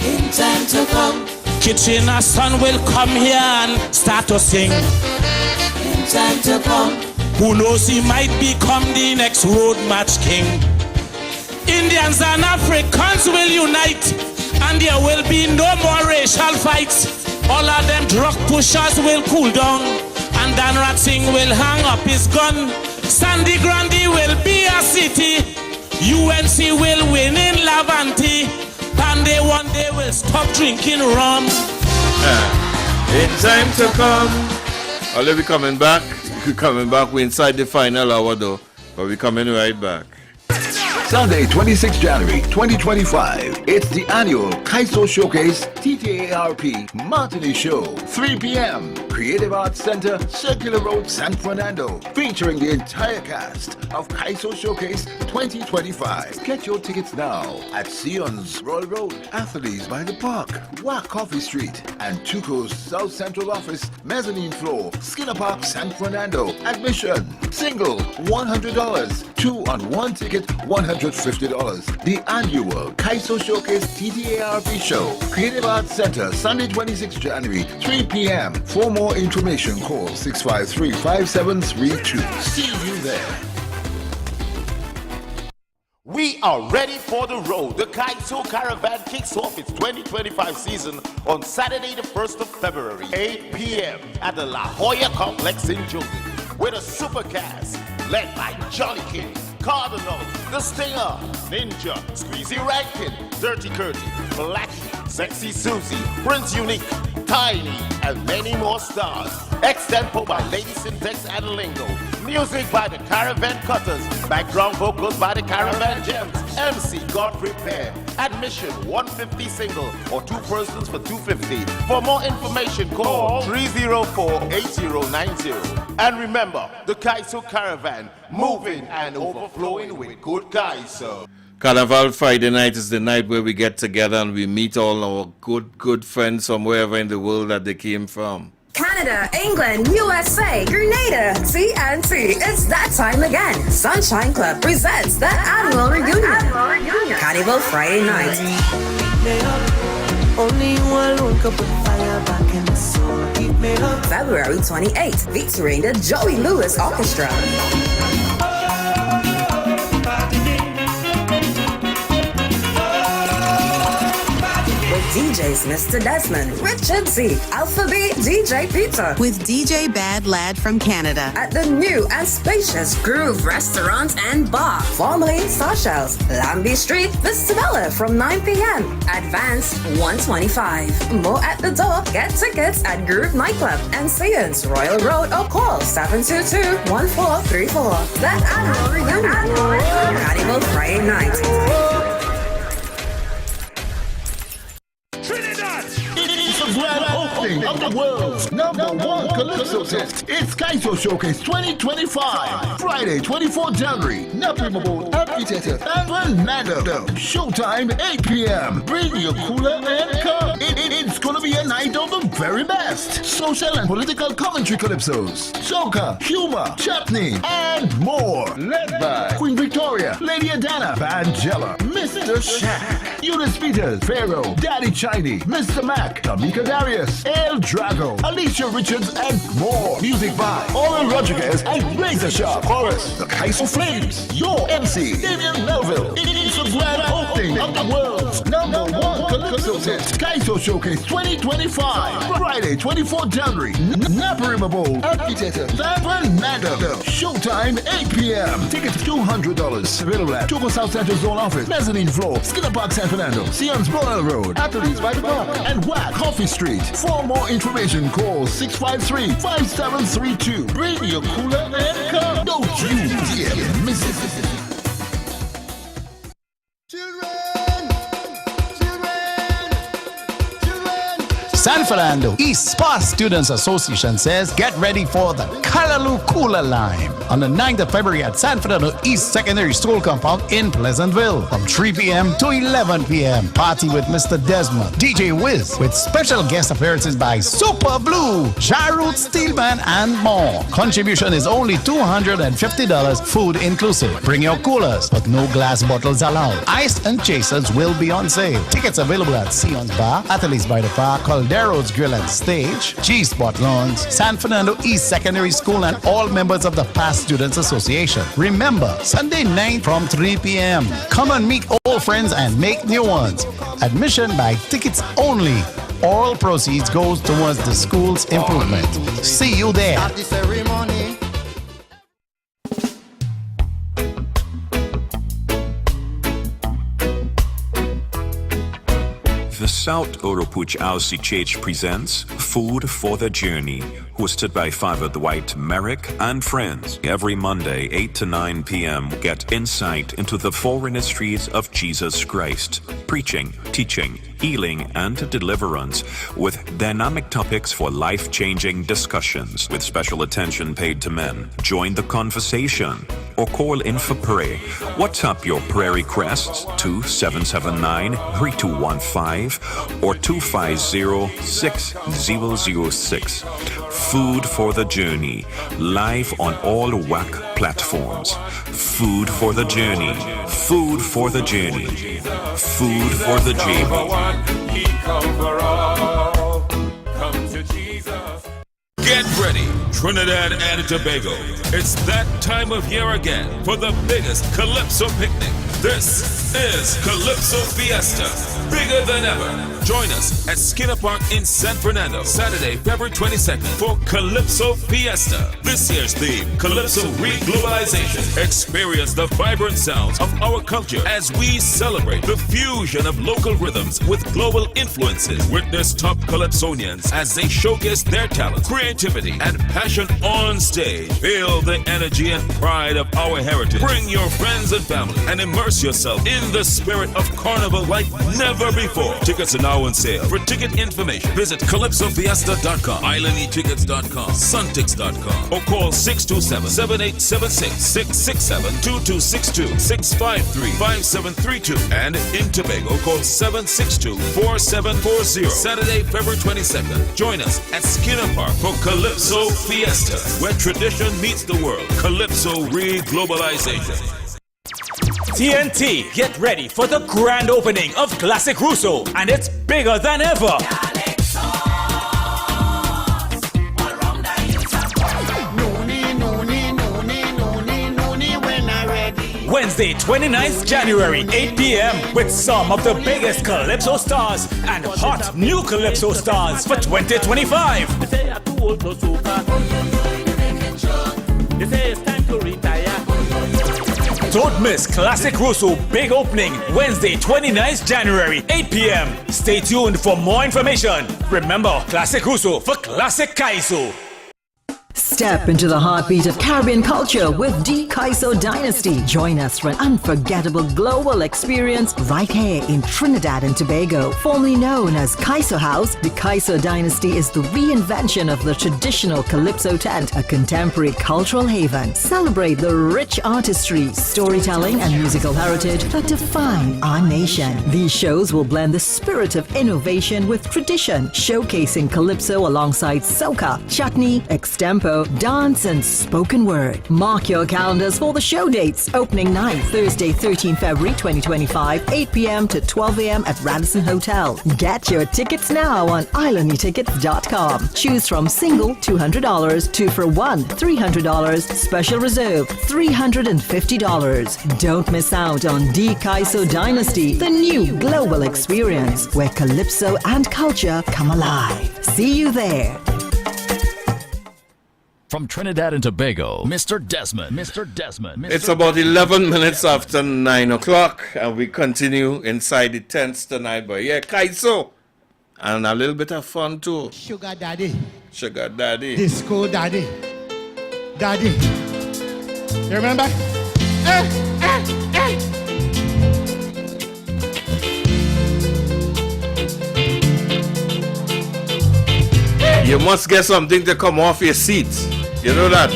in time to come, Kitchener's son will come here and start to sing. in time to come, Who knows, he might become the next road match king. Indians and Africans will unite, and there will be no more racial fights. All of them drug pushers will cool down, and Dan Ratzing will hang up his gun. Sandy Grande will be a city. UNC will win in Lavanti. Pandey one day will stop drinking rum. In time to come. I'll be coming back. We're coming back. We're inside the final hour though, but we're coming right back. Sunday, 26 January 2025. It's the annual Kaiso Showcase TTARP Martini Show, 3 p.m. Creative Arts Center, Circular Road, San Fernando, featuring the entire cast of Kaiso Showcase 2025. Get your tickets now at Sion's Royal Road, Athletes by the Park, Wack Coffee Street, and Tuco's South Central Office, Mezzanine Floor, Skinner Park, San Fernando. Admission, single, $100. 2-on-1 ticket, $150. The annual Kaiso Showcase TTARP Show, Creative Arts Center, Sunday 26 January, 3 p.m. For more information, call 653-5732. See you there. We are ready for the road. The Kaiso Caravan kicks off its 2025 season on Saturday, the 1st of February, 8 p.m. at the La Jolla Complex in Jungin, with a super cast led by Johnny King, Cardinal, The Stinger, Ninja, Squeezy Rankin, Dirty Curty, Blackie, Sexy Susie, Prince Unique, Tiny, and many more stars. Extempo by Lady Syntax and Lingo. Music by the Caravan Cutters. Background vocals by the Caravan Gems. MC Godfrey Pear. Admission $150 single or 2 persons for $250. For more information, call 304-8090. And remember, the Kaiso Caravan, moving and overflowing with good Kaiso. Carnival Friday night is the night where we get together and we meet all our good friends from wherever in the world that they came from. Canada, England, USA, Grenada, TNT. It's that time again. Sunshine Club presents the annual reunion. Carnival Friday night. Only one could put fire back in the soul. Keep me up. February 28th, featuring the Joey Lewis Orchestra. DJs Mr. Desmond, Richard Z, Alpha B, DJ Peter. With DJ Bad Lad from Canada. At the new and spacious Groove Restaurant and Bar, formerly Starshells, Lambie Street, Vistabella from 9 p.m. Advance $125. More at the door. Get tickets at Groove Nightclub and Sion's Royal Road or call 722-1434. The annual reunion. Carnival Friday night. Grand opening of the world's #1 Calypso test. It's Kaiso Showcase 2025. Friday, 24 January. Neprimable Amphitheater and Fernando. Showtime 8 p.m. Bring your cooler and come. It's gonna be a night of the very best. Social and political commentary calypsos. Soca, humor, chutney, and more. Led by Queen Victoria, Lady Adana, Angela, Mr. Shaq, Eunice Peters, Pharaoh, Daddy Chiney, Mr. Mac, Tamika Darius, El Drago, Alicia Richards, and more. Music by Oral Rodriguez and Razor Sharp. Chorus, the Kaiso Flames. Your MC, Damian Melville. It's a grand opening of the world's #1 Calypso test. Kaiso Showcase 2025. Friday, 24 January. Naparimabo Amphitheater, San Fernando. Showtime 8 p.m. Tickets $200. Available at Tuco South Central Zone Office, Mezzanine Floor, Skinner Park, San Fernando, Sion's Royal Road, Athletes by the Park, and Wack Coffee Street. For more information, call 653-5732. Bring your cooler and come. Don't you dare miss it. San Fernando East Spa Students Association says get ready for the Callaloo Cooler line on the 9th of February at San Fernando East Secondary School Compound in Pleasantville from 3 p.m. to 11 p.m. Party with Mr. Desmond, DJ Wiz, with special guest appearances by Super Blue, Jarut Steelman, and more. Contribution is only $250, food inclusive. Bring your coolers, but no glass bottles allowed. Ice and chasers will be on sale. Tickets available at Sion's Bar, Athletes by the Park, Caldera, Darrow's Grill and Stage, G-Spot Lawns, San Fernando East Secondary School, and all members of the Past Students Association. Remember, Sunday night from 3 p.m. Come and meet old friends and make new ones. Admission by tickets only. All proceeds goes towards the school's improvement. See you there. At the ceremony. The South Oropuch RCCH presents Food for the Journey, hosted by Father Dwight Merrick and friends. Every Monday, 8 to 9 p.m., get insight into the four ministries of Jesus Christ, preaching, teaching, healing, and deliverance, with dynamic topics for life-changing discussions, with special attention paid to men. Join the conversation or call in for prayer. WhatsApp your prayer requests to 779-3215 or 250-6006. Food for the Journey, live on all WAC platforms. Food for the Journey. Food for the Journey. Food for the Journey. He come for all. Come to Jesus. Get ready, Trinidad and Tobago. It's that time of year again for the biggest Calypso picnic. This is Calypso Fiesta, bigger than ever. Join us at Skinner Park in San Fernando, Saturday, February 22nd for Calypso Fiesta. This year's theme, Calypso Reglobalization. Experience the vibrant sounds of our culture as we celebrate the fusion of local rhythms with global influences. Witness top Calypsonians as they showcase their talent, creativity, and passion on stage. Feel the energy and pride of our heritage. Bring your friends and family and immerse yourself in the spirit of carnival like never before. Tickets are now on sale. For ticket information, visit CalypsoFiesta.com, IslandEtickets.com, Suntix.com, or call 627-7876, 667-2262, 653-5732, and in Tobago, call 762-4740. Saturday, February 22nd. Join us at Skinner Park for Calypso Fiesta, where tradition meets the world. Calypso Reglobalization. TNT, get ready for the grand opening of Classic Russo, and it's bigger than ever. Wednesday, 29th January, 8 p.m. with some of the biggest Calypso stars and hot new Calypso stars for 2025. They say I'm too old to soca. They say it's time to retire. Don't miss Classic Russo big opening Wednesday 29th January 8 p.m. Stay tuned for more information. Remember, Classic Russo for Classic Kaiso. Step into the heartbeat of Caribbean culture with D Kaiso Dynasty. Join us for an unforgettable global experience right here in Trinidad and Tobago. Formerly known as Kaiso House, the Kaiso Dynasty is the reinvention of the traditional Calypso tent, a contemporary cultural haven. Celebrate the rich artistry, storytelling, and musical heritage that define our nation. These shows will blend the spirit of innovation with tradition, showcasing Calypso alongside soca, chutney, extempo, dance, and spoken word. Mark your calendars for the show dates. Opening night, Thursday, 13 February 2025, 8 p.m. to 12 a.m. at Radisson Hotel. Get your tickets now on IslandEtickets.com. Choose from single $200, 2 for $1, $300, special reserve $350. Don't miss out on D Kaiso Dynasty, the new global experience where Calypso and culture come alive. See you there. From Trinidad and Tobago, Mr. Desmond. It's about 11 minutes after 9 o'clock, and we continue inside the tents tonight. But yeah, Kaiso, and a little bit of fun too. Sugar daddy. Sugar daddy. Disco daddy. Daddy. You remember? You must get something to come off your seat. You know that?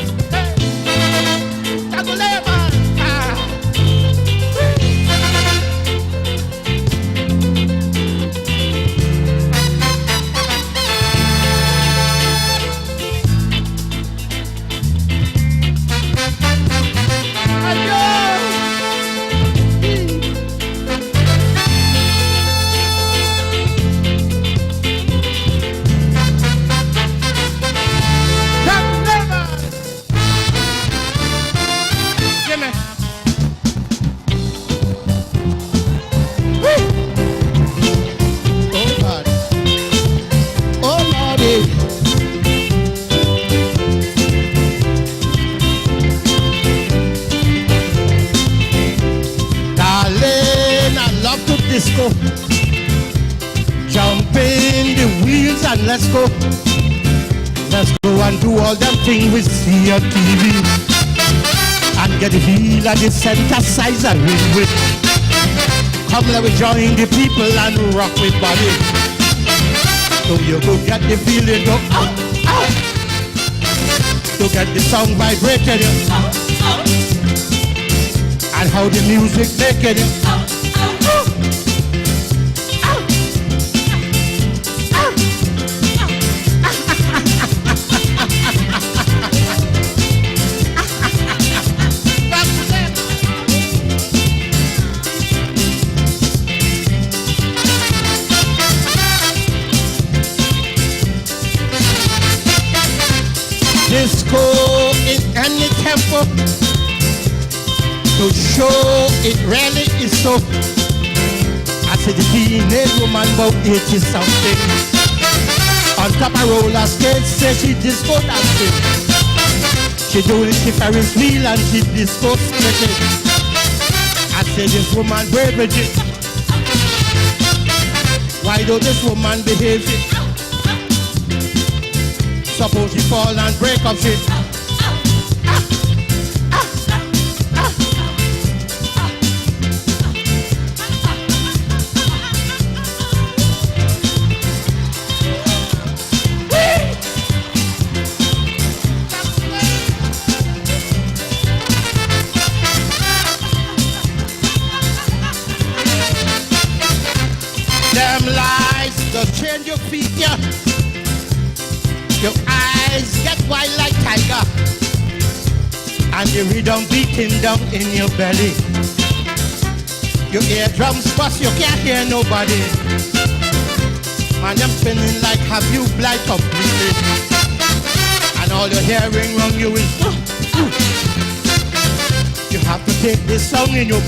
disco. Jump in the wheels and let's go. Let's go and do all them things we see on TV. And get the feel of the synthesizer ring with. Come let we join the people and rock with body. So you go get the feeling, go out, out. To get the song vibrating, and how the music making it. Disco in any tempo to show it really is so. I said the teenage woman about 80 something on top of roller skates, say she disco dancing. She doing the Ferris wheel and she disco splitting. I said this woman brave it. Why don't this woman behave it? Suppose you fall and break up shit. Them lies, they'll change your feet, yeah. Your eyes get wide like tiger, and the rhythm beating down in your belly. Your eardrums bust, you can't hear nobody. Man, I'm spinning like have you blind completely, and all you're hearing wrong you is You have to take this song in your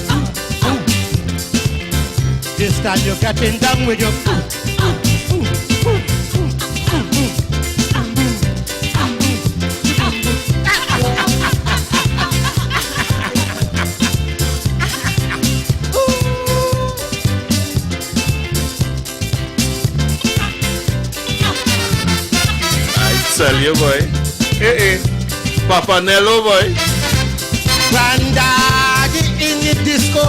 This time you're getting down with your Tell you, boy. Papa Nello, boy. Granddaddy in the disco.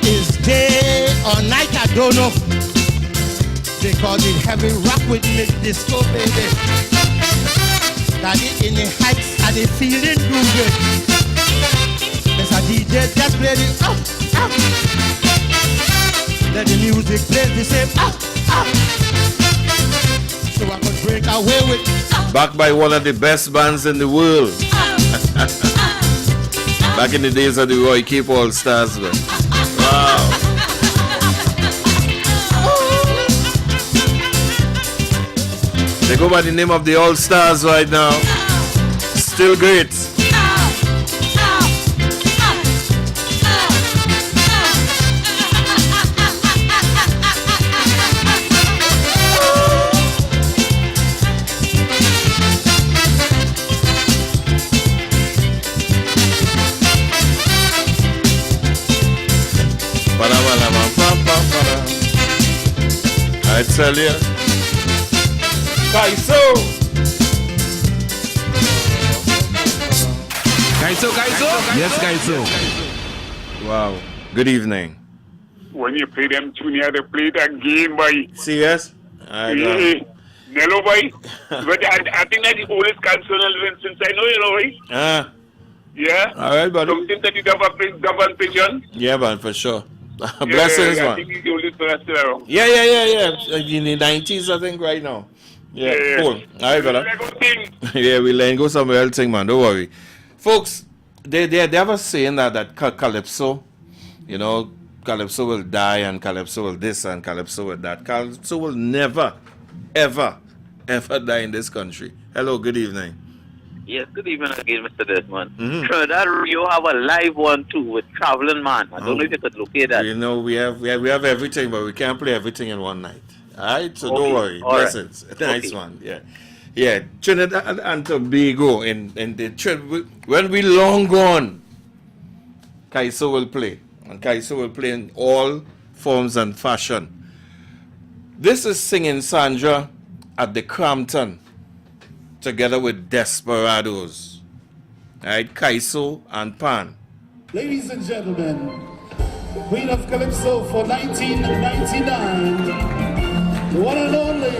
Is day or night, I don't know. Because it heavy rock with me disco, baby. Daddy in the heights, and they feeling good. Mr. DJ just play the Let the music play the same So I could break away with. Backed by one of the best bands in the world. Back in the days of the Roy Keep All Stars. Man. Wow. They go by the name of the All Stars right now. Still great. I tell you, Kaiso. Yes, Kaiso. Wow. Good evening. When you play them tune, you have to play it again, boy. Serious? Nello, boy. But I think that's the oldest cancional since I know, you know, boy. Yeah. All right, buddy. Something that you govern pigeon. Yeah, man, for sure. Blessings, man. I think he's the oldest one still around. Yeah. In the 90s, I think, right now. Yeah. Cool. All right, brother. Yeah, we let go somewhere else, man. Don't worry. Folks, they have a saying that Calypso, you know, Calypso will die and Calypso will this and Calypso will that. Calypso will never, ever die in this country. Hello, good evening. Yes, good evening again, Mr. Desmond. Trinidad, you have a live one too with Traveling Man. I don't know if you could locate that. You know, we have everything, but we can't play everything in one night. All right, so don't worry. All Blessings. right. Nice one. Yeah. Trinidad and Tobago in the when we long gone, Kaiso will play. And Kaiso will play in all forms and fashion. This is Singing Sandra at the Crampton, together with Desperados. Alright, Kaiso and Pan. Ladies and gentlemen, Queen of Calypso for 1999, the one and only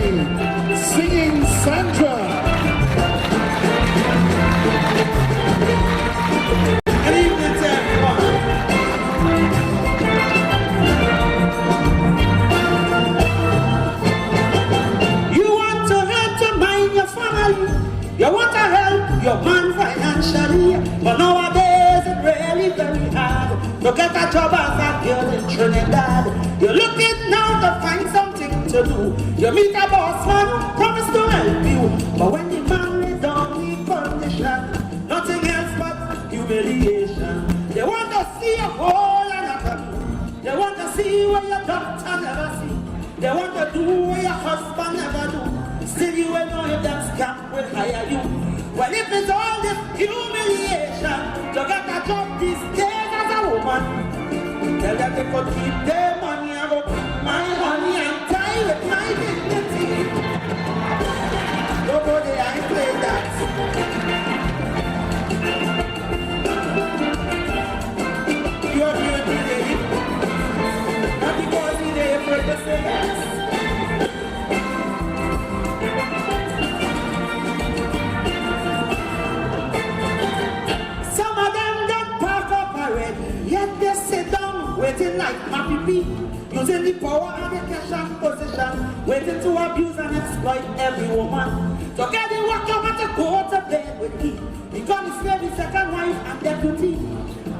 Singing Sandra. Good evening to everyone. You want to help to mind your family, you want to help your man financially, but nowadays it's really very hard to get a job as a girl in Trinidad. You're looking now to find something to do. You meet a boss man who promise to help you, but when the man is on the condition, nothing else but humiliation. They want to see a whole anatomy. They want to see what your doctor never see. They want to do what your husband never do. Still you will know if that scam will hire you. Well, if it's all this humiliation to get a job these days as a woman, tell them they could keep their money, I go keep my money and tie with my dignity. Nobody I play that. You're here today, not because he's afraid to say yes. Yet they sit down, waiting like happy people, using the power and the cash and position, waiting to abuse and exploit every woman. So get the work out to go to bed with me, because it's the second wife and deputy.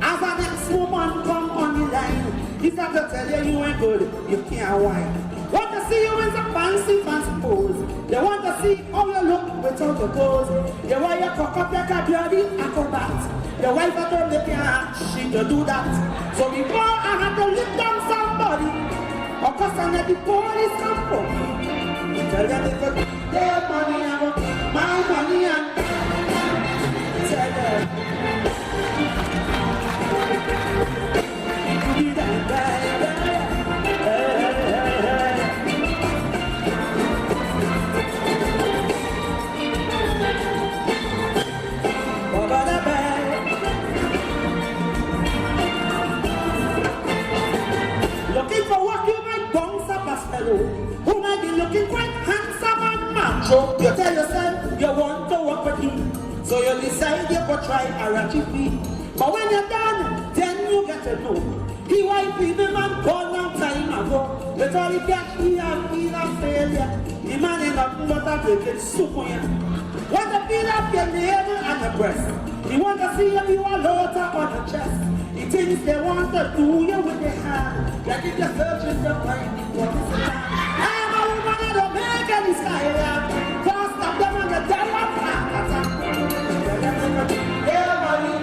As an ex-woman come on the line, he's got to tell you you ain't good, you can't whine. Want to see you in some fancy pose. They want to see how you look without your clothes. They want you cock up like a bloody acrobat. The wife at home, they can't, she to do that. So before I have to lift down somebody, of course I let the police come from. Tell them they could keep their money and my money and tell them. You be that guy. Looking for work, you might bounce up as fellow who might be looking quite handsome and macho. You tell yourself you want to work with him, so you decide you could try a ratchet fee. But when you're done, then you get to know he wife even man gone long time ago. With all the cash he have, he's a failure. The man ain't nothing but a wicked soup on you. Want to feel up your navel and the breast. He want to see if you are lower on the chest. The things they want to do you with their hand. Like if you're searching to find what is the man. I'm a woman that don't make any style. Can't stop them on the day of heart attack. Their money,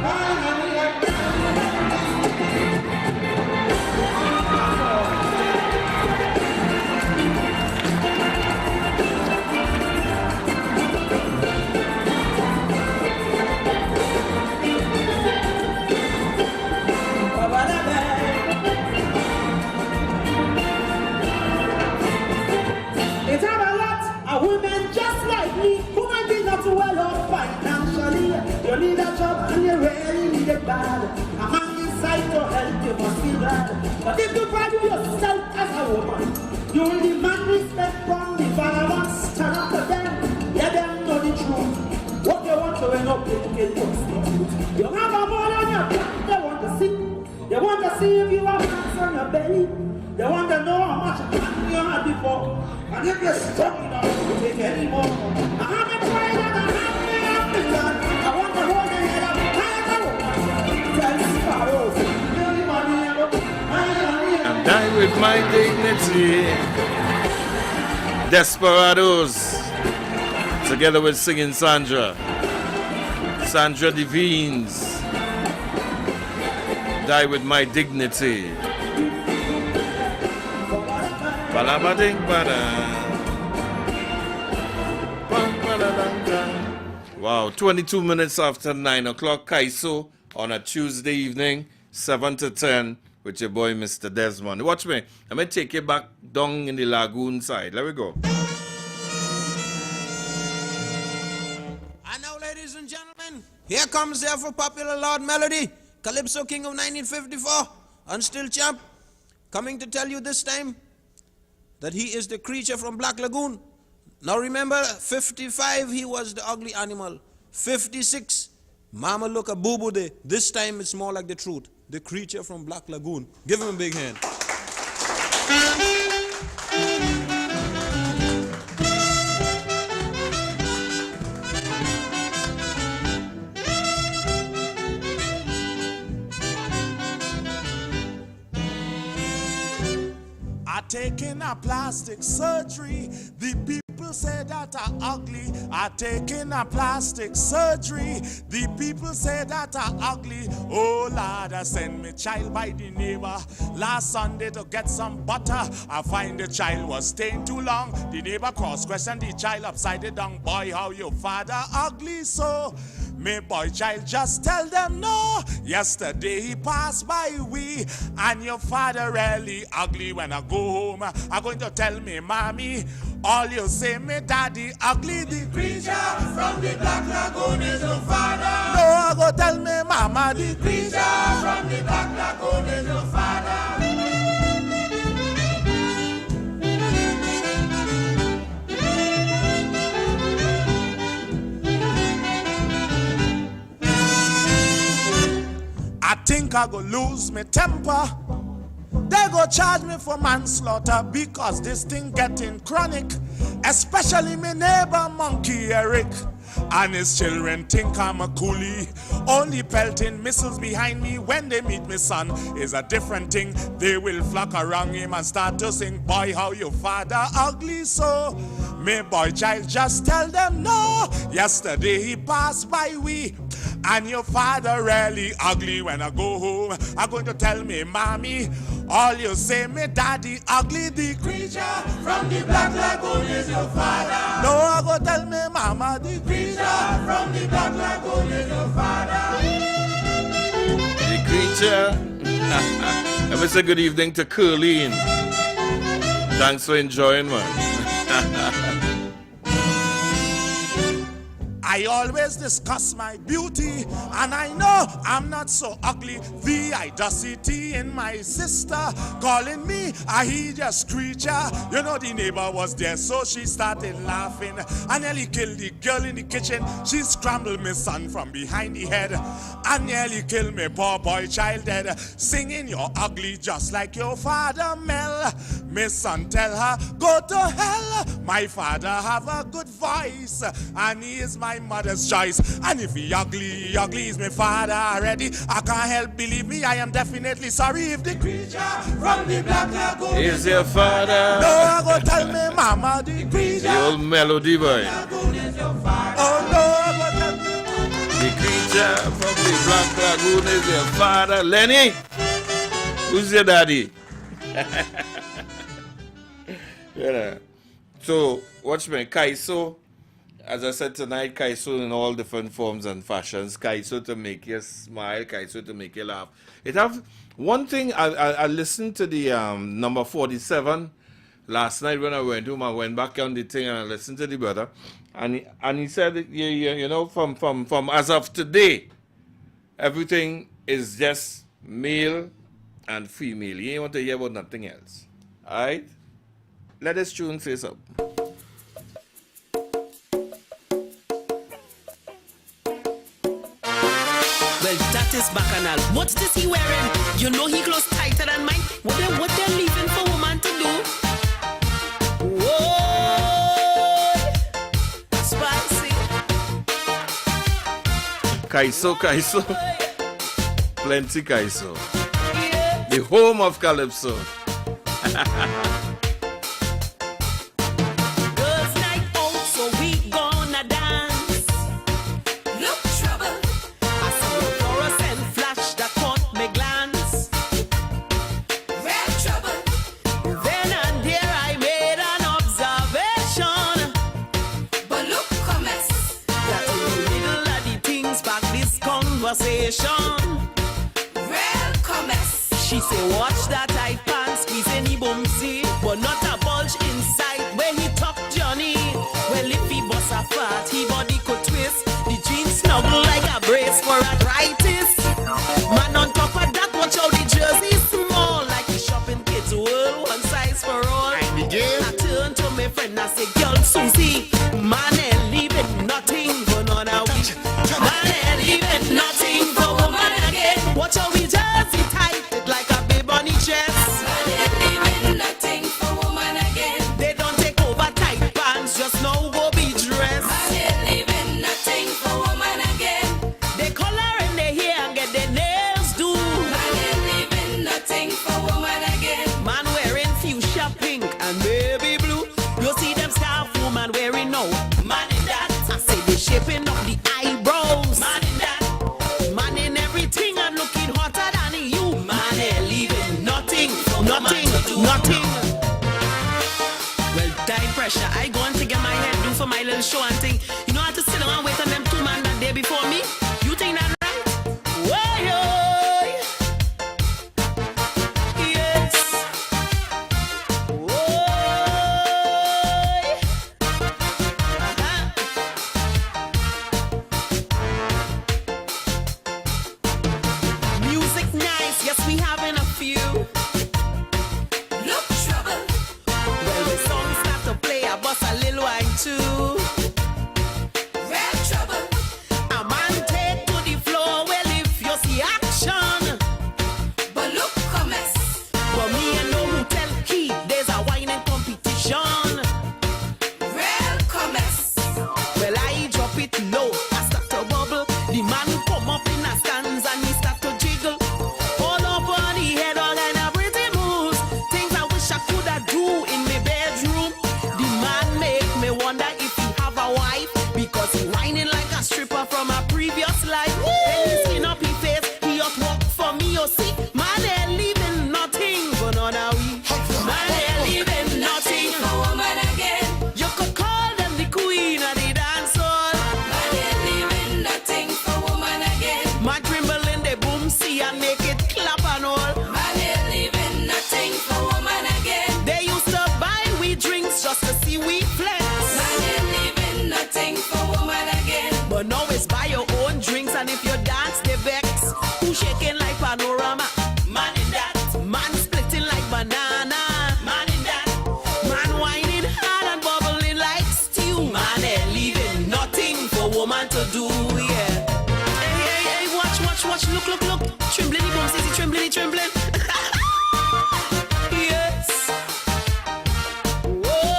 my money, It's have a lot of women just like me who might be not well off financially. You need a job and you really need it bad. A man inside to help you must be glad. But if you value yourself as a woman, you will demand respect from the father. Stand up to them, let them know the truth. What they want to end up with, you have a ball on your back, they want to see. They want to see if you have hands on your belly. They want to know how much money you had before. And if you're stuck enough to take any more. I haven't tried and I haven't done. I want to hold the head up high as a woman. Tell sparrows, give me money and die with my dignity. Desperados, together with Singing Sandra. Sandra Devines. Die with my dignity. Wow, 22 minutes after 9 o'clock, Kaiso on a Tuesday evening, 7 to 10 with your boy, Mr. Desmond. Watch me. I'm going to take you back down in the lagoon side. Let me go. And now, ladies and gentlemen, here comes the ever popular Lord Melody, Calypso King of 1954, and still champ, coming to tell you this time that he is the creature from Black Lagoon. Now remember, 55, he was the ugly animal. 56, Mama look a boo-boo day. This time it's more like the truth. The creature from Black Lagoon. Give him a big hand. I taken a plastic surgery. The people say that I'm ugly. I taken a plastic surgery. The people say that I'm ugly. Oh Lord, I send me child by the neighbor last Sunday to get some butter. I find the child was staying too long. The neighbor cross-questioned the child upside the down. Boy, how your father ugly so? Me boy child just tell them no. Yesterday he passed by we, and your father really ugly. When I go home, I'm going to tell me mommy, all you say me daddy ugly. The creature from the Black Lagoon is your father. No, I go tell me mama, the creature from the Black Lagoon is your father. I think I go lose my temper. They go charge me for manslaughter because this thing getting chronic. Especially my neighbor Monkey Eric and his children think I'm a coolie. Only pelting missiles behind me when they meet my son is a different thing. They will flock around him and start to sing, boy, how your father ugly so. Me boy child just tell them no. Yesterday he passed by we, and your father really ugly. When I go home, I'm going to tell me mommy, all you say me daddy ugly. The creature from the Black Lagoon is your father. No, I go tell me mama, the creature from the Black Lagoon is your father. The creature. I wish a good evening to Curleen. Thanks for enjoying, man. I always discuss my beauty, and I know I'm not so ugly. The audacity in my sister calling me a hideous creature. You know the neighbor was there, so she started laughing. I nearly killed the girl in the kitchen. She scrambled my son from behind the head. I nearly killed my poor boy child dead, singing you're ugly just like your father Mel. My son tell her, go to hell. My father have a good voice, and he is my mother's choice. And if he ugly is my father already. I can't help, believe me, I am definitely sorry if the creature from the Black Lagoon is your father. No, I go tell me mama, the creature. The old melody boy. Oh no, I go tell me the creature from the Black Lagoon is your father. Lenny, who's your daddy? Yeah. So, watch me, Kaiso. As I said tonight, Kaiso in all different forms and fashions. Kaiso to make you smile, Kaiso to make you laugh. It have one thing. I listened to the number 47 last night when I went home. I went back on the thing and I listened to the brother, and he said, you know, from as of today, everything is just male and female. You ain't want to hear about nothing else. All right. Let us tune face up. Well, that is bacchanal. What's this he wearing? You know he clothes tighter than mine. What they're leaving for woman to do? Whoa, spicy. Kaiso. Plenty Kaiso. The home of Calypso. Girls' night out, so we gonna dance. Look trouble. I see a fluorescent flash that caught me glance. Real trouble. Then and there I made an observation. But look, comments. That in the middle of the things back this conversation. Real world, one size for all. I turn to my friend, I say, girl Susie, man ain't leaving nothing for none of we. Man ain't leaving nothing for woman again. Watch how we just sit tight, it like a babe on each chest. Man ain't leaving nothing for woman again. They don't take over tight pants, just now go be dressed. Man ain't leaving nothing for woman again. They color in their hair and get their nails do. Man ain't leaving nothing for woman again. Man wearing fuchsia pink and baby blue. You see them scarf woman wearing now. Man in that, I say they shaping up the eyebrows. Man in that, man in everything and looking hotter than you. Man ain't leaving nothing, nothing, nothing. Well, time pressure. I go on to get my head do for my little show and thing. You know how to sit down and wait on them two man that day before me? You think that right? Why, yes. Music nice, yes, we having a few. Look trouble. Well, the song start to play, I bust a little wine too. Red trouble. A man take to the floor, well, if you see action. But look, commence. But me and no who tell key, there's a whining competition. Real commence. Well, I drop it low, I start to bubble. The man come up in a stands and he start to jiggle. All up on the head, all kind of pretty moves. Things I wish I could have do in my bedroom. The man make me wonder if he have a wife, because he whining like a stripper from a previous life. When he skin up his face, he ought walk for me, you see. Man ain't leaving nothing for none of we. Man ain't leaving nothing for woman again. You could call them the queen of the dance hall. Man ain't leaving nothing for woman again. Man tremble in the boom, see and make it clap and all. Man ain't leaving nothing for woman again. They used to buy we drinks just to see we flex. Man ain't leaving nothing for woman again. But now it's buy your own drinks, and if you dance, they vex. Who shaking like panorama? Man in that. Man splitting like banana. Man in that. Man whining hard and bubbling like stew. Man ain't leaving nothing for woman to do, yeah. Hey, hey, hey, watch, watch, watch, look, look, look. Trembling, the boom, see, trembling, trembling. Yes. Whoa.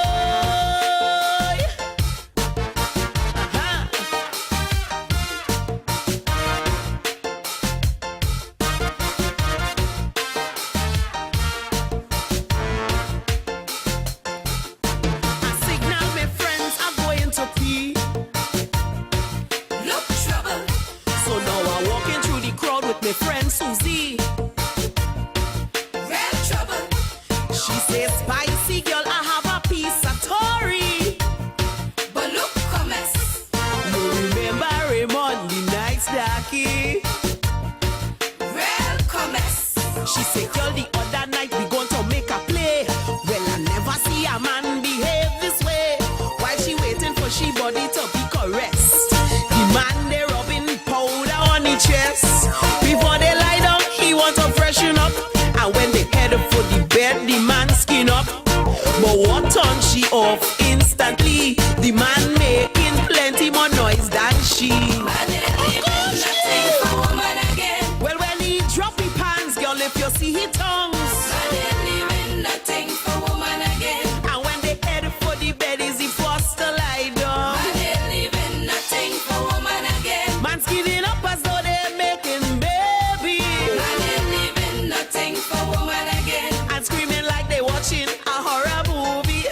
I signal my friends I'm going to pee. Look trouble. So now I'm walking through the crowd with my friend Susie. Real trouble. She says, spicy girl, I have a piece of Tory. But look, commence. You remember Raymond, the nice darky? Real commence. She said, girl, the other night we going to make a play. Well, I never see a man behave this way. While she waiting for she body to be caressed. The man they rubbing powder on the chest. Before they lie down, he want to freshen up. And when they head up for the bed, the man skin up. But what turn she off instantly? The man making plenty more noise than she. Well, when he drop his pants, girl, if you see his tongues. And when they head for the bed, is he forced to lie down? Man skinning up as though they're making baby. And screaming like they watching a horror movie.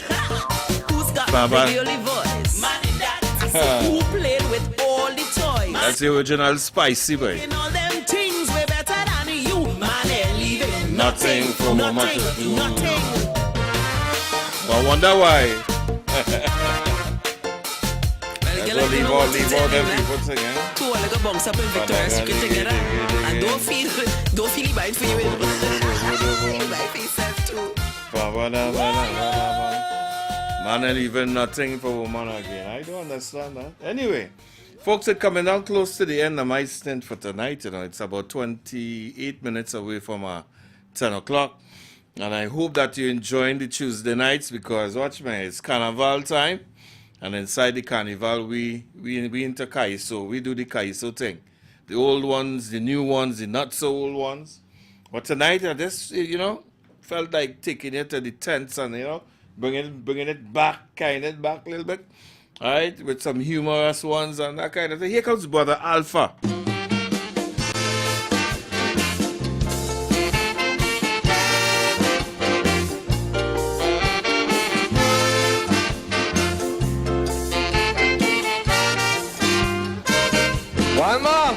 Who's got Baba. the only voice? Man in that. I say, who played with all the toys? That's the original spicy boy. In all them things way better than you. Man ain't leaving Nothing for woman nothing, to do. nothing. I wonder why. Well, So leave all them people singing. Two all like a bounce up in Victoria's Secret together. And don't feel the bite for you. Feel the bite for yourself too. Man ain't even nothing for woman again. I don't understand that. Anyway, folks, it's coming down close to the end of my stint for tonight. You know, it's about 28 minutes away from 10 o'clock. And I hope that you're enjoying the Tuesday nights because, watch me, it's carnival time. And inside the carnival, we into Kaiso. We do the Kaiso thing. The old ones, the new ones, the not so old ones. But tonight, I just, felt like taking it to the tents and, bringing it back, kind of back a little bit. All right, with some humorous ones and that kind of thing. Here comes Brother Alpha. One more.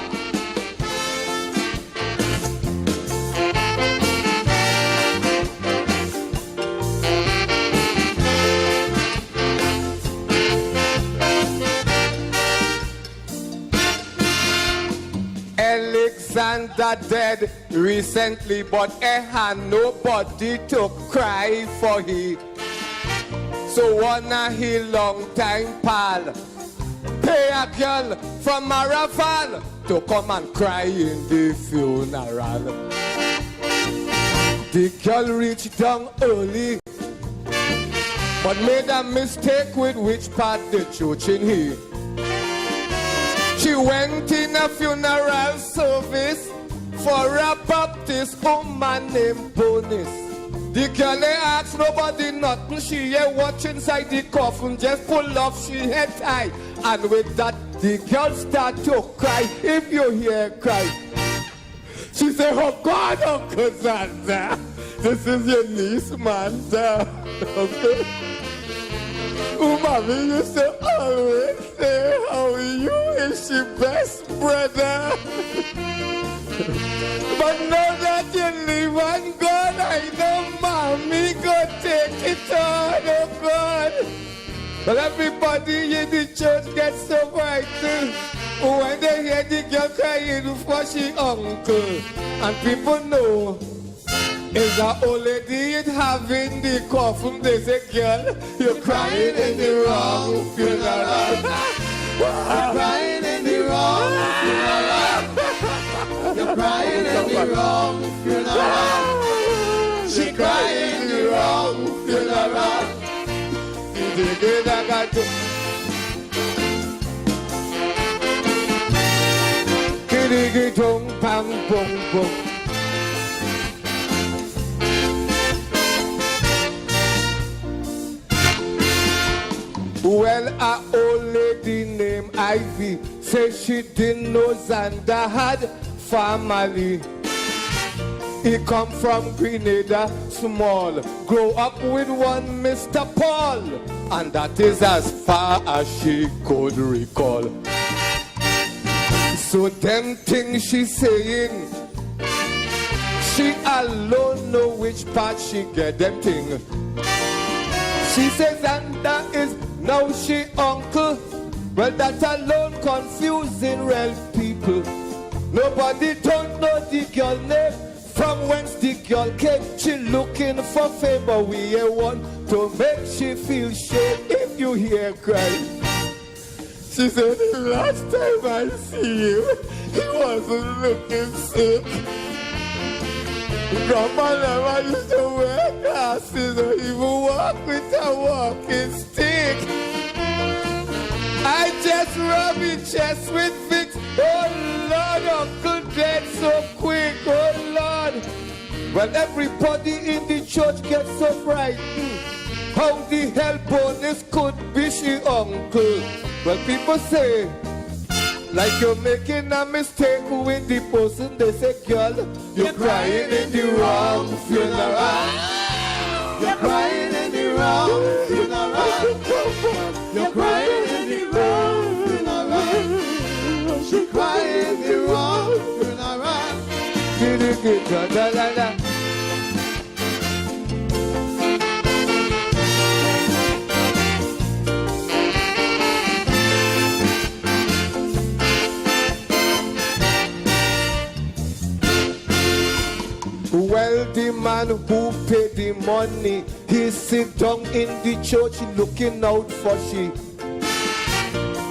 Alexander dead recently, but had nobody to cry for he. So one he long time pal pay a girl from Maraval to come and cry in the funeral. The girl reached down early, but made a mistake with which part the church in here. She went in a funeral service for a Baptist woman named Bonus. The girl asked nobody nothing. She watch inside the coffin, just pull off she head tie. And with that, the girl start to cry. If you hear cry, she say, "Oh God, Uncle Santa, this is your niece, Manta." Okay. Oh, mommy used to always say, "How are you? Is she best, brother?" But now that you leave and gone, I know mommy go take it on, oh God. But everybody in the church gets so frightened when they hear the girl crying for she uncle. And people know is a old lady in having the coffin. They say, "Girl, you're crying in the wrong funeral." You're crying in the wrong funeral. You're crying in the wrong funeral. She crying in the wrong funeral. Well, a old lady named Ivy said she didn't know Xander had family. He come from Grenada, small, grow up with one Mr. Paul, and that is as far as she could recall. So them things she saying, she alone know which part she get them thing. She says Xander is now she uncle. Well, that alone confusing real people. Nobody don't know the girl name, from whence the girl came. She looking for fame, but we want to make she feel shame. If you hear cry, she said, "The last time I see you, he wasn't looking sick. Grandma never used to wear glasses or even walk with a walking stick. I just rub his chest with Vicks. Oh Lord, Uncle dead so quick. Oh Lord." Well, everybody in the church gets so frightened. How the hell Bonus could be she uncle? Well, people say, like you're making a mistake with the person. They say, "Girl, you're crying in the wrong funeral. You're crying in the wrong funeral. You're crying in the wrong funeral. She's crying in the wrong funeral." Well, the man who paid the money, he sit down in the church looking out for she.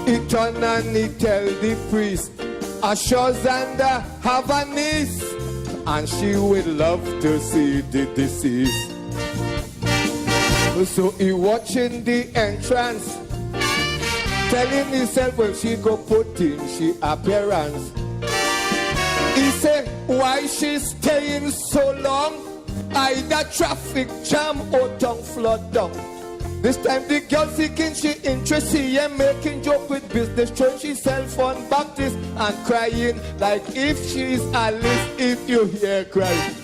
He turn and he tell the priest, "Assure Xander have a niece, and she would love to see the deceased. So he watching the entrance, telling himself when she go put in she appearance. He said, why she staying so long? Either traffic jam or tongue flood down. This time the girl seeking she interest, she ain't making joke with business, throwing she cell phone back this and crying like if she's Alice if you hear crying.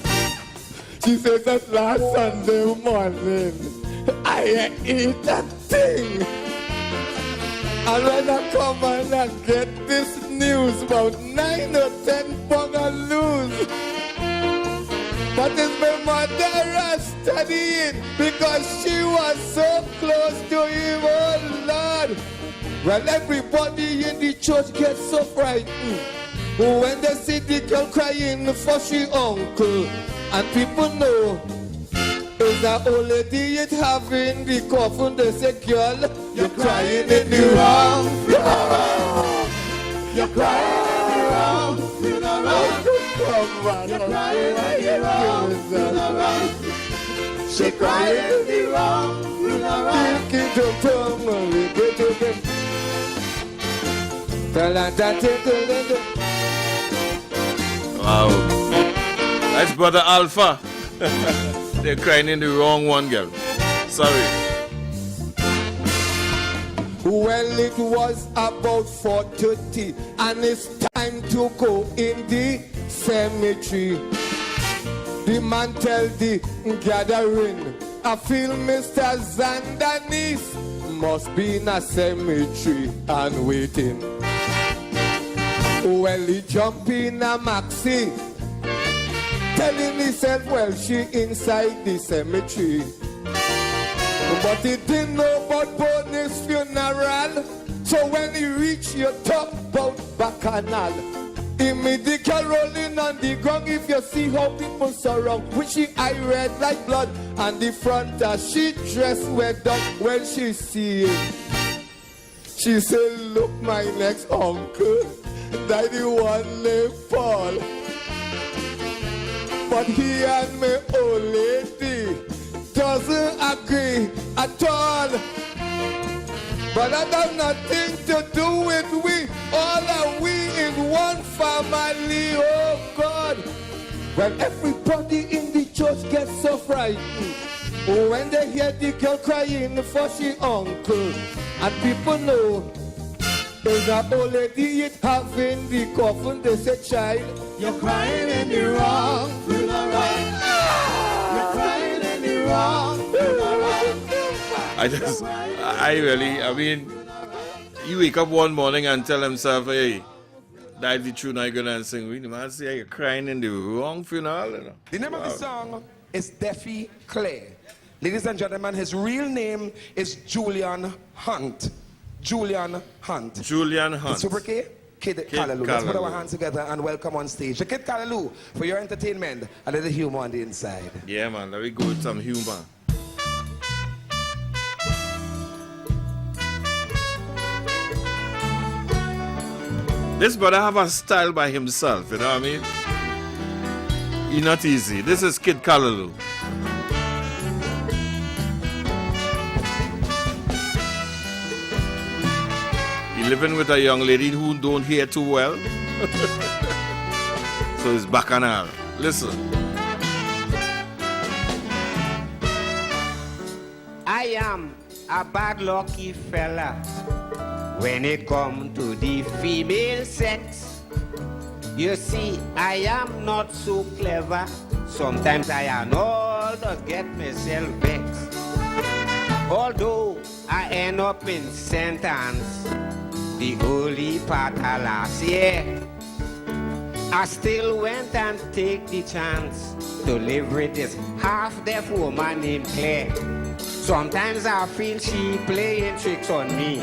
She says that last Sunday morning I eat that thing. And when I come and I get this news about 9 or 10 bungalows. But it's my mother studying because she was so close to him, oh Lord. Well, everybody in the church gets so frightened when they see the girl crying for she uncle. And people know it's that old lady it having the coffin. They say, girl, you're crying in the wrong funeral. You're crying in the wrong funeral. Come on, you're crying in the wrong funeral. She crying in the wrong funeral. Wow. That's Brother Alpha. They're crying in the wrong one, girl. Sorry. Well, it was about 4:30 and it's time to go in the cemetery. The man tell the gathering, I feel Mr. Zandanis must be in a cemetery and waiting. Well, he jump in a maxi, telling himself, well, she inside the cemetery. But he didn't know about Bonnie's funeral. So when he reached your top about Bacchanal, immediately rolling on the ground. If you see how people surround, with she eye red like blood, and the front as she dressed wet up when she see it. She said, look, my next uncle, that the one named Paul. But he and my old lady doesn't agree at all. But that has nothing to do with we. All are we in one family, oh God. Well, everybody in the church gets so frightened when they hear the girl crying for she uncle. And people know there's that old lady it having the coffin. They say, child, you're crying in the wrong funeral. You're crying in the wrong funeral. I mean, you wake up one morning and tell himself, hey, that's the tune I'm going to sing. The man say, you're crying in the wrong funeral. You know? The name of the song is Deafy Clay. Ladies and gentlemen, his real name is Julian Hunt. Julian Hunt. Julian Hunt. Super K, Kid Callaloo. Let's put our hands together and welcome on stage the Kid Callaloo for your entertainment. A little humor on the inside. Yeah, man. Let me go with some humor. This brother have a style by himself, you know what I mean? He's not easy. This is Kid Callaloo. He living with a young lady who don't hear too well. So it's Bacchanal. Listen. I am a bad lucky fella when it comes to the female sex. You see, I am not so clever. Sometimes I am all just get myself vexed. Although I end up in sentence, the holy part of last year, I still went and take the chance to live with this half-deaf woman named Claire. Sometimes I feel she playing tricks on me.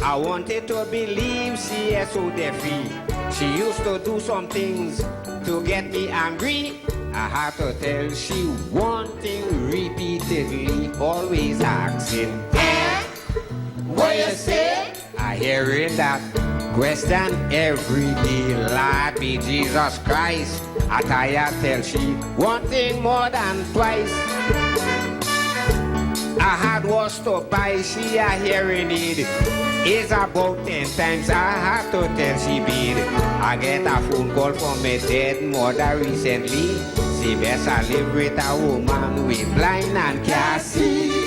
I wanted to believe she is so deafy. She used to do some things to get me angry. I had to tell she one thing repeatedly, always asking, what you say? I hearing that question every day. Lord be Jesus Christ, Ataya tell she wanting more than twice. I had was to buy she a hearing aid. It's about 10 times I had to tell she bid. I get a phone call from my dead mother recently. She best I live with a woman with blind and can't see.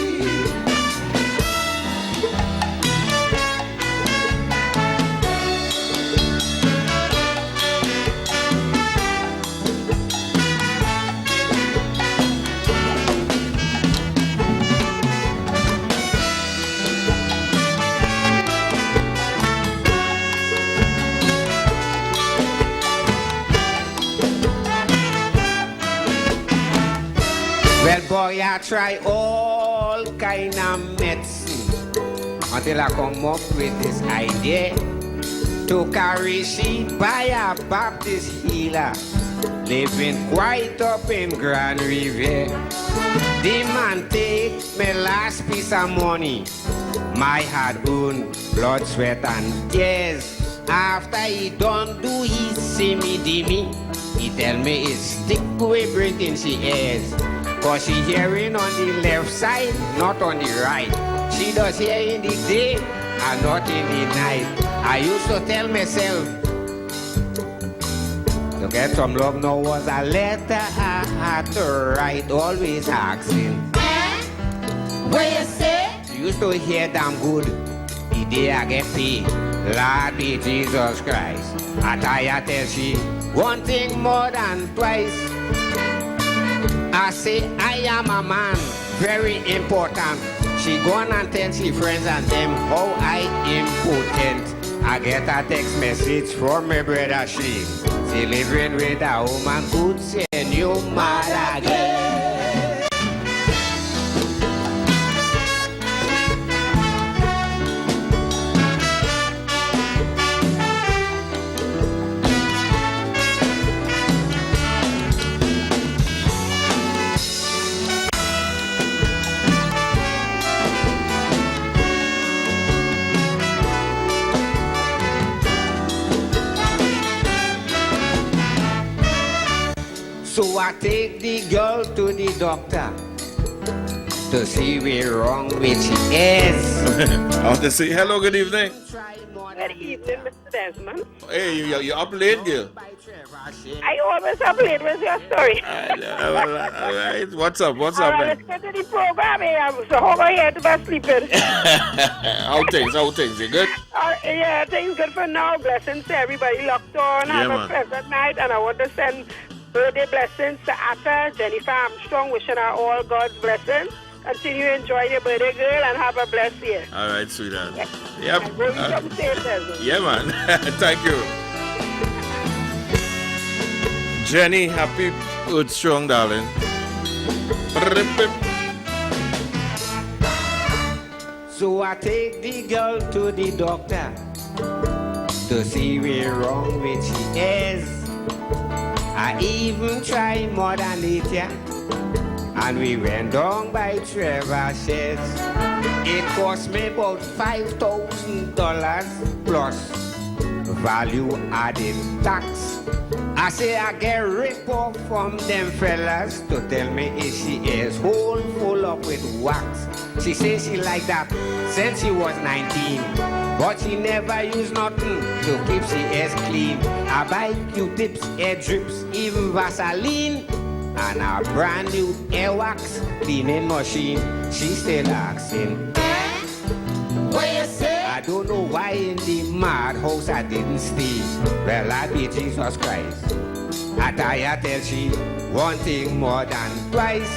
Well, boy, I try all kind of medicine until I come up with this idea to carry she by a Baptist healer living quite up in Grand River. The man take my last piece of money, my hard-earned blood, sweat, and tears. After he done do his simmy-dimmy, he tell me it's stick with everything she has. Cause she hearing on the left side, not on the right. She does hear in the day and not in the night. I used to tell myself, to get some love now was a letter I had to write, always asking. What you say? She used to hear damn good the day I get paid. Lord be Jesus Christ. I tell she one thing more than twice. I say I am a man, very important. She gone and tell she friends and them how I important. I get a text message from my brother she living with a woman could send you mad again. So I take the girl to the doctor to see what's wrong with she is. I want to say hello, good evening. Good evening, Mr. Desmond. Hey, you up late, girl? I always up late with your story. All right. What's up? What's All up, right, man? let's get to the program here. So how are you to be sleeping? How things? You good? Yeah, things good for now. Blessings to everybody locked on. Yeah, Have man. a pleasant night. And I want to send birthday blessings to Atta, Jennifer Armstrong, wishing her all God's blessings. Continue to enjoy your birthday, girl, and have a blessed year. All right, sweetheart. Yeah. Yep. And bring you some safe, Desmond. Yeah, man. Thank you. Jenny, happy Earth Strong, darling. So I take the girl to the doctor to see what's wrong with she is. I even tried more than it, yeah. And we went down by Trevor Shares. It cost me about $5,000 plus value added tax. I say I get rip off from them fellas to tell me if she is whole full up with wax. She says she like that since she was 19. But she never used nothing to keep she ass clean. I buy Q-tips, hair drips, even Vaseline. And a brand new air wax cleaning machine. She still asking, what you say? I don't know why in the madhouse I didn't stay. Well, I be Jesus Christ. I tell she one thing more than twice.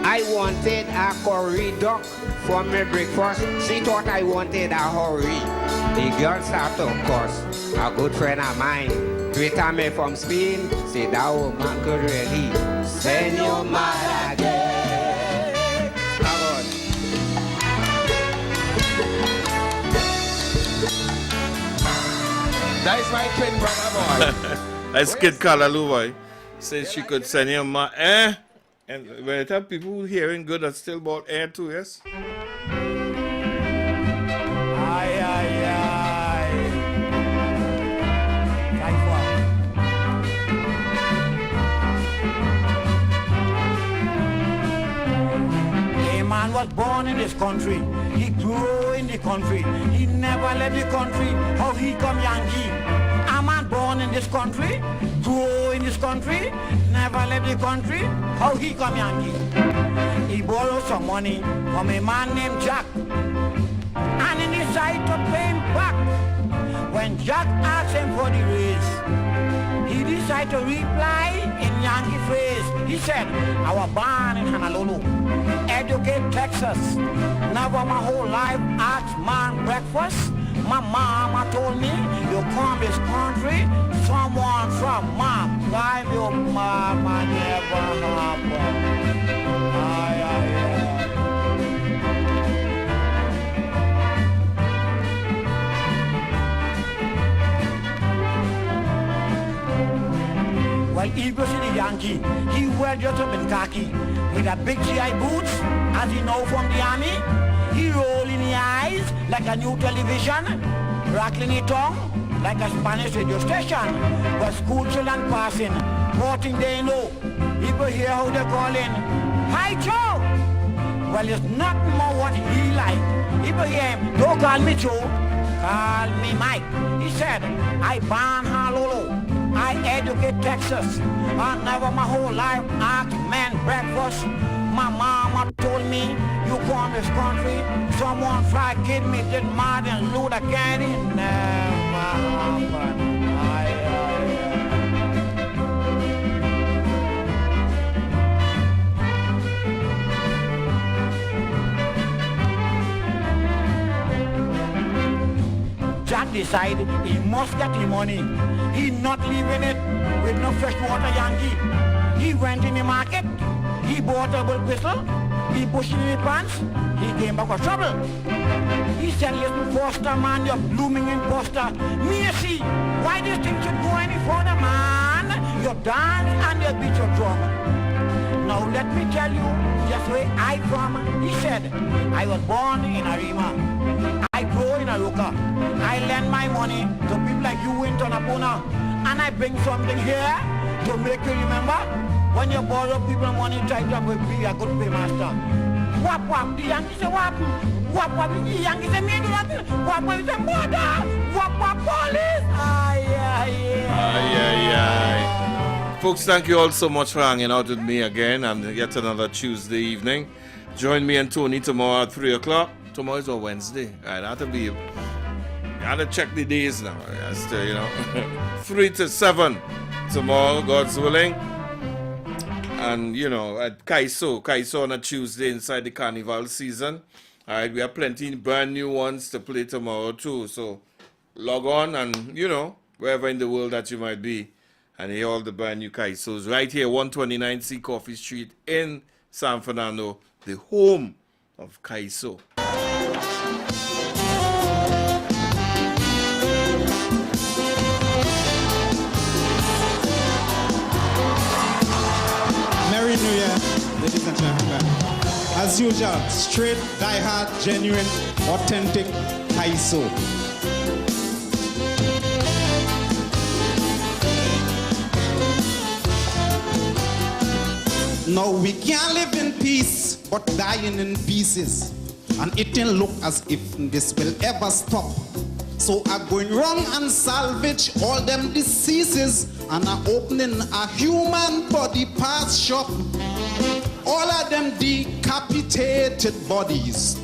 I wanted a curry duck for my breakfast. She thought I wanted a hurry. The girl started to cuss. A good friend of mine tweeted me from Spain. Said that woman could really send you mad again. That's my twin brother, boy. That's Kid Kalaloo, boy. Says she could send you my And when I tell people who hearing good, that's still about air too, yes? Aye, aye, aye. man was born in this country. He grew in the country. He never left the country. How he come Yankee? A man born in this country, grew in this country, never left the country. How he come Yankee? He borrowed some money from a man named Jack, and he decided to pay him back. When Jack asked him for the raise, he decided to reply in Yankee phrase. He said, I was born in Honolulu, educate Texas. Never my whole life asked man breakfast. My mama told me, you come this country, someone from mom. Drive your mama never happen. Aye, aye, aye. Well, he goes to the Yankee. He wear just up in khaki with a big GI boots, as you know from the army. He roll in the eyes like a new television, rattling the tongue like a Spanish radio station. But school children passing, more thing they know. People hear how they calling, Hi Joe! Well, it's not more what he like. People hear him, don't call me Joe, call me Mike. He said, I born Honolulu. I educate Texas. I never my whole life asked man breakfast. My mama told me, you come this country, someone try to kid me, did Martin Luther King. Never happened. Jack decided he must get the money. He not leaving it with no freshwater Yankee. He went in the market, he bought a bull pistol, he pushed it in his pants, he came back with trouble. He said, listen, Foster, man, you're blooming imposter. Me see, why this thing should go any further, man? You dance and you beat your drum. Now let me tell you just where I from. He said, I was born in Arima. I grew in Aruka. I lend my money to people like you in Tonapuna. And I bring something here to make you remember. When you borrow people money, try to be a good paymaster. Wap wap, the Yankees say wap. Wap wap, the Yankees say me do nothing. Wap wap, the murder. Wap wap, police. Aye, aye, aye, aye, aye. Folks, thank you all so much for hanging out with me again on yet another Tuesday evening. Join me and Tony tomorrow at 3 o'clock. Tomorrow is a Wednesday. Right, that'll be. Gotta check the days now. Just, 3 to 7 tomorrow, God's willing. And at Kaiso on a Tuesday inside the carnival season. All right, we have plenty brand new ones to play tomorrow too. So log on and wherever in the world that you might be, and hear all the brand new Kaisos right here, 129 C Coffee Street in San Fernando, the home of Kaiso. Merry New Year, ladies and gentlemen. As usual, straight, die-hard, genuine, authentic Kaiso. Now we can't live in peace, but dying in pieces. And it didn't look as if this will ever stop. So I'm going wrong and salvage all them diseases. And I'm opening a human body parts shop. All of them decapitated bodies,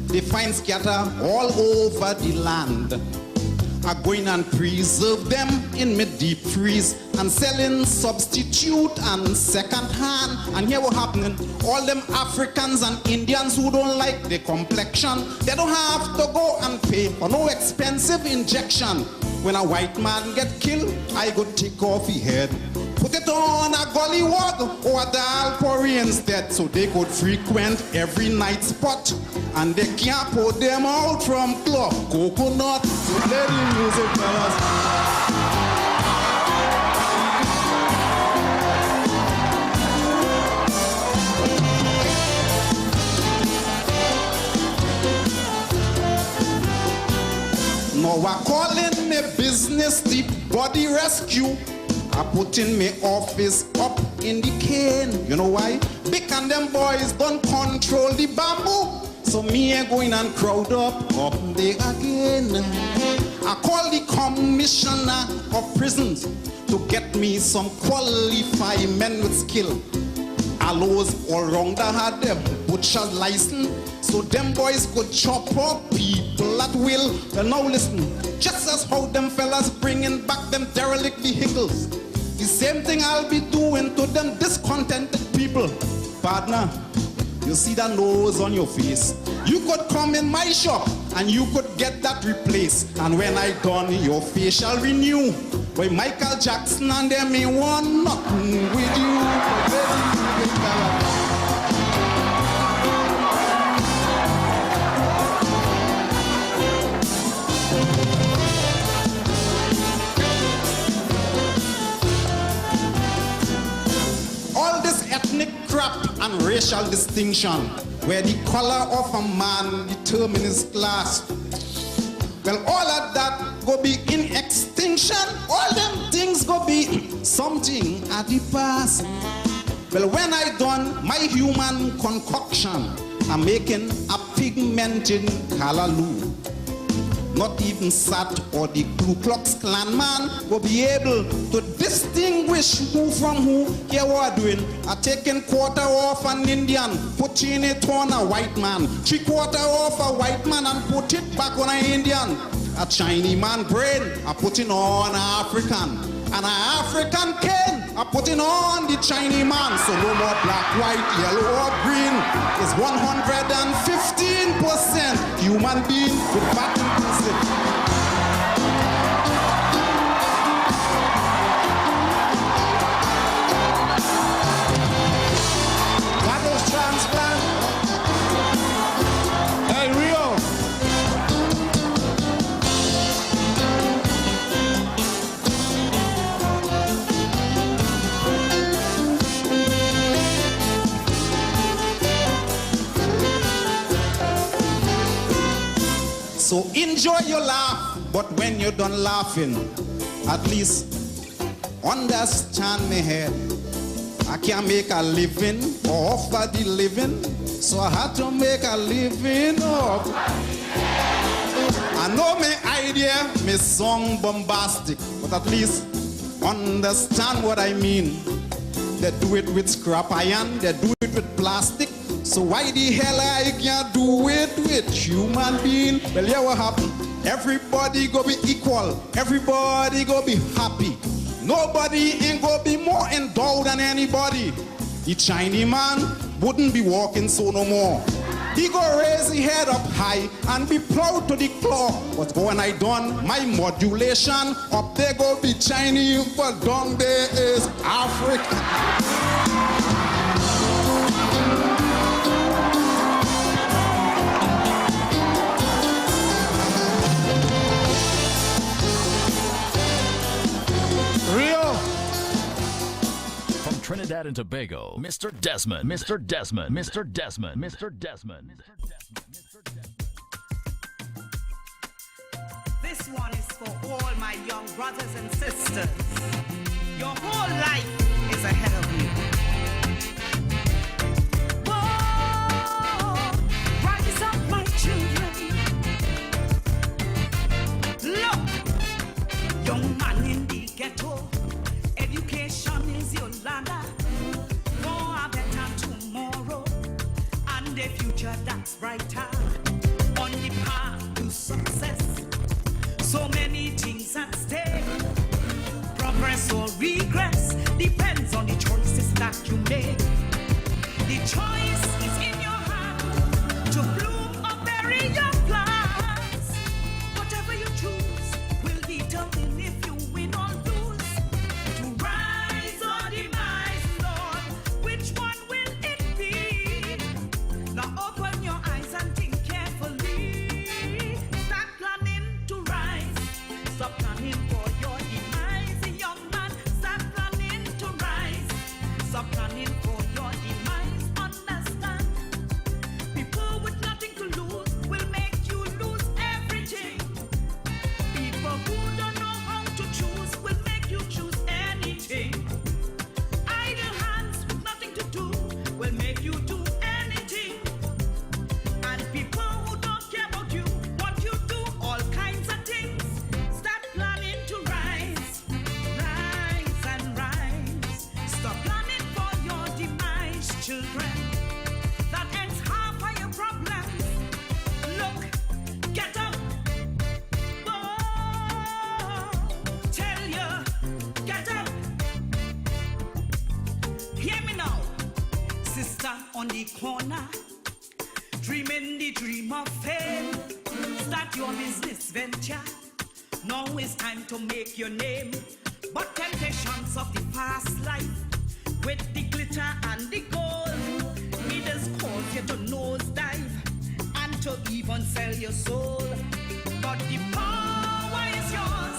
they find scatter all over the land. I'm going and preserve them in my deep freeze and selling substitute and second hand. And here what happening, all them Africans and Indians who don't like the complexion, they don't have to go and pay for no expensive injection. When a white man get killed, I go take off his head, put it on a gollywog or a dal porry instead, so they could frequent every night spot. And they can't put them out from club coconut. So play the music, fellas. Now I call in my business the body rescue. I put in my office up in the cane. You know why? Big and them boys don't control the bamboo. So me a going and crowd up there again. I call the commissioner of prisons to get me some qualified men with skill. Allows all round that had them butcher's license, so them boys could chop up people at will. Well now listen, just as how them fellas bringing back them derelict vehicles, the same thing I'll be doing to them discontented people. Partner, you see that nose on your face? You could come in my shop and you could get that replaced. And when I done, your face shall renew. But Michael Jackson and them ain't want nothing with you. All this ethnic crap and racial distinction, where the color of a man determines his class, well, all of that go be in extinction. All them things go be something at the past. Well, when I done my human concoction, I'm making a pigmented callaloo. Not even SAT or the Ku Klux Klan man will be able to distinguish who from who. Here what I'm doing, I'm taking quarter off an Indian, putting it on a white man. 3/4 off a white man and put it back on an Indian. A Chinese man brain, I putting on an African. And an African cane, I putting on the Chinese man. So no more black, white, yellow or green. It's 115% human being with back inclusive. That is transplant. Hey, Rio. So enjoy your laugh, but when you're done laughing, at least understand me head. I can't make a living or offer the living, so I had to make a living up. I know my idea, my song bombastic, but at least understand what I mean. They do it with scrap iron, they do it with plastic. So why the hell I can't do it with human being? Well, yeah, what happened? Everybody go be equal. Everybody go be happy. Nobody ain't go be more endowed than anybody. The Chinese man wouldn't be walking so no more. He go raise his head up high and be proud to the claw. But when I done my modulation, up there go be Chinese, but down there is African. Rio. From Trinidad and Tobago, Mr. Desmond, Mr. Desmond, Mr. Desmond, Mr. Desmond. This one is for all my young brothers and sisters. Your whole life is ahead of you. Whoa, rise up, my children. Look, young man in the ghetto, education is your ladder for a better tomorrow and a future that's brighter on the path to success. So many things at stake. Progress or regress depends on the choices that you make. The choice is in your hand to bloom or bury your plans. Whatever you choose will determine if you win or lose. To rise or demise, Lord, which one will it be? Now open your eyes and think carefully. Start planning to rise. Stop planning for your demise, young man. Start planning to rise. Stop planning for your demise. Understand? the corner, dreaming the dream of fame. Start your business venture. Now it's time to make your name. But temptations of the past life, with the glitter and the gold, it has caused you to nosedive and to even sell your soul. But the power is yours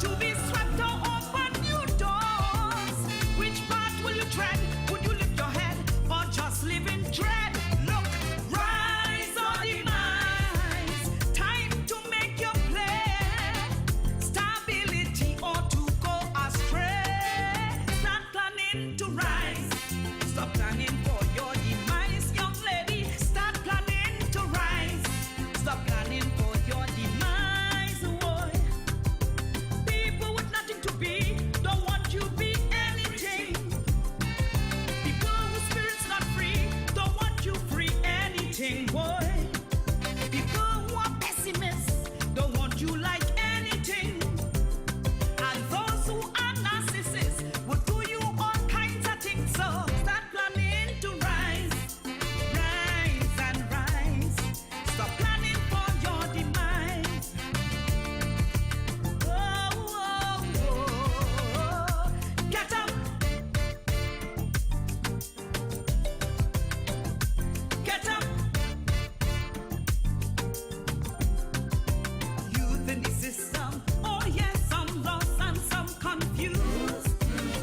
to be swept to open new doors. Which path will you tread? Would you lift your head or just live in dread? Look, rise or demise. Time to make your play. Stability or to go astray. Start planning to rise. Stop planning for your demise, young lady. Start planning to rise. Stop planning for your demise, boy. People with nothing to be don't want you be anything. People whose spirit's not free don't want you free anything, boy. People who are pessimists don't want you like anything. And those who are narcissists will do you all kinds of things. So start planning to rise, rise and rise. Stop planning for your demise. Oh, oh, oh. Get up. Get up. Youth in the system. Oh yes, some lost and some confused.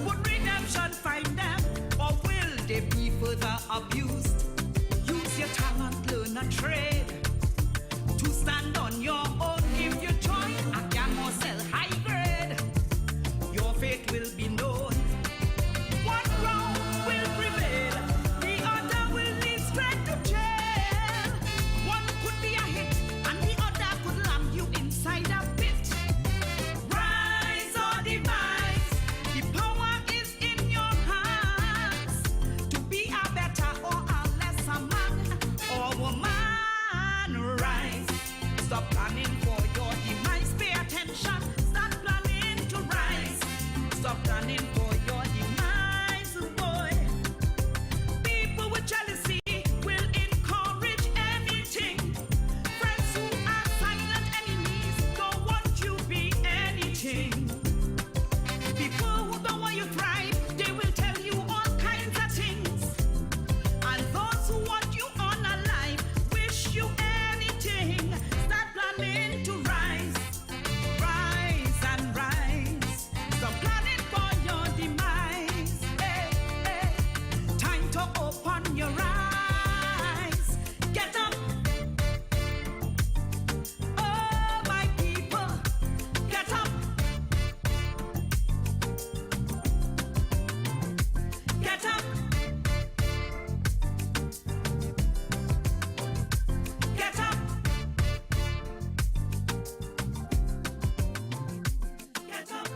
Would redemption find them, or will they be further abused? Use your talent, learn a trade to stand on your own. If you join a gang or sell high grade, your fate will be known. One wrong will prevail, the other will lead straight to jail. One could be a hit, and the other could land you inside a pit. Rise or demise, the power is in your hands to be a better or a lesser man or woman. Rise, stop planning for your demise. Pay attention, start planning to rise. Stop planning for your demise, boy. People with jealousy will encourage anything. Friends who are silent enemies don't want you be anything. People who don't want you thrive, they will tell you all kinds of things. And those who want you unalive wish you anything. Start planning to rise, rise and rise. Stop planning for your demise. Hey, hey. Time to open your eyes. Get up. Oh, my people, get up. Get up. Get up. Get up.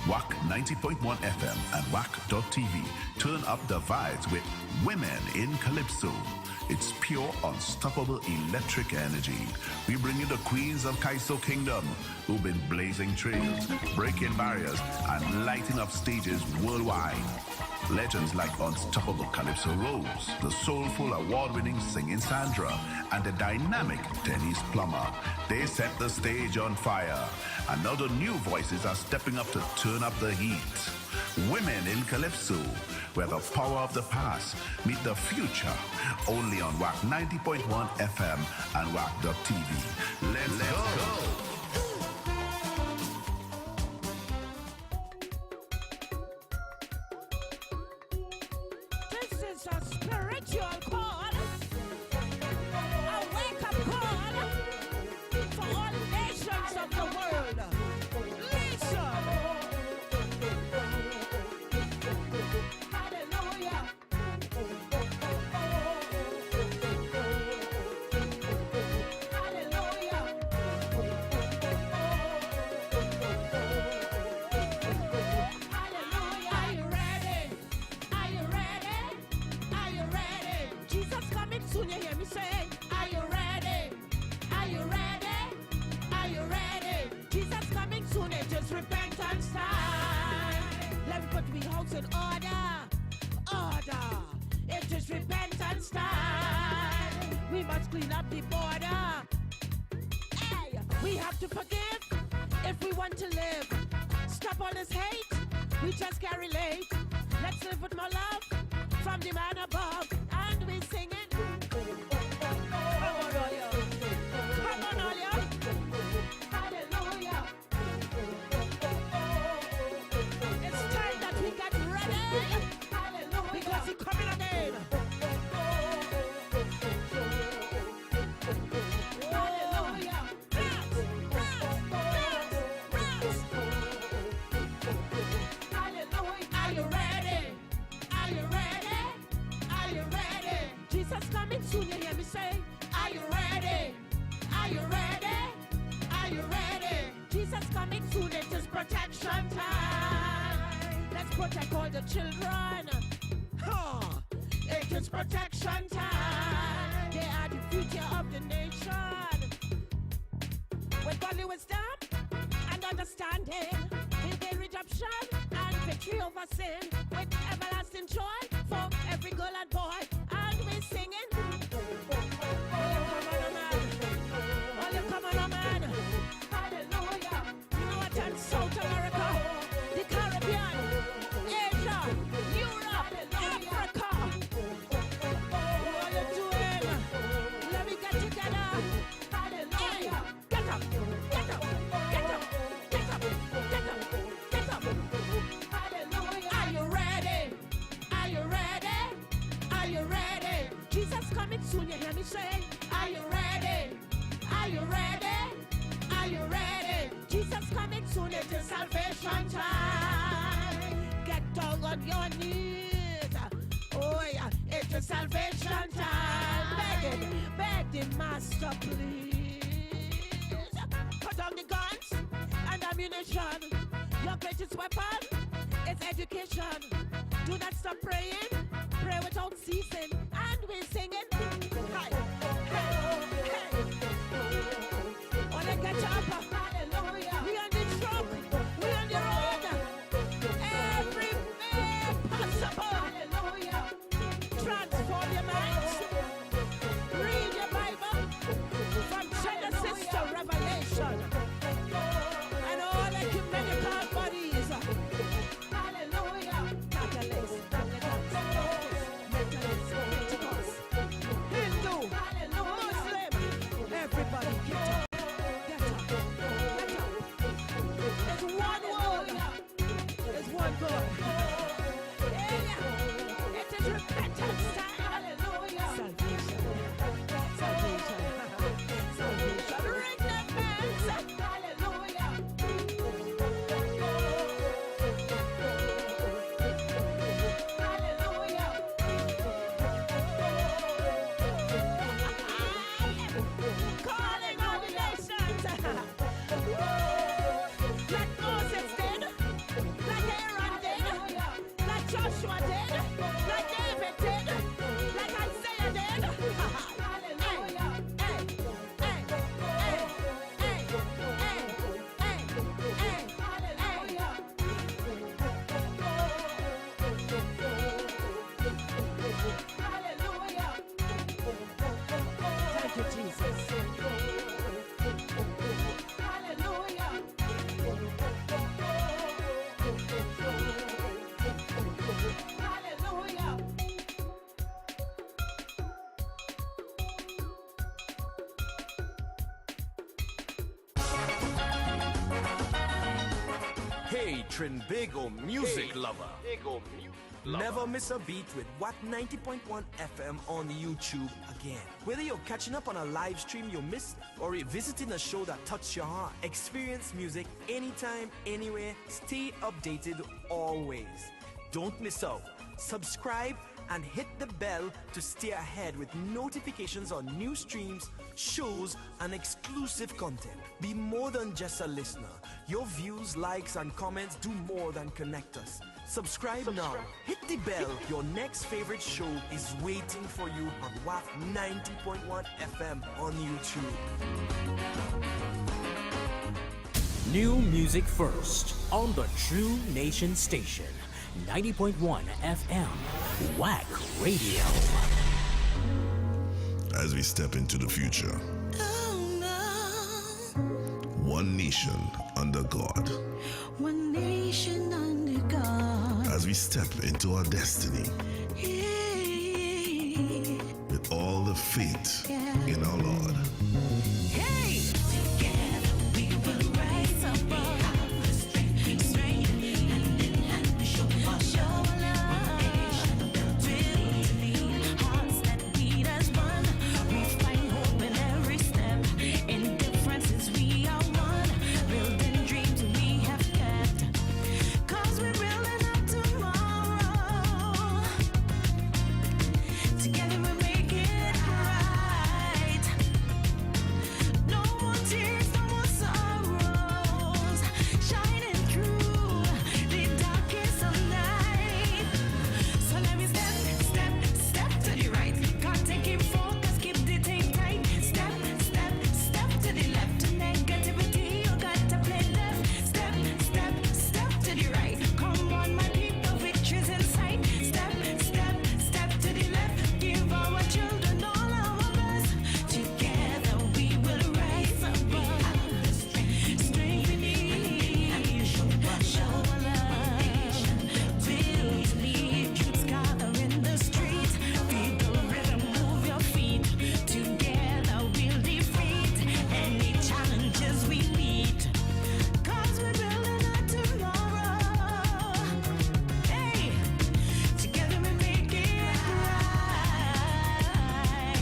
WAC 90.1 FM and WAC.tv turn up the vibes with Women in Calypso. It's pure, unstoppable electric energy. We bring you the queens of Kaiso Kingdom, who've been blazing trails, breaking barriers, and lighting up stages worldwide. Legends like Unstoppable Calypso Rose, the soulful award-winning singing Sandra, and the dynamic Denise Plummer. They set the stage on fire. And now the new voices are stepping up to turn up the heat. Women in Calypso, where the power of the past meet the future. Only on WAC 90.1 FM and WAC.tv. Let's go. This is a spiritual call, a wake-up call for all nations of the world. Listen. Hallelujah. put we house in order. Order. It is repentance time. We must clean up the border. Hey, we have to forgive if we want to live. Stop all this hate. We just can't relate. Let's live with more love from the man above. And we sing it. Come on, all you. Come on, all you. Hallelujah. It's time that we get ready. Hallelujah. Because he's coming again. Soon you hear me say, are you ready? Are you ready? Are you ready? Jesus coming soon, it is protection time. Let's protect all the children. Huh. It is protection time. They are the future of the nation. With godly wisdom and understanding, we gain redemption and victory over sin. With everlasting joy for every girl and boy. And we singing. South America, the Caribbean, Asia, Europe, Africa. What are you doing? Let me get together. Hallelujah. Get up, get up, get up, get up, get up, get up. Hallelujah. Are you ready? Are you ready? Are you ready? Jesus coming soon, you hear me say, are you ready? Are you ready? Are you ready? Jesus coming soon, it is salvation time. Get down on your knees. Oh yeah, it is salvation time. Beg the master, please. Put down the guns and ammunition. Your greatest weapon is education. Do not stop praying. Pray without ceasing. And we're singing. Hi, hey, hey. Wanna get you up? Hallelujah. We on the truck. We on the road. Every way possible. Hallelujah. Transform your minds. Read your Bible from Genesis to Revelation. And all the ecumenical bodies. Hallelujah. Catholics, Methodist, Pentecost, Hindu, Muslim. Everybody get up. One God. Yeah. It is repentance time. Hallelujah. Salvation. Salvation. Salvation. Ring the bells. Hallelujah. Hallelujah. Calling all the nations. Let Moses did. Joshua did, like David did, like Isaiah did. Hallelujah. Hey, hey, hey, hey, hey, hey, hey, hallelujah. Hallelujah. Thank you, Jesus. Hey, Trinbago music lover. Never miss a beat with Watt 90.1 FM on YouTube again. Whether you're catching up on a live stream you missed or revisiting a show that touched your heart, experience music anytime, anywhere, stay updated always. Don't miss out. Subscribe and hit the bell to stay ahead with notifications on new streams, shows, and exclusive content. Be more than just a listener. Your views, likes, and comments do more than connect us. Subscribe now. Hit the bell. Your next favorite show is waiting for you on WAP 90.1 FM on YouTube. New music first on the True Nation Station. 90.1 FM, WAC Radio. As we step into the future, one nation under God. One nation under God. As we step into our destiny, with all the faith in our Lord. Hey! Together we will rise above. Strength hand in hand to show our love. Build hearts that beat as one. We find hope in every step. In differences we are one. Building dreams we have kept. 'Cause we're building up tomorrow. Together we make it right. No more tears, no more sorrows. Shining through the darkest of night. So let me step to the right. Can't take it focus, keep the tape tight. Step to the left. To negativity, you got to play left. Step to the right. Come on, my people, victory's in sight. Step to the left. Give our children all our best. Together we will rise above. Strength we need. Show our love. Build to lead. Youths gather in the streets. Feel the rhythm, move your feet. Together we'll defeat any challenges we meet. 'Cause we're building a tomorrow. Hey, together we make it right.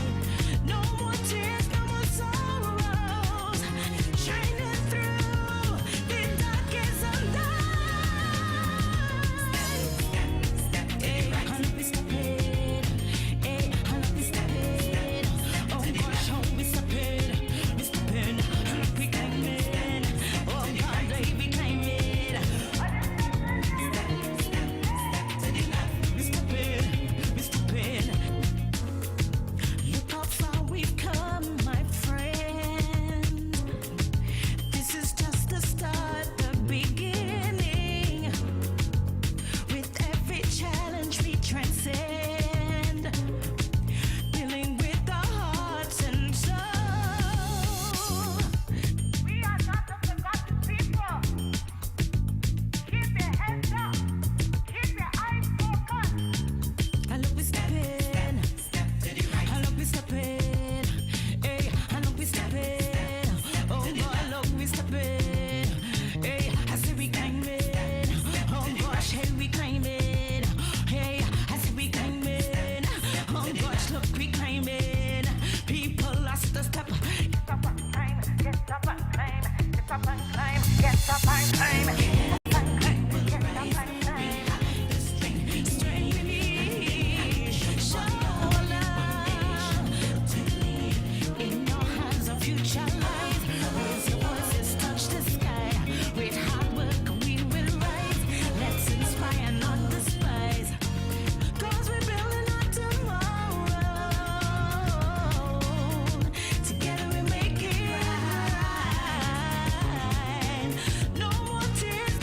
No more tears, no more sorrows. Shining through the darkest of night. Hey, honey, we step in. Hey, honey, we step in. Oh gosh, how we step in. We step in. Honey, we climb in. Oh God, we climb in. We step in. Look how far we've come, my friend. This is just the start, the beginning. With every challenge we transcend. Dealing with our hearts and soul. We are not the forgotten people. Keep your heads up. Keep your eyes focused. I look we step in. I look we step in. Hey, I look we step in. Oh God, look we step in. Hey, I say we climb in. Oh gosh, hey we climb in. Hey, I say we climb in. Oh gosh, look we climb in. People lost the step. Get up and climb. Get up and climb. Get up and climb. Get up and climb. Strength we need. Show love. In your hands, a future lies. Raise your voices, touch the sky. With hard work, we will rise. Let's inspire, not despise. 'Cause we're building our tomorrow. Together we make it right. No more tears,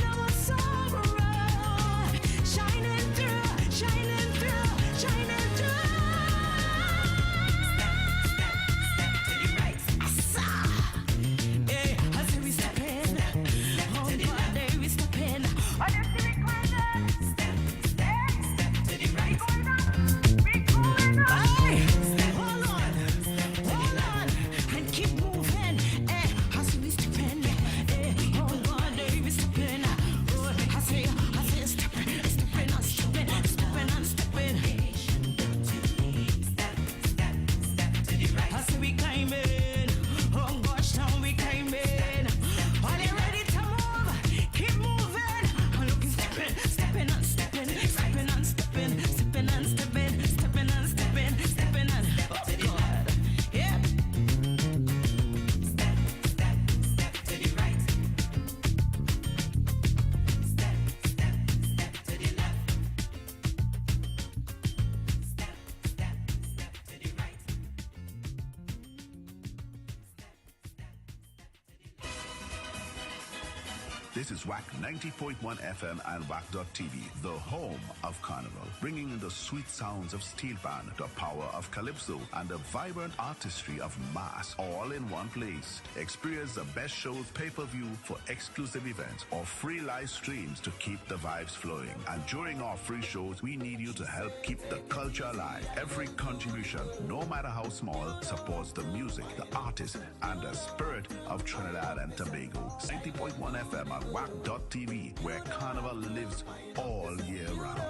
This is WAC 90.1 FM and WAC.tv, the home of Carnival, bringing in the sweet sounds of steel band, the power of calypso, and the vibrant artistry of mass, all in one place. Experience the best shows pay-per-view for exclusive events or free live streams to keep the vibes flowing. And during our free shows, we need you to help keep the culture alive. Every contribution, no matter how small, supports the music, the artists, and the spirit of Trinidad and Tobago. 90.1 FM at WAC.tv, where Carnival lives all year round.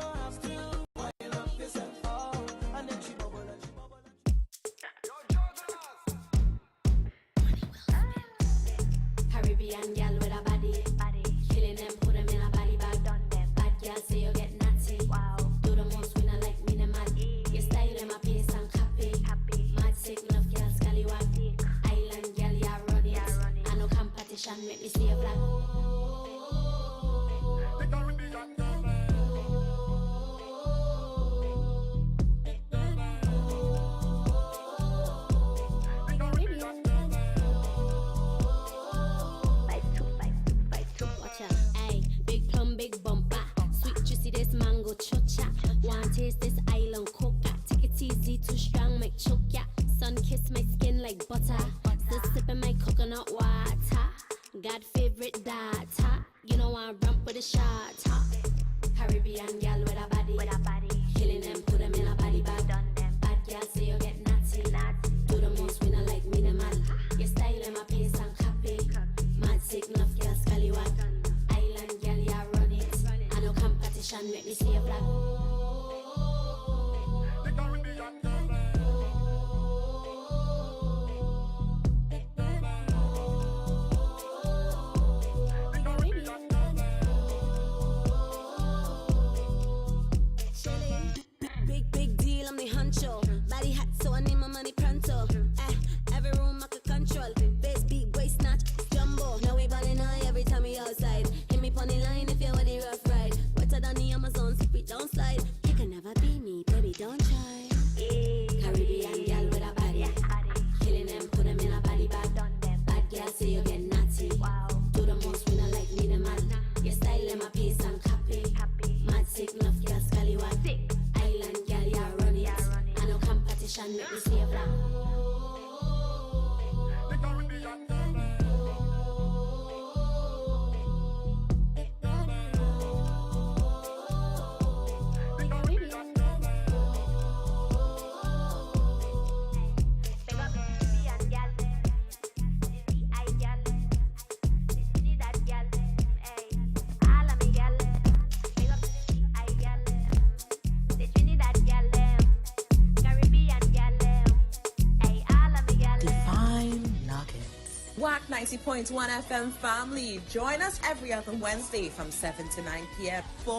Caribbean gal with a body, killing them, put them in a body bag. Bad gal say you get natty. Wow, do the most winner like minimal. You style them a pace and copy. Mad sick love gal scallywag. Island gal ya run it. I no competition make me stay black. Big bumper, sweet juicy this mango chocha. Want taste this island coca? Take it easy, too strong, make choke ya. Sun kiss my skin like butter. Still sipping my coconut water. God favorite data. You know I ramp with a shot. Caribbean gal with a body, killing them, put them in a body bag. Bad gal say you get natty. Do the most winner like minimal. You style them a pace and copy. Mad sick enough gal scallywag. Island gal ya run it. I no competition make me stay black. Big deal, I'm the honcho. Body hot, so I need my money pronto. Every room I could control. Bass beat, waist snatch, jumbo. Now we ballin' high every time we outside. Hit me pony line if you're with the rough ride. Wetter than the Amazon, so we don't slide. You can never be me, baby, don't try. Caribbean gal with a body, killing them, put them in a body bag. Bad gal say you get natty. Do the most winner like minimal. You style them a pace and copy. Mad sick love gal scallywag. Island gal ya run it. I no competition make me stay black. WAC 90.1 FM family. Join us every other Wednesday from 7 to 9 p.m. for